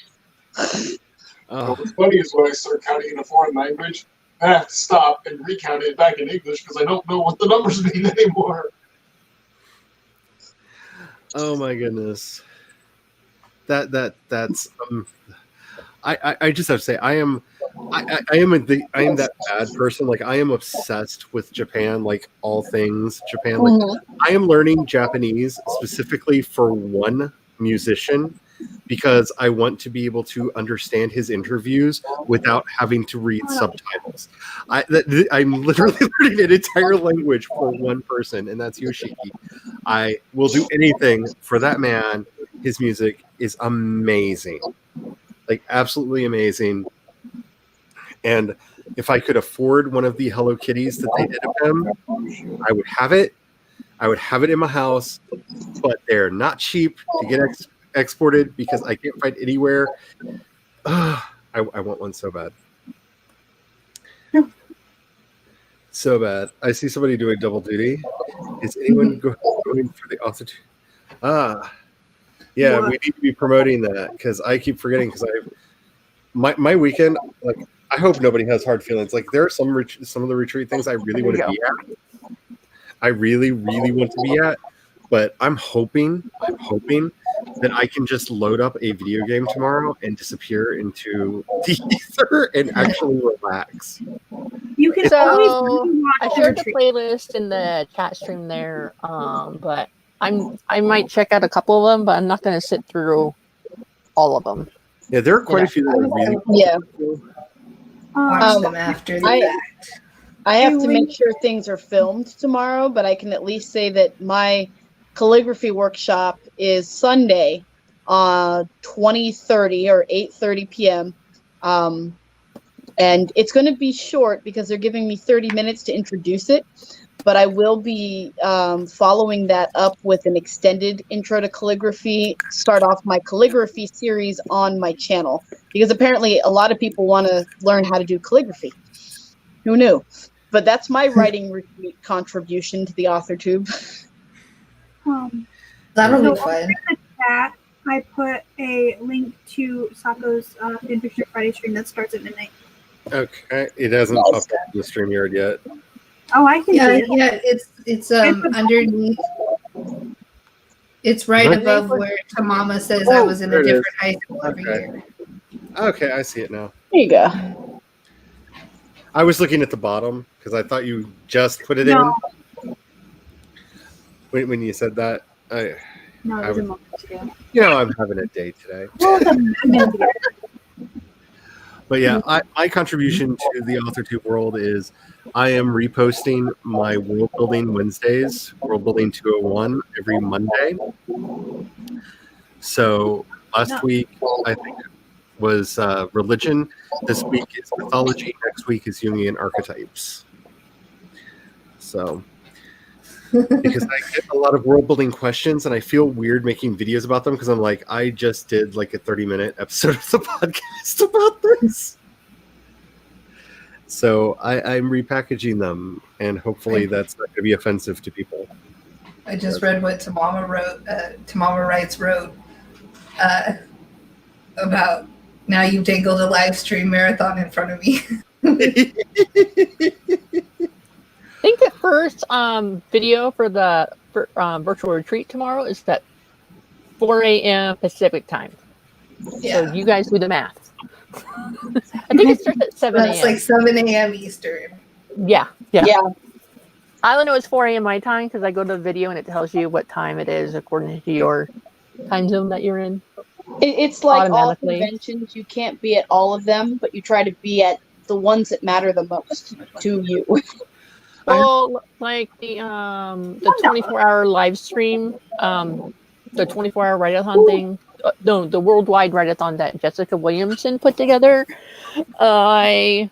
What's funny is when I start counting in a foreign language, I have to stop and recount it back in English because I don't know what the numbers mean anymore. Oh my goodness. That's I just have to say I am that bad person. Like I am obsessed with Japan, like all things Japan. Like I am learning Japanese specifically for one musician because I want to be able to understand his interviews without having to read subtitles. I'm literally learning an entire language for one person, and that's Yoshiki. I will do anything for that man. His music is amazing. Like absolutely amazing. And if I could afford one of the Hello Kitties that they did of him, I would have it. I would have it in my house, but they're not cheap to get exported because I can't find anywhere. I want one so bad. So bad. I see somebody doing double duty. Is anyone going for the author? Yeah, we need to be promoting that because I keep forgetting because my weekend, like I hope nobody has hard feelings. Like there are some of the retreat things I really want to be at. I really, really want to be at, but I'm hoping that I can just load up a video game tomorrow and disappear into the ether and actually relax. You can I shared the playlist in the chat stream there, but I might check out a couple of them, but I'm not going to sit through all of them. Yeah, there are quite a few that are really Watch them after the fact. I have to make sure things are filmed tomorrow, but I can at least say that my calligraphy workshop is Sunday, 20:30 or 8:30 p.m. And it's going to be short because they're giving me 30 minutes to introduce it. But I will be following that up with an extended intro to calligraphy, start off my calligraphy series on my channel. Because apparently a lot of people want to learn how to do calligraphy. Who knew? But that's my writing retreat contribution to the AuthorTube. That'll be fun. In the chat, I put a link to Sako's Fanfiction Friday stream that starts at midnight. Okay, it hasn't popped up in the stream yard yet. Oh, I can see it. Yeah, it's underneath. It's right above where Tamama says I was in a different high school every year. Okay, I see it now. There you go. I was looking at the bottom because I thought you just put it in. When you said that, it was a moment ago. I'm having a day today. But yeah, my contribution to the AuthorTube world is I am reposting my World Building Wednesdays, World Building 201, every Monday. So last week, I think it was religion. This week is mythology. Next week is Jungian archetypes. So, because I get a lot of world building questions and I feel weird making videos about them because I'm like, I just did like a 30-minute episode of the podcast about this. So I'm repackaging them and hopefully that's not going to be offensive to people. I just read what Tamama wrote. Tamama wrote about now you've dangled a live stream marathon in front of me. I think the first video for the virtual retreat tomorrow is at 4 a.m. Pacific time. Yeah. So you guys do the math. I think it starts at 7 a.m. That's like 7 a.m. Eastern. Yeah. I only know it's 4 a.m. my time because I go to the video and it tells you what time it is according to your time zone that you're in. It's like all conventions. You can't be at all of them, but you try to be at the ones that matter the most to you. Well, like the 24-hour live stream, the 24-hour write-a-thon thing. No, the worldwide write-a-thon that Jessica Williamson put together. I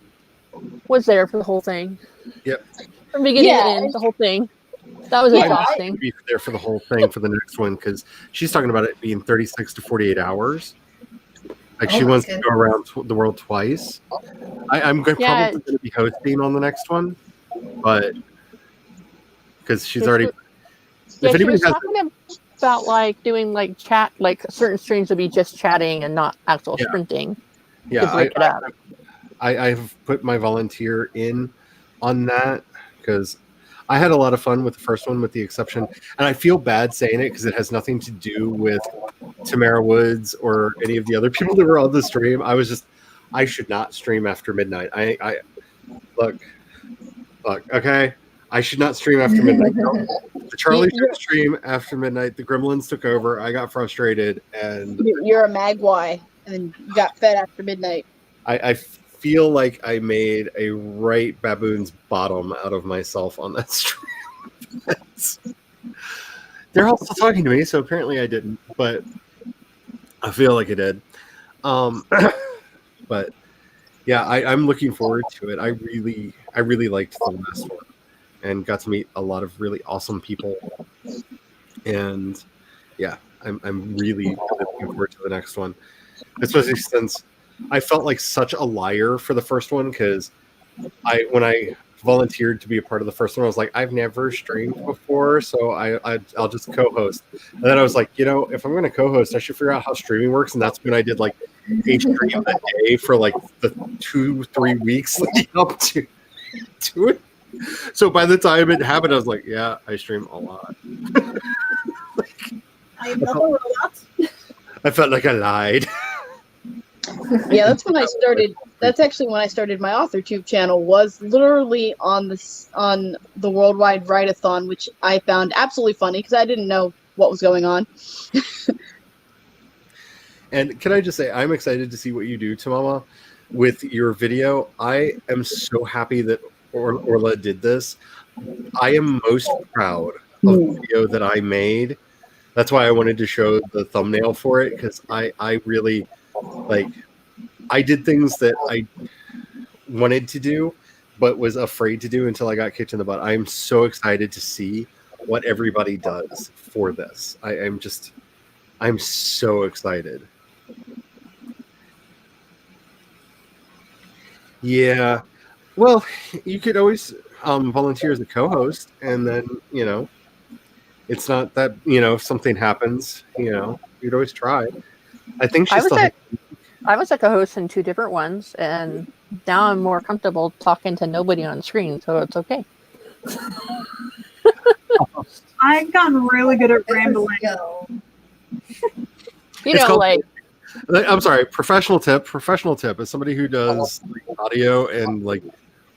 was there for the whole thing. Yep. From beginning to end, the whole thing. That was exhausting. Be there for the whole thing for the next one because she's talking about it being 36 to 48 hours. Like she wants to go around the world twice. I'm probably going to be hosting on the next one, but because she's already Yeah, if she anybody was has, talking about like doing like chat, like certain streams would be just chatting and not actual Yeah. sprinting yeah, to break it up. I've put my volunteer in on that because I had a lot of fun with the first one, with the exception, and I feel bad saying it because it has nothing to do with Tamara Woods or any of the other people that were on the stream. I should not stream after midnight. I look, okay. I should not stream after midnight. The Charlie should stream after midnight. The Gremlins took over. I got frustrated, and You're a magpie, and then you got fed after midnight. I feel like I made a right baboon's bottom out of myself on that stream. They're all still talking to me, so apparently I didn't, but I feel like I did. But yeah, I'm looking forward to it. I really liked the last one and got to meet a lot of really awesome people. And yeah, I'm really looking forward to the next one, especially since I felt like such a liar for the first one, because when I volunteered to be a part of the first one, I was like, I've never streamed before, so I'll just co-host. And then I was like, if I'm going to co-host, I should figure out how streaming works. And that's when I did like a stream a day for like the 2-3 weeks leading up to it. So by the time it happened, I was like, yeah, I stream a lot. I am not a robot. I felt like I lied. Yeah, that's when I started. That's actually when I started my AuthorTube channel. Was literally on the Worldwide Write-a-thon, which I found absolutely funny because I didn't know what was going on. And can I just say, I'm excited to see what you do, Tamama, with your video. I am so happy that Orla did this. I am most proud of the video that I made. That's why I wanted to show the thumbnail for it, because I really, I did things that I wanted to do, but was afraid to do until I got kicked in the butt. I'm so excited to see what everybody does for this. I'm so excited. Yeah. Well, you could always volunteer as a co-host, and then, it's not that, if something happens, you'd always try. I think I was a co-host in 2 different ones, and now I'm more comfortable talking to nobody on screen, so it's okay. I've gotten really good at rambling. I'm sorry, professional tip. As somebody who does audio and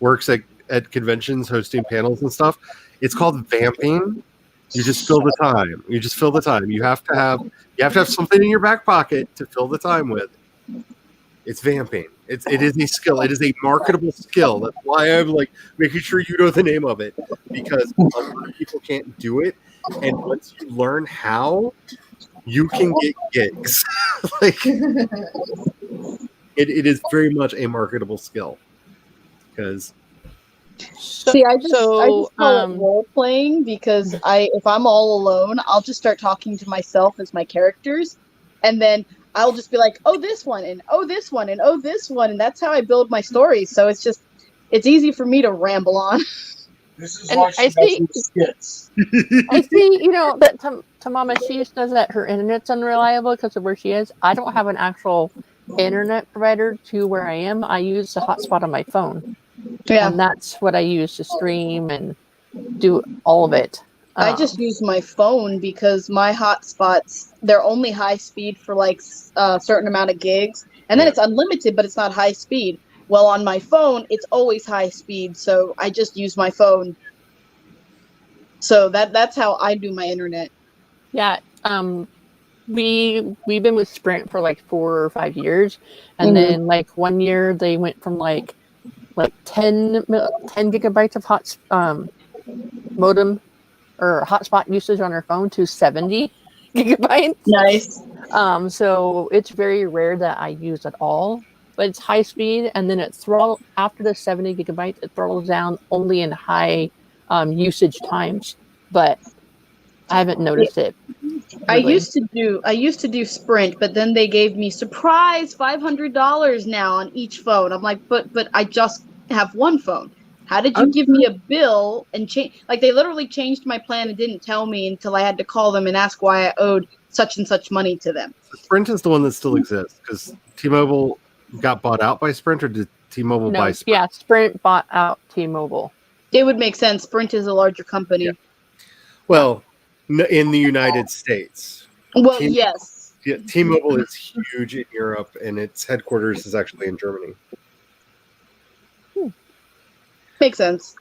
works at conventions hosting panels and stuff, it's called vamping. You just fill the time. You have to have something in your back pocket to fill the time with. It's vamping. It is a skill. It is a marketable skill. That's why I'm making sure you know the name of it, because a lot of people can't do it. And once you learn how, you can get gigs. It is very much a marketable skill. Because I just call it role playing, because if I'm all alone, I'll just start talking to myself as my characters, and then I'll just be like, oh, this one, and oh, this one, and oh, this one, and that's how I build my stories. So it's easy for me to ramble on. This is why she does skits. I see, that Tamama, she does that her internet's unreliable because of where she is. I don't have an actual internet provider to where I am. I use the hotspot on my phone. Yeah. And that's what I use to stream and do all of it. I just use my phone because my hotspots, they're only high speed for a certain amount of gigs. And then it's unlimited, but it's not high speed. Well, on my phone, it's always high speed. So I just use my phone. So that's how I do my internet. Yeah. We've been with Sprint for 4 or 5 years. And then 1 year they went from 10 gigabytes of modem or hotspot usage on our phone to 70 gigabytes. Nice. So it's very rare that I use it all, but it's high speed, and then after the 70 gigabytes, it throttles down only in high usage times. But I haven't noticed it. Really. I used to do Sprint, but then they gave me surprise $500 now on each phone. I'm like, but I just have one phone. How did you give me a bill and change? Like, they literally changed my plan and didn't tell me until I had to call them and ask why I owed such and such money to them. Sprint is the one that still exists because T-Mobile got bought out by Sprint, or did T-Mobile buy Sprint? Yeah, Sprint bought out T-Mobile. It would make sense. Sprint is a larger company. Yeah. Well, in the United States. Well, yes. Yeah, T-Mobile is huge in Europe, and its headquarters is actually in Germany. Makes sense.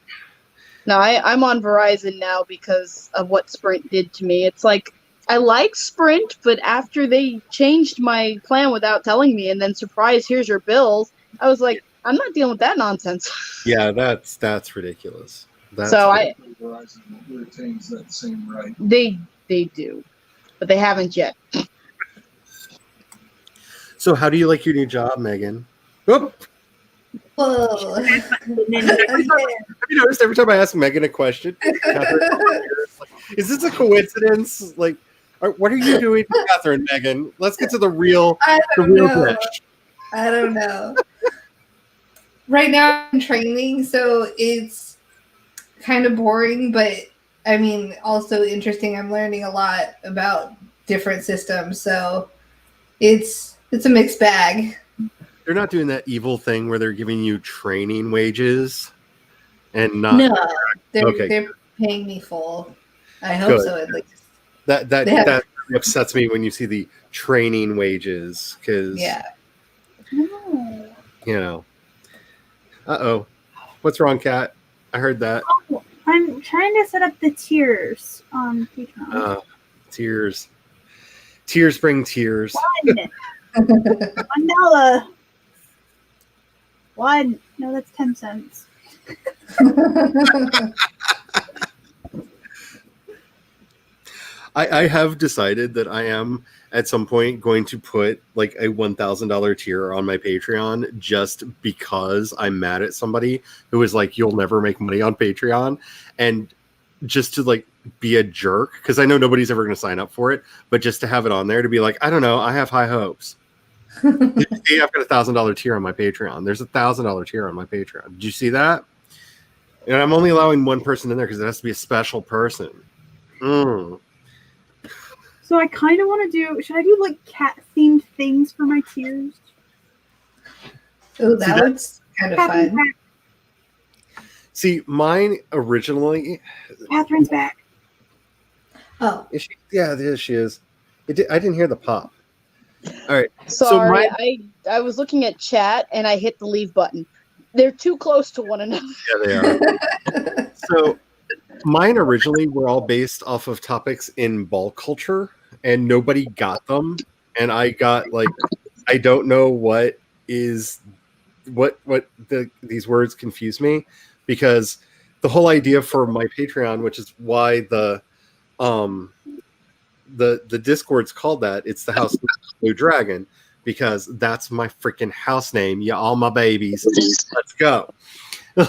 No, I'm on Verizon now because of what Sprint did to me. It's like, I like Sprint, but after they changed my plan without telling me, and then surprise, here's your bills, I was like, I'm not dealing with that nonsense. Yeah, that's ridiculous. Verizon retains that same right. They do, but they haven't yet. So, how do you like your new job, Megan? Whoop. Whoa. Have you noticed every time I ask Megan a question, is this a coincidence? Like, what are you doing, Catherine, Megan? Let's get to the real dish. I don't know. Right now I'm training, so it's kind of boring, but I mean, also interesting. I'm learning a lot about different systems, so it's a mixed bag. They're not doing that evil thing where they're giving you training wages and not. No, they're paying me full. I hope Good. so. At least that really upsets me when you see the training wages because what's wrong, Kat? I heard that. Oh, I'm trying to set up the tiers on Patreon. Tears bring tears. $1. One. No, that's 10 cents. I have decided that I am at some point going to put like a $1,000 tier on my Patreon just because I'm mad at somebody who is like, you'll never make money on Patreon, and just to like be a jerk because I know nobody's ever going to sign up for it, but just to have it on there to be like, I don't know, I have high hopes. See, I've got $1,000 tier on my Patreon. There's $1,000 tier on my Patreon. Did you see that? And I'm only allowing one person in there because it has to be a special person. So I kind of want to do. Should I do like cat themed things for my tiers? Oh, that's kind of fun. See, mine originally. Catherine's back. Oh, is she? Yeah, there she is. I didn't hear the pop. All right. Sorry, I was looking at chat and I hit the leave button. They're too close to one another. Yeah, they are. So mine originally were all based off of topics in ball culture, and nobody got them. And I got like, I don't know what these words confuse me, because the whole idea for my Patreon, which is why the Discord's called that, it's the House of Blue Dragon, because that's my freaking house name. You all my babies. Let's go.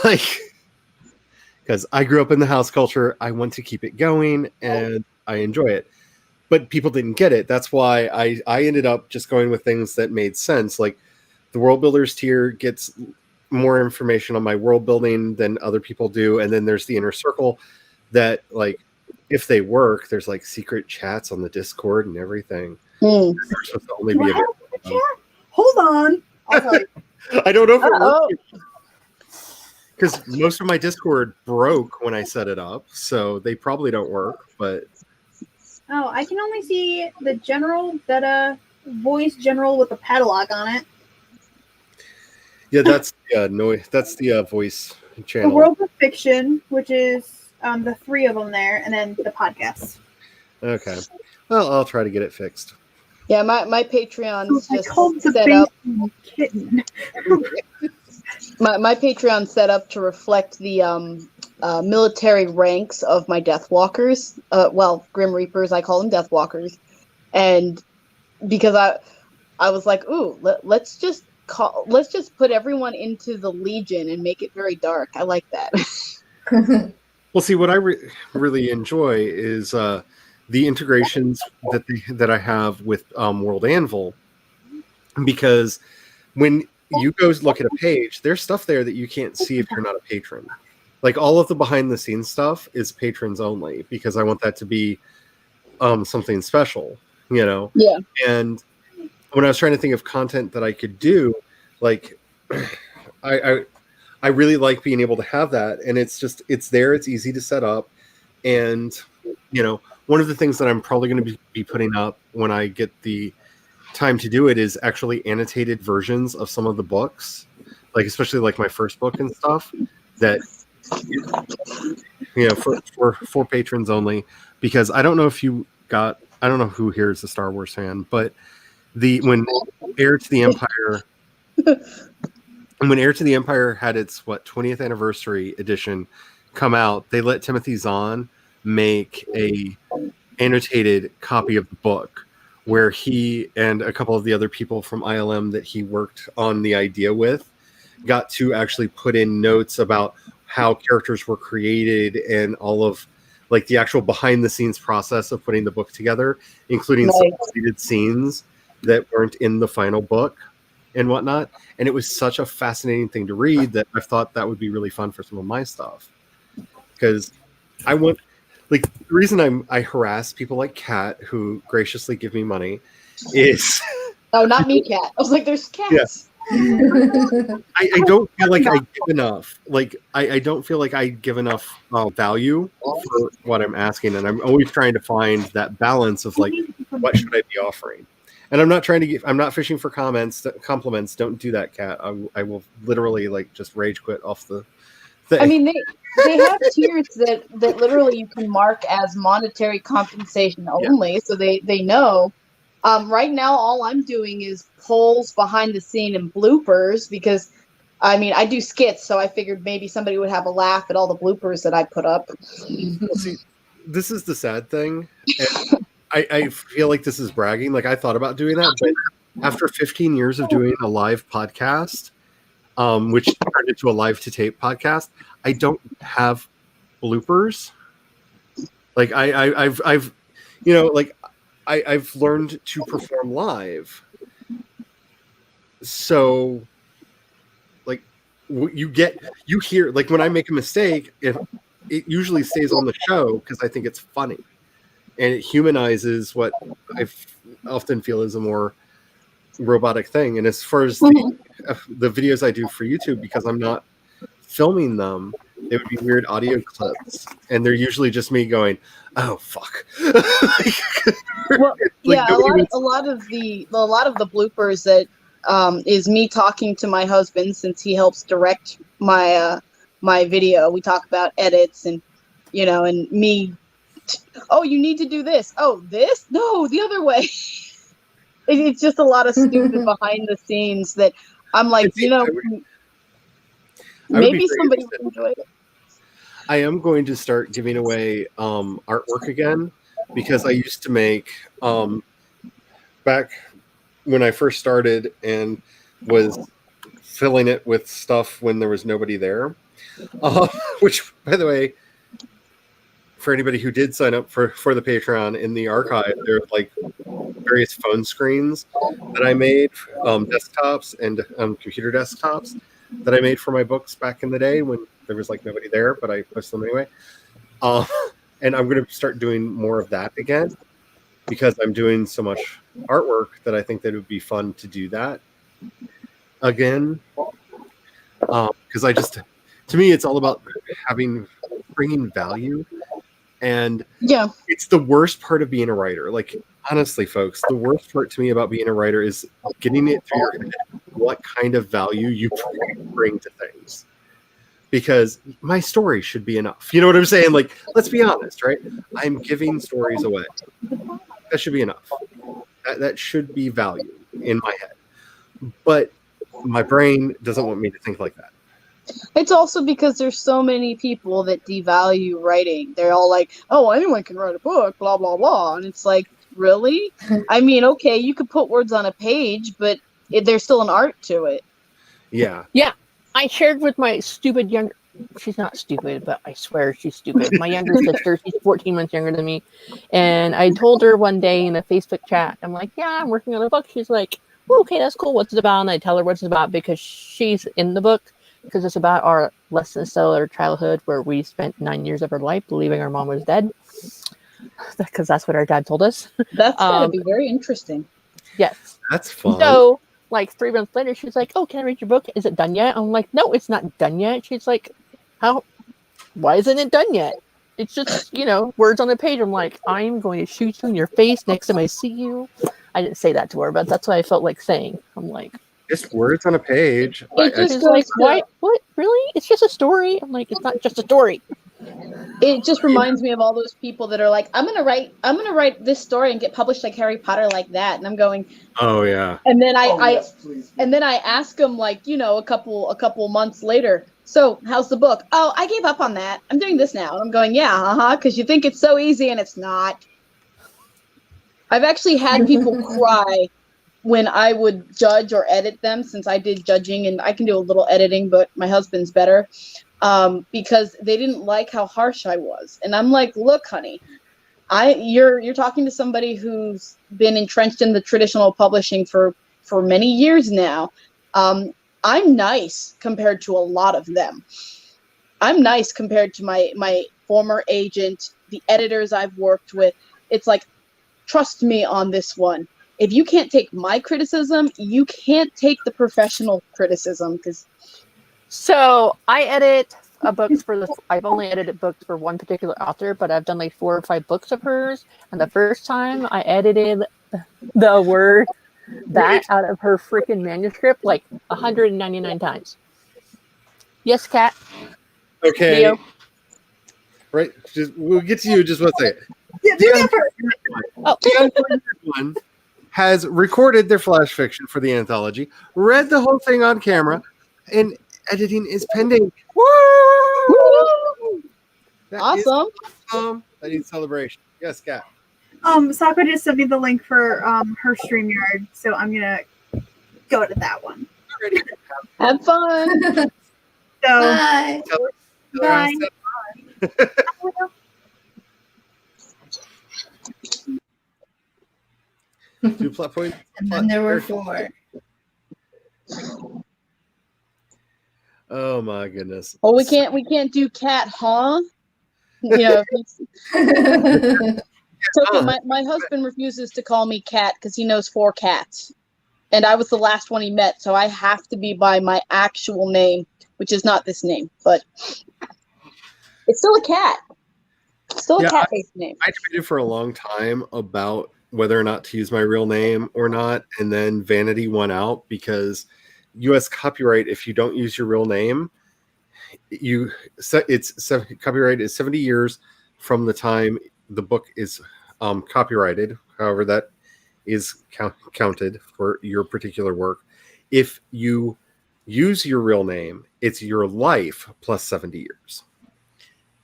Like, because I grew up in the house culture, I want to keep it going and I enjoy it. But people didn't get it. That's why I ended up just going with things that made sense. Like the World Builders tier gets more information on my world building than other people do. And then there's the Inner Circle that, like, if they work, there's like secret chats on the Discord and everything. They're supposed to only be available. Hold on. I don't know if it works. Because most of my Discord broke when I set it up, so they probably don't work. But oh, I can only see the general voice general with a padlock on it. Yeah, that's that's the voice channel. The World of Fiction, which is the three of them there, and then the podcasts. Okay, well, I'll try to get it fixed. Yeah, my Patreon's just set up. Kitten. My Patreon set up to reflect the military ranks of my Deathwalkers. Well, Grim Reapers, I call them Deathwalkers. And because I was like, ooh, let's just put everyone into the Legion and make it very dark. I like that. Well, see, what I really enjoy is the integrations that I have with World Anvil, because when you go look at a page, there's stuff there that you can't see if you're not a patron. Like all of the behind the scenes stuff is patrons only because I want that to be something special, you know? Yeah. And when I was trying to think of content that I could do, like I really like being able to have that. And it's there, it's easy to set up. And, you know, one of the things that I'm probably going to be putting up when I get the time to do it is actually annotated versions of some of the books, like especially like my first book and stuff that, you know, for patrons only, because I don't know if you got, I don't know who here is a Star Wars fan, but when Heir to the Empire, when Heir to the Empire had its 20th anniversary edition come out, they let Timothy Zahn make a annotated copy of the book where he and a couple of the other people from ILM that he worked on the idea with got to actually put in notes about how characters were created and all of like the actual behind the scenes process of putting the book together, including some deleted scenes that weren't in the final book and whatnot. And it was such a fascinating thing to read that I thought that would be really fun for some of my stuff. Because I want, like, the reason I harass people like Kat, who graciously give me money, is... Oh, not me, Kat. I was like, there's cats. Yeah. I don't feel like I give enough. Like, I don't feel like I give enough value for what I'm asking. And I'm always trying to find that balance of, like, what should I be offering? And I'm not trying to I'm not fishing for compliments. Don't do that, Kat. I will literally, like, just rage quit off the thing. I mean, they have tiers that literally you can mark as monetary compensation only, so they know. Right now, all I'm doing is polls behind the scene and bloopers because, I mean, I do skits, so I figured maybe somebody would have a laugh at all the bloopers that I put up. See, this is the sad thing. And I feel like this is bragging. Like, I thought about doing that, but after 15 years of doing a live podcast, which turned into a live to tape podcast, I don't have bloopers. Like I've you know, like I've learned to perform live. So like you hear, like when I make a mistake, it usually stays on the show because I think it's funny. And it humanizes what I often feel is a more robotic thing. And as far as the videos I do for YouTube, because I'm not filming them, they would be weird audio clips, and they're usually just me going, "Oh fuck." Well, yeah, a lot of the bloopers that is me talking to my husband, since he helps direct my my video. We talk about edits and and me. Oh, you need to do this. Oh, this? No, the other way. It's just a lot of stupid behind the scenes that I'm like, maybe somebody would enjoy it. I am going to start giving away artwork again, because I used to make back when I first started and was filling it with stuff when there was nobody there. Which, by the way, for anybody who did sign up for the Patreon, in the archive, there's like various phone screens that I made, desktops and computer desktops that I made for my books back in the day when there was like nobody there, but I posted them anyway. And I'm going to start doing more of that again, because I'm doing so much artwork that I think that it would be fun to do that again. Because to me, it's all about bringing value. And yeah, it's the worst part of being a writer. Like, honestly, folks, the worst part to me about being a writer is getting it through your head what kind of value you bring to things. Because my story should be enough. You know what I'm saying? Like, let's be honest, right? I'm giving stories away. That should be enough. That should be value in my head. But my brain doesn't want me to think like that. It's also because there's so many people that devalue writing. They're all like, oh, anyone can write a book, blah, blah, blah. And it's like, really? I mean, okay, you could put words on a page, but there's still an art to it. Yeah. Yeah. I shared with my stupid younger... She's not stupid, but I swear she's stupid. My younger sister, she's 14 months younger than me. And I told her one day in a Facebook chat, I'm like, yeah, I'm working on a book. She's like, oh, okay, that's cool. What's it about? And I tell her what it's about because she's in the book. because it's about our less than stellar childhood where we spent 9 years of our life believing our mom was dead. Because that's what our dad told us. That's going to be very interesting. Yes. That's fun. So, like 3 months later, she's like, "Oh, can I read your book? Is it done yet?" I'm like, "No, it's not done yet." She's like, "How? Why isn't it done yet? It's just, words on the page." I'm like, "I'm going to shoot you in your face next time I see you." I didn't say that to her, but that's what I felt like saying. I'm like, just words on a page. She's like, "Why? What? Really? It's just a story." I'm like, "It's not just a story." It just reminds me of all those people that are like, I'm gonna write this story and get published like Harry Potter like that. And I'm going, oh yeah. And then I ask them like, a couple months later, so how's the book? Oh, I gave up on that. I'm doing this now. And I'm going, yeah, because you think it's so easy and it's not. I've actually had people cry when I would judge or edit them, since I did judging and I can do a little editing, but my husband's better. Because they didn't like how harsh I was. And I'm like, look, honey, you're talking to somebody who's been entrenched in the traditional publishing for many years now. I'm nice compared to a lot of them. I'm nice compared to my former agent, the editors I've worked with. It's like, trust me on this one. If you can't take my criticism, you can't take the professional criticism. So I edit books I've only edited books for one particular author, but I've done like 4 or 5 books of hers. And the first time I edited the word "that" out of her freaking manuscript like 199 times. Yes, Kat. Okay. Leo? Right. We'll get to you just one second. Yeah, do that first. Everyone has recorded their flash fiction for the anthology, read the whole thing on camera, and editing is pending. Woo! Awesome. That needs celebration. Yes, Kat. Sako just sent me the link for her StreamYard, so I'm gonna go to that one. Have fun. So Bye. bye. Two plot points. And then there were 4. Oh my goodness. Oh, we can't do cat, huh? So my husband refuses to call me Cat because he knows 4 cats. And I was the last one he met, so I have to be by my actual name, which is not this name, but it's still a cat. Still a cat-based name. I debated for a long time about whether or not to use my real name or not, and then Vanity won out because U.S. copyright, if you don't use your real name, copyright is 70 years from the time the book is copyrighted. However, that is counted for your particular work. If you use your real name, it's your life plus 70 years.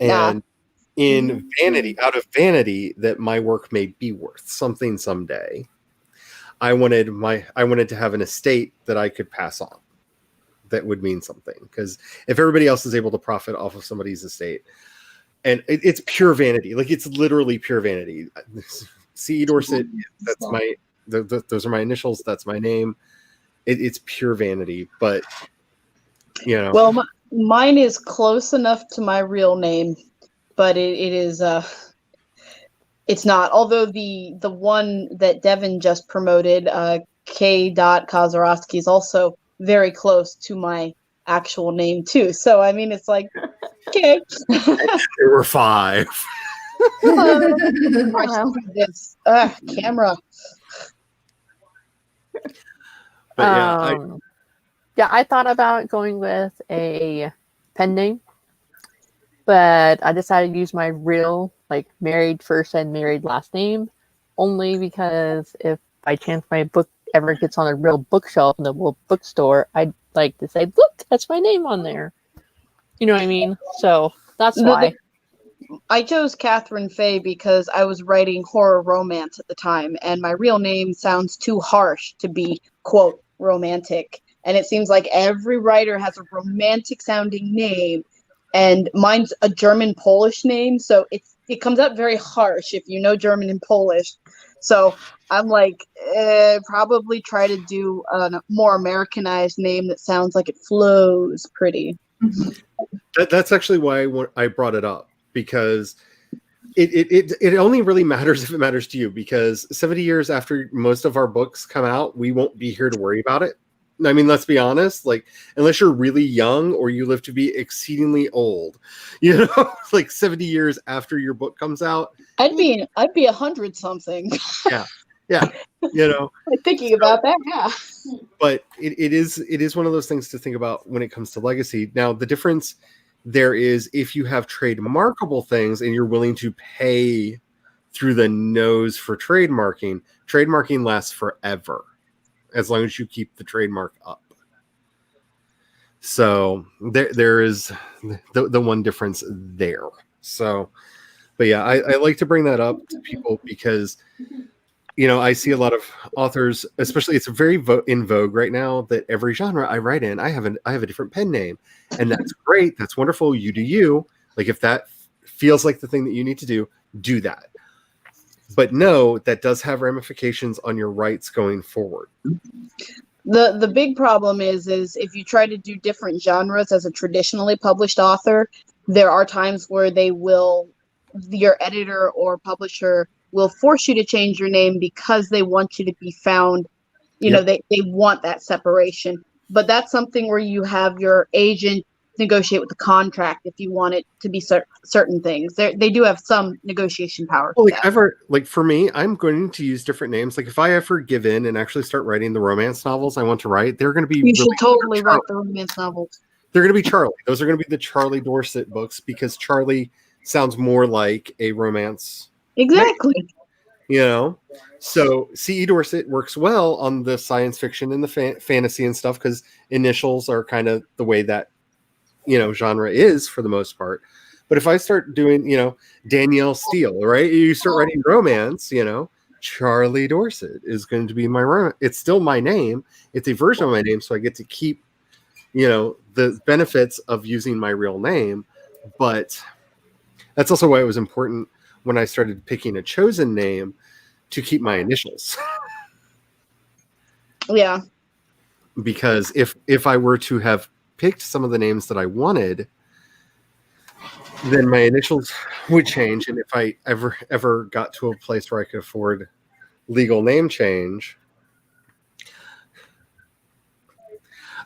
And in vanity, out of vanity that my work may be worth something someday, I wanted to have an estate that I could pass on that would mean something. Because if everybody else is able to profit off of somebody's estate, and it's pure vanity, like it's literally pure vanity. C. Dorset, that's those are my initials. That's my name. It's pure vanity, but Well, mine is close enough to my real name, but it is it's not. Although the one that Devin just promoted, K. Kozarowski, is also very close to my actual name too. So I mean, it's like, okay. There were 5. This camera. But I thought about going with a pen name, but I decided to use my real, married first and married last name, only because if by chance my book ever gets on a real bookshelf in the real bookstore, I'd like to say, look, that's my name on there. You know what I mean? So that's why. I chose Catherine Fay because I was writing horror romance at the time, and my real name sounds too harsh to be, quote, romantic. And it seems like every writer has a romantic sounding name, and mine's a German Polish name, so it comes out very harsh if you know German and Polish. So I'm like, probably try to do a more Americanized name that sounds like it flows pretty. That's actually why I brought it up, because it only really matters if it matters to you, because 70 years after most of our books come out, we won't be here to worry about it. I mean, let's be honest, like, unless you're really young or you live to be exceedingly old, like 70 years after your book comes out. I'd be 100 something. Yeah. Thinking about that, yeah. But it is one of those things to think about when it comes to legacy. Now, the difference there is if you have trademarkable things and you're willing to pay through the nose for trademarking lasts forever as long as you keep the trademark up. So there is the one difference there. So, but yeah, I like to bring that up to people because, I see a lot of authors, especially it's very in vogue right now, that every genre I write in, I have a different pen name, and that's great. That's wonderful. You do you. Like, if that feels like the thing that you need to do that. But no, that does have ramifications on your rights going forward. The big problem is if you try to do different genres as a traditionally published author, there are times where your editor or publisher will force you to change your name because they want you to be found. They want that separation. But that's something where you have your agent negotiate with the contract if you want it to be certain things. They do have some negotiation power. Well, for me, I'm going to use different names. Like, if I ever give in and actually start writing the romance novels I want to write, they're going to be. You should totally write the romance novels. They're going to be Charlie. Those are going to be the Charlie Dorset books, because Charlie sounds more like a romance. Exactly. So C.E. Dorset works well on the science fiction and the fantasy and stuff, because initials are kind of the way that genre is for the most part. But if I start doing Danielle Steele, right, you start writing romance, Charlie Dorset is going to be my romance. It's still my name. It's a version of my name, so I get to keep the benefits of using my real name. But that's also why it was important when I started picking a chosen name to keep my initials. Yeah. Because if I were to have picked some of the names that I wanted, then my initials would change. And if I ever got to a place where I could afford legal name change,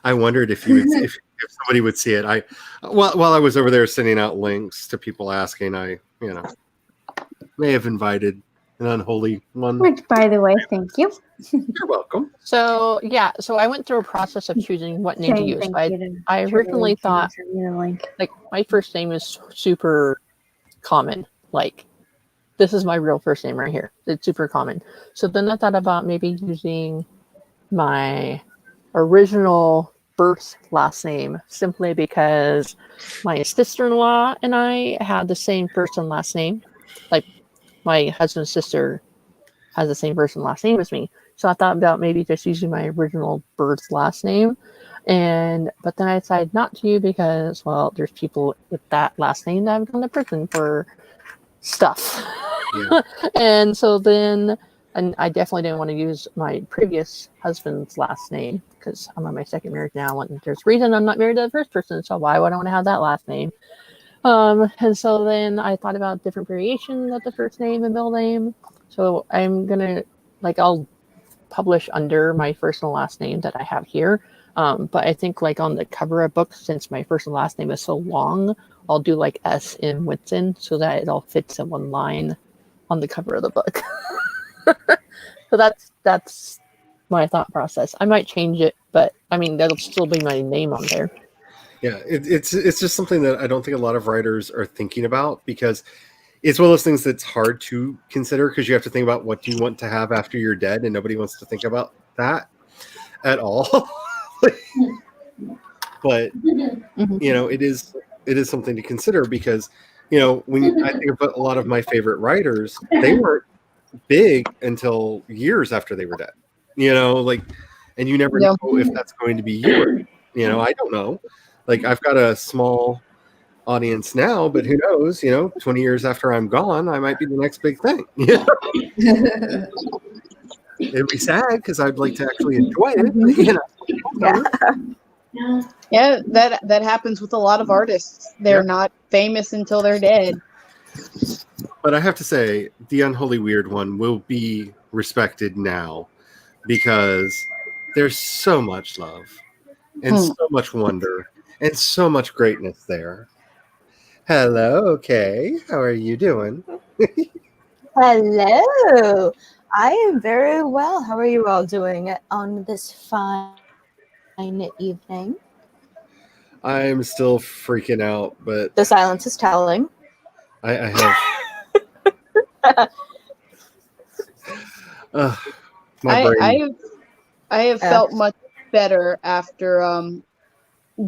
I wondered if somebody would see it. While I was over there sending out links to people asking, I may have invited an unholy one. Which, by the way, thank you. You're welcome. So I went through a process of choosing what name to use. I originally thought, like, my first name is super common. Like, this is my real first name right here. It's super common. So then I thought about maybe using my original birth last name, simply because my sister-in-law and I had the same first and last name. Like, my husband's sister has the same first and last name as me. So I thought about maybe just using my original birth last name. But then I decided not to, because, well, there's people with that last name that have gone to prison for stuff. Yeah. And so then, and I definitely didn't want to use my previous husband's last name, because I'm on my second marriage now, and there's a reason I'm not married to the first person, so why would I want to have that last name? And so then I thought about different variations of the first name and middle name. So I'm gonna, I'll publish under my first and last name that I have here. But I think, on the cover of books, since my first and last name is so long, I'll do S in Whitson, so that it all fits in one line on the cover of the book. So that's my thought process. I might change it, but I mean, that'll still be my name on there. Yeah, it's just something that I don't think a lot of writers are thinking about, because it's one of those things that's hard to consider, because you have to think about what do you want to have after you're dead, and nobody wants to think about that at all. But it is something to consider, because when I think about a lot of my favorite writers, they weren't big until years after they were dead. And you never know if that's going to be yours. I don't know. I've got a small audience now, but who knows? 20 years after I'm gone, I might be the next big thing. It'd be sad because I'd like to actually enjoy it. Yeah, that happens with a lot of artists. They're not famous until they're dead. But I have to say, the Unholy Weird one will be respected now because there's so much love and so much wonder and so much greatness there. Hello, Kay. How are you doing? Hello. I am very well. How are you all doing on this fine evening? I'm still freaking out, but The silence is telling. I have. My brain. I have felt much better after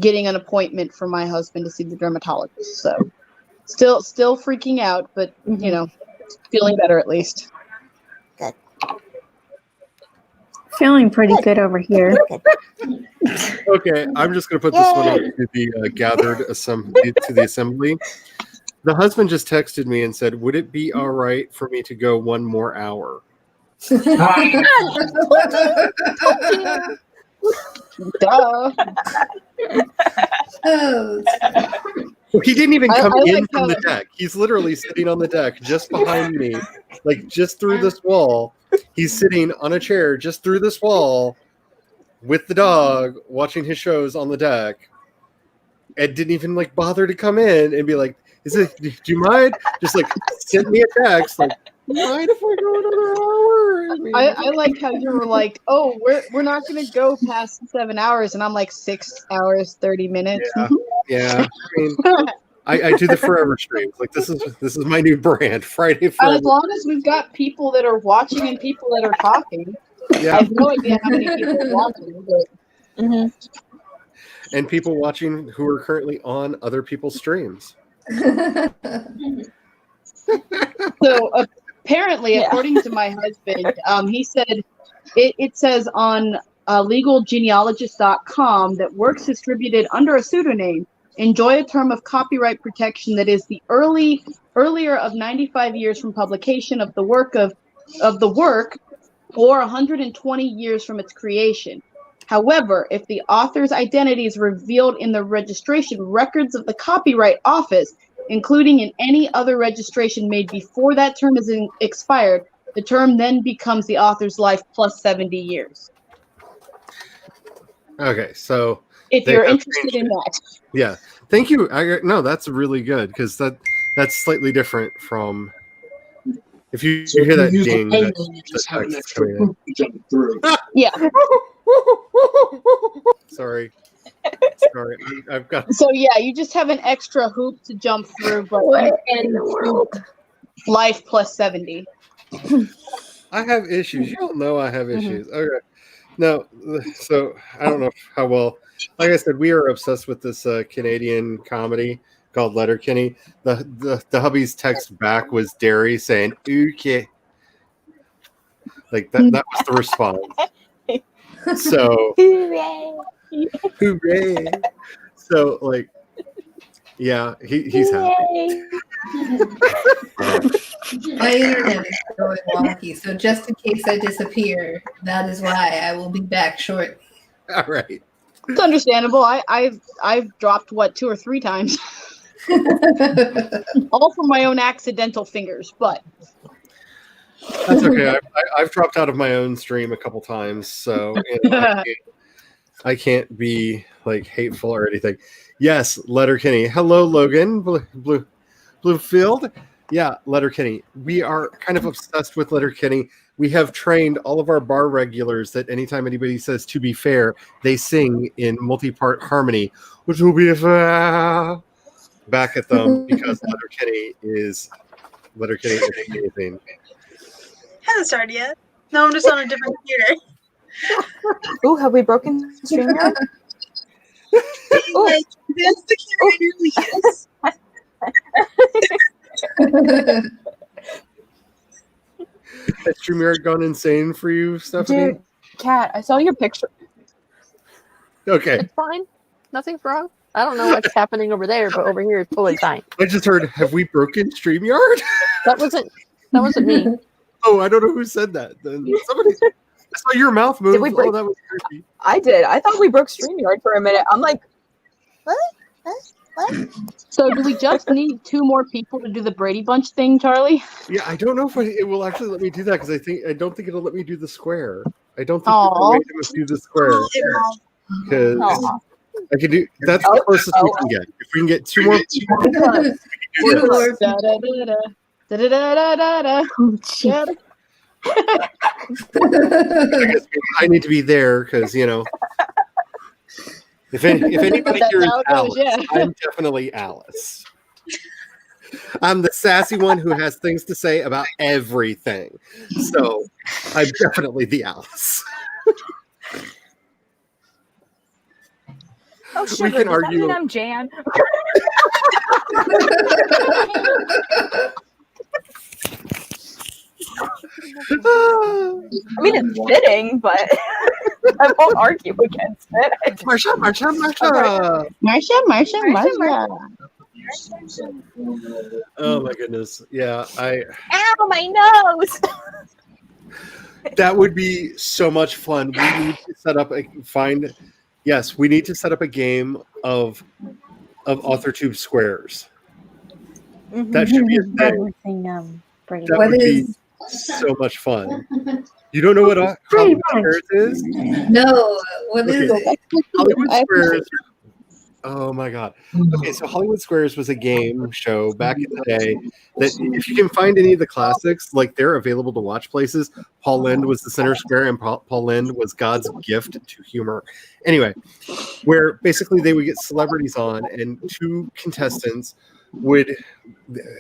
getting an appointment for my husband to see the dermatologist. So still freaking out, but feeling better at least. Good. Feeling pretty good over here. Okay, I'm just going to put this one up to the to the assembly. The husband just texted me and said, "Would it be all right for me to go one more hour?" Duh. He didn't even come in from the deck. He's literally sitting on the deck just behind me, like just through this wall. He's sitting on a chair just through this wall with the dog watching his shows on the deck and didn't even bother to come in and be like, do you mind? Just send me a text like, mind if I go another hour? I like how you were like, oh, we're not gonna go past 7 hours, and I'm like 6 hours 30 minutes. Yeah. I mean, I do the forever streams. This is my new brand, Friday And Forever. as long as we've got people that are watching and people that are talking, Yeah. I have no idea how many people are watching, but And people watching who are currently on other people's streams. So apparently, according to my husband, he said it says on legalgenealogist.com that works distributed under a pseudonym enjoy a term of copyright protection that is the earlier of 95 years from publication of the work or 120 years from its creation. However, if the author's identity is revealed in the registration records of the Copyright Office, including in any other registration made before that term is expired, the term then becomes the author's life plus 70 years. Okay, so if you're interested in that. Yeah, thank you. No, that's really good because that's slightly different from if you hear that ding. You just have an extra hoop to jump through. Yeah. Sorry, I've got. So yeah, you just have an extra hoop to jump through, but what in the world? Life plus 70. I have issues. You don't know I have issues. Okay. No, so I don't know how well. Like I said, we are obsessed with this Canadian comedy called Letterkenny. The hubby's text back was Derry saying "okay," like that was the response. So hooray! So yeah, he's happy. My internet is going wonky, so just in case I disappear, that is why I will be back shortly. All right. It's understandable. I've dropped 2 or 3 times, all from my own accidental fingers. But that's okay. I've dropped out of my own stream a couple times, so I can't be hateful or anything. Yes, Letterkenny. Hello, Logan Bluefield. Yeah, Letterkenny. We are kind of obsessed with Letterkenny. We have trained all of our bar regulars that anytime anybody says "to be fair," they sing in multi-part harmony, which will be fair back at them because Letterkenny is amazing. Hasn't started yet. No, I'm just on a different computer. Oh, have we broken StreamYard? That's the camera. Yes. Has StreamYard gone insane for you, Stephanie? Dude, Kat, I saw your picture. Okay. It's fine. Nothing's wrong. I don't know what's happening over there, but over here it's totally fine. I just heard, have we broken StreamYard? That wasn't me. Oh, I don't know who said that. Then somebody, I saw your mouth move. Did we break? Oh, that was creepy. I did. I thought we broke StreamYard for a minute. I'm like, what? So do we just need 2 more people to do the Brady Bunch thing, Charlie? Yeah, I don't know if it will actually let me do that because I don't think it'll let me do the square. I don't think there's a way to do the square because I can do. That's the closest we can get. If we can get 2 more people, we can do this. I guess I need to be there because if anybody here is Alice, I'm definitely Alice. I'm the sassy one who has things to say about everything. So I'm definitely the Alice. Oh, sugar, we can does argue. that mean I'm Jan? I mean, it's fitting, but I won't argue against it. Marsha. Oh my goodness. Yeah, Ow, my nose! That would be so much fun. We need to set up we need to set up a game of AuthorTube squares. That should be a thing. That would be so much fun. You don't know what Hollywood Squares is? No, what is it? Hollywood Squares. Oh my god. Okay, so Hollywood Squares was a game show back in the day that if you can find any of the classics, like they're available to watch places. Paul Lynde was the center square and Paul Lynde was God's gift to humor. Anyway, where basically they would get celebrities on and 2 contestants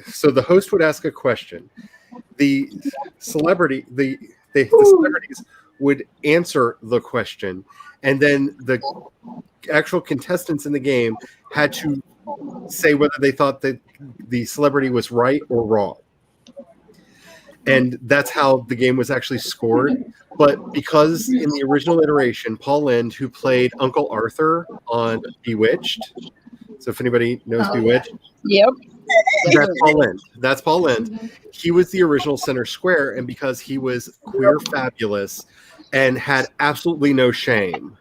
so the host would ask a question. The celebrities would answer the question, and then the actual contestants in the game had to say whether they thought that the celebrity was right or wrong. And that's how the game was actually scored. But because in the original iteration, Paul Lynde, who played Uncle Arthur on Bewitched, so if anybody knows Bewitched, yep. That's Paul Lynde. He was the original center square, and because he was queer fabulous and had absolutely no shame,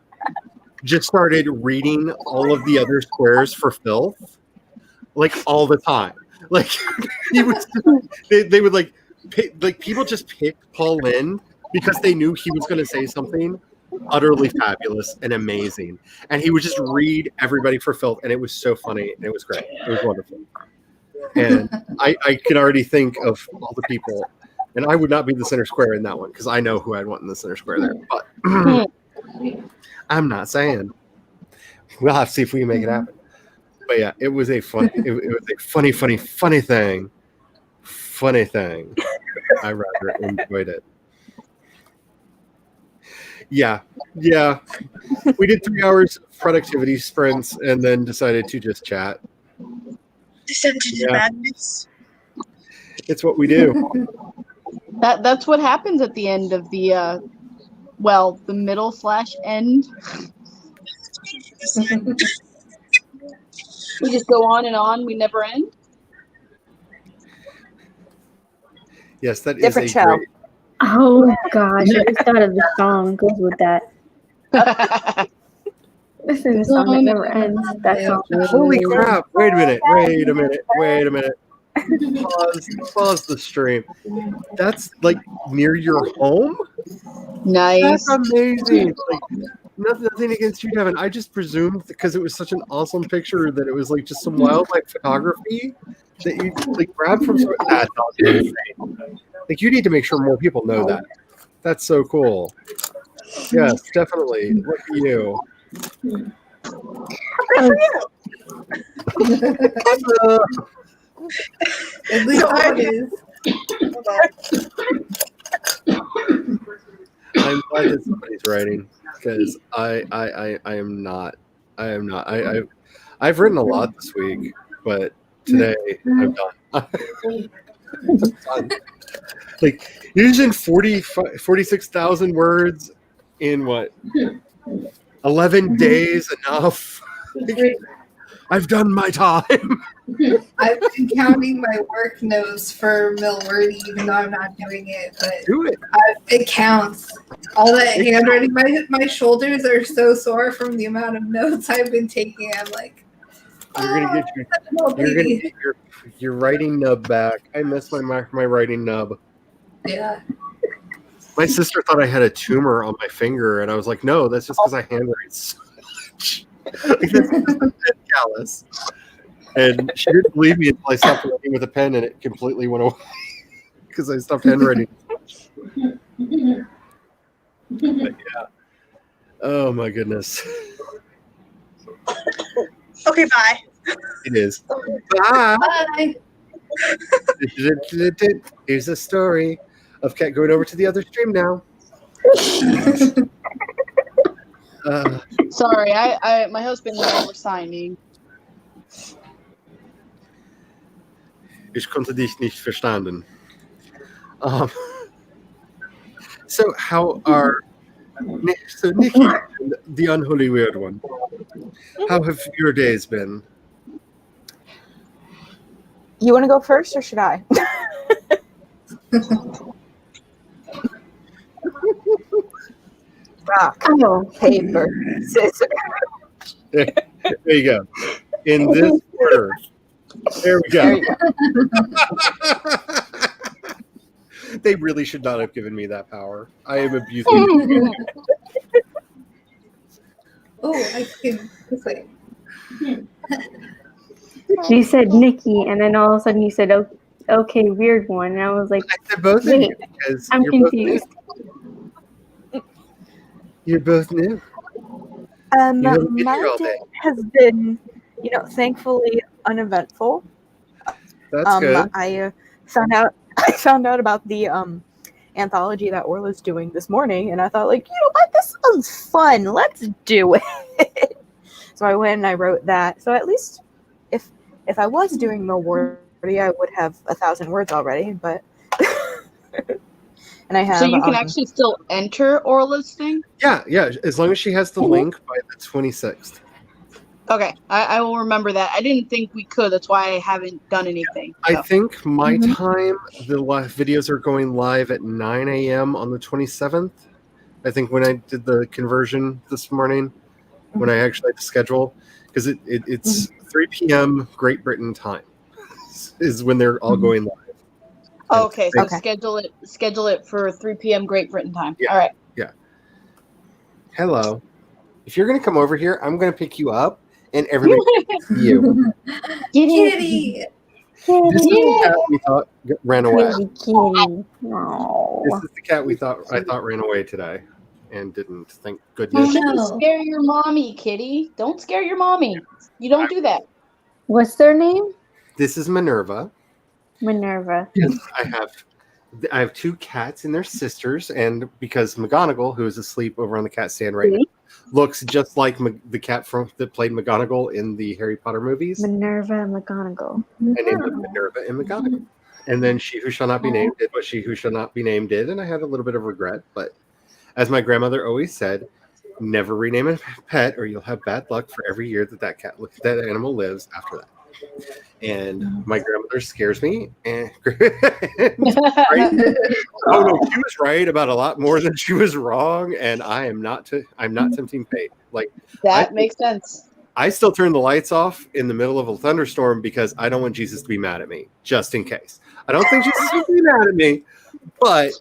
just started reading all of the other squares for filth, like all the time. Like he was, they would people just picked Paul Lynde because they knew he was going to say something utterly fabulous and amazing, and he would just read everybody for filth, and it was so funny and it was great. It was wonderful. And I can already think of all the people, and I would not be the center square in that one because I know who I'd want in the center square there. But I'm not saying. We'll have to see if we can make it happen. But yeah, it was a funny thing. Funny thing. I rather enjoyed it. Yeah. We did 3 hours of productivity sprints and then decided to just chat. Descent into madness. It's what we do. That's what happens at the end of the the middle/end. We just go on and on. We never end. Yes, that Different is a show. great. Oh gosh, I just thought of the song goes with that. This is a song that never ends. That song. Holy crap! Wait a minute. Pause the stream. That's like near your home? Nice. That's amazing. Like nothing against you, Devin. I just presumed because it was such an awesome picture that it was like just some wildlife photography that you like grabbed from some. That's insane. Like you need to make sure more people know that. That's so cool. Yes, definitely. Look at you. At least that is. I'm glad that somebody's writing because I am not. I've written a lot this week, but today I'm done. I'm done. Like using 46,000 words in what 11 days enough. I've done my time. I've been counting my work notes for Millward, even though I'm not doing it. But do it. It counts. All that handwriting. My shoulders are so sore from the amount of notes I've been taking. I'm like, you're gonna get your writing nub back. I miss my writing nub. Yeah. My sister thought I had a tumor on my finger, and I was like, no, that's just because I handwrite so much. Like, that's callous. And she didn't believe me until I stopped writing with a pen, and it completely went away because I stopped handwriting. But yeah. Oh my goodness. Okay, bye. It is. Bye. Bye. Here's a story of Cat going over to the other stream now. Sorry, I my husband and I were signing. Ich konnte dich nicht verstanden. So how are so Nikki, the unholy weird one? How have your days been? You want to go first, or should I? Rock, paper, scissors. There you go. In this order. There we go. They really should not have given me that power. I am abusing. Oh, I can. Wait. She said Nikki, and then all of a sudden you said, okay, weird one. And I was like, I said both of you because I'm you're confused. You're both new. My all day day. has been, thankfully uneventful. That's good. I found out about the anthology that Orla's doing this morning, and I thought, like, you know what, this sounds fun. Let's do it. So I went and I wrote that. So at least if I was doing Milwardy, I would have 1,000 words already. But and I have. So you can actually still enter Orla's thing? Yeah. As long as she has the link by the 26th. Okay, I will remember that. I didn't think we could. That's why I haven't done anything. I think my time, the videos are going live at 9 a.m. on the 27th. I think when I did the conversion this morning, when I actually had to schedule, because it's 3 p.m. Great Britain time is when they're all going live. Okay, so schedule it for 3 p.m. Great Britain time. Yeah. All right. Yeah. Hello. If you're going to come over here, I'm going to pick you up, and everybody can see you. Kitty. This is the cat we thought ran away. Kitty. No. This is the cat I thought ran away today, and didn't. Thank You goodness. shouldn't scare your mommy, Kitty. Don't scare your mommy. You don't do that. What's their name? This is Minerva. Minerva. Yes, I have two cats and their sisters, and because McGonagall, who is asleep over on the cat stand right now, looks just like the cat that played McGonagall in the Harry Potter movies. Minerva and McGonagall. And named them Minerva and McGonagall. And then She Who Shall Not Be Named did what She Who Shall Not Be Named did, and I had a little bit of regret. But as my grandmother always said, never rename a pet, or you'll have bad luck for every year that animal lives after that. And my grandmother scares me. And right? Oh no, she was right about a lot more than she was wrong, and I'm not tempting fate. Like that makes sense. I still turn the lights off in the middle of a thunderstorm because I don't want Jesus to be mad at me, just in case. I don't think Jesus will be mad at me, but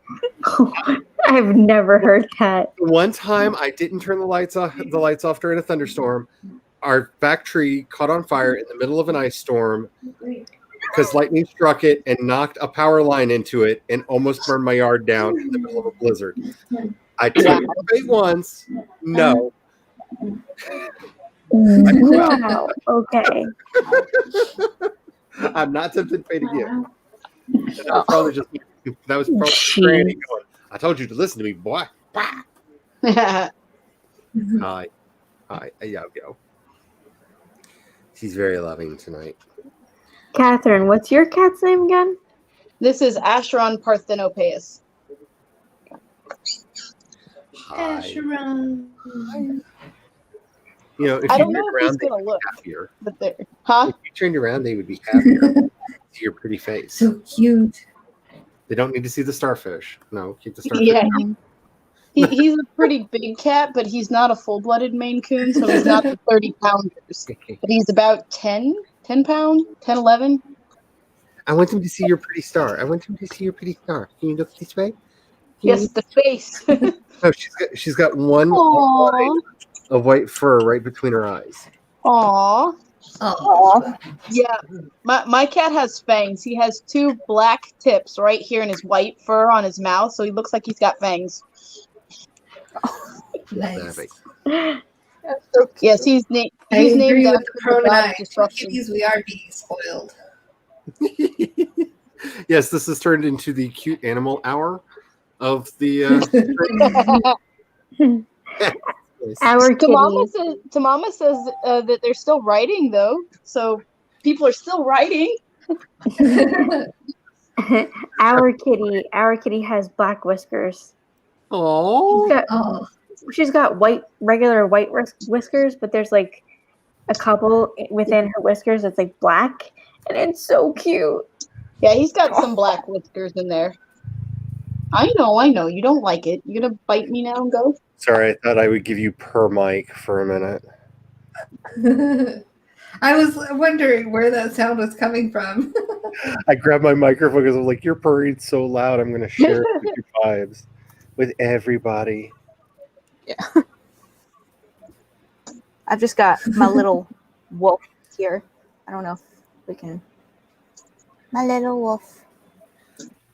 I've never heard that. One time I didn't turn the lights off during a thunderstorm. Our back tree caught on fire in the middle of an ice storm because lightning struck it and knocked a power line into it and almost burned my yard down in the middle of a blizzard. I tried it once. No. Wow. Okay. I'm not tempted fate again. That was probably Granny going, I told you to listen to me, boy. Hi. Yeah, go. She's very loving tonight. Catherine, what's your cat's name again? This is Acheron Parthenopaeus. Hi. Acheron. You know, if I you don't turned know if he's around, they gonna would be look, happier. but there, huh? If you turned around, they would be happier to see your pretty face. So cute. They don't need to see the starfish. No, keep the starfish. Yeah, he's a pretty big cat, but he's not a full-blooded Maine Coon, so he's not the 30 pounders. But he's about 10 pounds, 10, 11. I want them to see your pretty star. I want them to see your pretty star. Can you look this way? Yes, the face. No, she's got one Aww. line of white fur right between her eyes. Aww. Oh, Yeah, my cat has fangs. He has 2 black tips right here in his white fur on his mouth, so he looks like he's got fangs. nice. Yes, he's named agree with after the the god of pronoun. destruction. Kitties, we are being spoiled. Yes, this has turned into the cute animal hour of the. Our Tamama says that they're still writing though, so people are still writing. Our kitty has black whiskers. Oh, she's got regular white whiskers, but there's like a couple within her whiskers that's like black, and it's so cute. Yeah, he's got some black whiskers in there. I know. You don't like it. You gonna bite me now and go? Sorry, I thought I would give you per mic for a minute. I was wondering where that sound was coming from. I grabbed my microphone because I was like, "You're purring so loud. I'm going to share it with your vibes with everybody." Yeah. I've just got my little wolf here. I don't know if we can. My little wolf.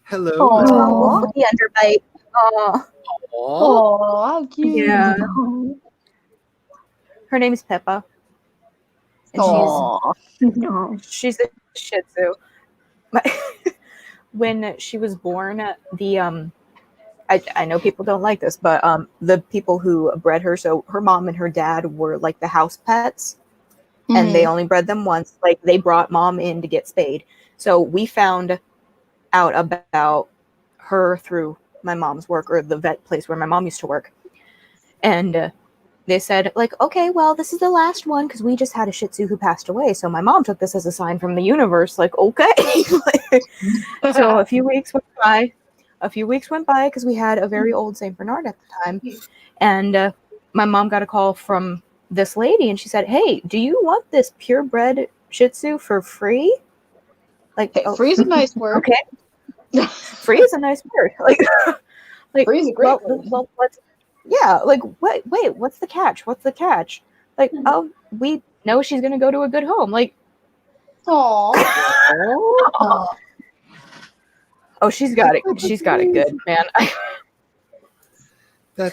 Hello. Oh, my wolf with the underbite. Oh, how cute. Yeah. Her name's Pippa. And she's a Shih Tzu. When she was born, I know people don't like this, but the people who bred her, so her mom and her dad were like the house pets, and they only bred them once. Like they brought mom in to get spayed. So we found out about her through my mom's work, or the vet place where my mom used to work. And they said, like, okay, well, this is the last one because we just had a Shih Tzu who passed away. So my mom took this as a sign from the universe, like, okay. So a few weeks went by because we had a very old St. Bernard at the time. And my mom got a call from this lady, and she said, hey, do you want this purebred Shih Tzu for free? Like, hey, free is a nice word. Okay. Free is a nice word. Like free is a great word. Well, wait, what's the catch? What's the catch? Like, oh, we know she's gonna go to a good home. Like, oh, she's got it. She's got it good, man.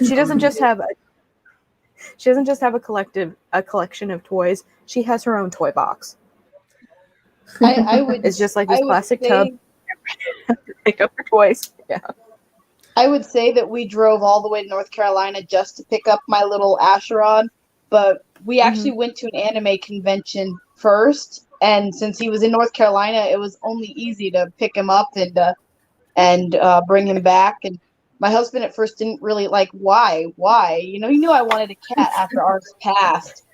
She doesn't just have a collection of toys. She has her own toy box. I would. It's just like this plastic tub. Pick up her toys. Yeah. I would say that we drove all the way to North Carolina just to pick up my little Asheron, but we actually went to an anime convention first, and since he was in North Carolina, it was only easy to pick him up and bring him back. And my husband at first didn't really like why. You know, he knew I wanted a cat after ours passed,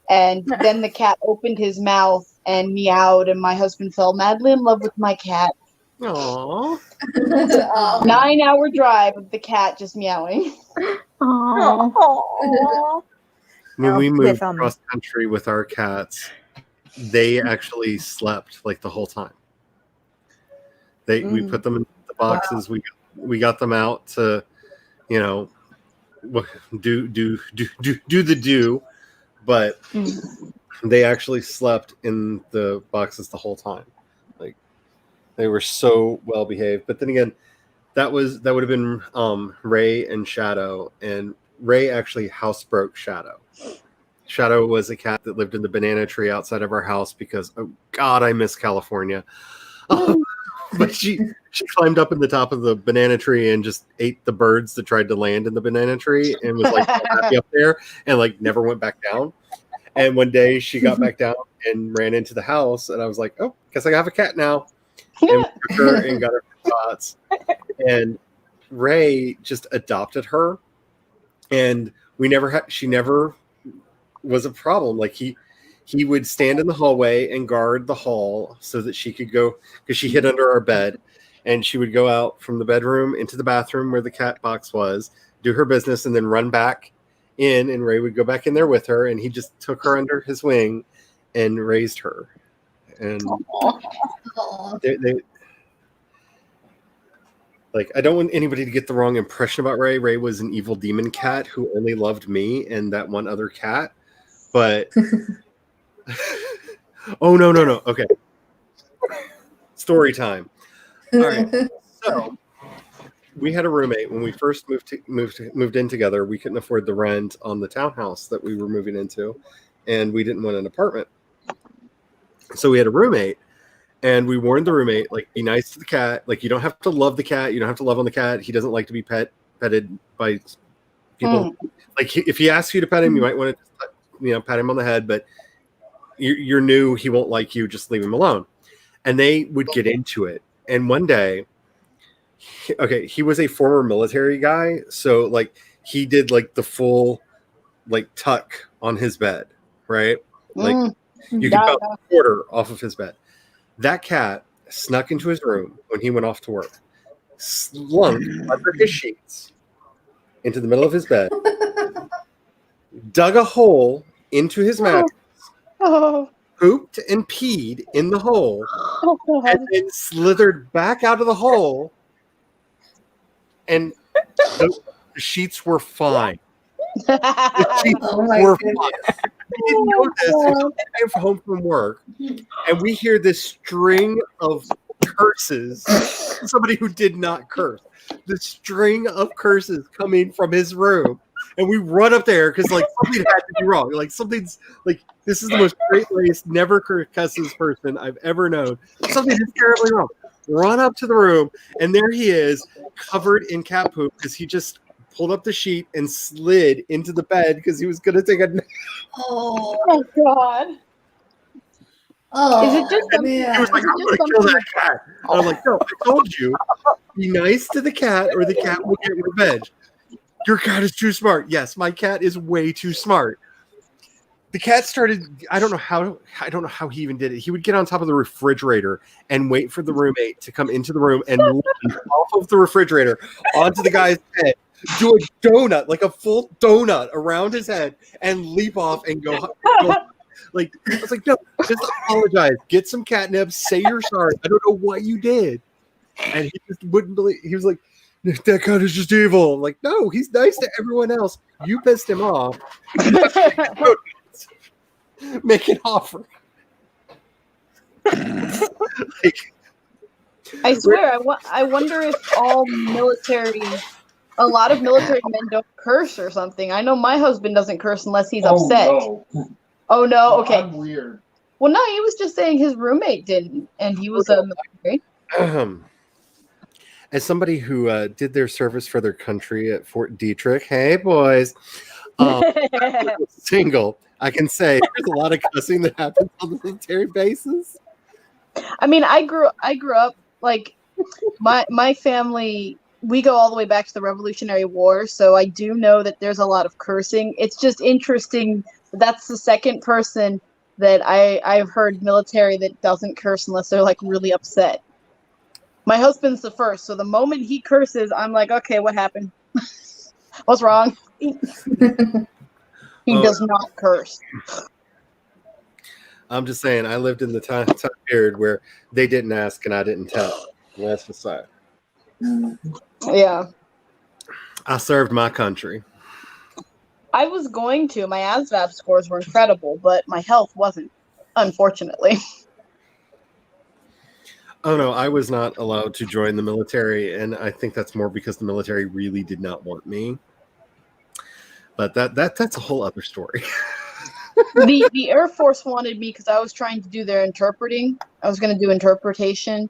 and then the cat opened his mouth and meowed, and my husband fell madly in love with my cat. Aww. 9-hour drive of the cat just meowing. Aww. When we moved cross country with our cats, they actually slept like the whole time. We put them in the boxes. Wow. We got them out to, you know, do the do, but they actually slept in the boxes the whole time. Like they were so well behaved. But then again, that would have been Ray and Shadow, and Ray actually housebroke Shadow. Shadow was a cat that lived in the banana tree outside of our house because, oh God, I miss California. But she climbed up in the top of the banana tree and just ate the birds that tried to land in the banana tree and was like happy up there and like never went back down. And one day she got back down and ran into the house, and I was like, oh, guess I have a cat now. And we took her and got her spots. And Ray just adopted her, and she never was a problem. Like he would stand in the hallway and guard the hall so that she could go, because she hid under our bed, and she would go out from the bedroom into the bathroom where the cat box was, do her business, and then run back in, and Ray would go back in there with her, and he just took her under his wing and raised her. And they like, I don't want anybody to get the wrong impression about Ray. Ray was an evil demon cat who only loved me and that one other cat. But oh no. Okay. Story time. All right. So we had a roommate when we first moved in together. We couldn't afford the rent on the townhouse that we were moving into, and we didn't want an apartment. So we had a roommate, and we warned the roommate, like, be nice to the cat. Like, you don't have to love the cat. You don't have to love on the cat. He doesn't like to be petted by people. Like, if he asks you to pet him, you might want to, pat him on the head. But you're new. He won't like you. Just leave him alone. And they would get into it. And one day, he was a former military guy. So, like, he did, like, the full, like, tuck on his bed, right? Like, you could about a quarter off of his bed. That cat snuck into his room when he went off to work, slunk under his sheets into the middle of his bed, dug a hole into his mattress, pooped and peed in the hole, and then slithered back out of the hole, and the sheets were fine. The sheets were fine. We didn't know this until we came home from work, and we hear this string of curses. Somebody who did not curse. The string of curses coming from his room, and we run up there because, like, something had to be wrong. Like, something's like, this is the most straight-laced, never cusses person I've ever known. Something is terribly wrong. Run up to the room, and there he is, covered in cat poop, because he just pulled up the sheet and slid into the bed because he was going to take a nap. Oh God. Oh, is it just He was like, I'm going to kill that cat. And I was like, no, I told you, be nice to the cat or the cat will get revenge. Your cat is too smart. Yes, my cat is way too smart. The cat started, I don't know how he even did it. He would get on top of the refrigerator and wait for the roommate to come into the room and leap off of the refrigerator onto the guy's head, do a donut, like a full donut around his head, and leap off and go. Like, I was like, no, just apologize, get some catnip, say you're sorry. I don't know what you did. And he just wouldn't believe. He was like, that cat is just evil. I'm like, no, he's nice to everyone else. You pissed him off. Make an offer. Like, I swear, I wonder if a lot of military men don't curse or something. I know my husband doesn't curse unless he's upset. No. Oh no, okay. I'm weird. Well, no, he was just saying his roommate didn't, and he was a military. As somebody who did their service for their country at Fort Detrick, hey boys, single, I can say there's a lot of cussing that happens on the military bases. I mean, I grew up like my family. We go all the way back to the Revolutionary War, so I do know that there's a lot of cursing. It's just interesting. That's the second person that I've heard military that doesn't curse unless they're like really upset. My husband's the first, so the moment he curses, I'm like, okay, what happened? What's wrong? He does not curse. I'm just saying, I lived in the time period where they didn't ask and I didn't tell. And that's the side. Yeah. I served my country. I was going to. My ASVAB scores were incredible, but my health wasn't, unfortunately. Oh no, I was not allowed to join the military, and I think that's more because the military really did not want me. But that's a whole other story. The Air Force wanted me because I was trying to do their interpreting. I was going to do interpretation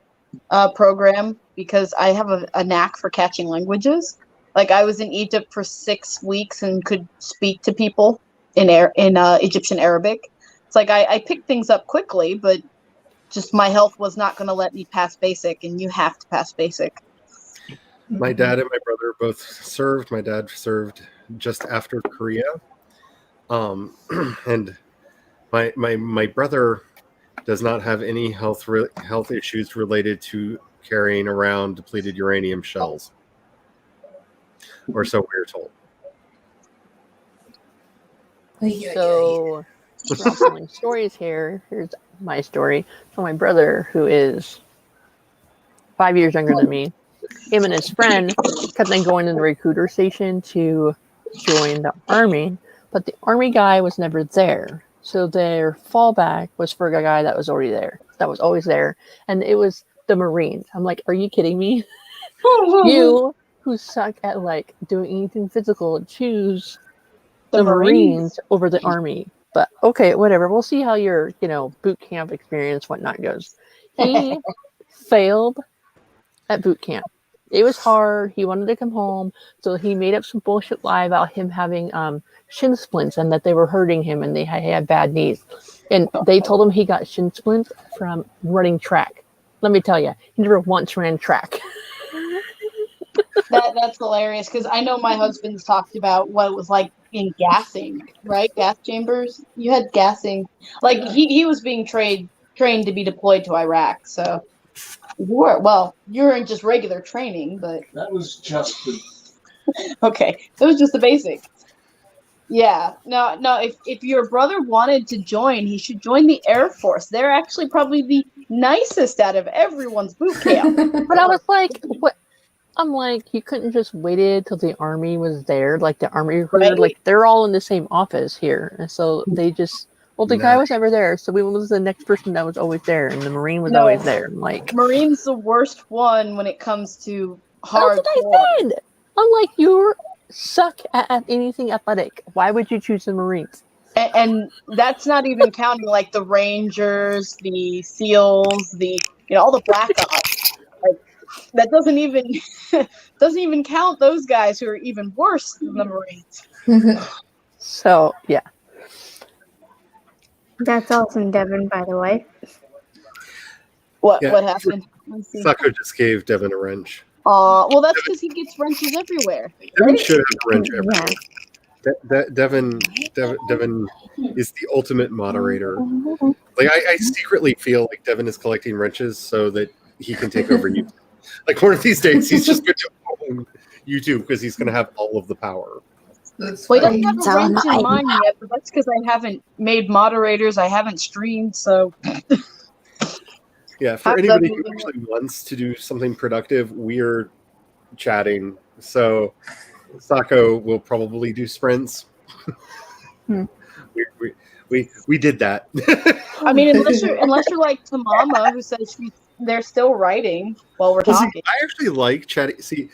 program because I have a knack for catching languages. Like, I was in Egypt for 6 weeks and could speak to people in Egyptian Arabic. It's like I picked things up quickly, but just my health was not going to let me pass basic, and you have to pass basic. My dad and my brother both served. My dad served just after Korea. And my brother does not have any health issues related to carrying around depleted uranium shells, or so we're told. So, we're all telling stories here. Here's my story. So, my brother, who is 5 years younger than me, him and his friend kept then going to the recruiter station to join the army, but the army guy was never there. So their fallback was for a guy that was already there, that was always there, and it was the Marines. I'm like, are you kidding me? You, who suck at like doing anything physical, choose the Marines over the army. But okay, whatever. We'll see how your boot camp experience, whatnot, goes. He failed at boot camp. It was hard. He wanted to come home, so he made up some bullshit lie about him having shin splints and that they were hurting him and he had bad knees. And they told him he got shin splints from running track. Let me tell you, he never once ran track. That's hilarious because I know my husband's talked about what it was like in gassing, right? Gas chambers. You had gassing. Like he was being trained to be deployed to Iraq. So you're in just regular training, but that was just the okay. It was just the basic. Yeah. No. If your brother wanted to join, he should join the Air Force. They're actually probably the nicest out of everyone's boot camp. But I was like, what? I'm like, you couldn't just waited till the army was there, like the army recruiter, Right. like they're all in the same office here, and so they just. Well, the guy was never there, so we went with the next person that was always there, and the Marine was always there. I'm like, Marine's the worst one when it comes to hard. That's what I said. I'm like, you suck at anything athletic. Why would you choose the Marines? And that's not even counting like the Rangers, the SEALs, all the Black Ops. Like that doesn't even count those guys who are even worse than the Marines. So yeah. That's awesome, Devin, by the way. What happened? Sako just gave Devin a wrench. Well, that's because he gets wrenches everywhere. Devin Right? should have a wrench everywhere. Devin is the ultimate moderator. Like I secretly feel like Devin is collecting wrenches so that he can take over YouTube. Like one of these days, he's just going to own YouTube because he's going to have all of the power. Well, I don't have a wrench in mine yet, but that's because I haven't made moderators. I haven't streamed, so. Yeah, for anybody who actually wants to do something productive, we're chatting. So Sako will probably do sprints. We did that. I mean, unless you're like Tamama, who says they're still writing while we're talking. See, I actually like chatting. See,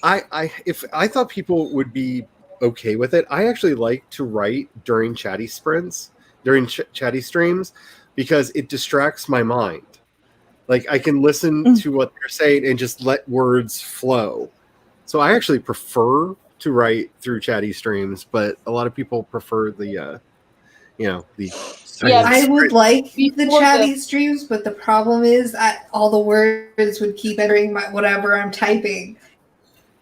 if I thought people would be okay with it, I actually like to write during chatty sprints, during chatty streams, because it distracts my mind. Like I can listen to what they're saying and just let words flow. So I actually prefer to write through chatty streams, but a lot of people prefer the I would like the chatty streams, but the problem is all the words would keep entering whatever I'm typing.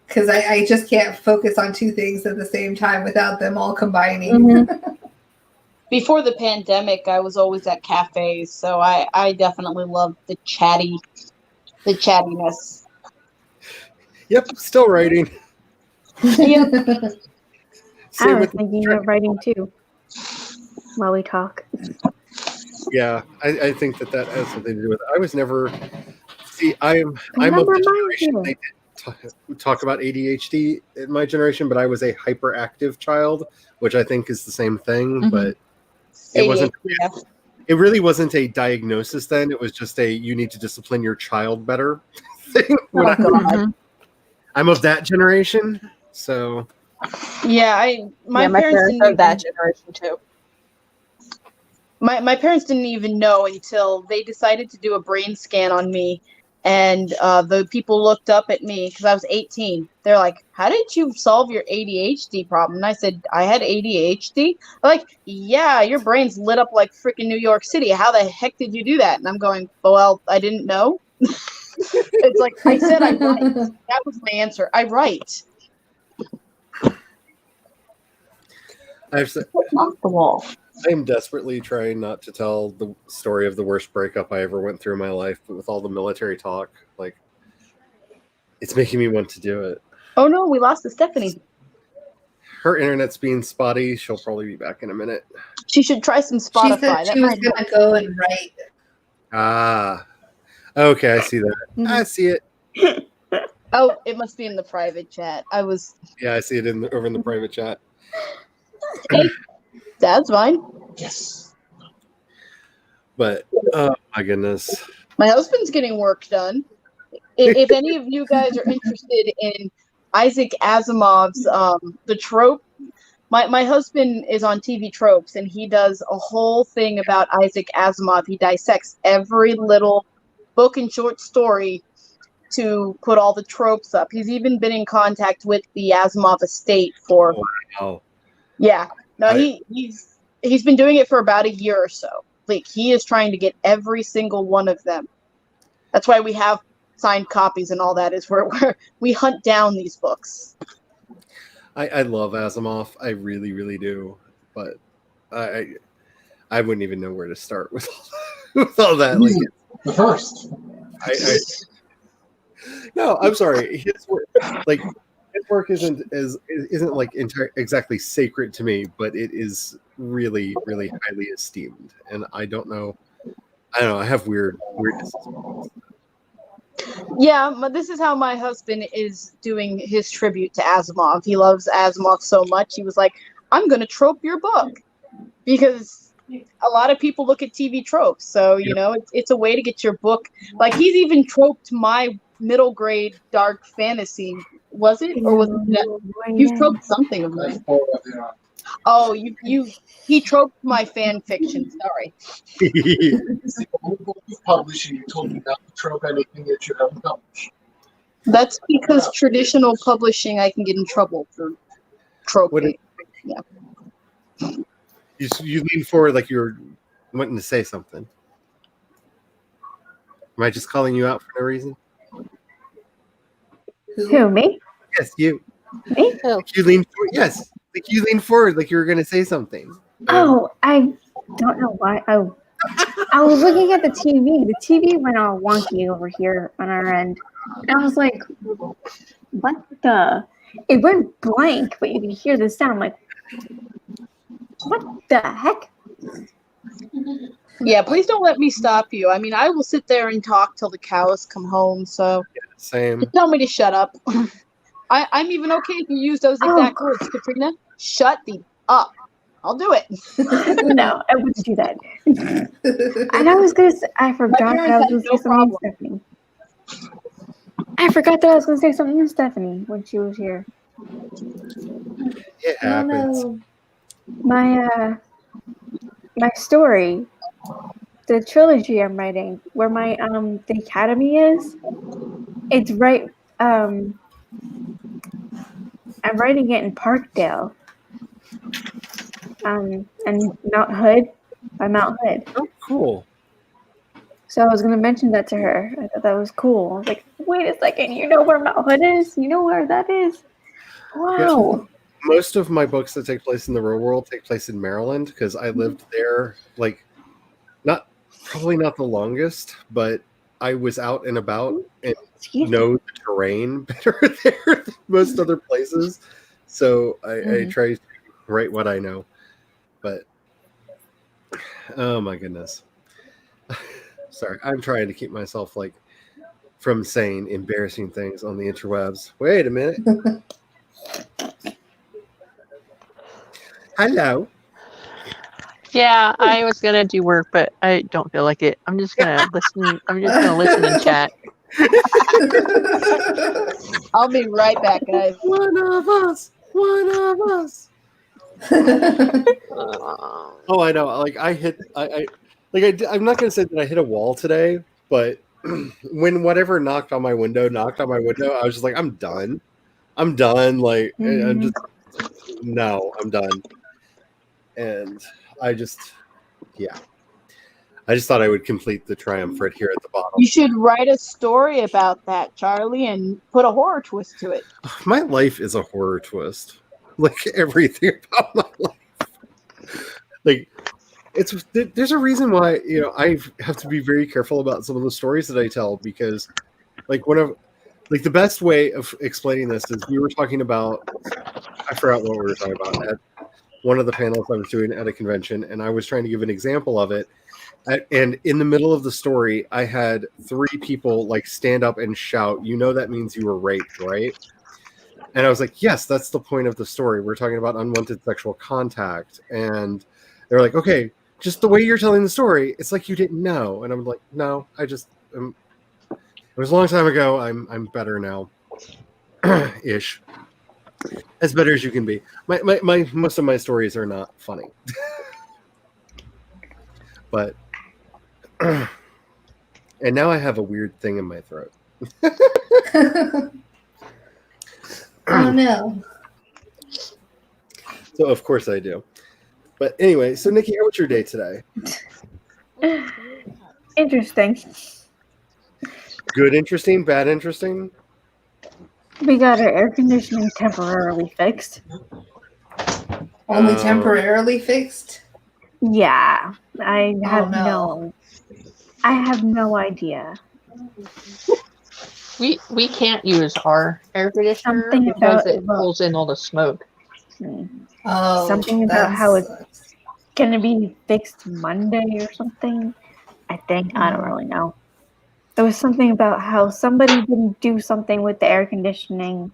Because I just can't focus on two things at the same time without them all combining. Mm-hmm. Before the pandemic, I was always at cafes, so I definitely loved the chattiness. Yep, still writing. Yep. I was thinking of writing too while we talk. Yeah, I think that has something to do with it. I was never. See, I'm of the generation they didn't talk about ADHD in my generation, but I was a hyperactive child, which I think is the same thing, but it wasn't. It really wasn't a diagnosis then. It was just you need to discipline your child better thing. I'm of that generation, so. Yeah, my parents are that generation too. My parents didn't even know until they decided to do a brain scan on me, and the people looked up at me because I was 18. They're like, "How did you solve your ADHD problem?" And I said, "I had ADHD." They're like, "Yeah, your brain's lit up like freaking New York City. How the heck did you do that?" And I'm going, "Well, I didn't know." It's like I said, I write. That was my answer. I write. I've off the wall. I am desperately trying not to tell the story of the worst breakup I ever went through in my life, but with all the military talk, like, it's making me want to do it. Oh no, we lost to Stephanie. Her internet's being spotty. She'll probably be back in a minute. She should try some She Spotify. said she was going to go and write. Ah, okay, I see that. I see it. Oh, it must be in the private chat. Yeah, I see it over in the private chat. Hey, that's fine. Yes. But oh my goodness, My husband's getting work done. If any of you guys are interested in Isaac Asimov's The Trope, my husband is on TV Tropes, and he does a whole thing about Isaac Asimov. He dissects every little book and short story to put all the tropes up. He's even been in contact with the Asimov estate for. wow. Yeah, no, he's been doing it for about a year or so. Like, he is trying to get every single one of them. That's why we have signed copies and all that, is where we hunt down these books. I love Asimov. I really, really do. But I wouldn't even know where to start with all that. Like, the first. No, I'm sorry. His work isn't like exactly sacred to me, but it is really, really highly esteemed. And I don't know. I have weirdness. Yeah, but this is how my husband is doing his tribute to Asimov. He loves Asimov so much. He was like, I'm going to trope your book. Because a lot of people look at TV tropes. So, it's a way to get your book. Like, he's even troped my middle grade dark fantasy. Was it? Or was it? You've troped something of mine. Oh, he troped my fan fiction. Sorry. Publishing, you told me not to trope anything that you haven't published. That's because traditional publishing, I can get in trouble for troping. Yeah. You lean forward like you're wanting to say something. Am I just calling you out for no reason? Who, me? Yes, you. Me? Like you lean forward. Yes, like you lean forward like you were going to say something. Oh, I don't know why. Oh, I was looking at the TV. The TV went all wonky over here on our end. And I was like, what the? It went blank, but you could hear the sound. Like, what the heck? Yeah, please don't let me stop you. I mean, I will sit there and talk till the cows come home. So same. Just tell me to shut up. I'm even okay if you use those exact words, Katrina. Shut the up. I'll do it. No, I wouldn't do that. And I was gonna say, I forgot that I was gonna say something to Stephanie. I forgot that I was gonna say something to Stephanie when she was here. It happens. My story, the trilogy I'm writing, where my the academy is, it's right. I'm writing it in Parkdale. And Mount Hood, by Mount Hood. Oh, cool. So I was going to mention that to her. I thought that was cool. I was like, wait a second, you know where Mount Hood is? You know where that is? Wow. Yeah. Most of my books that take place in the real world take place in Maryland because I lived there, like, probably not the longest, but I was out and about and know the terrain better there than most other places. So I try to write what I know. But oh my goodness. Sorry, I'm trying to keep myself from saying embarrassing things on the interwebs. Wait a minute. Hello. Yeah, I was gonna do work, but I don't feel like it. I'm just gonna listen. I'm just gonna listen and chat. I'll be right back, guys. One of us. Oh, I know. I'm not gonna say that I hit a wall today, but when whatever knocked on my window, I was just like, I'm done. I'm done. I'm just no, I'm done. And I just thought I would complete the triumvirate here at the bottom. You should write a story about that, Charlie, and put a horror twist to it. My life is a horror twist. Like everything about my life. like there's a reason why I have to be very careful about some of the stories that I tell, because like the best way of explaining this is we were talking about, I forgot what we were talking about at one of the panels I was doing at a convention, and I was trying to give an example of it. And in the middle of the story, I had 3 people like stand up and shout, that means you were raped, right? And I was like, yes, that's the point of the story. We're talking about unwanted sexual contact. And they're like, okay, just the way you're telling the story, it's like you didn't know. And I'm like, no, it was a long time ago. I'm better now. Ish. As better as you can be. My most of my stories are not funny. But and now I have a weird thing in my throat. Oh no. So of course I do. But anyway, so Nikki, how was your day today? Interesting. Good interesting, bad interesting? We got our air conditioning temporarily fixed. Only temporarily fixed? Yeah. I have no. I have no idea. We can't use our air conditioner Something because about it pulls in all the smoke. Oh, something about how it's gonna be fixed Monday or something. I think I don't really know. There was something about how somebody didn't do something with the air conditioning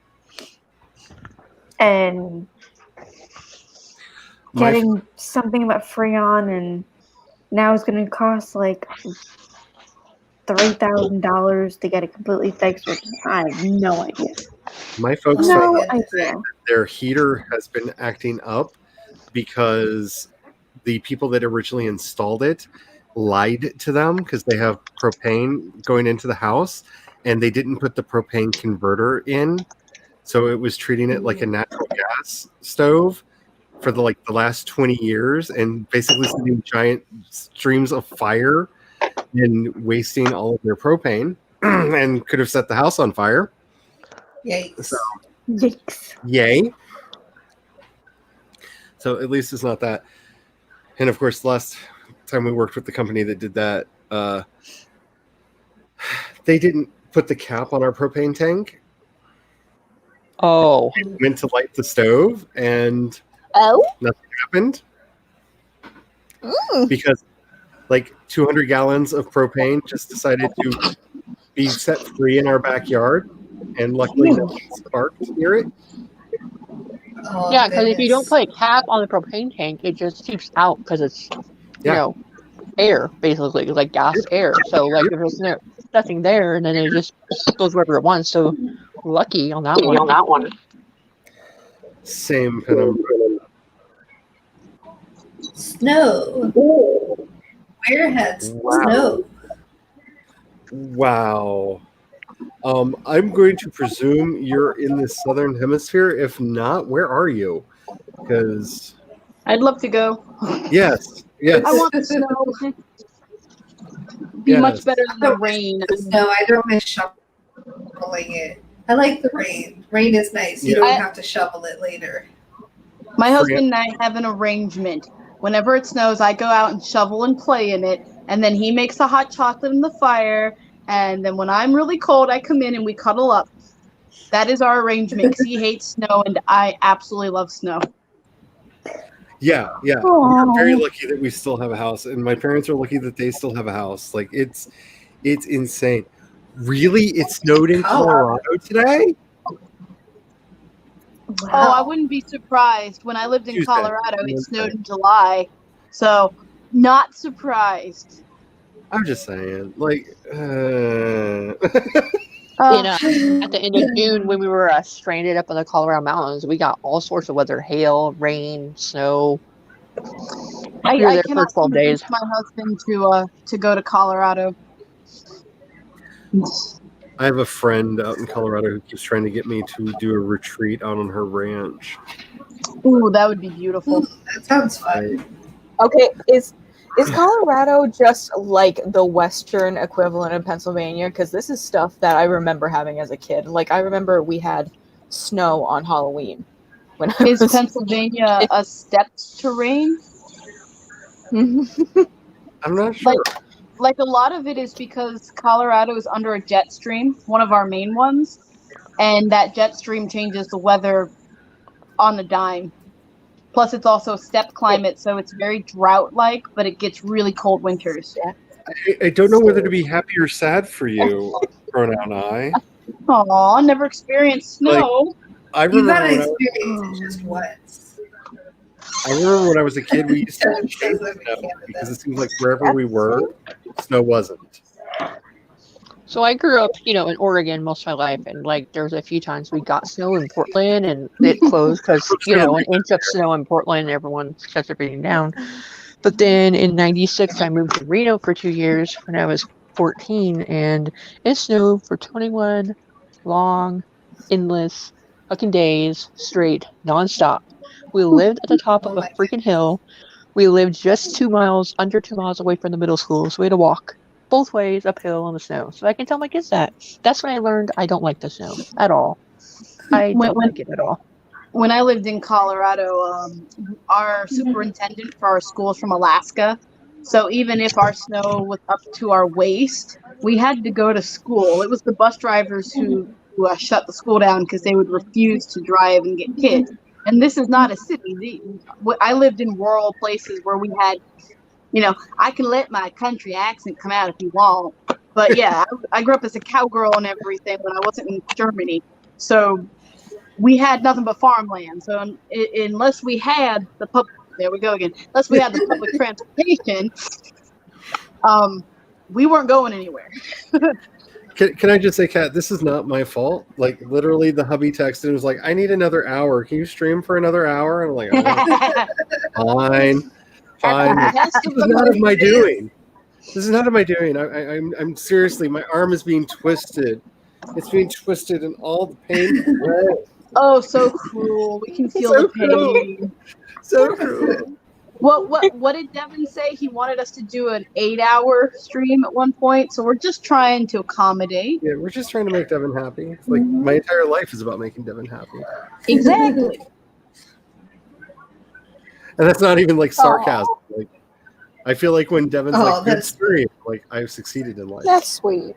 and getting something about Freon, and now it's gonna cost like $3,000 to get it completely fixed, which I have no idea. My folks No found idea. their heater has been acting up because the people that originally installed it lied to them because they have propane going into the house and they didn't put the propane converter in, so it was treating it like a natural gas stove for the last 20 years and basically sending giant streams of fire and wasting all of their propane and could have set the house on fire. Yikes. So, yikes. Yay. So at least it's not that. And of course, the last time we worked with the company that did that, they didn't put the cap on our propane tank. Oh. It went to light the stove and nothing happened. Because 200 gallons of propane just decided to be set free in our backyard, and luckily nothing sparked near it. Oh, Yeah, because if you don't put a cap on the propane tank, it just seeps out because it's, air, basically, like gas air. So, if there's nothing there, and then it just goes wherever it wants. So, lucky on that one. Same penumbra. Snow. Where has snow? Wow. I'm going to presume you're in the southern hemisphere. If not, where are you? Because I'd love to go. Yes. I want the snow. Be much better than the rain. No, I don't miss shoveling it. I like the rain. Rain is nice. You don't have to shovel it later. My husband and I have an arrangement. Whenever it snows, I go out and shovel and play in it, and then he makes the hot chocolate in the fire, and then when I'm really cold, I come in and we cuddle up. That is our arrangement because he hates snow, and I absolutely love snow. Yeah. Aww. We're very lucky that we still have a house, and my parents are lucky that they still have a house. It's insane. Really, it snowed in Colorado today? Wow. Oh, I wouldn't be surprised. When I lived in Colorado, it snowed in July, so not surprised. I'm just saying, at the end of June, when we were stranded up in the Colorado mountains, we got all sorts of weather: hail, rain, snow. I we were there cannot for 12 days. convince my husband to go to Colorado. I have a friend out in Colorado who keeps trying to get me to do a retreat out on her ranch. Ooh, that would be beautiful. That sounds fun. Okay, is Colorado just like the Western equivalent of Pennsylvania? Because this is stuff that I remember having as a kid. I remember we had snow on Halloween. Is Pennsylvania a stepped terrain? I'm not sure. Like a lot of it is because Colorado is under a jet stream, one of our main ones, and that jet stream changes the weather on the dime. Plus, it's also steppe climate, so it's very drought-like, but it gets really cold winters. I don't know whether to be happy or sad for you, pronoun I. Aw, never experienced snow. I You remember gotta when experience it just once. I remember when I was a kid, we used to chase snow because it seems like wherever we were, snow wasn't. So I grew up, in Oregon most of my life, and like there was a few times we got snow in Portland, and it closed because an inch of snow in Portland, everyone shuts everything down. But then in '96, I moved to Reno for 2 years when I was 14, and it snowed for 21 long, endless fucking days straight, nonstop. We lived at the top of a freaking hill. We lived just under 2 miles away from the middle school, so we had to walk both ways uphill on the snow. So I can tell my kids that. That's when I learned I don't like the snow at all. I don't like it at all. When I lived in Colorado, our superintendent for our school is from Alaska. So even if our snow was up to our waist, we had to go to school. It was the bus drivers who shut the school down because they would refuse to drive and get kids. And this is not a city. I lived in rural places where we had, I can let my country accent come out if you want. But yeah, I grew up as a cowgirl and everything when I wasn't in Germany. So we had nothing but farmland. So unless we had the unless we had the public transportation, we weren't going anywhere. Can I just say, Kat, this is not my fault. Like, literally, the hubby texted and was like, I need another hour. Can you stream for another hour? And I'm like, oh, fine. This is not of my doing. This is not of my doing. I'm seriously, my arm is being twisted. It's being twisted in all the pain. Oh, so cruel. We can feel the pain. So cruel. What did Devin say? He wanted us to do an 8-hour stream at one point, so we're just trying to accommodate. Yeah, we're just trying to make Devin happy. It's like my entire life is about making Devin happy. Exactly. And that's not even like sarcasm. Aww. Like, I feel like when Devin's good stream, like I've succeeded in life. That's sweet.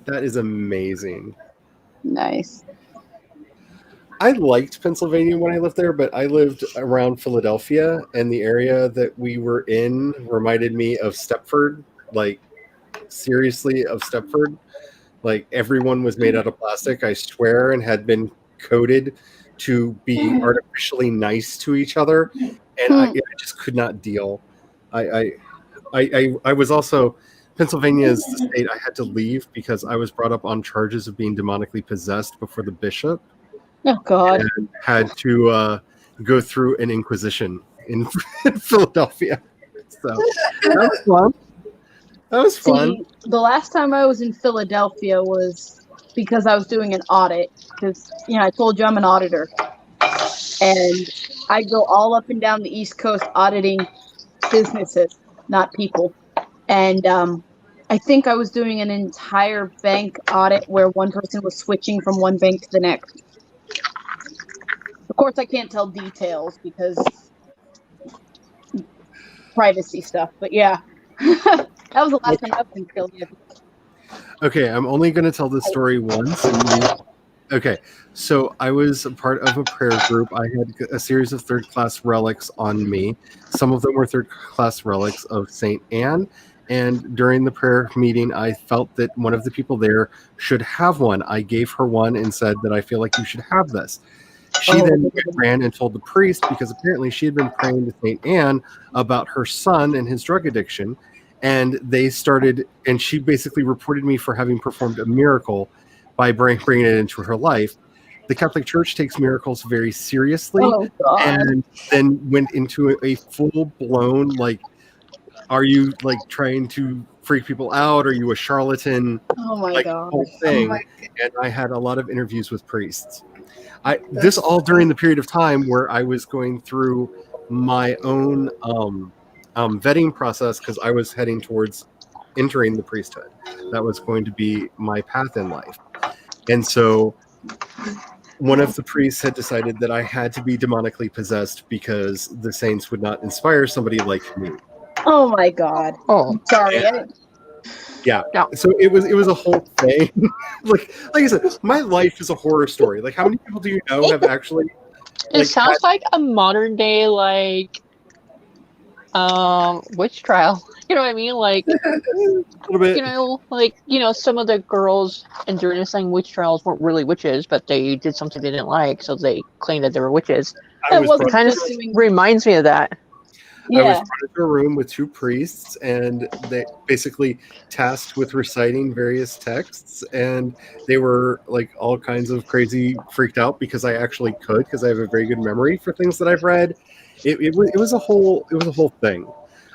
That is amazing. Nice. I liked Pennsylvania when I lived there, but I lived around Philadelphia, and the area that we were in reminded me of Stepford. Like, seriously, of Stepford. Like, everyone was made out of plastic, I swear, and had been coated to be artificially nice to each other, and I just could not deal. I was also... Pennsylvania is the state I had to leave because I was brought up on charges of being demonically possessed before the bishop. Oh, God. And had to go through an inquisition in Philadelphia. So that was fun. That was fun. See, the last time I was in Philadelphia was because I was doing an audit. Because, I told you I'm an auditor. And I go all up and down the East Coast auditing businesses, not people. And I think I was doing an entire bank audit where one person was switching from one bank to the next. Of course, I can't tell details because privacy stuff. But yeah, that was the last time I was in Philly. Okay, I'm only going to tell this story once. Okay, so I was a part of a prayer group. I had a series of third-class relics on me. Some of them were third-class relics of St. Anne. And during the prayer meeting, I felt that one of the people there should have one. I gave her one and said that I feel like you should have this. She then ran and told the priest because apparently she had been praying to St. Anne about her son and his drug addiction. And they started, and she basically reported me for having performed a miracle by bringing it into her life. The Catholic Church takes miracles very seriously and then went into a full-blown, like, are you like trying to freak people out? Are you a charlatan? Oh my God. Whole thing. And I had a lot of interviews with priests. This all during the period of time where I was going through my own vetting process because I was heading towards entering the priesthood. That was going to be my path in life. And so one of the priests had decided that I had to be demonically possessed because the saints would not inspire somebody like me. Oh my god. Oh, sorry. Yeah. So it was a whole thing. like I said, my life is a horror story. Like, how many people do you know have actually? It sounds like a modern day witch trial. You know what I mean? Like a little bit. Some of the girls during this thing witch trials weren't really witches, but they did something they didn't like, so they claimed that they were witches. It kind of reminds me of that. I was brought into a room with two priests, and they basically tasked with reciting various texts, and they were like all kinds of crazy freaked out because I actually could, because I have a very good memory for things that I've read. It was a whole thing.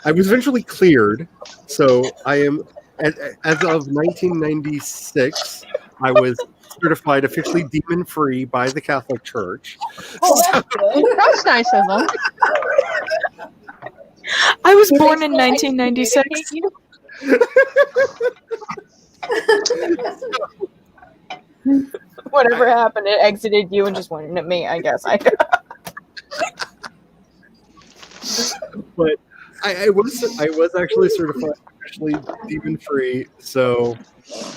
I was eventually cleared, so I am as of 1996. I was certified officially demon free by the Catholic Church. That's nice of them. I was born in 1996. Whatever happened, it exited you and just went into me, I guess. But I was actually certified officially demon free, so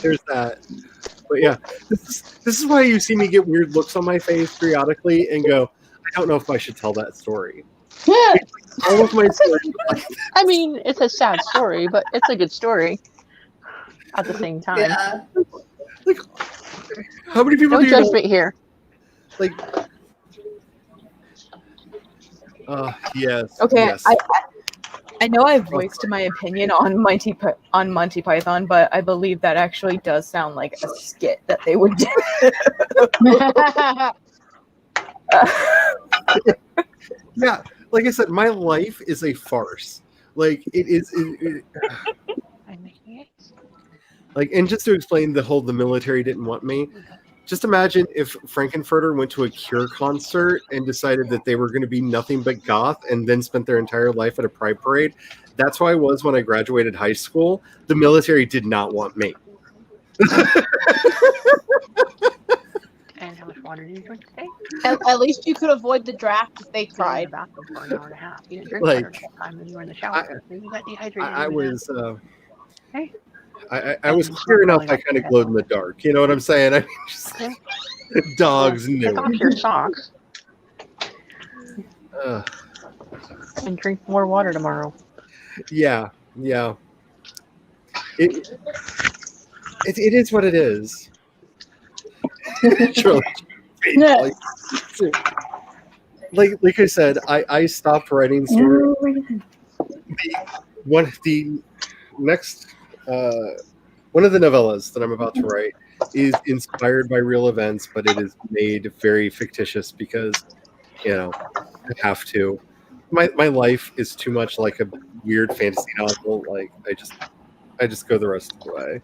there's that. But yeah, this is why you see me get weird looks on my face periodically and go, I don't know if I should tell that story. Yeah. All of my stories. I mean, it's a sad story, but it's a good story at the same time. Yeah. Like, how many people no do you judgment know? Here. Like, yes. Okay, yes. I know I voiced my opinion on Monty Python, but I believe that actually does sound like a skit that they would do. Yeah, like I said, my life is a farce. Like it is. Like, and just to explain the military didn't want me. Just imagine if Frankenfurter went to a Cure concert and decided that they were going to be nothing but goth, and then spent their entire life at a pride parade. That's who I was when I graduated high school. The military did not want me. And how much water did you drink today? At least you could avoid the draft if they tried. For an hour and a half. You didn't drink Like, water the time when you were in the shower. You got dehydrated. I was. Hey. I was clear enough. I kind of glowed in the dark. You know what I'm saying? I mean, just, dogs knew. Take off your socks Uh, and drink more water tomorrow. yeah. It is what it is. Surely. Like I said, I stopped writing stories. One of the novellas that I'm about to write is inspired by real events, but it is made very fictitious because, I have to. My life is too much like a weird fantasy novel. Like I just go the rest of the way.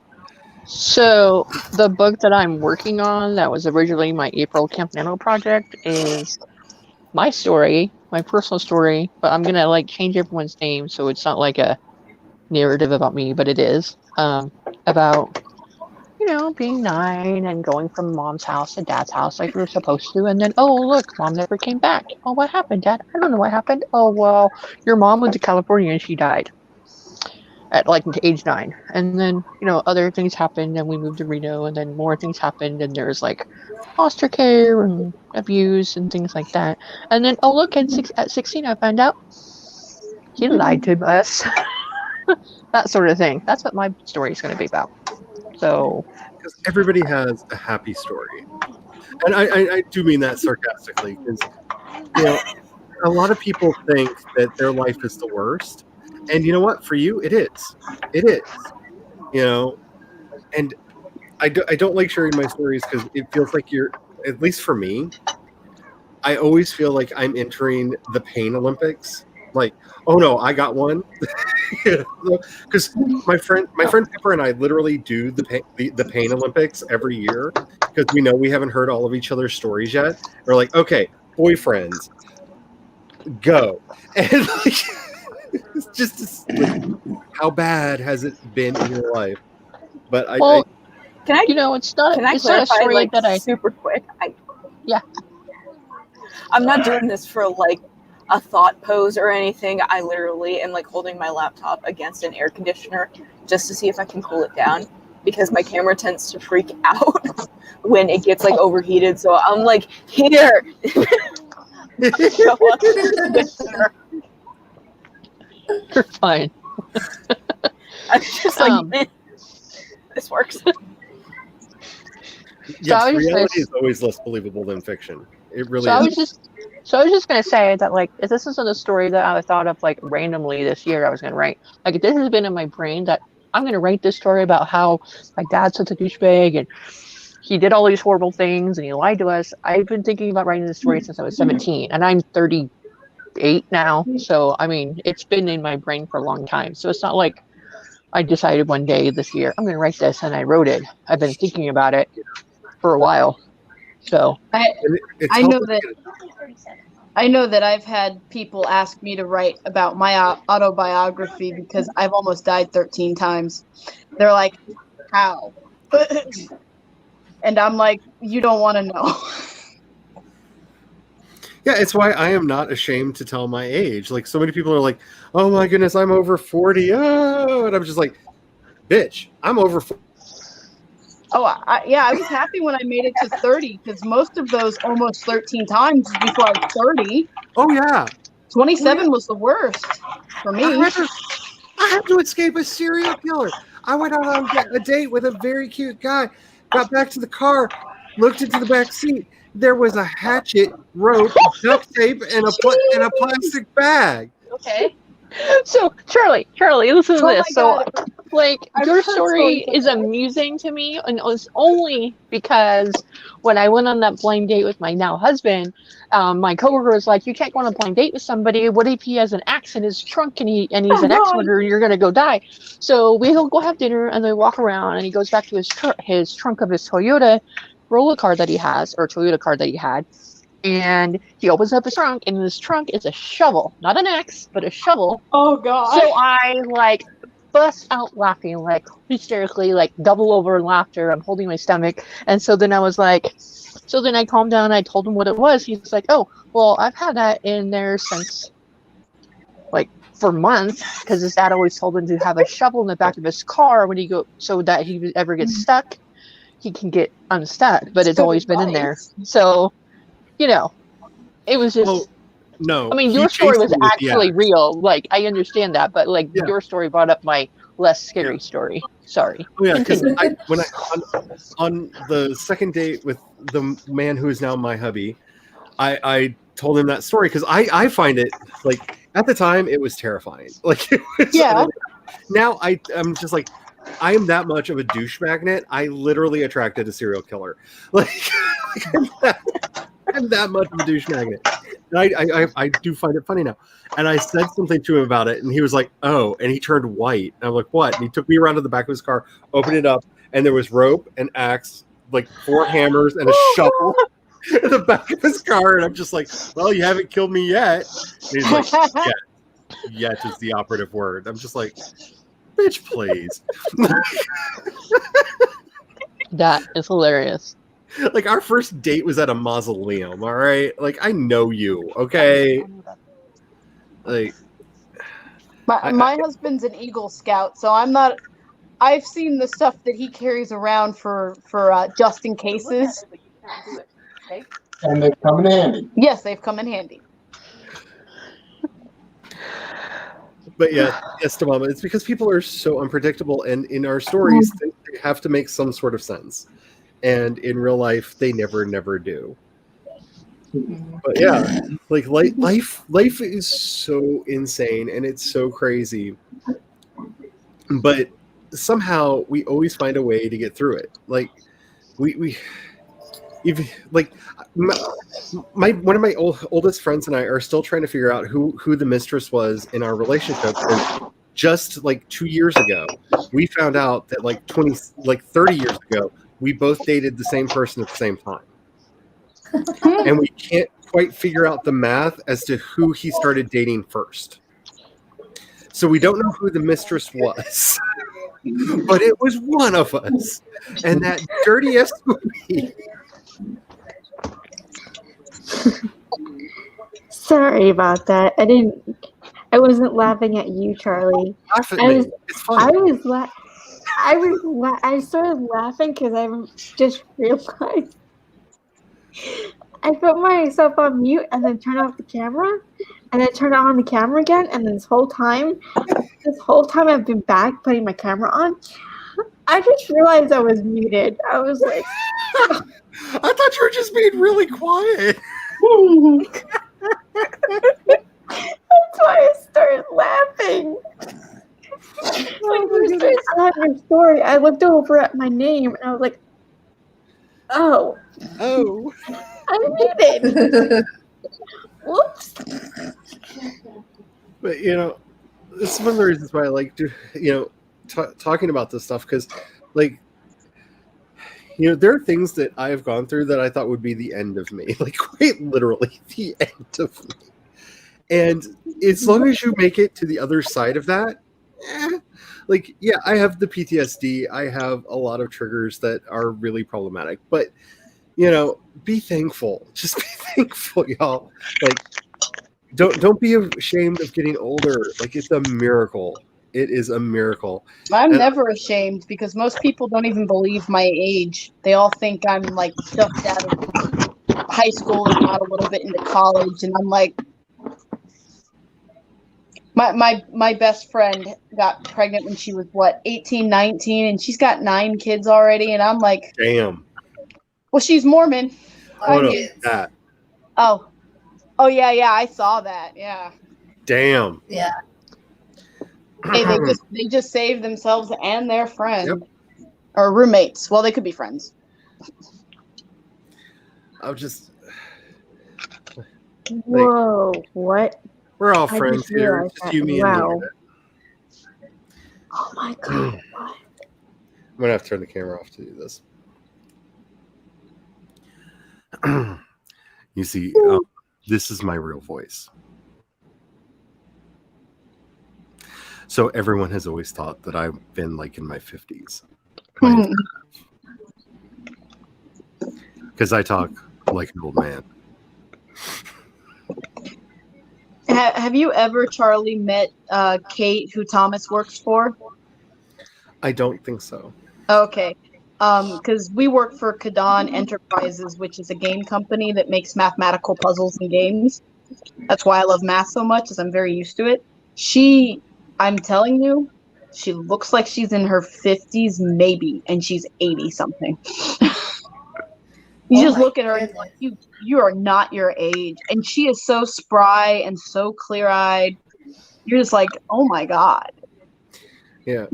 So the book that I'm working on, that was originally my April Camp Nano project, is my story, my personal story, but I'm gonna change everyone's name so it's not like a narrative about me, but it is about being 9 and going from mom's house to dad's house like we were supposed to, and then look, mom never came back. Oh, what happened, Dad? I don't know what happened. Oh, well, your mom went to California and she died at age 9, and then other things happened and we moved to Reno, and then more things happened and there's foster care and abuse and things like that, and then look, at 16 I found out he lied to us. That sort of thing. That's what my story is going to be about. So, because everybody has a happy story, and I do mean that sarcastically, because a lot of people think that their life is the worst, and you know what? For you, it is. And I don't like sharing my stories because it feels like at least for me, I always feel like I'm entering the pain Olympics. Like, oh no, I got one. Because my friend Pepper and I literally do the pain Olympics every year because we know we haven't heard all of each other's stories yet. We're like, okay, boyfriends, go. And it's just how bad has it been in your life? But it's not. Can I It's clarify, not a story that I super quick? Yeah. I'm not doing this for like a thought pose or anything. I literally am like holding my laptop against an air conditioner just to see if I can cool it down, because my camera tends to freak out when it gets like overheated. So I'm like, here. You're fine. I'm just like, this works. Yes, I was just reality is always less believable than fiction. It really So I is. was just gonna say that, like, if this isn't a story that I thought of like randomly this year, I was gonna write. Like, if this has been in my brain that I'm gonna write this story about how my dad's such a douchebag and he did all these horrible things and he lied to us. I've been thinking about writing this story since I was 17, and I'm 38 now. So I mean, it's been in my brain for a long time. So it's not like I decided one day this year I'm gonna write this and I wrote it. I've been thinking about it for a while. So I know that I've had people ask me to write about my autobiography because I've almost died 13 times. They're like, how? And I'm like, you don't want to know. Yeah, it's why I am not ashamed to tell my age. Like, so many people are like, oh my goodness, I'm over 40. Oh, and I'm just like, bitch, I'm over 40. Oh, I was happy when I made it to 30 because most of those almost 13 times before I was 30. Oh, yeah. 27 was the worst for me. I had to escape a serial killer. I went out on a date with a very cute guy, got back to the car, looked into the back seat. There was a hatchet, rope, duct tape, and a plastic bag. Okay. So Charlie, listen to this. So, like, your story is amusing to me, and it was only because when I went on that blind date with my now husband, my coworker was like, "You can't go on a blind date with somebody. What if he has an axe in his trunk and he's an axe murderer? You're gonna go die." So we'll go have dinner, and they walk around, and he goes back to his trunk of his Toyota car that he had. And he opens up his trunk, and in his trunk is a shovel, not an axe, but a shovel. Oh god! So I like bust out laughing, like hysterically, like double over laughter. I'm holding my stomach, and so then I was like, so then I calmed down. And I told him what it was. He's like, "Oh, well, I've had that in there since like for months, because his dad always told him to have a shovel in the back of his car when he so that he ever gets stuck, he can get unstuck. But it's always been in there, so." You know, it was just. Well, no, I mean, your story was actually real. Like, I understand that, but like your story brought up my less scary story. Sorry. Oh yeah, because on the second date with the man who is now my hubby, I told him that story because I find it, like, at the time it was terrifying. Like, it was, now I'm just like, I am that much of a douche magnet. I literally attracted a serial killer. Like I'm that much of a douche magnet. And I do find it funny now. And I said something to him about it, and he was like, "Oh," and he turned white. And I'm like, "What?" And he took me around to the back of his car, opened it up, and there was rope, an axe, like 4 hammers, and a shovel in the back of his car. And I'm just like, "Well, you haven't killed me yet." And he's like, "Yet. Yet is the operative word." I'm just like, bitch, please. That is hilarious. Like, our first date was at a mausoleum, all right? Like, I know you, okay? Like, my husband's an Eagle Scout, so I'm not. I've seen the stuff that he carries around for just in cases. And they've come in handy. Yes, they've come in handy. but yeah, yes, Tamama, it's because people are so unpredictable, and in our stories, they have to make some sort of sense. And in real life, they never do. But yeah, like life is so insane and it's so crazy. But somehow we always find a way to get through it. Like we even like my one of my oldest friends and I are still trying to figure out who the mistress was in our relationship. And just like 2 years ago, we found out that like 30 years ago, we both dated the same person at the same time. And we can't quite figure out the math as to who he started dating first. So we don't know who the mistress was. But it was one of us. And that dirty SOB Sorry about that. I wasn't laughing at you, Charlie. Laugh at me. It's funny. I started laughing because I just realized I put myself on mute and then turned off the camera and then turned on the camera again, and then this whole time I've been back putting my camera on. I just realized I was muted. I was like, I thought you were just being really quiet. That's why I started laughing. When you started telling your story, I looked over at my name and I was like, oh, I'm muted. Whoops. But this is one of the reasons why I like to, talking about this stuff, because, like, there are things that I have gone through that I thought would be the end of me, like quite literally the end of me. And as long as you make it to the other side of that, I have the PTSD. I have a lot of triggers that are really problematic. But, be thankful. Just be thankful, y'all. Like, don't be ashamed of getting older. Like, it's a miracle. It is a miracle. I'm never ashamed because most people don't even believe my age. They all think I'm like stuffed out of high school and got a little bit into college, and I'm like, my best friend got pregnant when she was 18, 19, and she's got 9 kids already, and I'm like, damn. Well, she's Mormon. That. Oh yeah, I saw that. Yeah. Damn. Yeah. Hey, they just saved themselves and their friend or roommates. Well, they could be friends. I'll just. Whoa! What? We're all friends here. It's just you, me, and me. Oh my god! I'm gonna have to turn the camera off to do this. You see, this is my real voice. So everyone has always thought that I've been like in my 50s. Because I talk like an old man. Have you ever, Charlie, met Kate, who Thomas works for? I don't think so. Okay. Because we work for Kadan Enterprises, which is a game company that makes mathematical puzzles and games. That's why I love math so much, is I'm very used to it. I'm telling you, she looks like she's in her 50s, maybe, and she's 80-something. You just look at her and like, you are not your age. And she is so spry and so clear-eyed. You're just like, oh my God. Yeah.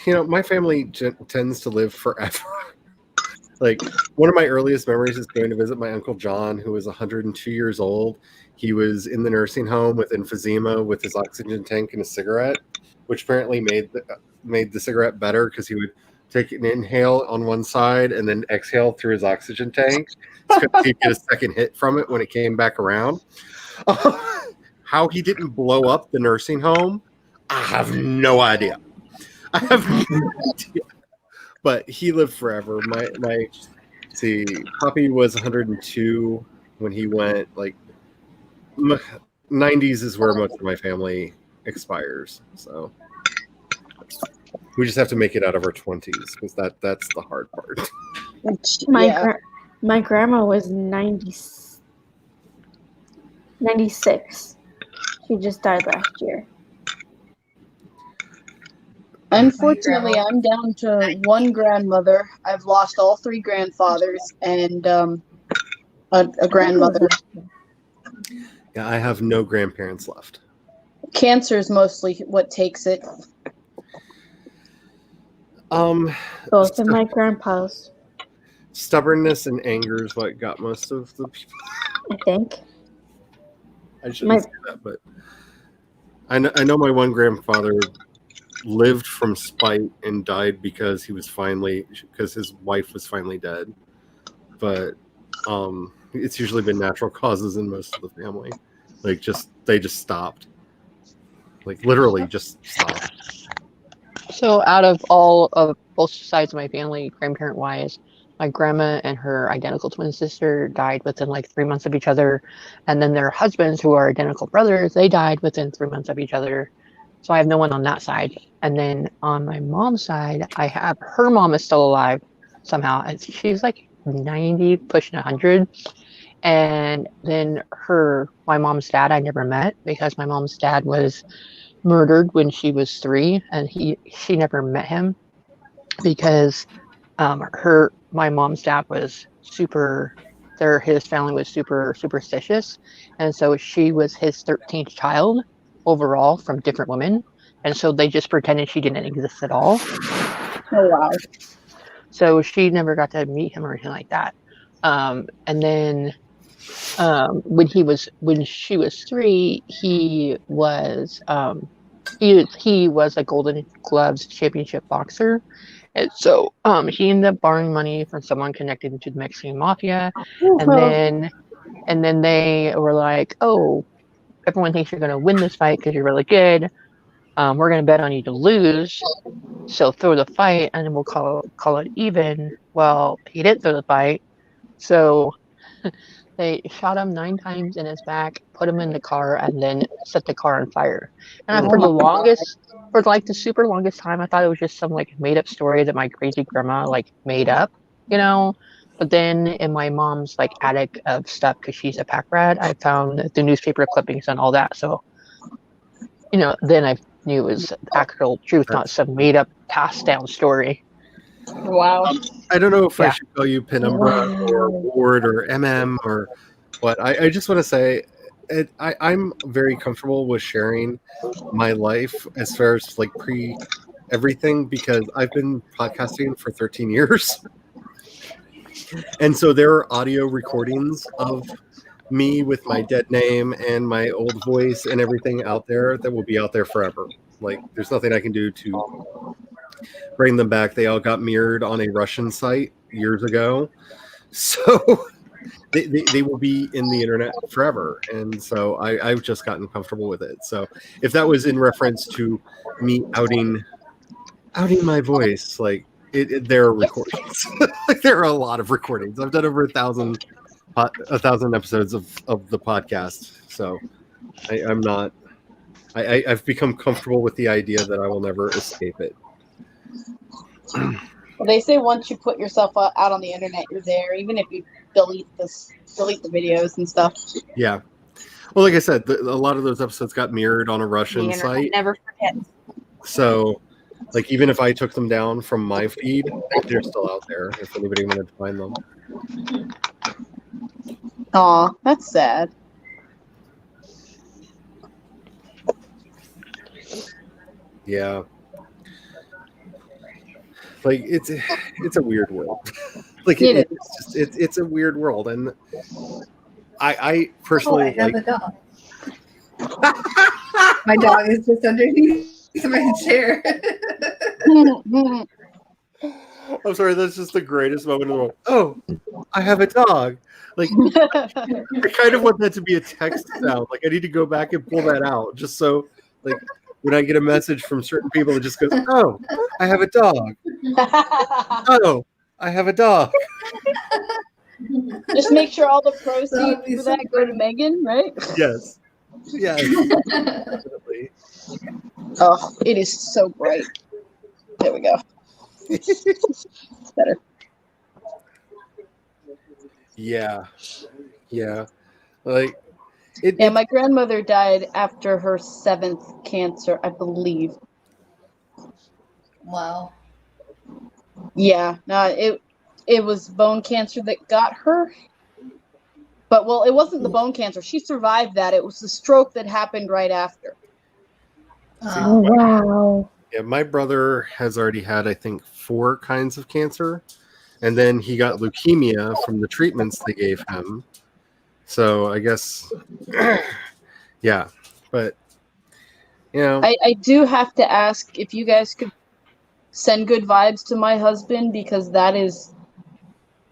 My family tends to live forever. Like, one of my earliest memories is going to visit my Uncle John, who was 102 years old. He was in the nursing home with emphysema with his oxygen tank and a cigarette, which apparently made the cigarette better because he would take an inhale on one side and then exhale through his oxygen tank. So he'd get a second hit from it when it came back around. How he didn't blow up the nursing home, I have no idea. But he lived forever. Poppy was 102 when he went. Like, 90s is where most of my family expires. So we just have to make it out of our 20s because that's the hard part. My grandma was 96. She just died last year. Unfortunately, I'm down to one grandmother. I've lost all 3 grandfathers and a grandmother. Yeah, I have no grandparents left. Cancer is mostly what takes it. Both of my grandpas. Stubbornness and anger is what got most of the people. I think. I shouldn't say that, but I know my one grandfather lived from spite and died because his wife was finally dead. But it's usually been natural causes in most of the family. Like, they just stopped. Like, literally just stopped. So out of all of both sides of my family, grandparent wise, my grandma and her identical twin sister died within like 3 months of each other. And then their husbands, who are identical brothers, they died within 3 months of each other. So I have no one on that side. And then on my mom's side, I have her mom is still alive somehow. And she's like 90, pushing 100. And then my mom's dad, I never met because my mom's dad was murdered when she was 3, and she never met him because my mom's dad was his family was super superstitious, and so she was his 13th child overall from different women, and so they just pretended she didn't exist at all. Oh wow. So she never got to meet him or anything like that. And then when she was 3, he was a Golden Gloves championship boxer. And so he ended up borrowing money from someone connected to the Mexican mafia. And then they were like, oh, everyone thinks you're going to win this fight because you're really good. We're going to bet on you to lose. So throw the fight and then we'll call it even. Well, he didn't throw the fight. So they shot him 9 times in his back, put him in the car, and then set the car on fire. And for the super longest time, I thought it was just some like made up story that my crazy grandma like made up, you know. But then in my mom's like attic of stuff, because she's a pack rat, I found the newspaper clippings and all that. So, you know, then I knew it was actual truth, not some made up passed down story. Wow. I don't know if I should call you Penumbra or Ward or MM or what. I just want to say I'm very comfortable with sharing my life as far as like pre everything because I've been podcasting for 13 years. And so there are audio recordings of me with my dead name and my old voice and everything out there that will be out there forever. Like there's nothing I can do to bring them back. They all got mirrored on a Russian site years ago. So they will be in the internet forever. And so I've just gotten comfortable with it. So if that was in reference to me outing my voice, like there are recordings. Like there are a lot of recordings. I've done over 1,000 episodes of the podcast. So I've become comfortable with the idea that I will never escape it. Well, they say once you put yourself out on the internet, you're there, even if you delete the videos and stuff. Yeah. Well, like I said, a lot of those episodes got mirrored on a Russian site. Never forget. So, like, even if I took them down from my feed, they're still out there if anybody wanted to find them. Aw, that's sad. Yeah. Like it's a weird world. Like it's a weird world, and I personally I have a dog. My dog is just underneath my chair. I'm sorry, that's just the greatest moment in the world. Oh, I have a dog. Like I kind of want that to be a text sound. Like I need to go back and pull that out just so like when I get a message from certain people, it just goes, "Oh, I have a dog." Oh, I have a dog. Just make sure all the proceeds for that go to Megan, right? Yes. Yes. Definitely. Oh, it is so bright. There we go. It's better. Yeah. Yeah. Like my grandmother died after her 7th cancer, I believe. Wow. Yeah, no, it was bone cancer that got her. But well, it wasn't the bone cancer. She survived that. It was the stroke that happened right after. Oh wow. Yeah, my brother has already had, I think, 4 kinds of cancer. And then he got leukemia from the treatments they gave him. So I guess, yeah. But, you know. I do have to ask if you guys could send good vibes to my husband, because that is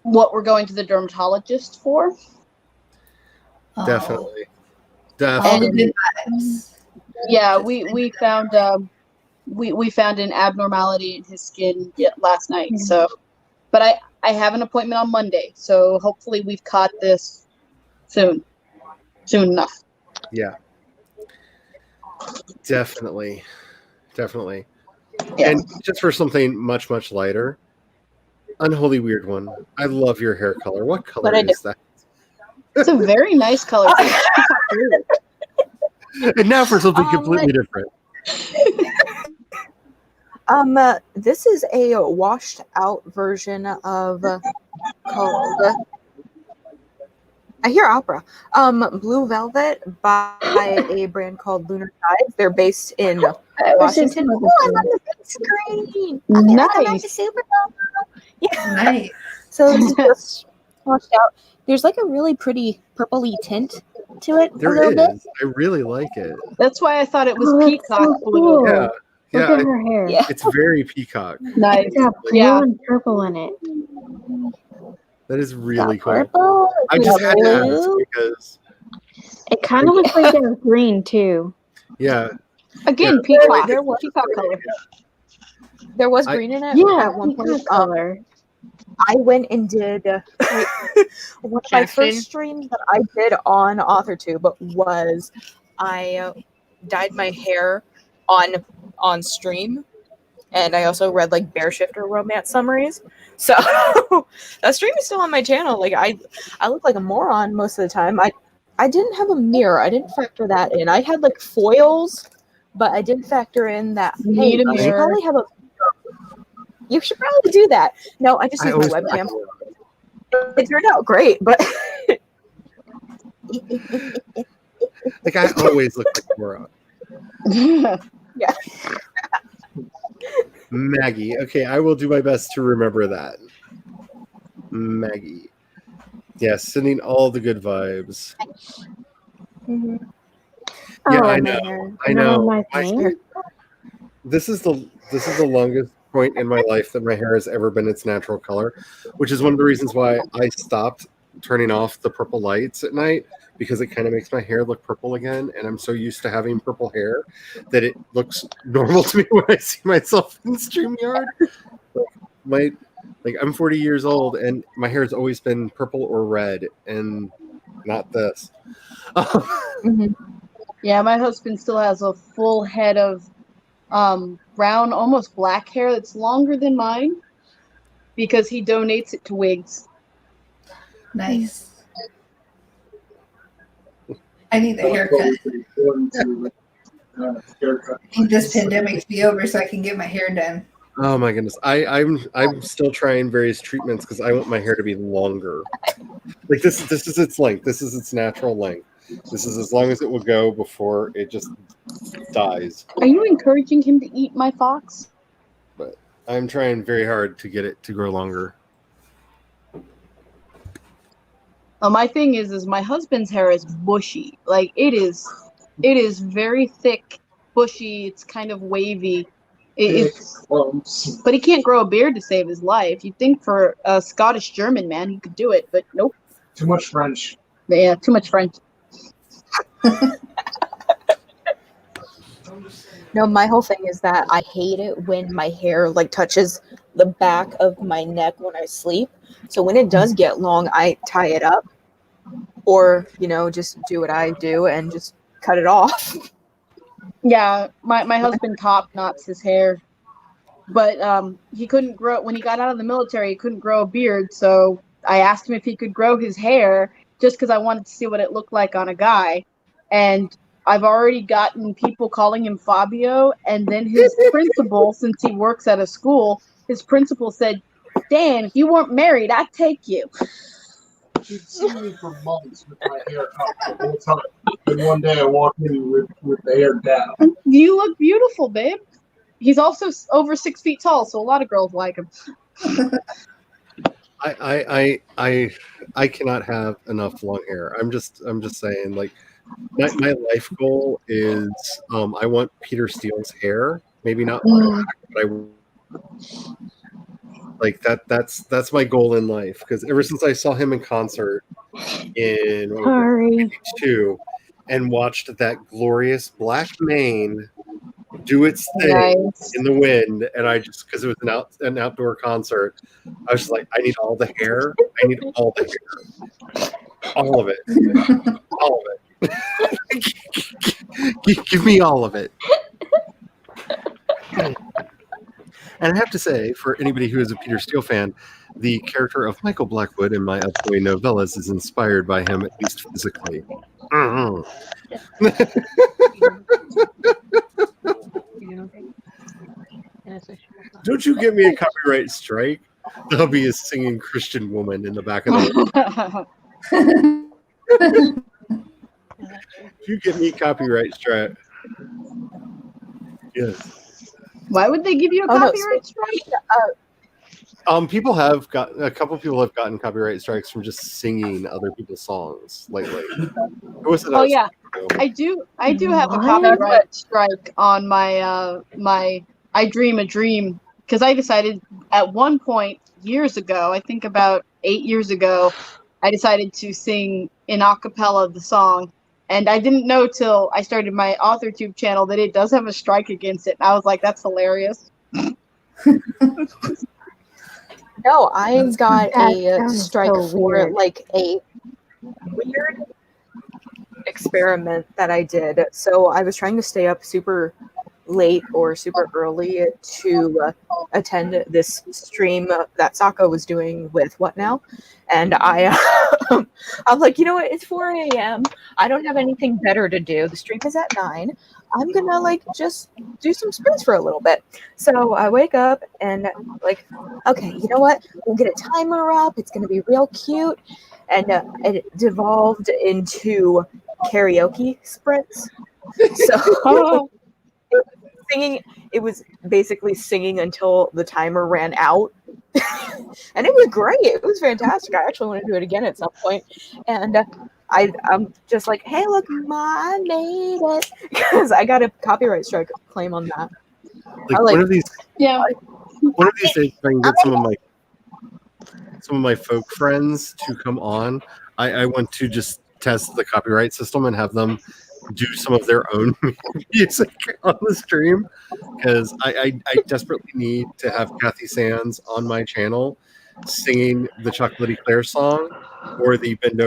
what we're going to the dermatologist for. Definitely. All the good vibes. Yeah, we found we found an abnormality in his skin last night. So, but I have an appointment on Monday, so hopefully we've caught this soon enough. Yeah. Definitely. Yeah. And just for something much, much lighter, Unholy Weird One. I love your hair color. What color is that? It's a very nice color. And now for something completely different. This is a washed out version of called I hear opera. Blue Velvet by a brand called Lunar Tides. They're based in Washington. Oh, I'm on the big screen. I feel like I'm at the Super Bowl. Yeah. Nice. So this is just washed out. There's like a really pretty purpley tint to it. There a little bit. is. I really like it. That's why I thought it was that's peacock so blue. cool. Yeah. Look at her hair. Yeah. It's very peacock. Nice. It's got blue and purple in it. That is really cool. Purple. I just had to ask because It kind of looks like there's green too. yeah. Again, peacock. There was peacock color. There was green in it. Yeah, at one point. color. I went and did one of my first streams that I did on AuthorTube was I dyed my hair on stream, and I also read like Bear Shifter romance summaries. So that stream is still on my channel. Like I look like a moron most of the time. I didn't have a mirror. I didn't factor that in. I had like foils, but I didn't factor in that. You need a I should mirror. probably have a. You should probably do that. No, I just I used my always webcam. It turned out great, but like I always look like a moron. yeah. Maggie. Okay, I will do my best to remember that. Maggie. Yes, sending all the good vibes. Mm-hmm. Yeah, Oh, I my know. hair. I know. My thing? This is the longest point in my life that my hair has ever been its natural color, which is one of the reasons why I stopped turning off the purple lights at night, because it kind of makes my hair look purple again, and I'm so used to having purple hair that it looks normal to me when I see myself in StreamYard. I'm 40 years old and my hair has always been purple or red and not this. Yeah, my husband still has a full head of brown, almost black hair that's longer than mine because he donates it to wigs. Nice. I need a haircut. I need this pandemic to be over so I can get my hair done. Oh my goodness. I'm still trying various treatments because I want my hair to be longer. Like this is its length. This is its natural length. This is as long as it will go before it just dies. Are you encouraging him to eat my fox? But I'm trying very hard to get it to grow longer. My thing is my husband's hair is bushy. Like it is very thick, bushy. It's kind of wavy. But he can't grow a beard to save his life. You'd think for a Scottish German man he could do it, but nope. Too much French. Yeah, too much French. No, my whole thing is that I hate it when my hair like touches the back of my neck when I sleep. So when it does get long, I tie it up, or just do what I do and just cut it off. Yeah, my husband top knots his hair, but he couldn't grow when he got out of the military. He couldn't grow a beard, so I asked him if he could grow his hair just because I wanted to see what it looked like on a guy. And I've already gotten people calling him Fabio, and then his principal, since he works at a school, his principal said, "Dan, if you weren't married, I'd take you." He'd seen me for months with my hair up the whole time. And one day I walked in with the hair down. You look beautiful, babe. He's also over 6 feet tall, so a lot of girls like him. I cannot have enough long hair. I'm just saying, like, my life goal is I want Peter Steele's hair. Maybe not black, but like that's my goal in life, because ever since I saw him in concert in 92 and watched that glorious black mane do its thing Nice. in the wind, and I just because it was an outdoor concert, I was just like, I need all the hair. I need all the hair, all of it, all of it. Give me all of it. And I have to say, for anybody who is a Peter Steele fan, the character of Michael Blackwood in my upcoming novellas is inspired by him, at least physically. Mm-hmm. Don't you give me a copyright strike? There'll be a singing Christian woman in the back of the If you give me a copyright strike. Yes. Why would they give you a copyright strike? People have got a couple people have gotten copyright strikes from just singing other people's songs lately. Oh yeah, I do have a copyright strike on my my I Dream a Dream, because I decided at one point years ago, I think about 8 years ago, I decided to sing in a cappella the song. And I didn't know till I started my AuthorTube channel that it does have a strike against it. And I was like, that's hilarious. No, I got a sounds strike so for weird. like a weird experiment that I did. So I was trying to stay up super late or super early to attend this stream that Sako was doing with What Now? And I'm like, you know what? It's 4 a.m. I don't have anything better to do. The stream is at 9. I'm gonna like just do some sprints for a little bit. So I wake up and like, okay, you know what? We'll get a timer up. It's gonna be real cute. And it devolved into karaoke sprints. So singing, it was basically singing until the timer ran out. And it was great. It was fantastic. I actually want to do it again at some point. And I'm just like, hey, look, I made it, because I got a copyright strike claim on that. Like one of these days, if I can get some of my folk friends to come on, I want to just test the copyright system and have them do some of their own music on the stream, because I desperately need to have Kathy Sands on my channel singing the Chocolatey Claire song or the Bend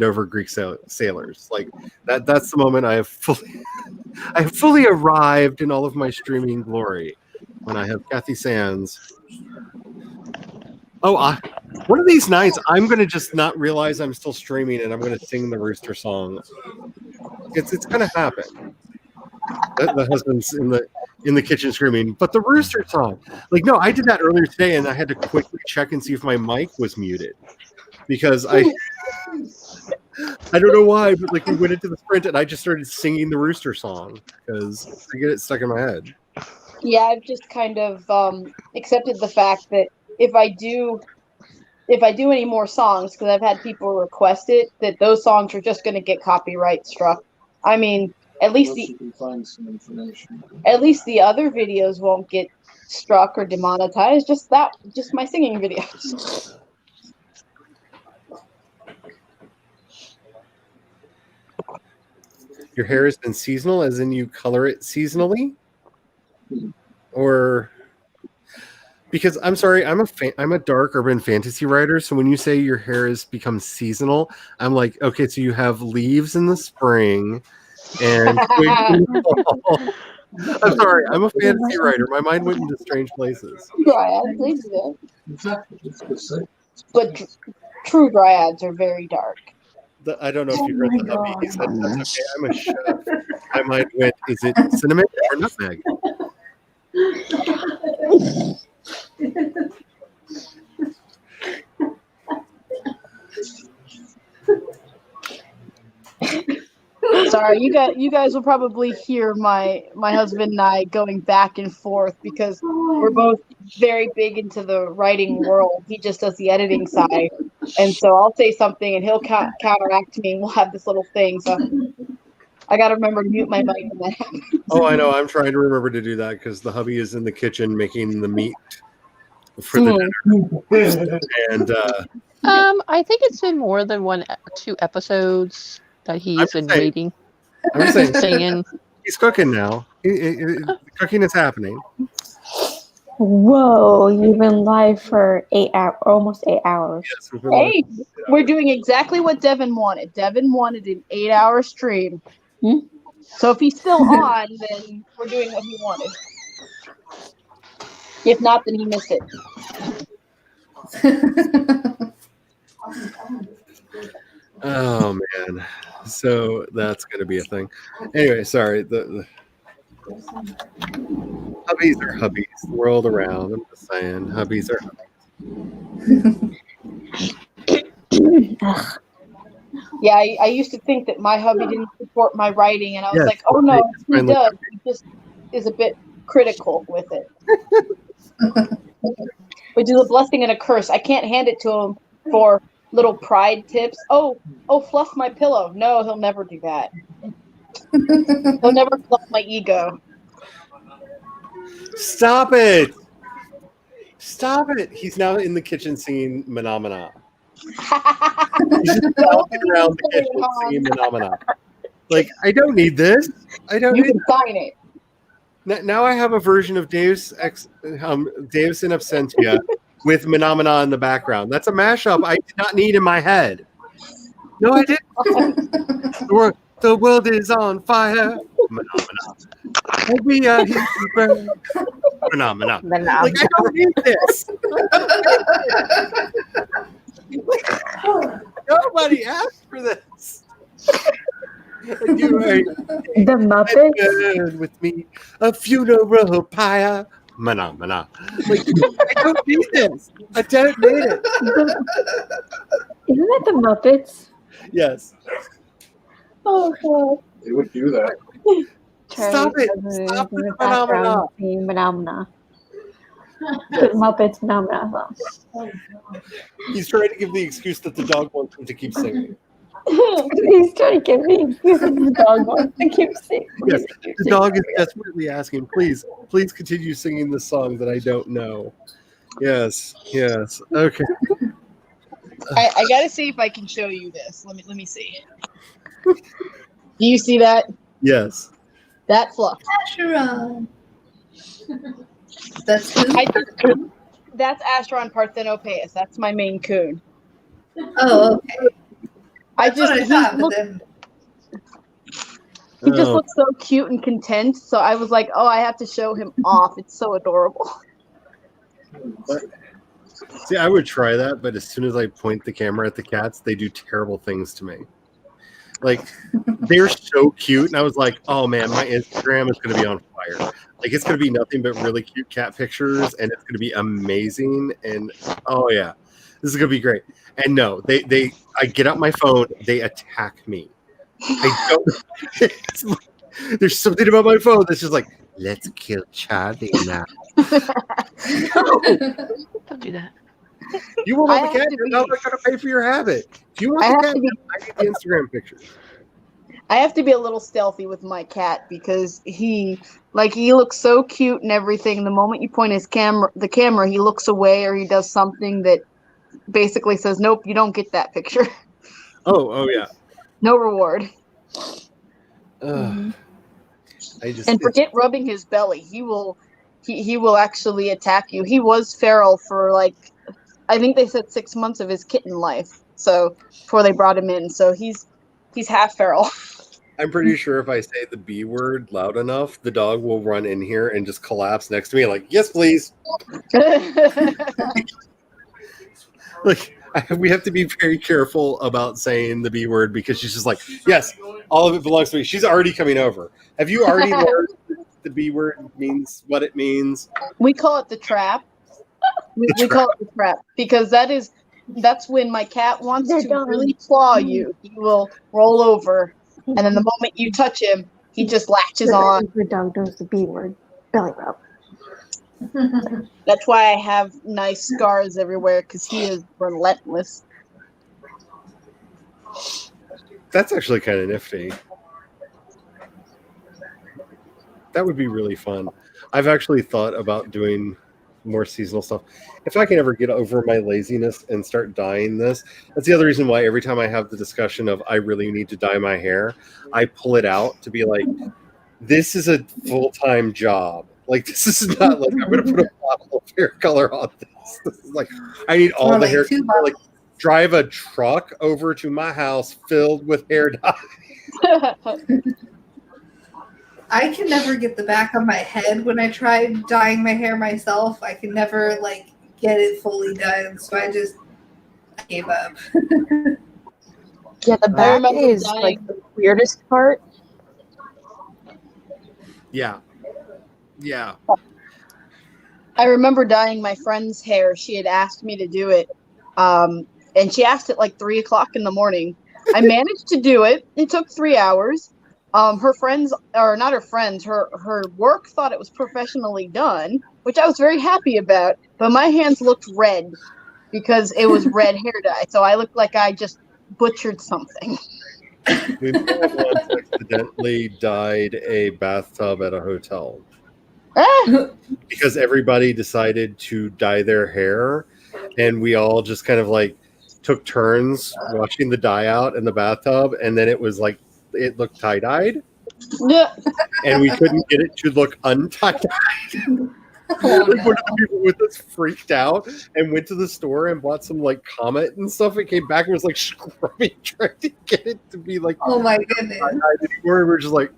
Over Greek Sailors. Like that's the moment I have fully arrived in all of my streaming glory when I have Kathy Sands. One of these nights I'm gonna just not realize I'm still streaming and I'm gonna sing the Rooster song. It's gonna happen. The husband's in the kitchen screaming, but the Rooster song. Like, no, I did that earlier today and I had to quickly check and see if my mic was muted, because I don't know why, but like we went into the sprint and I just started singing the Rooster song because I get it stuck in my head. Yeah, I've just kind of accepted the fact that if I do any more songs, because I've had people request it, that those songs are just going to get copyright struck. I mean, at least the other videos won't get struck or demonetized. Just my singing videos. Your hair has been seasonal, as in you color it seasonally, or because I'm sorry, I'm a dark urban fantasy writer. So when you say your hair has become seasonal, I'm like, okay, so you have leaves in the spring and twigs in the fall. I'm sorry, I'm a fantasy writer. My mind went into strange places. Dryads, they do that. But true dryads are very dark. I don't know if you heard the hubby. He said, that's okay, I'm a chef. My mind went, is it cinnamon or nutmeg? Sorry, you guys will probably hear my husband and I going back and forth because we're both very big into the writing world. He just does the editing side, and so I'll say something and he'll counteract me, and we'll have this little thing. So I got to remember to mute my mic when that happens. Oh, I know. I'm trying to remember to do that because the hubby is in the kitchen making the meat for the dinner. And I think it's been more than 2 episodes that he's been waiting. I'm just saying, singing. he's cooking now. The cooking is happening. Whoa, you've been live for 8 hours, almost 8 hours. Yes, we've been live. Hey, we're doing exactly what Devin wanted. Devin wanted an 8-hour stream. So if he's still on, then we're doing what he wanted. If not, then he missed it. Oh man, so that's gonna be a thing. Anyway, sorry. The hubbies are hubbies. The world around. I'm just saying, hubbies are hubbies. Yeah, I used to think that my hubby didn't support my writing, and I was Yes, like, oh no, he finally- does. He just is a bit critical with it. Which is a blessing and a curse. I can't hand it to him for little pride tips. Oh, fluff my pillow. No, he'll never do that. He'll never fluff my ego. Stop it! Stop it! He's now in the kitchen singing Menomina. He's just walking around the kitchen singing Menomina. Like, I don't need this. I don't You need can sign it. Now I have a version of Deus in Absentia with Menomina in the background. That's a mashup I did not need in my head. No, I didn't. The world is on fire. Menomina. We are here to burn. Menomina. Like, I don't need this. Nobody asked for this. You are The Muppets with me, a funeral pyre. Mana. Like, I don't need this. I don't need it. Isn't that the Muppets? Yes. Oh god. They would do that. Stop it. Stop with the phenomena. Phenomena. The Muppets phenomena. He's trying to give the excuse that the dog wants him to keep singing. He's trying to give me the dog wants to keep singing. Yes, the dog is desperately asking, please continue singing the song that I don't know. Yes. Okay. I gotta see if I can show you this. Let me see. Do you see that? Yes. That fluff. Asheron. That's who? That's Asheron Parthenopaeus. That's my main coon. Oh, okay. That's what I he thought, but looked- then He just looks so cute and content. So I was like, oh, I have to show him off. It's so adorable. See, I would try that, but as soon as I point the camera at the cats, they do terrible things to me. Like, they're so cute, and I was like, oh man, my Instagram is going to be on fire. Like, it's going to be nothing but really cute cat pictures, and it's going to be amazing. And oh yeah, this is going to be great. And no, I get out my phone, they attack me. I don't. There's something about my phone that's just like, let's kill Charlie now. Don't do that. You won't have the cat, you're not going to pay for your habit. If you want the cat, I need the Instagram pictures. I have to be a little stealthy with my cat because he looks so cute and everything. The moment you point the camera, he looks away or he does something that basically says, nope, you don't get that picture. Oh yeah. No reward. And forget rubbing his belly. He will actually attack you. He was feral for I think they said 6 months of his kitten life. So before they brought him in. So he's half feral. I'm pretty sure if I say the B word loud enough, the dog will run in here and just collapse next to me like, yes, please. We have to be very careful about saying the B word because she's just like, yes, all of it belongs to me. She's already coming over. Have you already learned the B word means what it means? We call it the trap. We call it the trap because that's when my cat wants to really claw you. He will roll over, and then the moment you touch him, he just latches on. The dog knows the B word. Belly rub. That's why I have nice scars everywhere because he is relentless. That's actually kind of nifty. That would be really fun. I've actually thought about doing more seasonal stuff. If I can ever get over my laziness and start dyeing this, that's the other reason why every time I have the discussion of I really need to dye my hair, I pull it out to be like, this is a full-time job. Like, this is not like I'm going to put a bottle of hair color on this. This is like, I need all Or the like hair two color. Like, drive a truck over to my house filled with hair dye. I can never get the back of my head when I try dyeing my hair myself. I can never like get it fully done, so I gave up. Yeah, the back is dying- like the weirdest part. Yeah. Yeah. I remember dyeing my friend's hair. She had asked me to do it. And she asked at like 3 o'clock in the morning. I managed to do it. It took 3 hours. Her friends, or not her friends, her work thought it was professionally done, which I was very happy about. But my hands looked red because it was red hair dye. So I looked like I just butchered something. We once accidentally dyed a bathtub at a hotel because everybody decided to dye their hair, and we all just kind of like took turns washing the dye out in the bathtub, and then it was like it looked tie-dyed, Yeah. and we couldn't get it to look untie-dyed. Like, one of the people with us freaked out and went to the store and bought some like Comet and stuff. It came back and was like scrubbing, trying to get it to be like, oh my goodness. We're just like,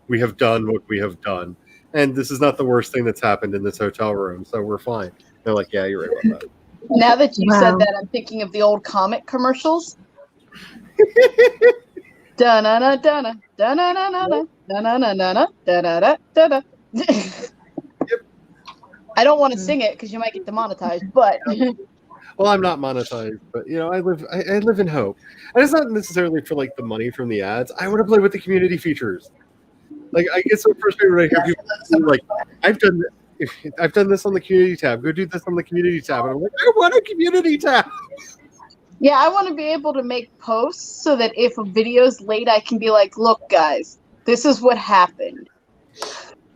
we have done what we have done, and this is not the worst thing that's happened in this hotel room, so we're fine. They're like, yeah, you're right about that. Now that you said that, I'm thinking of the old comic commercials. Da-na-na, da-na, da-na-na-na-na, da-na-na-na-na, da-da-da-da-da. I don't want to sing it because you might get demonetized, but Well, I'm not monetized, but you know, I live in hope, and it's not necessarily for like the money from the ads. I want to play with the community features. Like, I get so frustrated when I hear people say, like, I've done this on the community tab. Go do this on the community tab, and I'm like, I want a community tab. yeah, I want to be able to make posts so that if a video's late, I can be like, look, guys, this is what happened.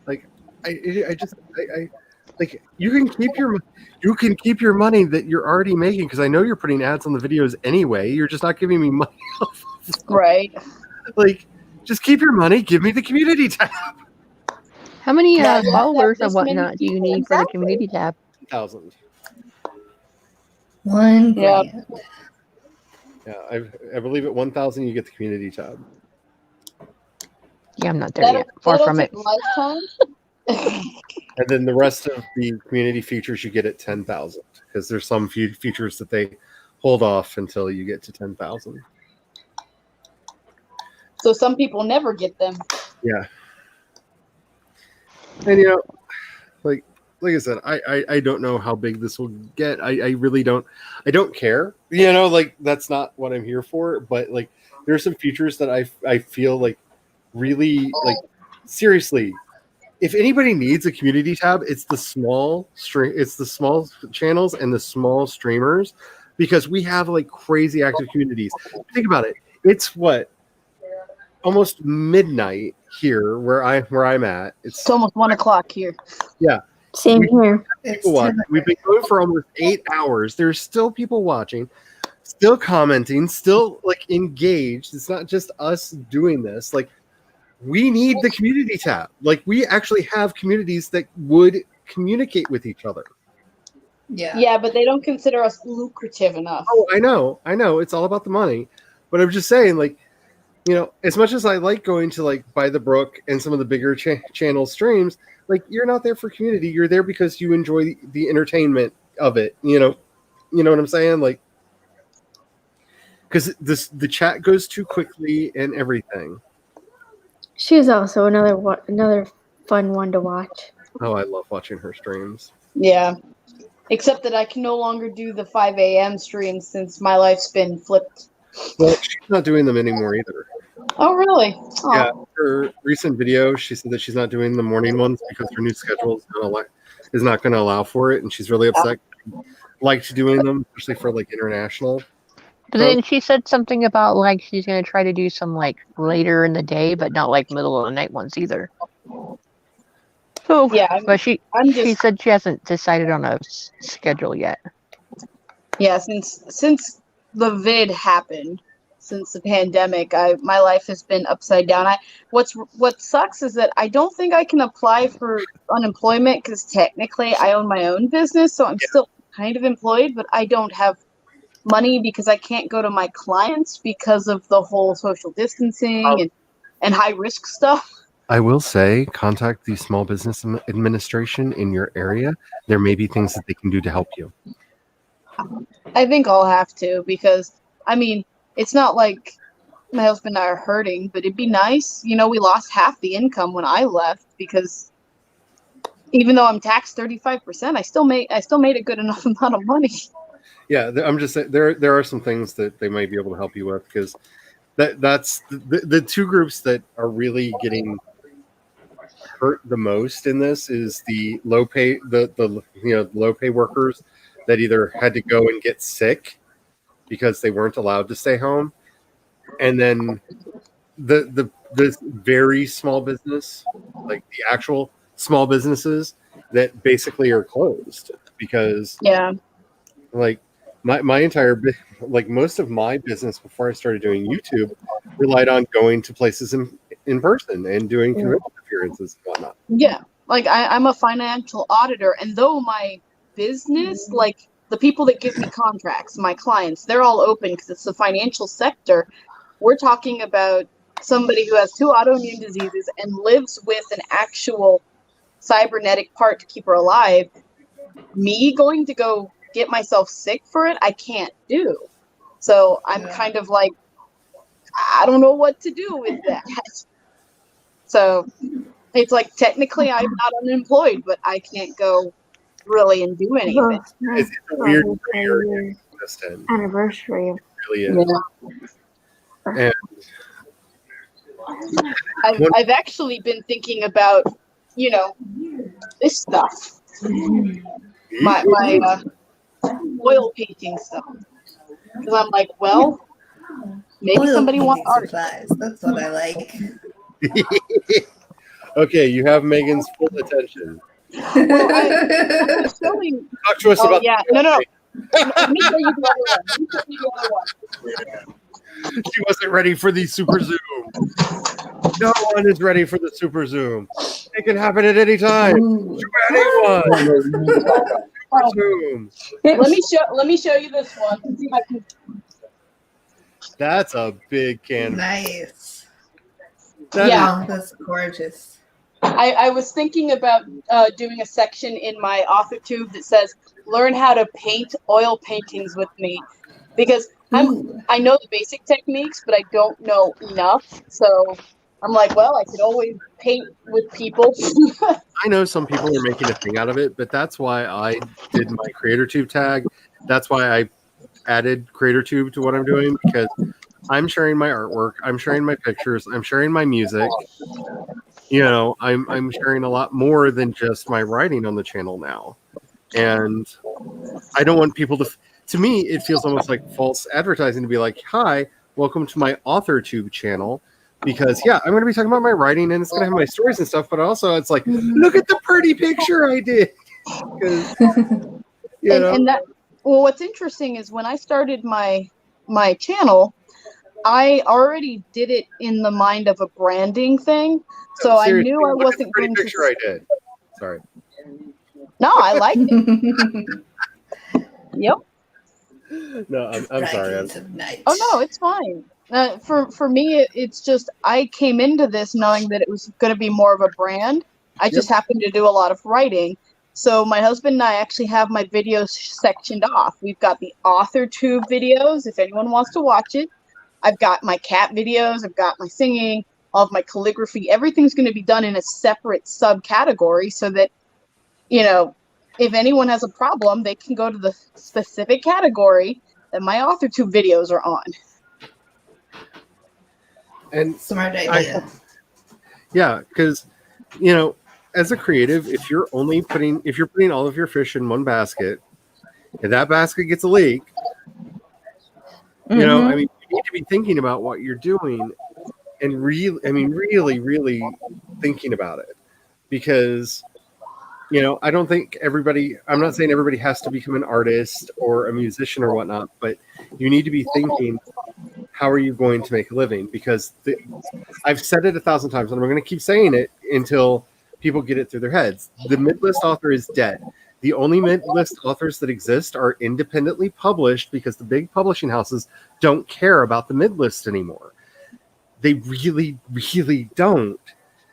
Like, I like, you can keep your money that you're already making, because I know you're putting ads on the videos anyway. You're just not giving me money. Right. Like, just keep your money. Give me the community tab. How many Yeah, you have followers this and whatnot many do you people. need for the Exactly. community tab? 1,000. 1 Yeah. grand. Yeah, I believe at 1,000 you get the community tab. Yeah, I'm not there yet. Far That'll from take it. a lifetime. And then the rest of the community features you get at 10,000, because there's some features that they hold off until you get to 10,000. So some people never get them. Yeah. And you know, like I said, I don't know how big this will get. I really don't. I don't care. You know, like, that's not what I'm here for. But like, there are some features that I feel like really, like, seriously. If anybody needs a community tab, it's the small channels and the small streamers, because we have like crazy active communities. Think about it. It's what, almost midnight here where I'm at. It's almost 1 o'clock here. Yeah. Same here. People watch. We've been going for almost 8 hours. There's still people watching, still commenting, still like engaged. It's not just us doing this. Like, we need the community tab. Like, we actually have communities that would communicate with each other. Yeah. Yeah, but they don't consider us lucrative enough. Oh, I know. It's all about the money. But I'm just saying, like, you know, as much as I like going to like By the Brook and some of the bigger channel streams, like, you're not there for community. You're there because you enjoy the entertainment of it. You know what I'm saying? Like, because the chat goes too quickly and everything. She's also another fun one to watch. Oh, I love watching her streams. Yeah. Except that I can no longer do the 5 a.m. streams since my life's been flipped. Well, she's not doing them anymore either. Oh, really? Oh. Yeah, her recent video, she said that she's not doing the morning ones because her new schedule is not going to allow for it, and she's really upset. Liked doing them, especially for like international. But then she said something about like she's gonna try to do some like later in the day, but not like middle of the night ones either. So yeah, but she said she hasn't decided on a schedule yet. Yeah, since the vid happened, since the pandemic. My life has been upside down. What sucks is that I don't think I can apply for unemployment because technically I own my own business, so I'm still kind of employed, but I don't have money because I can't go to my clients because of the whole social distancing and high risk stuff. I will say, contact the Small Business Administration in your area. There may be things that they can do to help you. I think I'll have to because, I mean, it's not like my husband and I are hurting, but it'd be nice. You know, we lost half the income when I left because even though I'm taxed 35%, I still made a good enough amount of money. Yeah, I'm just saying there are some things that they might be able to help you with because that's the two groups that are really getting hurt the most in this is the low pay low pay workers that either had to go and get sick because they weren't allowed to stay home, and then the very small business, like the actual small businesses that basically are closed because like my entire like most of my business before I started doing YouTube relied on going to places in person and doing convention appearances and whatnot. Yeah, like I'm a financial auditor, and though my business, like the people that give me contracts, my clients, they're all open because it's the financial sector. We're talking about somebody who has 2 autoimmune diseases and lives with an actual cybernetic part to keep her alive. Me going to go get myself sick for it, I can't do. So I'm kind of like, I don't know what to do with that. So it's like technically I'm not unemployed, but I can't go really and do anything. It's a weird anniversary. It really is. Yeah. And I've actually been thinking about, you know, this stuff. My oil painting stuff. Because I'm like, well, maybe Oil somebody wants painting art. supplies. That's what I like. Okay, you have Megan's full attention. Well, I was showing. Talk to us about. Yeah, no. Let me show you the other one. She wasn't ready for the super zoom. No one is ready for the super zoom. It can happen at any time. To anyone. Super zoom. Let me show you this one. Let's see if I can. That's a big canvas. Nice. That's gorgeous. I was thinking about doing a section in my author tube that says learn how to paint oil paintings with me, because I know the basic techniques, but I don't know enough. So I'm like, well, I could always paint with people. I know some people are making a thing out of it, but that's why I did my CreatorTube tag. That's why I added CreatorTube to what I'm doing, because I'm sharing my artwork, I'm sharing my pictures, I'm sharing my music. You know, I'm sharing a lot more than just my writing on the channel now. And I don't want people to me, it feels almost like false advertising to be like, hi, welcome to my AuthorTube channel. Because, yeah, I'm going to be talking about my writing and it's going to have my stories and stuff. But also, it's like, look at the pretty picture I did. And that, well, what's interesting is when I started my channel, I already did it in the mind of a branding thing. So I knew I wasn't going to. Picture I did. Sorry. No, I liked it. Yep. No, I'm sorry. Oh no, it's fine. For me, it's just I came into this knowing that it was going to be more of a brand. I just happened to do a lot of writing. So my husband and I actually have my videos sectioned off. We've got the AuthorTube videos, if anyone wants to watch it. I've got my cat videos. I've got my singing, all of my calligraphy. Everything's going to be done in a separate subcategory so that, you know, if anyone has a problem, they can go to the specific category that my AuthorTube videos are on. And smart idea. Yeah, because, you know, as a creative, if you're putting all of your fish in one basket, and that basket gets a leak, you know, I mean, you need to be thinking about what you're doing and really thinking about it, because, you know, I'm not saying everybody has to become an artist or a musician or whatnot, but you need to be thinking, how are you going to make a living? Because I've said it 1,000 times, and I'm going to keep saying it until people get it through their heads. The mid-list author is dead. The only mid-list authors that exist are independently published because the big publishing houses don't care about the mid-list anymore. They really, really don't.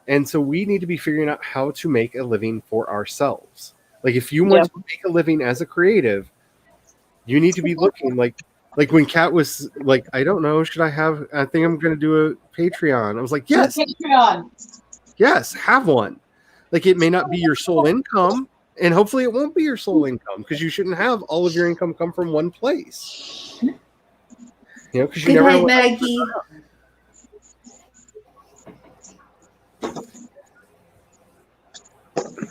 And so we need to be figuring out how to make a living for ourselves. Like, if you want to make a living as a creative, you need to be looking like when Kat was like, I don't know, I think I'm going to do a Patreon. I was like, yes, Patreon. Yes, have one. Like, it may not be your sole income, and hopefully it won't be your sole income, because you shouldn't have all of your income come from one place. You know, because you Good never night, know Maggie.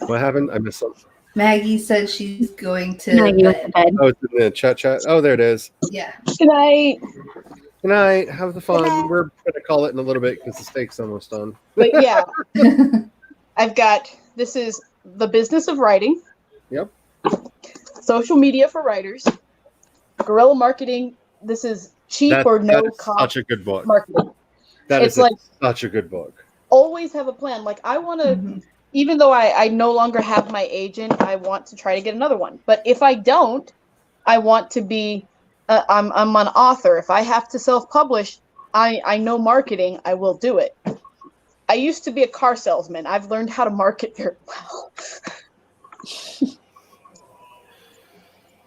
what happened. I missed something. Maggie said she's going to Maggie went to bed. Oh, it's in the chat. Oh, there it is. Yeah. Good night. Good night. Have the fun. We're going to call it in a little bit because the steak's almost done. But yeah, this is The Business of Writing. Yep. Social Media for Writers. Guerrilla Marketing. This is cheap or no cost. Such a good book. Marketing. It's such a good book. Always have a plan. Like, I want to, even though I no longer have my agent, I want to try to get another one. But if I don't, I want to be, I'm an author. If I have to self-publish, I know marketing, I will do it. I used to be a car salesman. I've learned how to market very well.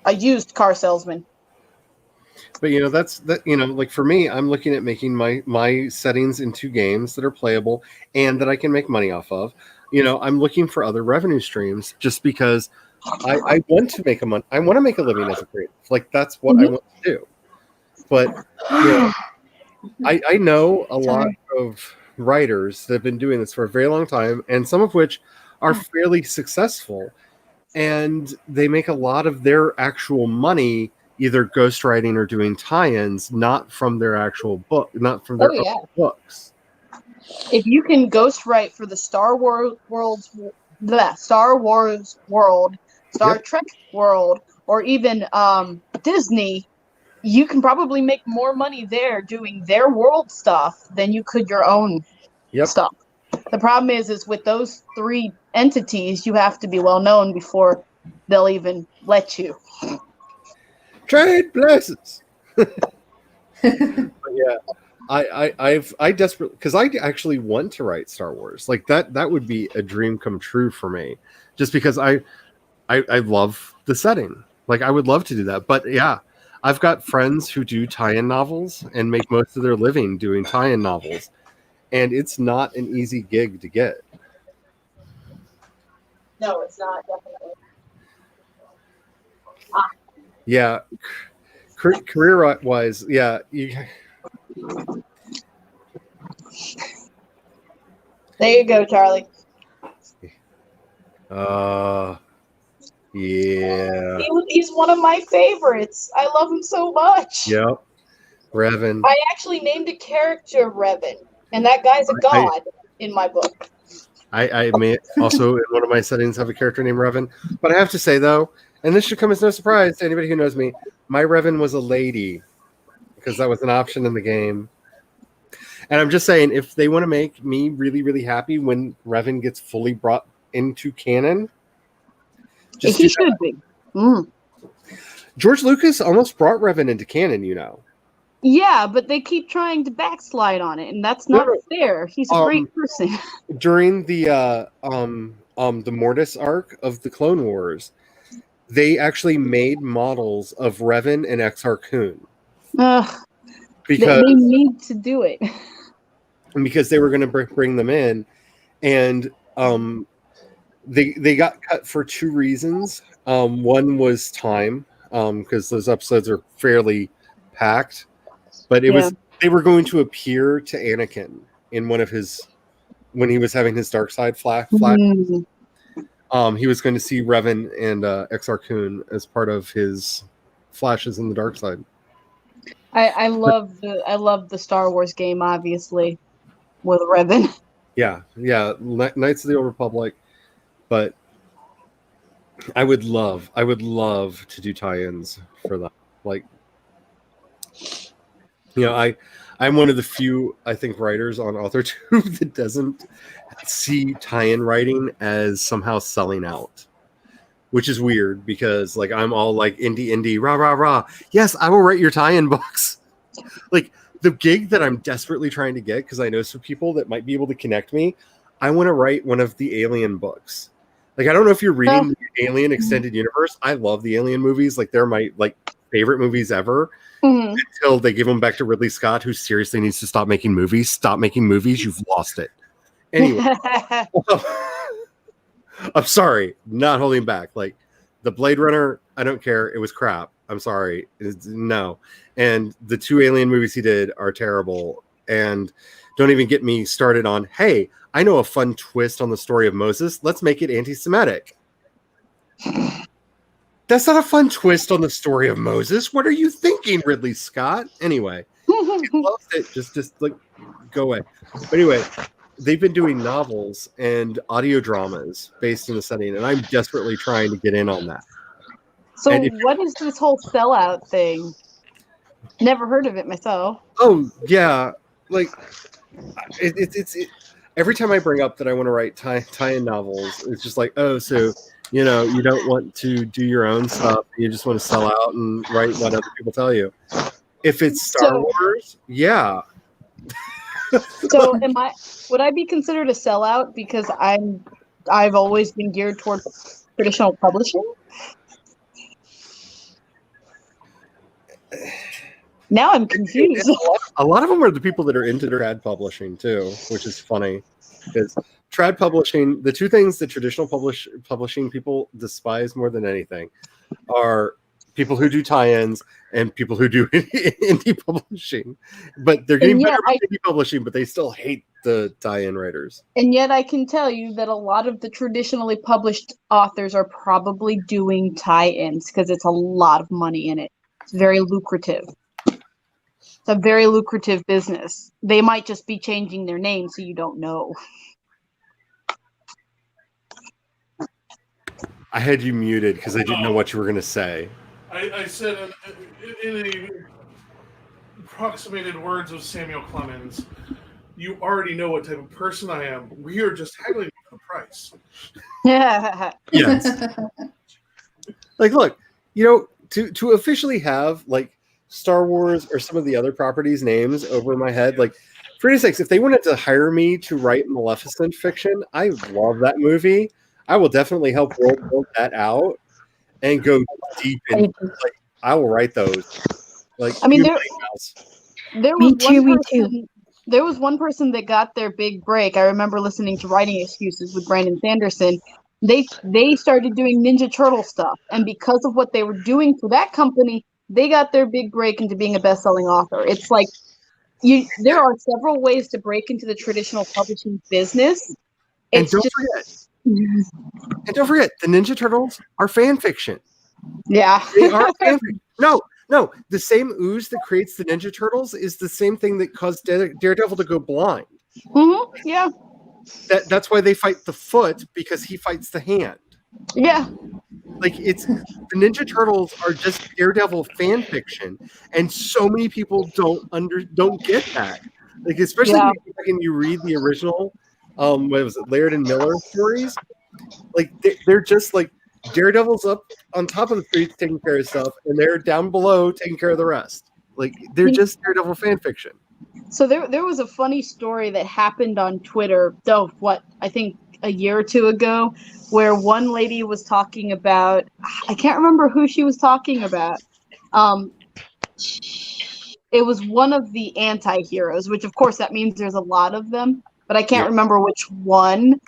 A used car salesman. But like for me, I'm looking at making my settings into games that are playable and that I can make money off of. I'm looking for other revenue streams just because I want to make I want to make a living as a creative. Like, that's what I want to do. But I know a lot of writers that have been doing this for a very long time, and some of which are fairly successful, and they make a lot of their actual money either ghostwriting or doing tie-ins, not from their actual book, not from their own books. If you can ghostwrite for the Star Wars world, Star Trek world, or even Disney, you can probably make more money there doing their world stuff than you could your own stuff. The problem is with those three entities, you have to be well known before they'll even let you. Trade places. Yeah, I desperately, because I actually want to write Star Wars. Like, that would be a dream come true for me, just because I love the setting. Like, I would love to do that. But yeah, I've got friends who do tie-in novels and make most of their living doing tie-in novels, and it's not an easy gig to get. No, it's not, definitely. Yeah, career-wise, yeah. There you go, Charlie. Yeah. He's one of my favorites. I love him so much. Yep. Revan. I actually named a character Revan, and that guy's a god in my book. I may also, in one of my settings, have a character named Revan. But I have to say, though, and this should come as no surprise to anybody who knows me, my Revan was a lady, because that was an option in the game. And I'm just saying, if they want to make me really, really happy when Revan gets fully brought into canon, He should be. George Lucas almost brought Revan into canon, Yeah, but they keep trying to backslide on it, and that's not fair. He's a great person. During the Mortis arc of the Clone Wars, they actually made models of Revan and Exar Kun. Because they need to do it. Because they were going to bring them in, and they got cut for two reasons. One was time, because those episodes are fairly packed, but they were going to appear to Anakin in one of when he was having his dark side flash. He was going to see Revan and Exar Kun as part of his flashes in the dark side. I love the Star Wars game, obviously, with Revan. Yeah, Knights of the Old Republic, but I would love to do tie-ins for that. Like, I'm one of the few, I think, writers on AuthorTube that doesn't see tie-in writing as somehow selling out, which is weird because like I'm all like indie, rah rah rah. Yes, I will write your tie-in books. Like the gig that I'm desperately trying to get because I know some people that might be able to connect me. I want to write one of the Alien books. Like I don't know if you're reading the Alien Extended Universe. I love the Alien movies. Like they're my favorite movies ever. Until they give them back to Ridley Scott, who seriously needs to stop making movies. Stop making movies. You've lost it. Anyway, I'm sorry, not holding back. Like the Blade Runner, I don't care. It was crap. I'm sorry. No. And the 2 Alien movies he did are terrible. And don't even get me started on, hey, I know a fun twist on the story of Moses. Let's make it anti-Semitic. That's not a fun twist on the story of Moses. What are you thinking, Ridley Scott? Anyway, he loves it. Just like go away. But anyway, they've been doing novels and audio dramas based in the setting, and I'm desperately trying to get in on that. So what is this whole sellout thing? Never heard of it myself. Oh yeah, like it's every time I bring up that I want to write tie-in novels, it's just like, oh, so you don't want to do your own stuff. You just want to sell out and write what other people tell you. If it's Star Wars, yeah. So would I be considered a sellout because I've always been geared towards traditional publishing? Now I'm confused. A lot of them are the people that are into trad publishing too, which is funny because trad publishing, the 2 things that traditional publishing people despise more than anything are people who do tie-ins and people who do indie publishing. But they're getting better at indie publishing, but they still hate the tie-in writers. And yet I can tell you that a lot of the traditionally published authors are probably doing tie-ins because it's a lot of money in it. It's very lucrative. It's a very lucrative business. They might just be changing their name so you don't know. I had you muted because I didn't know what you were going to say. I said in the approximated words of Samuel Clemens, you already know what type of person I am. We are just haggling for the price. Yes. Like, look, to officially have like Star Wars or some of the other properties' names over my head, like for goodness sakes, if they wanted to hire me to write Maleficent fiction, I love that movie. I will definitely help build that out and go deep in. Like, I will write those. Like, I mean, there was one person that got their big break. I remember listening to Writing Excuses with Brandon Sanderson. They started doing Ninja Turtle stuff, and because of what they were doing for that company, they got their big break into being a best-selling author. It's like there are several ways to break into the traditional publishing business. And don't forget, the Ninja Turtles are fan fiction. Yeah. They are fan fiction. No. The same ooze that creates the Ninja Turtles is the same thing that caused Daredevil to go blind. Mm-hmm. Yeah. That's why they fight the foot, because he fights the hand. Yeah. Like, it's the Ninja Turtles are just Daredevil fan fiction, and so many people don't get that. Like, especially when you read the original, what was it, Laird and Miller stories? Like, they're just like Daredevil's up on top of the streets taking care of stuff, and they're down below taking care of the rest. Like, they're just Daredevil fan fiction. So there was a funny story that happened on Twitter, I think a year or two ago, where one lady was talking about, I can't remember who she was talking about. It was one of the anti-heroes, which of course that means there's a lot of them, but I can't remember which one.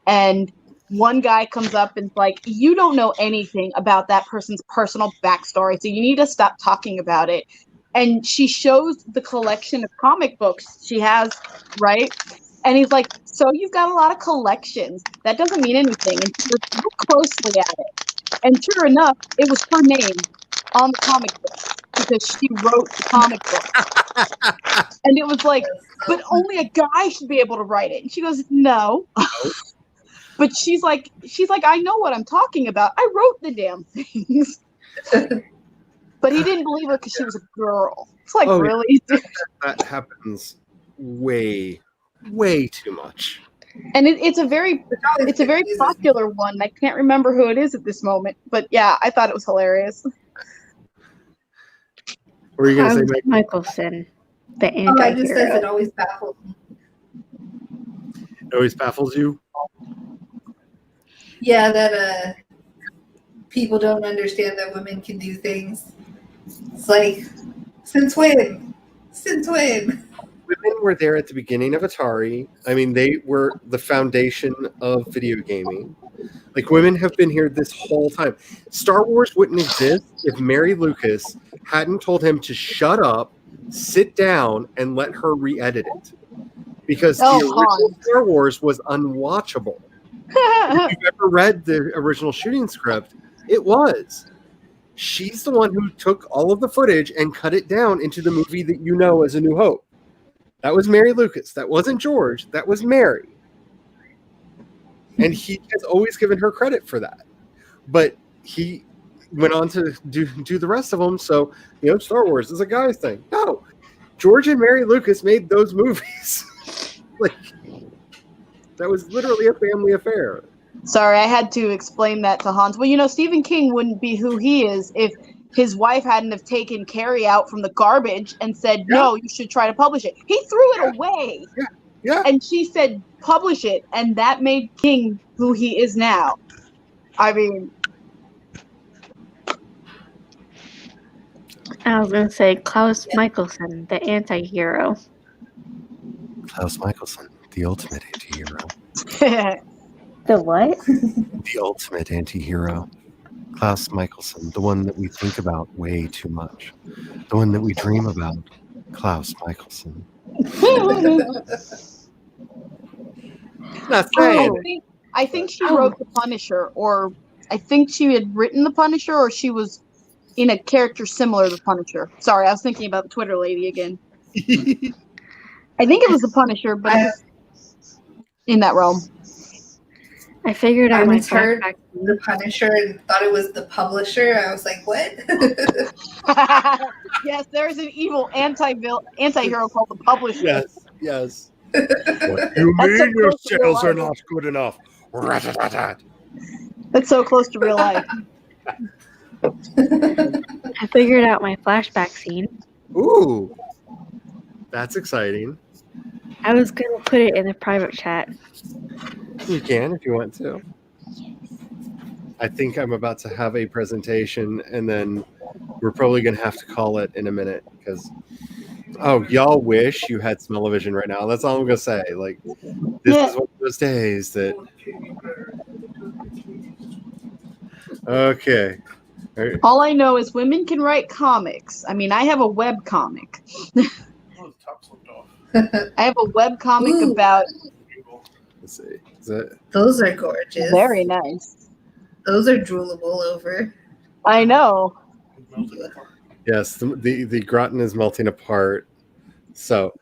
And one guy comes up and is like, you don't know anything about that person's personal backstory, so you need to stop talking about it. And she shows the collection of comic books she has, right? And he's like, so you've got a lot of collections. That doesn't mean anything. And she looked real closely at it. And sure enough, it was her name on the comic book because she wrote the comic book. And it was like, but only a guy should be able to write it. And she goes, no. But she's like, I know what I'm talking about. I wrote the damn things. But he didn't believe her because she was a girl. It's like, Oh, really? That happens way, way too much. And it's a very popular one. I can't remember who it is at this moment, but yeah, I thought it was hilarious. What were you gonna say, Klaus Michelson, the Oh, anti-hero. I just says it always baffles me. It always baffles you. Yeah, that people don't understand that women can do things. It's like, since when? Since when? Women were there at the beginning of Atari. I mean, they were the foundation of video gaming. Like, women have been here this whole time. Star Wars wouldn't exist if Mary Lucas hadn't told him to shut up, sit down, and let her re-edit it. Because the original Star Wars was unwatchable. If you've ever read the original shooting script, it was. She's the one who took all of the footage and cut it down into the movie that you know as A New Hope. That was Mary Lucas. That wasn't George. That was Mary. And he has always given her credit for that. But he went on to do the rest of them. So, Star Wars is a guy's thing. No. George and Mary Lucas made those movies. Like, that was literally a family affair. Sorry, I had to explain that to Hans. Well, Stephen King wouldn't be who he is if his wife hadn't have taken Carrie out from the garbage and said, no, you should try to publish it. He threw it away. Yeah. And she said, publish it. And that made King who he is now. I mean. I was going to say Klaus Michelson, the anti-hero. Klaus Michelson, the ultimate anti-hero. The what? The ultimate anti-hero. Klaus Michelson, the one that we think about way too much. The one that we dream about. Klaus Michelson. Not saying. I think she wrote The Punisher, or I think she had written The Punisher, or she was in a character similar to The Punisher. Sorry, I was thinking about the Twitter lady again. I think it was The Punisher, but it was in that realm. I figured out I my once heard The Punisher and thought it was The Publisher. I was like, what? Yes, there's an evil anti-hero called The Publisher. Yes. What do you mean your sales are not good enough? That's so close to real life. I figured out my flashback scene. Ooh. That's exciting. I was going to put it in the private chat. You can if you want to. I think I'm about to have a presentation, and then we're probably going to have to call it in a minute because, y'all wish you had smell-o-vision right now. That's all I'm going to say. Like, this is one of those days that. Okay. All I know is women can write comics. I mean, I have a web comic. I have a web comic about. Let's see. Is that... Those are gorgeous. Very nice. Those are droolable over. I know. Yes, the gratin is melting apart. So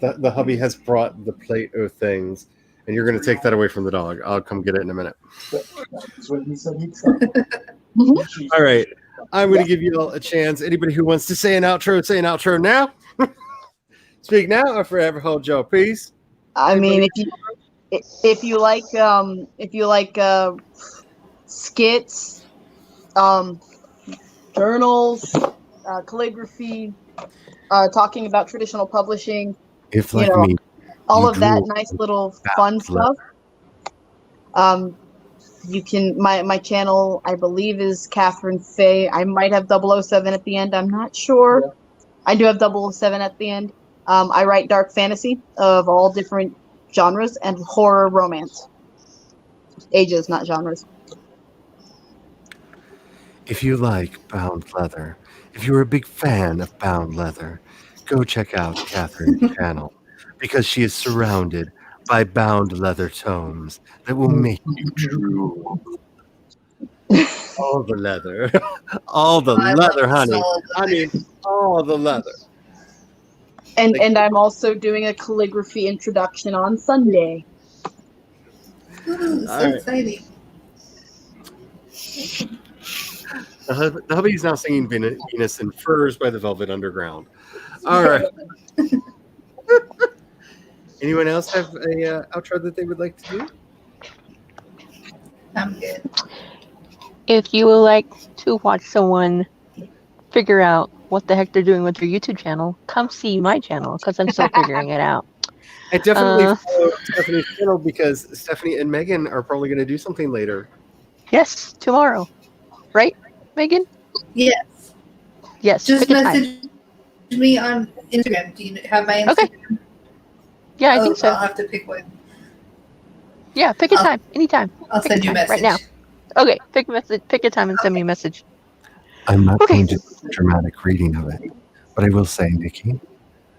the hubby has brought the plate of things, and you're going to take that away from the dog. I'll come get it in a minute. All right. I'm going to give you all a chance. Anybody who wants to say an outro, say an outro now. Speak now or forever hold your peace. I mean, if you like skits, journals, calligraphy, talking about traditional publishing, if like me, all of that nice little fun stuff. You can my channel, I believe, is Catherine Faye. I might have 007 at the end. I'm not sure. Yeah. I do have 007 at the end. I write dark fantasy of all different genres and horror romance. Ages, not genres. If you like bound leather, if you're a big fan of bound leather, go check out Catherine's channel because she is surrounded by bound leather tomes that will make you drool. All the leather. All the leather, honey. I mean, all the leather. And I'm also doing a calligraphy introduction on Sunday. Ooh, so exciting. The hubby's now singing Venus in Furs by the Velvet Underground. All right. Anyone else have a outro that they would like to do? I'm good. If you would like to watch someone figure out what the heck they're doing with their YouTube channel, come see my channel because I'm still figuring it out. I definitely follow Stephanie's channel because Stephanie and Megan are probably going to do something later. Yes, tomorrow. Right, Megan? Yes. Yes. Just pick a time. message me on Instagram. Do you have my Instagram? Okay. Yeah, I think so. I'll have to pick one. Yeah, pick a time. Anytime. I'll Pick send you a time message. right now. Okay, pick a time and send me a message. I'm not going to do a dramatic reading of it, but I will say, Nikki,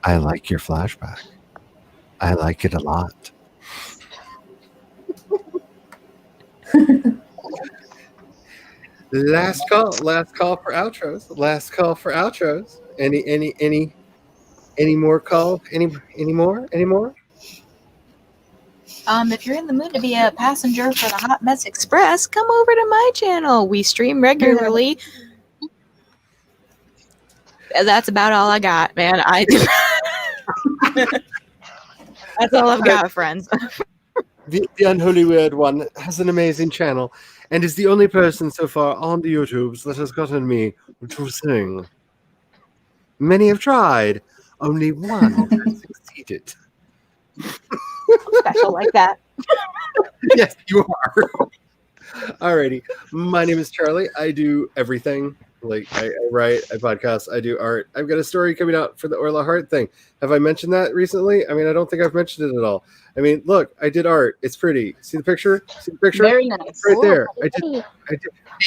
I like your flashback. I like it a lot. Last call for outros. Any more call? Any more? If you're in the mood to be a passenger for the Hot Mess Express, come over to my channel. We stream regularly. That's about all I got, man. That's all I've got, friends. The Unholy Weird One has an amazing channel and is the only person so far on the YouTubes that has gotten me to sing. Many have tried, only one has succeeded. Special like that. Yes, you are. Alrighty. My name is Charlie. I do everything. Like I write, I podcast, I do art. I've got a story coming out for the Orla Heart thing. Have I mentioned that recently? I mean, I don't think I've mentioned it at all. I mean, look, I did art. It's pretty. See the picture? Very nice. Right there. I did.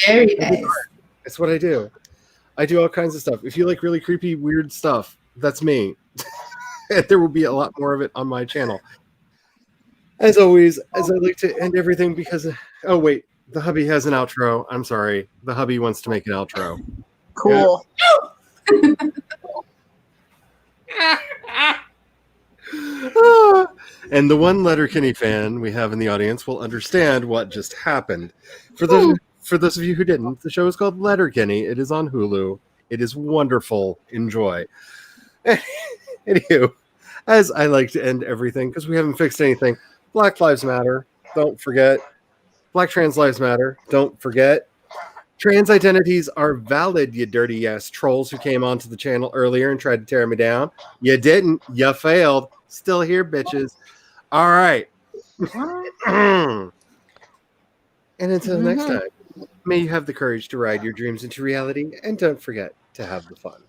Very I did art. It's what I do. I do all kinds of stuff. If you like really creepy, weird stuff, that's me. And there will be a lot more of it on my channel. As always, as I like to end everything because oh wait, the hubby has an outro. I'm sorry. The hubby wants to make an outro. Cool. And the one Letterkenny fan we have in the audience will understand what just happened. For those of you who didn't, the show is called Letterkenny. It is on Hulu. It is wonderful. Enjoy. Anywho, as I like to end everything, because we haven't fixed anything, Black Lives Matter. Don't forget. Black Trans Lives Matter. Don't forget. Trans identities are valid, you dirty ass trolls who came onto the channel earlier and tried to tear me down. You didn't. You failed. Still here, bitches. All right. And until next time, may you have the courage to ride your dreams into reality, and don't forget to have the fun.